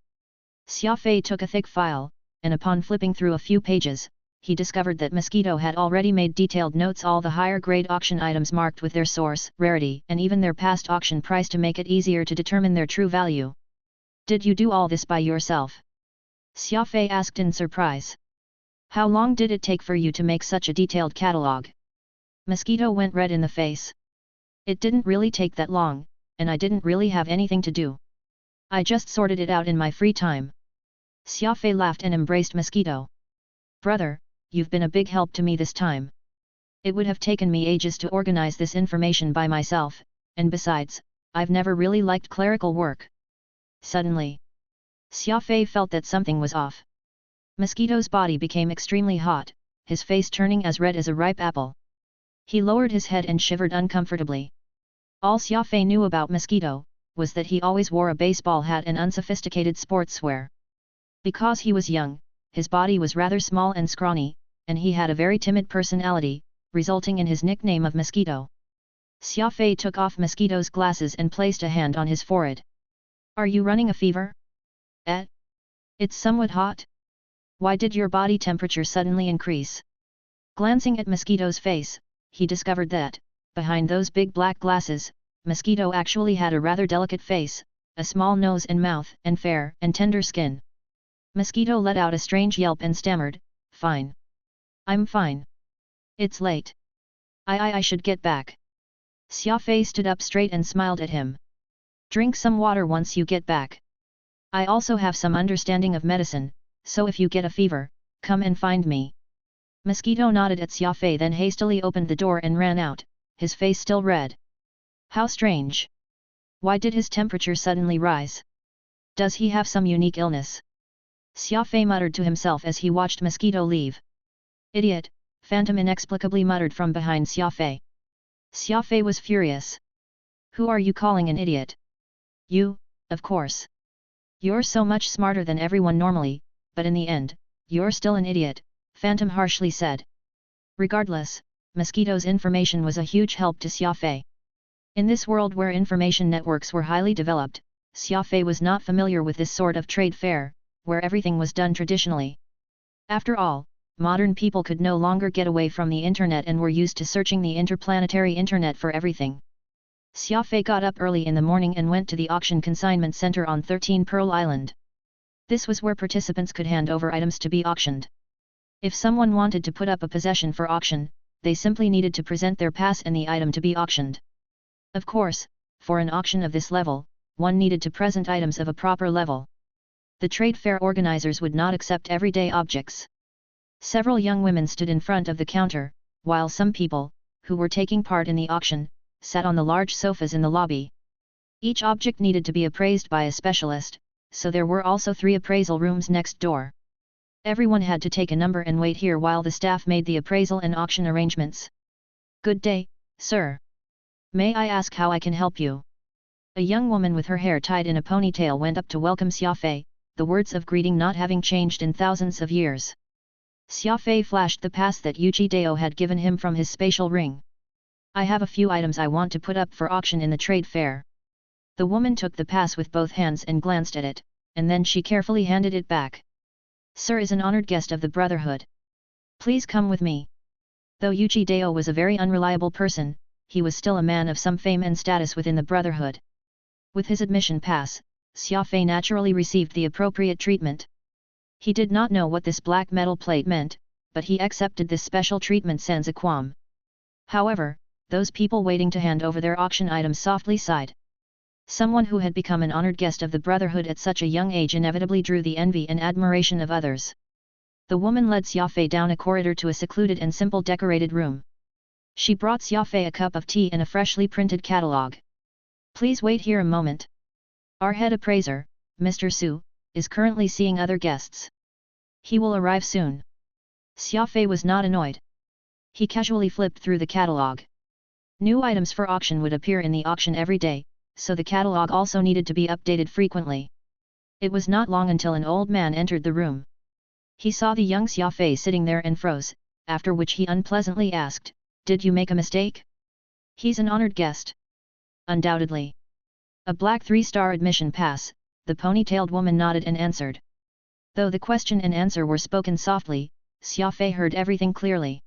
Speaker 1: Xia Fei took a thick file, and upon flipping through a few pages, he discovered that Mosquito had already made detailed notes all the higher grade auction items marked with their source, rarity, and even their past auction price to make it easier to determine their true value. Did you do all this by yourself? Xia Fei asked in surprise. How long did it take for you to make such a detailed catalogue? Mosquito went red in the face. It didn't really take that long, and I didn't really have anything to do. I just sorted it out in my free time. Xia Fei laughed and embraced Mosquito. Brother, you've been a big help to me this time. It would have taken me ages to organize this information by myself, and besides, I've never really liked clerical work. Suddenly, Xia Fei felt that something was off. Mosquito's body became extremely hot, his face turning as red as a ripe apple. He lowered his head and shivered uncomfortably. All Xia Fei knew about Mosquito was that he always wore a baseball hat and unsophisticated sportswear. Because he was young, his body was rather small and scrawny, and he had a very timid personality, resulting in his nickname of Mosquito. Xia Fei took off Mosquito's glasses and placed a hand on his forehead. Are you running a fever? It's somewhat hot. Why did your body temperature suddenly increase? Glancing at Mosquito's face, he discovered that, behind those big black glasses, Mosquito actually had a rather delicate face, a small nose and mouth, and fair and tender skin. Mosquito let out a strange yelp and stammered, Fine. I'm fine. It's late. I should get back. Xia Fei stood up straight and smiled at him. Drink some water once you get back. I also have some understanding of medicine, so if you get a fever, come and find me. Mosquito nodded at Xia Fei, then hastily opened the door and ran out, his face still red. How strange. Why did his temperature suddenly rise? Does he have some unique illness? Xia Fei muttered to himself as he watched Mosquito leave. Idiot, Phantom inexplicably muttered from behind Xia Fei. Xia Fei was furious. Who are you calling an idiot? You, of course. You're so much smarter than everyone normally, but in the end, you're still an idiot, Phantom harshly said. Regardless, Mosquito's information was a huge help to Xia Fei. In this world where information networks were highly developed, Xia Fei was not familiar with this sort of trade fair, where everything was done traditionally. After all, modern people could no longer get away from the internet and were used to searching the interplanetary internet for everything. Xia Fei got up early in the morning and went to the auction consignment center on 13 Pearl Island. This was where participants could hand over items to be auctioned. If someone wanted to put up a possession for auction, they simply needed to present their pass and the item to be auctioned. Of course, for an auction of this level, one needed to present items of a proper level. The trade fair organizers would not accept everyday objects. Several young women stood in front of the counter, while some people, who were taking part in the auction, sat on the large sofas in the lobby. Each object needed to be appraised by a specialist, so there were also 3 appraisal rooms next door. Everyone had to take a number and wait here while the staff made the appraisal and auction arrangements. Good day, sir. May I ask how I can help you? A young woman with her hair tied in a ponytail went up to welcome Xia Fei, the words of greeting not having changed in thousands of years. Xia Fei flashed the pass that Yuji Dao had given him from his spatial ring. I have a few items I want to put up for auction in the trade fair. The woman took the pass with both hands and glanced at it, and then she carefully handed it back. Sir is an honored guest of the Brotherhood. Please come with me. Though Yuji Dao was a very unreliable person, he was still a man of some fame and status within the Brotherhood. With his admission pass, Xia Fei naturally received the appropriate treatment. He did not know what this black metal plate meant, but he accepted this special treatment sans a qualm. However, those people waiting to hand over their auction items softly sighed. Someone who had become an honored guest of the Brotherhood at such a young age inevitably drew the envy and admiration of others. The woman led Xia Fei down a corridor to a secluded and simple decorated room. She brought Xia Fei a cup of tea and a freshly printed catalogue. Please wait here a moment. Our head appraiser, Mr. Su, is currently seeing other guests. He will arrive soon. Xia Fei was not annoyed. He casually flipped through the catalogue. New items for auction would appear in the auction every day, so the catalogue also needed to be updated frequently. It was not long until an old man entered the room. He saw the young Xia Fei sitting there and froze, after which he unpleasantly asked, "Did you make a mistake?" "He's an honored guest." "Undoubtedly." "A black 3-star admission pass," the ponytailed woman nodded and answered. Though the question and answer were spoken softly, Xia Fei heard everything clearly.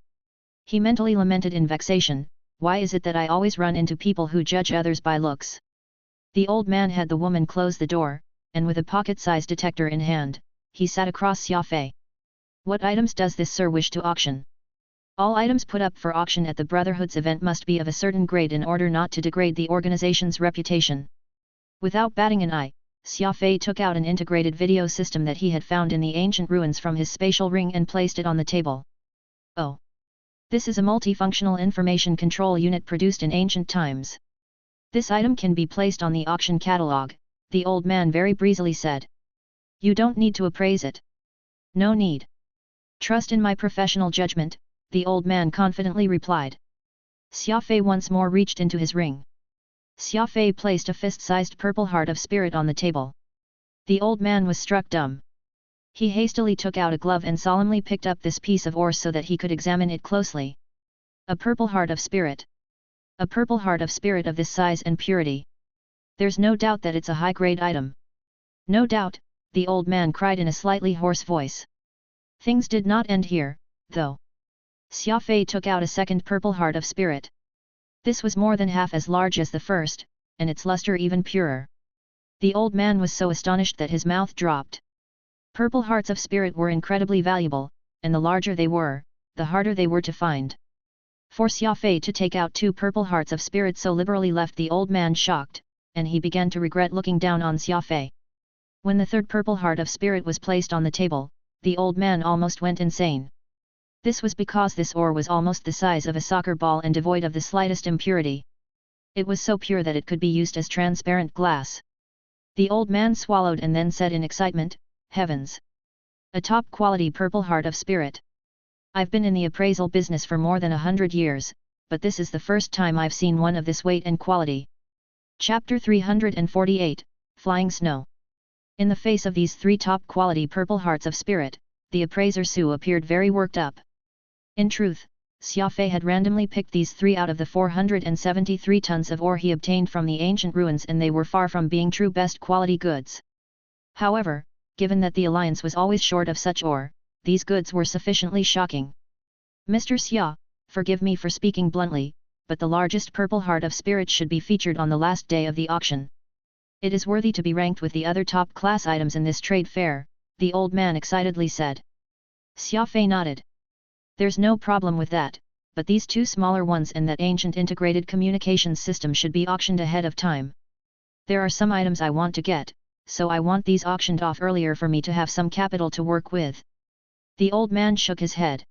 Speaker 1: He mentally lamented in vexation, "Why is it that I always run into people who judge others by looks?" The old man had the woman close the door, and with a pocket-sized detector in hand, he sat across Xia Fei. "What items does this sir wish to auction?" "All items put up for auction at the Brotherhood's event must be of a certain grade in order not to degrade the organization's reputation." Without batting an eye, Xia Fei took out an integrated video system that he had found in the ancient ruins from his spatial ring and placed it on the table. "Oh! This is a multifunctional information control unit produced in ancient times. This item can be placed on the auction catalogue," the old man very breezily said. "You don't need to appraise it." "No need. Trust in my professional judgment," the old man confidently replied. Xia Fei once more reached into his ring. Xia Fei placed a fist-sized purple heart of spirit on the table. The old man was struck dumb. He hastily took out a glove and solemnly picked up this piece of ore so that he could examine it closely. A purple heart of spirit. A purple heart of spirit of this size and purity. There's no doubt that it's a high-grade item. No doubt, the old man cried in a slightly hoarse voice. Things did not end here, though. Xia Fei took out a second purple heart of spirit. This was more than half as large as the first, and its luster even purer. The old man was so astonished that his mouth dropped. Purple hearts of spirit were incredibly valuable, and the larger they were, the harder they were to find. For Xia Fei to take out 2 purple hearts of spirit so liberally left the old man shocked, and he began to regret looking down on Xia Fei. When the 3rd purple heart of spirit was placed on the table, the old man almost went insane. This was because this ore was almost the size of a soccer ball and devoid of the slightest impurity. It was so pure that it could be used as transparent glass. The old man swallowed and then said in excitement, "Heavens! A top-quality purple heart of spirit! I've been in the appraisal business for more than 100 years, but this is the first time I've seen one of this weight and quality. Chapter 348, Flying Snow. In the face of these three top-quality purple hearts of spirit, the appraiser Su appeared very worked up. In truth, Xia Fei had randomly picked these three out of the 473 tons of ore he obtained from the ancient ruins, and they were far from being true best quality goods. However, given that the alliance was always short of such ore, these goods were sufficiently shocking. Mr. Xia, forgive me for speaking bluntly, but the largest purple heart of spirit should be featured on the last day of the auction. It is worthy to be ranked with the other top-class items in this trade fair, the old man excitedly said. Xia Fei nodded. There's no problem with that, but these two smaller ones and that ancient integrated communications system should be auctioned ahead of time. There are some items I want to get, so I want these auctioned off earlier for me to have some capital to work with. The old man shook his head.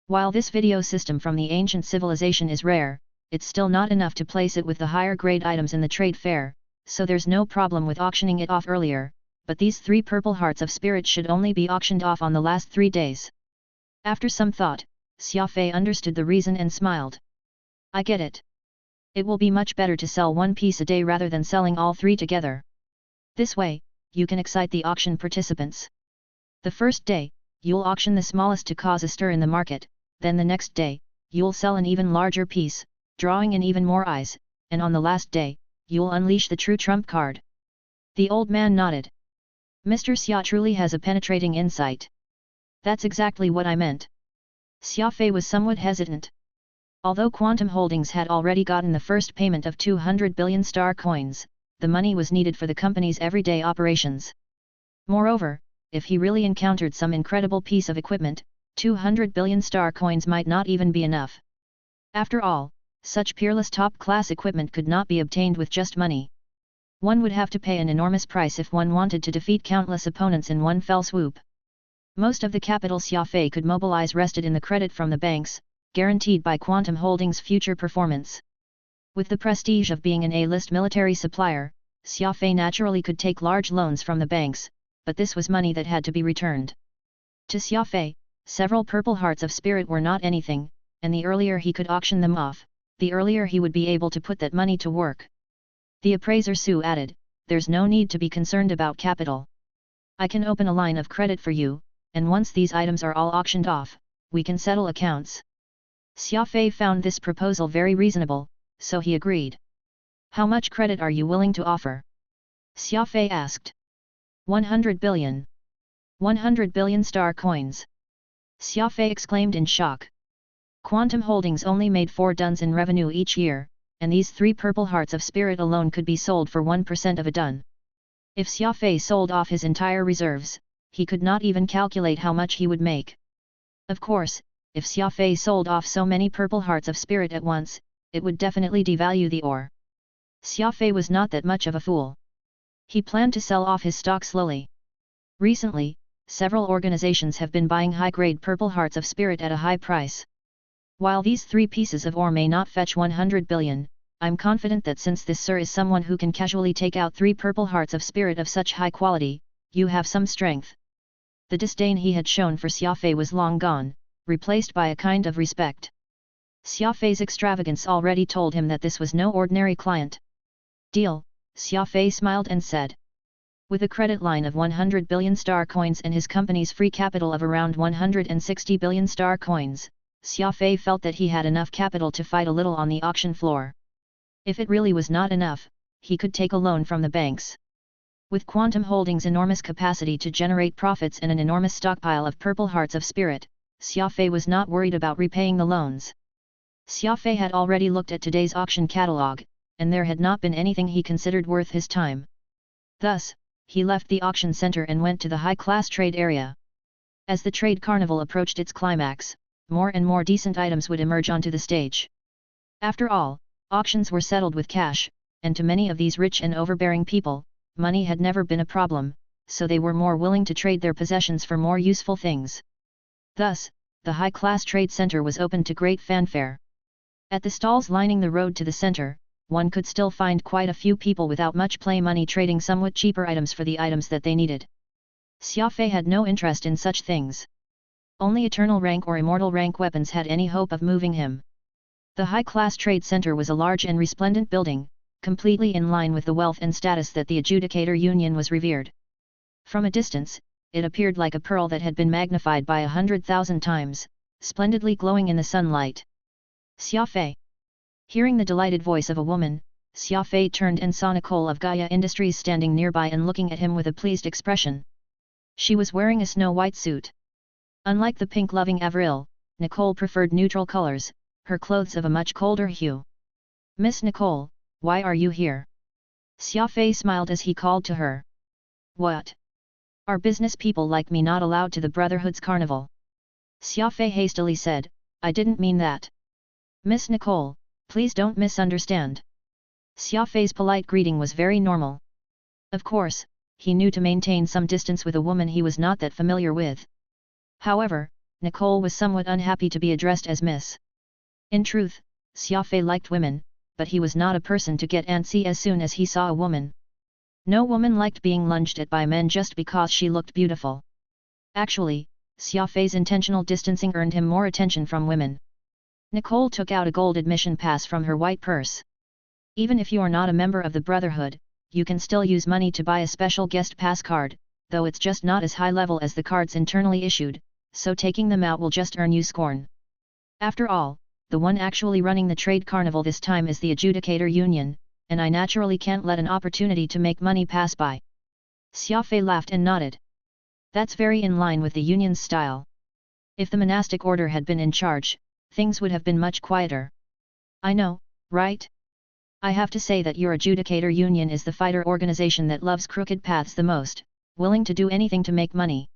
Speaker 1: While this video system from the ancient civilization is rare, it's still not enough to place it with the higher grade items in the trade fair, so there's no problem with auctioning it off earlier, but these three purple hearts of spirit should only be auctioned off on the last 3 days. After some thought, Xia Fei understood the reason and smiled. I get it. It will be much better to sell one piece a day rather than selling all three together. This way, you can excite the auction participants. The first day, you'll auction the smallest to cause a stir in the market, then the next day, you'll sell an even larger piece, drawing in even more eyes, and on the last day, you'll unleash the true trump card. The old man nodded. Mr. Xia truly has a penetrating insight. That's exactly what I meant. Xia Fei was somewhat hesitant. Although Quantum Holdings had already gotten the first payment of 200 billion star coins, the money was needed for the company's everyday operations. Moreover, if he really encountered some incredible piece of equipment, 200 billion star coins might not even be enough. After all, such peerless top-class equipment could not be obtained with just money. One would have to pay an enormous price if one wanted to defeat countless opponents in one fell swoop. Most of the capital Xia Fei could mobilize rested in the credit from the banks, guaranteed by Quantum Holdings' future performance. With the prestige of being an A-list military supplier, Xia Fei naturally could take large loans from the banks, but this was money that had to be returned. To Xia Fei, several purple hearts of spirit were not anything, and the earlier he could auction them off, the earlier he would be able to put that money to work. The appraiser Su added, there's no need to be concerned about capital. I can open a line of credit for you, and once these items are all auctioned off, we can settle accounts. Xia Fei found this proposal very reasonable, so he agreed. How much credit are you willing to offer? Xia Fei asked. 100 billion. 100 billion star coins. Xia Fei exclaimed in shock. Quantum Holdings only made 4 duns in revenue each year, and these 3 purple hearts of spirit alone could be sold for 1% of a dun. If Xia Fei sold off his entire reserves, he could not even calculate how much he would make. Of course, if Xia Fei sold off so many purple hearts of spirit at once, it would definitely devalue the ore. Xia Fei was not that much of a fool. He planned to sell off his stock slowly. Recently, several organizations have been buying high-grade purple hearts of spirit at a high price. While these 3 pieces of ore may not fetch 100 billion, I'm confident that since this sir is someone who can casually take out 3 purple hearts of spirit of such high quality, you have some strength. The disdain he had shown for Xia Fei was long gone, replaced by a kind of respect. Xia Fei's extravagance already told him that this was no ordinary client. Deal, Xia Fei smiled and said. With a credit line of 100 billion star coins and his company's free capital of around 160 billion star coins, Xia Fei felt that he had enough capital to fight a little on the auction floor. If it really was not enough, he could take a loan from the banks. With Quantum Holdings' enormous capacity to generate profits and an enormous stockpile of purple hearts of spirit, Xia Fei was not worried about repaying the loans. Xia Fei had already looked at today's auction catalogue, and there had not been anything he considered worth his time. Thus, he left the auction center and went to the high-class trade area. As the trade carnival approached its climax, more and more decent items would emerge onto the stage. After all, auctions were settled with cash, and to many of these rich and overbearing people, money had never been a problem, so they were more willing to trade their possessions for more useful things. Thus, the high-class trade center was opened to great fanfare. At the stalls lining the road to the center, one could still find quite a few people without much play money trading somewhat cheaper items for the items that they needed. Xia Fei had no interest in such things. Only eternal rank or immortal rank weapons had any hope of moving him. The high-class trade center was a large and resplendent building, completely in line with the wealth and status that the Adjudicator Union was revered. From a distance, it appeared like a pearl that had been magnified by 100,000 times, splendidly glowing in the sunlight. Xia Fei. Hearing the delighted voice of a woman, Xia Fei turned and saw Nicole of Gaia Industries standing nearby and looking at him with a pleased expression. She was wearing a snow-white suit. Unlike the pink-loving Avril, Nicole preferred neutral colors, her clothes of a much colder hue. "Miss Nicole, why are you here?" Xia Fei smiled as he called to her. "What? Are business people like me not allowed to the Brotherhood's carnival?" Xia Fei hastily said, "I didn't mean that. Miss Nicole, please don't misunderstand." Xia Fei's polite greeting was very normal. Of course, he knew to maintain some distance with a woman he was not that familiar with. However, Nicole was somewhat unhappy to be addressed as Miss. In truth, Xia Fei liked women, but he was not a person to get antsy as soon as he saw a woman. No woman liked being lunged at by men just because she looked beautiful. Actually, Xia Fei's intentional distancing earned him more attention from women. Nicole took out a gold admission pass from her white purse. "Even if you are not a member of the Brotherhood, you can still use money to buy a special guest pass card, though it's just not as high level as the cards internally issued, so taking them out will just earn you scorn. After all, the one actually running the trade carnival this time is the Adjudicator Union, and I naturally can't let an opportunity to make money pass by." Xia Fei laughed and nodded. "That's very in line with the union's style. If the monastic order had been in charge, things would have been much quieter. I know, right? I have to say that your Adjudicator Union is the fighter organization that loves crooked paths the most, willing to do anything to make money."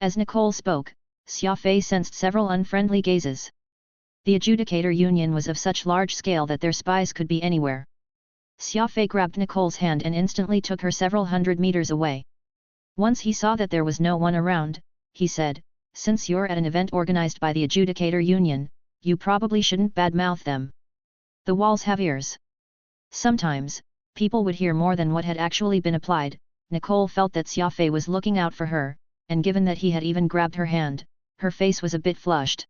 Speaker 1: As Nicole spoke, Xia Fei sensed several unfriendly gazes. The Adjudicator Union was of such large scale that their spies could be anywhere. Xia Fei grabbed Nicole's hand and instantly took her several hundred meters away. Once he saw that there was no one around, he said, "Since you're at an event organized by the Adjudicator Union, you probably shouldn't badmouth them. The walls have ears." Sometimes, people would hear more than what had actually been applied. Nicole felt that Xia Fei was looking out for her, and given that he had even grabbed her hand, her face was a bit flushed.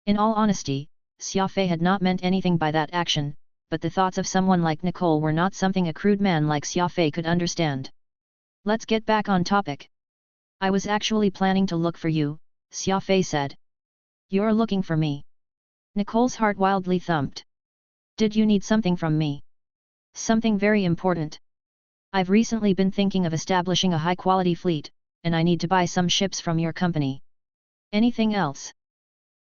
Speaker 1: In all honesty, Xia Fei had not meant anything by that action, but the thoughts of someone like Nicole were not something a crude man like Xia Fei could understand. "Let's get back on topic. I was actually planning to look for you," Xia Fei said. "You're looking for me?" Nicole's heart wildly thumped. "Did you need something from me?" "Something very important. I've recently been thinking of establishing a high-quality fleet, and I need to buy some ships from your company. Anything else?"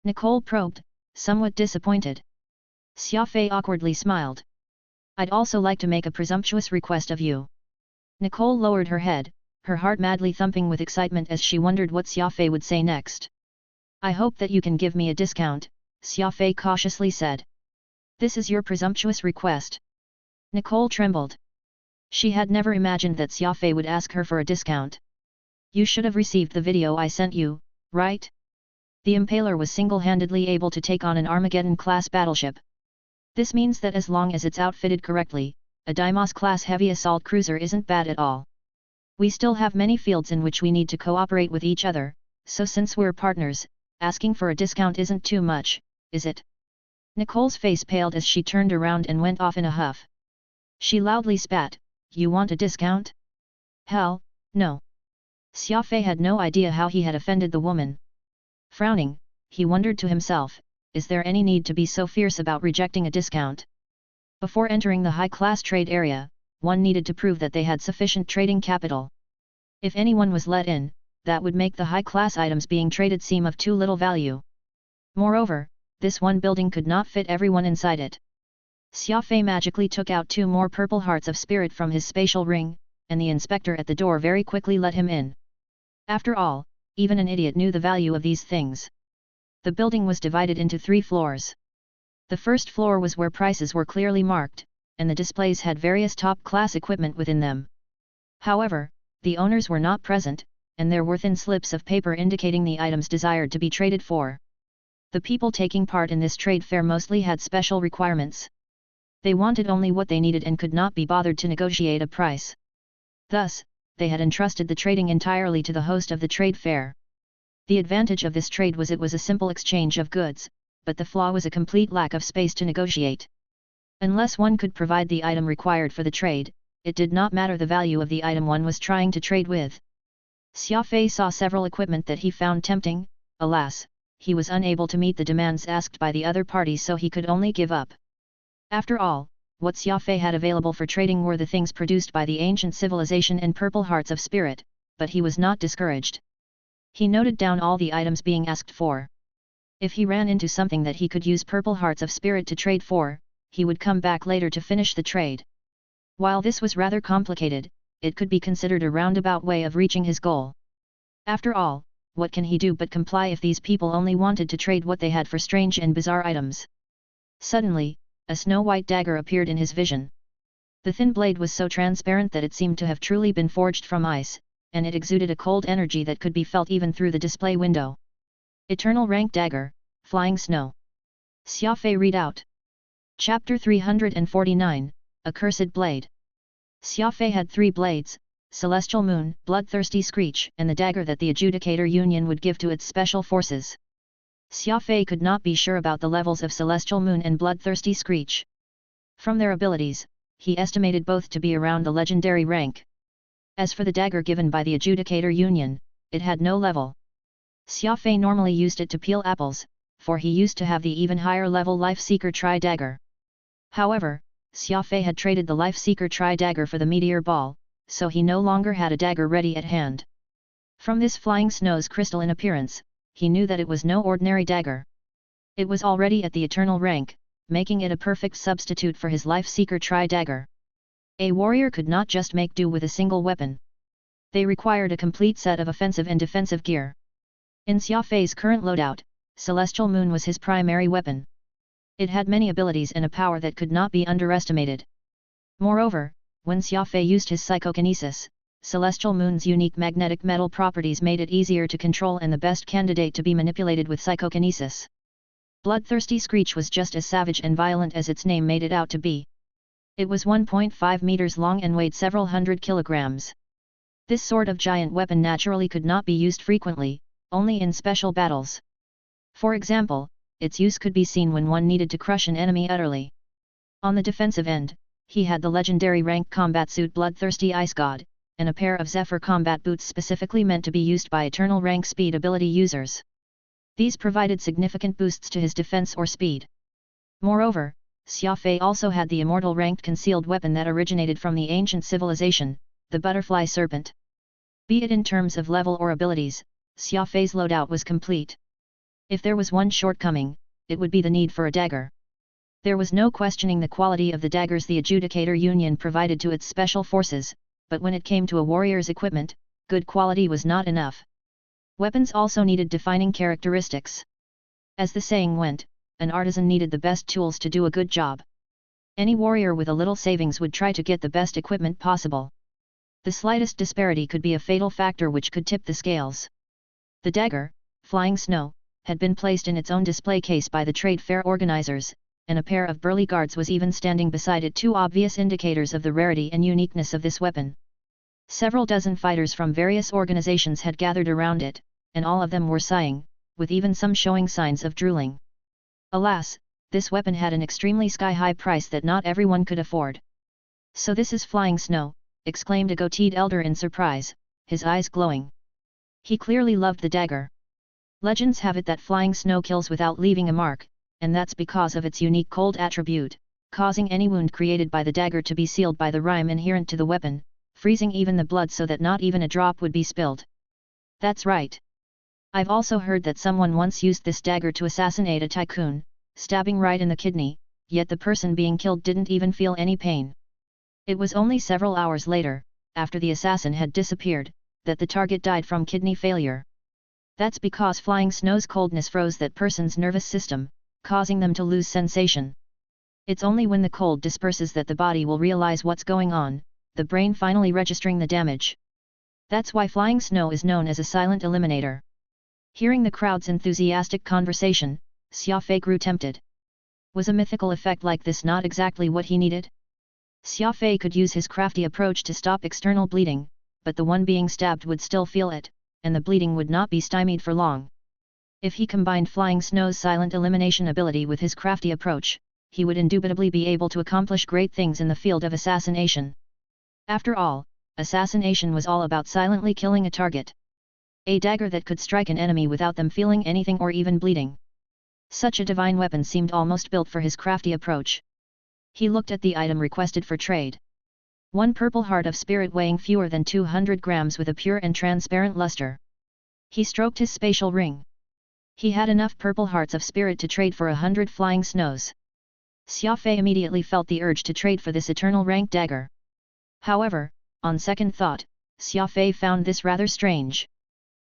Speaker 1: Nicole probed, somewhat disappointed. Xia Fei awkwardly smiled. "I'd also like to make a presumptuous request of you." Nicole lowered her head, her heart madly thumping with excitement as she wondered what Xia Fei would say next. "I hope that you can give me a discount," Xia Fei cautiously said. "This is your presumptuous request?" Nicole trembled. She had never imagined that Xia Fei would ask her for a discount. "You should have received the video I sent you, right? The Impaler was single-handedly able to take on an Armageddon-class battleship. This means that as long as it's outfitted correctly, a Deimos-class heavy assault cruiser isn't bad at all. We still have many fields in which we need to cooperate with each other, so since we're partners, asking for a discount isn't too much, is it?" Nicole's face paled as she turned around and went off in a huff. She loudly spat, "You want a discount? Hell, no." Xia Fei had no idea how he had offended the woman. Frowning, he wondered to himself, is there any need to be so fierce about rejecting a discount? Before entering the high-class trade area, one needed to prove that they had sufficient trading capital. If anyone was let in, that would make the high-class items being traded seem of too little value. Moreover, this one building could not fit everyone inside it. Xia Fei magically took out 2 more purple hearts of spirit from his spatial ring, and the inspector at the door very quickly let him in. After all, even an idiot knew the value of these things. The building was divided into 3 floors. The first floor was where prices were clearly marked, and the displays had various top-class equipment within them. However, the owners were not present, and there were thin slips of paper indicating the items desired to be traded for. The people taking part in this trade fair mostly had special requirements. They wanted only what they needed and could not be bothered to negotiate a price. Thus, they had entrusted the trading entirely to the host of the trade fair. The advantage of this trade was it was a simple exchange of goods, but the flaw was a complete lack of space to negotiate. Unless one could provide the item required for the trade, it did not matter the value of the item one was trying to trade with. Xia Fei saw several equipment that he found tempting. Alas, he was unable to meet the demands asked by the other party, so he could only give up. After all, what Xia Fei had available for trading were the things produced by the ancient civilization and purple hearts of spirit, but he was not discouraged. He noted down all the items being asked for. If he ran into something that he could use purple hearts of spirit to trade for, he would come back later to finish the trade. While this was rather complicated, it could be considered a roundabout way of reaching his goal. After all, what can he do but comply if these people only wanted to trade what they had for strange and bizarre items? Suddenly, a snow-white dagger appeared in his vision. The thin blade was so transparent that it seemed to have truly been forged from ice, and it exuded a cold energy that could be felt even through the display window. Eternal Rank Dagger, Flying Snow. Xia Fei read out. Chapter 349, Accursed Blade. Xia Fei had 3 blades, Celestial Moon, Bloodthirsty Screech, and the dagger that the Adjudicator Union would give to its special forces. Xia Fei could not be sure about the levels of Celestial Moon and Bloodthirsty Screech. From their abilities, he estimated both to be around the legendary rank. As for the dagger given by the Adjudicator Union, it had no level. Xia Fei normally used it to peel apples, for he used to have the even higher level Life Seeker Tri-Dagger. However, Xia Fei had traded the Life Seeker Tri-Dagger for the Meteor Ball, so he no longer had a dagger ready at hand. From this flying snow's crystal in appearance, he knew that it was no ordinary dagger. It was already at the eternal rank, making it a perfect substitute for his Life Seeker Tri-Dagger. A warrior could not just make do with a single weapon. They required a complete set of offensive and defensive gear. In Xia Fei's current loadout, Celestial Moon was his primary weapon. It had many abilities and a power that could not be underestimated. Moreover, when Xia Fei used his psychokinesis, Celestial Moon's unique magnetic metal properties made it easier to control and the best candidate to be manipulated with psychokinesis. Bloodthirsty Screech was just as savage and violent as its name made it out to be. It was 1.5 meters long and weighed several hundred kilograms. This sort of giant weapon naturally could not be used frequently, only in special battles. For example, its use could be seen when one needed to crush an enemy utterly. On the defensive end, he had the legendary rank combat suit Bloodthirsty Ice God, and a pair of Zephyr combat boots specifically meant to be used by eternal rank speed ability users. These provided significant boosts to his defense or speed. Moreover, Xia Fei also had the immortal ranked concealed weapon that originated from the ancient civilization, the Butterfly Serpent. Be it in terms of level or abilities, Xia Fei's loadout was complete. If there was one shortcoming, it would be the need for a dagger. There was no questioning the quality of the daggers the Adjudicator Union provided to its special forces, but when it came to a warrior's equipment, good quality was not enough. Weapons also needed defining characteristics. As the saying went, an artisan needed the best tools to do a good job. Any warrior with a little savings would try to get the best equipment possible. The slightest disparity could be a fatal factor which could tip the scales. The dagger, Flying Snow, had been placed in its own display case by the trade fair organizers, and a pair of burly guards was even standing beside it, 2 obvious indicators of the rarity and uniqueness of this weapon. Several dozen fighters from various organizations had gathered around it, and all of them were sighing, with even some showing signs of drooling. Alas, this weapon had an extremely sky-high price that not everyone could afford. "So this is Flying Snow," exclaimed a goateed elder in surprise, his eyes glowing. He clearly loved the dagger. Legends have it that Flying Snow kills without leaving a mark, and that's because of its unique cold attribute, causing any wound created by the dagger to be sealed by the rime inherent to the weapon, freezing even the blood so that not even a drop would be spilled. That's right. I've also heard that someone once used this dagger to assassinate a tycoon, stabbing right in the kidney, yet the person being killed didn't even feel any pain. It was only several hours later, after the assassin had disappeared, that the target died from kidney failure. That's because Flying Snow's coldness froze that person's nervous system, causing them to lose sensation. It's only when the cold disperses that the body will realize what's going on, the brain finally registering the damage. That's why Flying Snow is known as a silent eliminator. Hearing the crowd's enthusiastic conversation, Xia Fei grew tempted. Was a mythical effect like this not exactly what he needed? Xia Fei could use his crafty approach to stop external bleeding, but the one being stabbed would still feel it, and the bleeding would not be stymied for long. If he combined Flying Snow's silent elimination ability with his crafty approach, he would indubitably be able to accomplish great things in the field of assassination. After all, assassination was all about silently killing a target. A dagger that could strike an enemy without them feeling anything or even bleeding. Such a divine weapon seemed almost built for his crafty approach. He looked at the item requested for trade. One purple heart of spirit weighing fewer than 200 grams with a pure and transparent luster. He stroked his spatial ring. He had enough purple hearts of spirit to trade for 100 flying snows. Xia Fei immediately felt the urge to trade for this eternal rank dagger. However, on second thought, Xia Fei found this rather strange.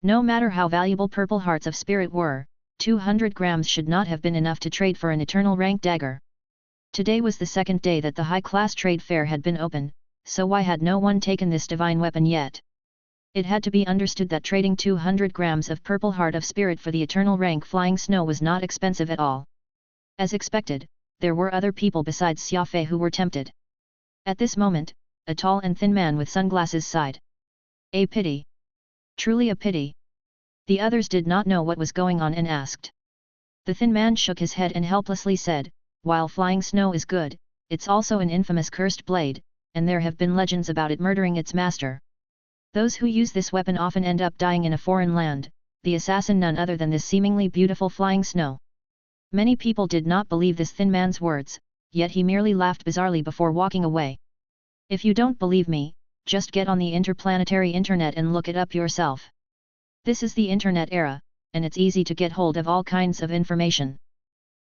Speaker 1: No matter how valuable purple hearts of spirit were, 200 grams should not have been enough to trade for an eternal rank dagger. Today was the second day that the high-class trade fair had been open, so why had no one taken this divine weapon yet? It had to be understood that trading 200 grams of purple heart of spirit for the eternal rank flying snow was not expensive at all. As expected, there were other people besides Xia Fei who were tempted. At this moment, a tall and thin man with sunglasses sighed. A pity. Truly a pity. The others did not know what was going on and asked. The thin man shook his head and helplessly said, while flying snow is good, it's also an infamous cursed blade, and there have been legends about it murdering its master. Those who use this weapon often end up dying in a foreign land, the assassin none other than this seemingly beautiful flying snow. Many people did not believe this thin man's words, yet he merely laughed bizarrely before walking away. If you don't believe me, just get on the interplanetary internet and look it up yourself. This is the internet era, and it's easy to get hold of all kinds of information.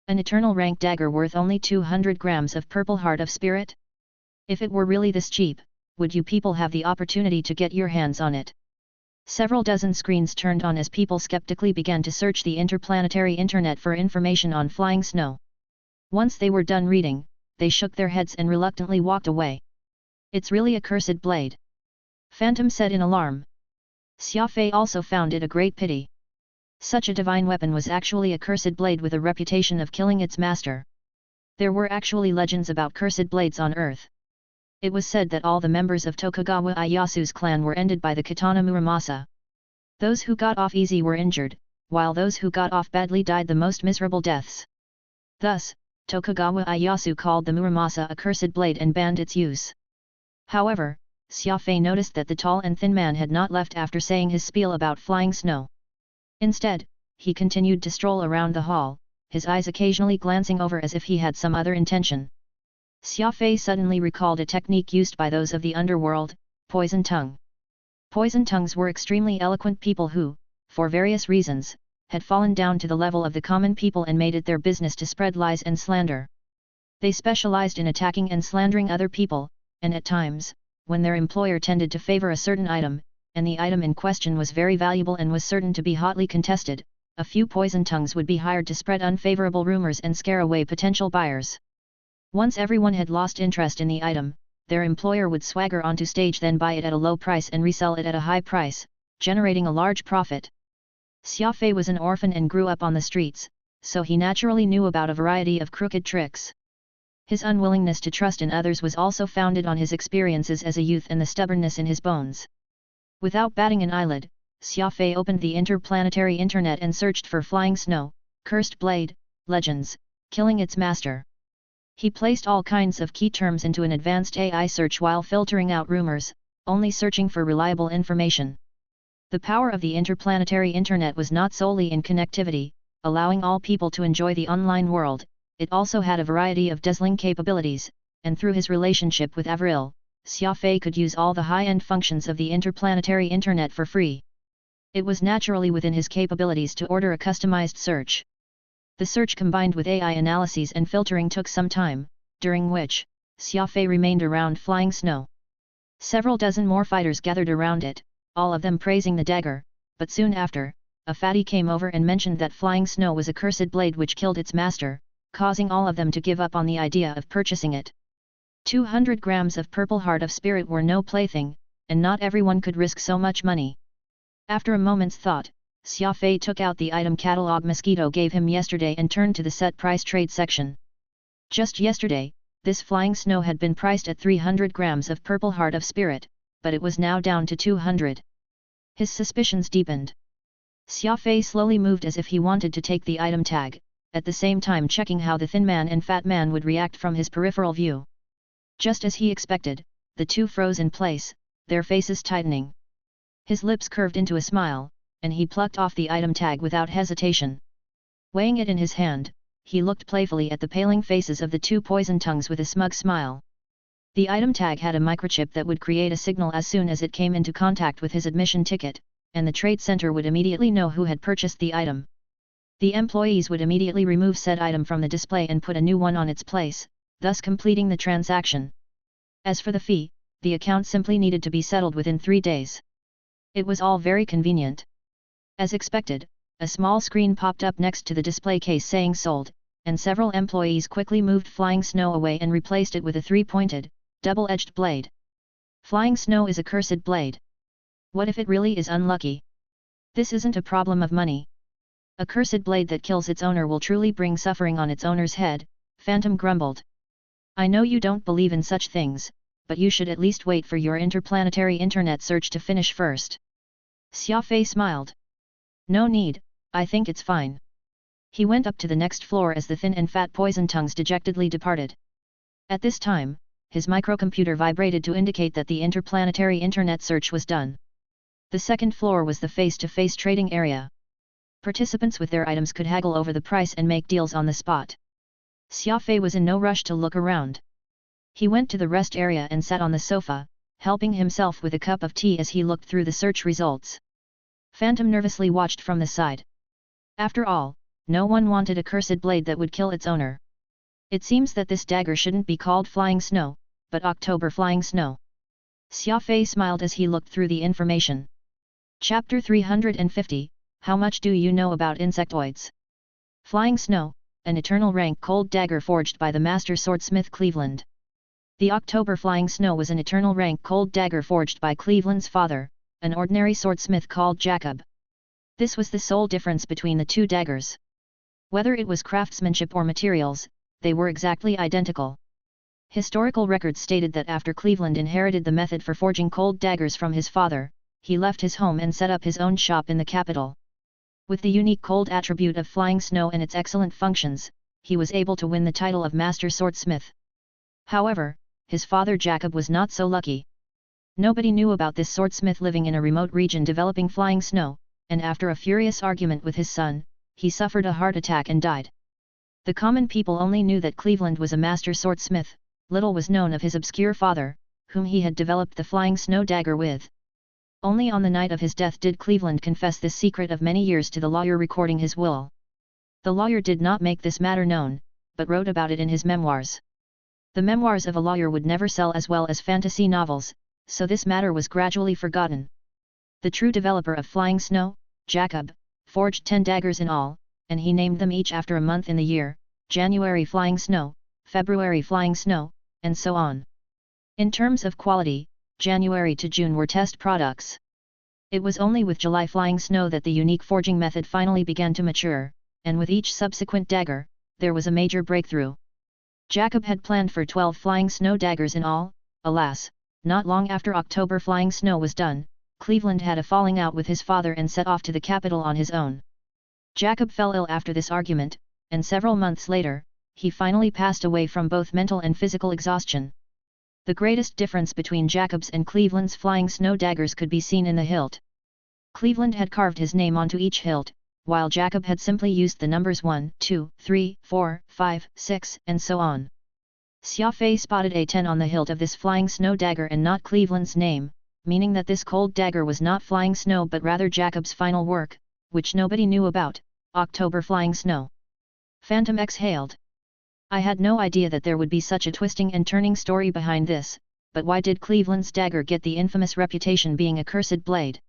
Speaker 1: An eternal rank dagger worth only 200 grams of purple heart of spirit? If it were really this cheap, would you people have the opportunity to get your hands on it? Several dozen screens turned on as people skeptically began to search the interplanetary internet for information on flying snow. Once they were done reading, they shook their heads and reluctantly walked away. It's really a cursed blade. Phantom said in alarm. Xia Fei also found it a great pity. Such a divine weapon was actually a cursed blade with a reputation of killing its master. There were actually legends about cursed blades on Earth. It was said that all the members of Tokugawa Ieyasu's clan were ended by the katana Muramasa. Those who got off easy were injured, while those who got off badly died the most miserable deaths. Thus, Tokugawa Ieyasu called the Muramasa a cursed blade and banned its use. However, Xia Fei noticed that the tall and thin man had not left after saying his spiel about flying snow. Instead, he continued to stroll around the hall, his eyes occasionally glancing over as if he had some other intention. Xia Fei suddenly recalled a technique used by those of the underworld, poison tongue. Poison tongues were extremely eloquent people who, for various reasons, had fallen down to the level of the common people and made it their business to spread lies and slander. They specialized in attacking and slandering other people, and at times, when their employer tended to favor a certain item, and the item in question was very valuable and was certain to be hotly contested, a few poison tongues would be hired to spread unfavorable rumors and scare away potential buyers. Once everyone had lost interest in the item, their employer would swagger onto stage, then buy it at a low price and resell it at a high price, generating a large profit. Xia Fei was an orphan and grew up on the streets, so he naturally knew about a variety of crooked tricks. His unwillingness to trust in others was also founded on his experiences as a youth and the stubbornness in his bones. Without batting an eyelid, Xia Fei opened the interplanetary internet and searched for flying snow, cursed blade, legends, killing its master. He placed all kinds of key terms into an advanced AI search while filtering out rumors, only searching for reliable information. The power of the interplanetary internet was not solely in connectivity, allowing all people to enjoy the online world. It also had a variety of dazzling capabilities, and through his relationship with Avril, Xia Fei could use all the high-end functions of the interplanetary internet for free. It was naturally within his capabilities to order a customized search. The search combined with AI analyses and filtering took some time, during which, Xia Fei remained around flying snow. Several dozen more fighters gathered around it, all of them praising the dagger, but soon after, a fatty came over and mentioned that flying snow was a cursed blade which killed its master, causing all of them to give up on the idea of purchasing it. 200 grams of purple heart of spirit were no plaything, and not everyone could risk so much money. After a moment's thought, Xia Fei took out the item catalog Mosquito gave him yesterday and turned to the set price trade section. Just yesterday, this flying snow had been priced at 300 grams of purple heart of spirit, but it was now down to 200. His suspicions deepened. Xia Fei slowly moved as if he wanted to take the item tag, at the same time checking how the thin man and fat man would react from his peripheral view. Just as he expected, the two froze in place, their faces tightening. His lips curved into a smile, and he plucked off the item tag without hesitation. Weighing it in his hand, he looked playfully at the paling faces of the two poison tongues with a smug smile. The item tag had a microchip that would create a signal as soon as it came into contact with his admission ticket, and the trade center would immediately know who had purchased the item. The employees would immediately remove said item from the display and put a new one on its place, thus completing the transaction. As for the fee, the account simply needed to be settled within 3 days. It was all very convenient. As expected, a small screen popped up next to the display case saying sold, and several employees quickly moved Flying Snow away and replaced it with a 3-pointed, double-edged blade. Flying Snow is a cursed blade. What if it really is unlucky? This isn't a problem of money. A cursed blade that kills its owner will truly bring suffering on its owner's head, Phantom grumbled. I know you don't believe in such things, but you should at least wait for your interplanetary internet search to finish first. Xia Fei smiled. No need, I think it's fine. He went up to the next floor as the thin and fat poison tongues dejectedly departed. At this time, his microcomputer vibrated to indicate that the interplanetary internet search was done. The second floor was the face-to-face trading area. Participants with their items could haggle over the price and make deals on the spot. Xia Fei was in no rush to look around. He went to the rest area and sat on the sofa, helping himself with a cup of tea as he looked through the search results. Phantom nervously watched from the side. After all, no one wanted a cursed blade that would kill its owner. It seems that this dagger shouldn't be called Flying Snow, but October Flying Snow. Xia Fei smiled as he looked through the information. Chapter 350, How much do you know about insectoids? Flying Snow, an eternal rank cold dagger forged by the master swordsmith Cleveland. The October Flying Snow was an eternal rank cold dagger forged by Cleveland's father, an ordinary swordsmith called Jacob. This was the sole difference between the two daggers. Whether it was craftsmanship or materials, they were exactly identical. Historical records stated that after Cleveland inherited the method for forging cold daggers from his father, he left his home and set up his own shop in the capital. With the unique cold attribute of Flying Snow and its excellent functions, he was able to win the title of Master Swordsmith. However, his father Jacob was not so lucky. Nobody knew about this swordsmith living in a remote region developing Flying Snow, and after a furious argument with his son, he suffered a heart attack and died. The common people only knew that Cleveland was a master swordsmith, little was known of his obscure father, whom he had developed the Flying Snow dagger with. Only on the night of his death did Cleveland confess this secret of many years to the lawyer recording his will. The lawyer did not make this matter known, but wrote about it in his memoirs. The memoirs of a lawyer would never sell as well as fantasy novels, so this matter was gradually forgotten. The true developer of Flying Snow, Jacob, forged 10 daggers in all, and he named them each after a month in the year, January Flying Snow, February Flying Snow, and so on. In terms of quality, January to June were test products. It was only with July Flying Snow that the unique forging method finally began to mature, and with each subsequent dagger, there was a major breakthrough. Jacob had planned for 12 Flying Snow daggers in all. Alas, not long after October Flying Snow was done, Cleveland had a falling out with his father and set off to the capital on his own. Jacob fell ill after this argument, and several months later, he finally passed away from both mental and physical exhaustion. The greatest difference between Jacob's and Cleveland's Flying Snow daggers could be seen in the hilt. Cleveland had carved his name onto each hilt, while Jacob had simply used the numbers 1, 2, 3, 4, 5, 6, and so on. Xia Fei spotted a 10 on the hilt of this Flying Snow dagger and not Cleveland's name, meaning that this cold dagger was not Flying Snow but rather Jacob's final work, which nobody knew about, October Flying Snow. Phantom exhaled. I had no idea that there would be such a twisting and turning story behind this, but why did Cleveland's dagger get the infamous reputation being a cursed blade?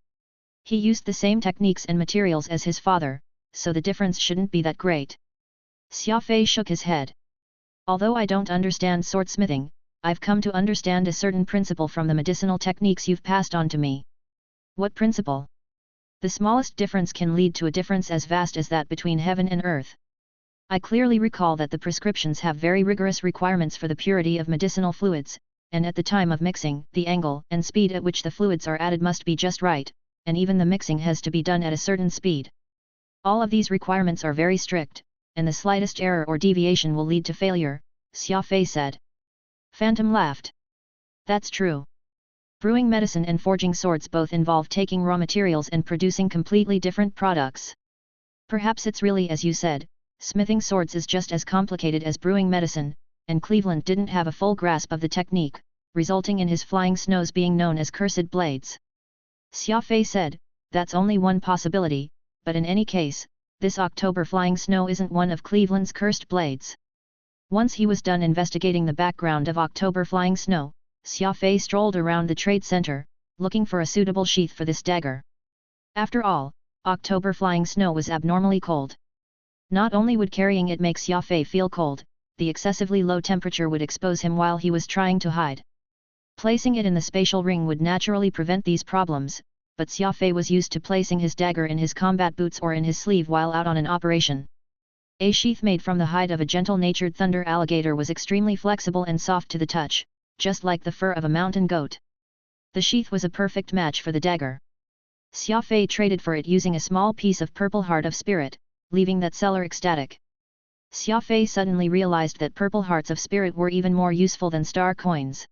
Speaker 1: He used the same techniques and materials as his father, so the difference shouldn't be that great. Xia Fei shook his head. Although I don't understand swordsmithing, I've come to understand a certain principle from the medicinal techniques you've passed on to me. What principle? The smallest difference can lead to a difference as vast as that between heaven and earth. I clearly recall that the prescriptions have very rigorous requirements for the purity of medicinal fluids, and at the time of mixing, the angle and speed at which the fluids are added must be just right, and even the mixing has to be done at a certain speed. All of these requirements are very strict, and the slightest error or deviation will lead to failure, Xia Fei said. Phantom laughed. That's true. Brewing medicine and forging swords both involve taking raw materials and producing completely different products. Perhaps it's really as you said, smithing swords is just as complicated as brewing medicine, and Cleveland didn't have a full grasp of the technique, resulting in his flying snows being known as cursed blades. Xia Fei said, that's only one possibility, but in any case, this October flying snow isn't one of Cleveland's cursed blades. Once he was done investigating the background of October flying snow, Xia Fei strolled around the trade center, looking for a suitable sheath for this dagger. After all, October flying snow was abnormally cold. Not only would carrying it make Xia Fei feel cold, the excessively low temperature would expose him while he was trying to hide. Placing it in the spatial ring would naturally prevent these problems, but Xia Fei was used to placing his dagger in his combat boots or in his sleeve while out on an operation. A sheath made from the hide of a gentle-natured thunder alligator was extremely flexible and soft to the touch, just like the fur of a mountain goat. The sheath was a perfect match for the dagger. Xia Fei traded for it using a small piece of purple heart of spirit, leaving that seller ecstatic. Xia Fei suddenly realized that purple hearts of spirit were even more useful than star coins.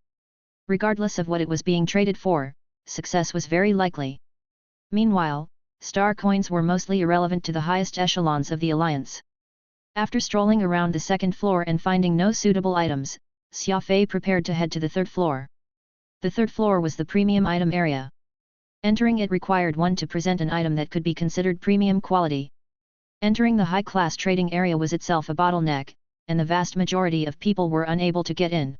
Speaker 1: Regardless of what it was being traded for, success was very likely. Meanwhile, star coins were mostly irrelevant to the highest echelons of the alliance. After strolling around the second floor and finding no suitable items, Xia Fei prepared to head to the third floor. The third floor was the premium item area. Entering it required one to present an item that could be considered premium quality. Entering the high-class trading area was itself a bottleneck, and the vast majority of people were unable to get in.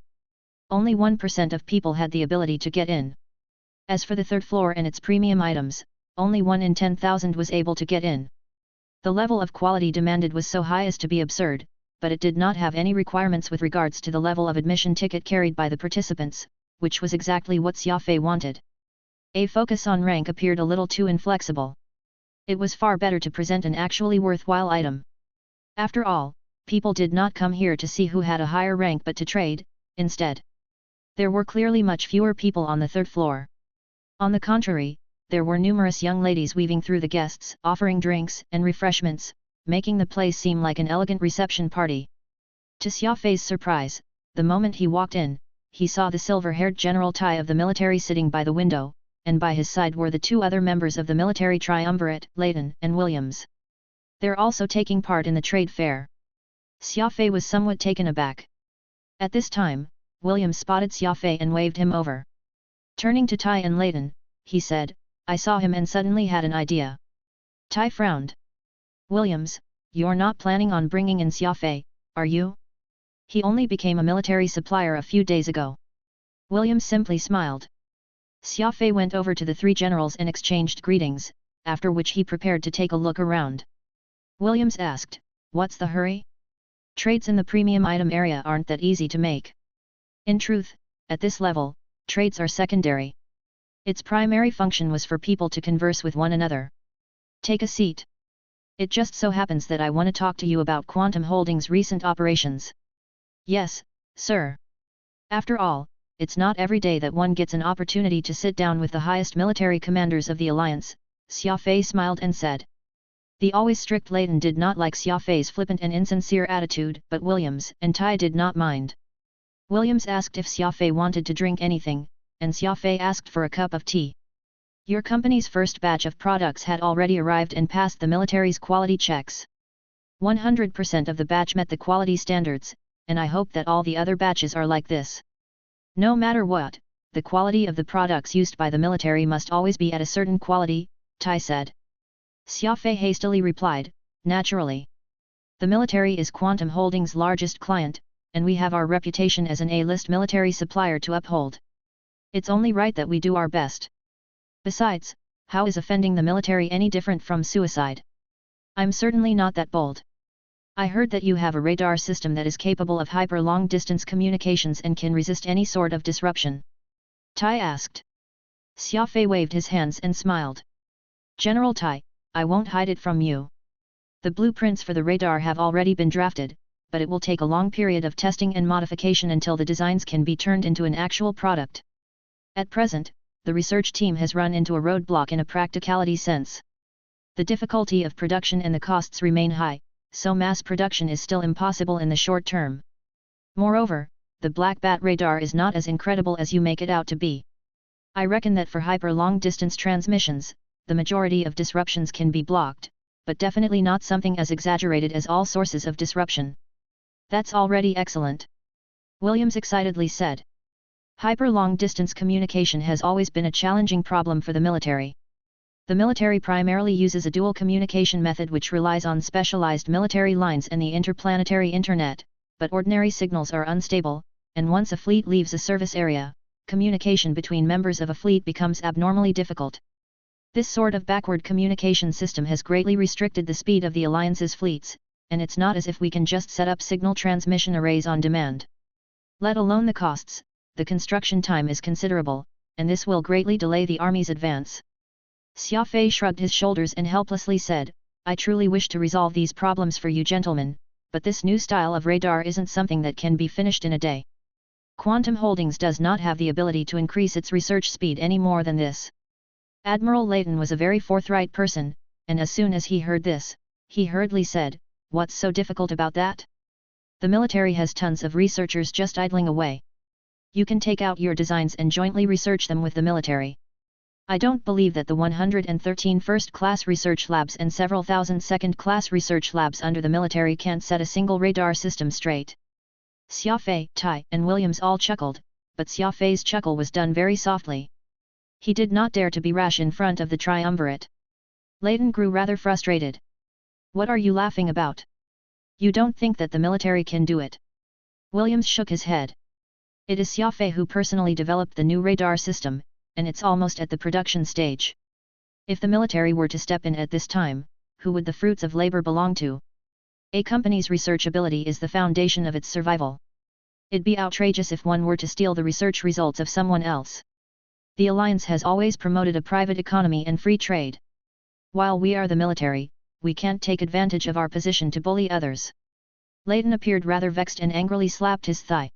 Speaker 1: Only 1% of people had the ability to get in. As for the third floor and its premium items, only 1 in 10,000 was able to get in. The level of quality demanded was so high as to be absurd, but it did not have any requirements with regards to the level of admission ticket carried by the participants, which was exactly what Xia Fei wanted. A focus on rank appeared a little too inflexible. It was far better to present an actually worthwhile item. After all, people did not come here to see who had a higher rank but to trade, instead. There were clearly much fewer people on the third floor. On the contrary, there were numerous young ladies weaving through the guests, offering drinks and refreshments, making the place seem like an elegant reception party. To Xia Fei's surprise, the moment he walked in, he saw the silver-haired General Tai of the military sitting by the window, and by his side were the two other members of the military triumvirate, Leighton and Williams. They're also taking part in the trade fair. Xia Fei was somewhat taken aback. At this time, Williams spotted Xia Fei and waved him over. Turning to Tai and Leighton, he said, I saw him and suddenly had an idea. Tai frowned. Williams, you're not planning on bringing in Xia Fei, are you? He only became a military supplier a few days ago. Williams simply smiled. Xia Fei went over to the three generals and exchanged greetings, after which he prepared to take a look around. Williams asked, what's the hurry? Trades in the premium item area aren't that easy to make. In truth, at this level, trades are secondary. Its primary function was for people to converse with one another. Take a seat. It just so happens that I want to talk to you about Quantum Holdings' recent operations. Yes, sir. After all, it's not every day that one gets an opportunity to sit down with the highest military commanders of the alliance, Xia Fei smiled and said. The always strict Leighton did not like Xia Fei's flippant and insincere attitude, but Williams and Tai did not mind. Williams asked if Xia Fei wanted to drink anything, and Xia Fei asked for a cup of tea. Your company's first batch of products had already arrived and passed the military's quality checks. 100% of the batch met the quality standards, and I hope that all the other batches are like this. No matter what, the quality of the products used by the military must always be at a certain quality, Tai said. Xia Fei hastily replied, naturally. The military is Quantum Holdings' largest client, and we have our reputation as an A-list military supplier to uphold. It's only right that we do our best. Besides, how is offending the military any different from suicide? I'm certainly not that bold. I heard that you have a radar system that is capable of hyper-long-distance communications and can resist any sort of disruption. Tai asked. Xia Fei waved his hands and smiled. General Tai, I won't hide it from you. The blueprints for the radar have already been drafted, but it will take a long period of testing and modification until the designs can be turned into an actual product. At present, the research team has run into a roadblock in a practicality sense. The difficulty of production and the costs remain high, so mass production is still impossible in the short term. Moreover, the black bat radar is not as incredible as you make it out to be. I reckon that for hyper long distance transmissions, the majority of disruptions can be blocked, but definitely not something as exaggerated as all sources of disruption. That's already excellent, Williams excitedly said. Hyper long distance communication has always been a challenging problem for the military. The military primarily uses a dual communication method which relies on specialized military lines and the interplanetary internet, but ordinary signals are unstable, and once a fleet leaves a service area, communication between members of a fleet becomes abnormally difficult. This sort of backward communication system has greatly restricted the speed of the Alliance's fleets, and it's not as if we can just set up signal transmission arrays on demand. Let alone the costs, the construction time is considerable, and this will greatly delay the Army's advance. Xia Fei shrugged his shoulders and helplessly said, I truly wish to resolve these problems for you gentlemen, but this new style of radar isn't something that can be finished in a day. Quantum Holdings does not have the ability to increase its research speed any more than this. Admiral Layton was a very forthright person, and as soon as he heard this, he hurriedly said, What's so difficult about that? The military has tons of researchers just idling away. You can take out your designs and jointly research them with the military. I don't believe that the 113 first-class research labs and several thousand second-class research labs under the military can't set a single radar system straight. Xia Fei, Tai, and Williams all chuckled, but Xia Fei's chuckle was done very softly. He did not dare to be rash in front of the triumvirate. Layton grew rather frustrated. What are you laughing about? You don't think that the military can do it? Williams shook his head. It is Xia Fei who personally developed the new radar system, and it's almost at the production stage. If the military were to step in at this time, who would the fruits of labor belong to? A company's research ability is the foundation of its survival. It'd be outrageous if one were to steal the research results of someone else. The Alliance has always promoted a private economy and free trade. While we are the military, we can't take advantage of our position to bully others. Layton appeared rather vexed and angrily slapped his thigh.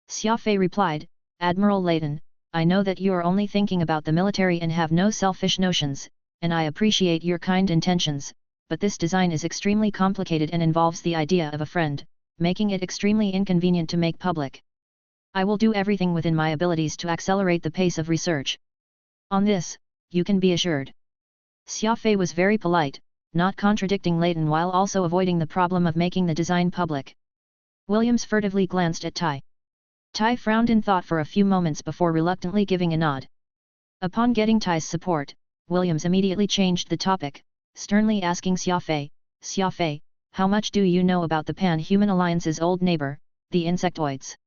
Speaker 1: Xia Fei replied, Admiral Layton, I know that you are only thinking about the military and have no selfish notions, and I appreciate your kind intentions, but this design is extremely complicated and involves the idea of a friend, making it extremely inconvenient to make public. I will do everything within my abilities to accelerate the pace of research. On this, you can be assured. Xia Fei was very polite, not contradicting Layton while also avoiding the problem of making the design public. Williams furtively glanced at Tai. Tai frowned in thought for a few moments before reluctantly giving a nod. Upon getting Tai's support, Williams immediately changed the topic, sternly asking Xia Fei, how much do you know about the Pan-Human Alliance's old neighbor, the insectoids?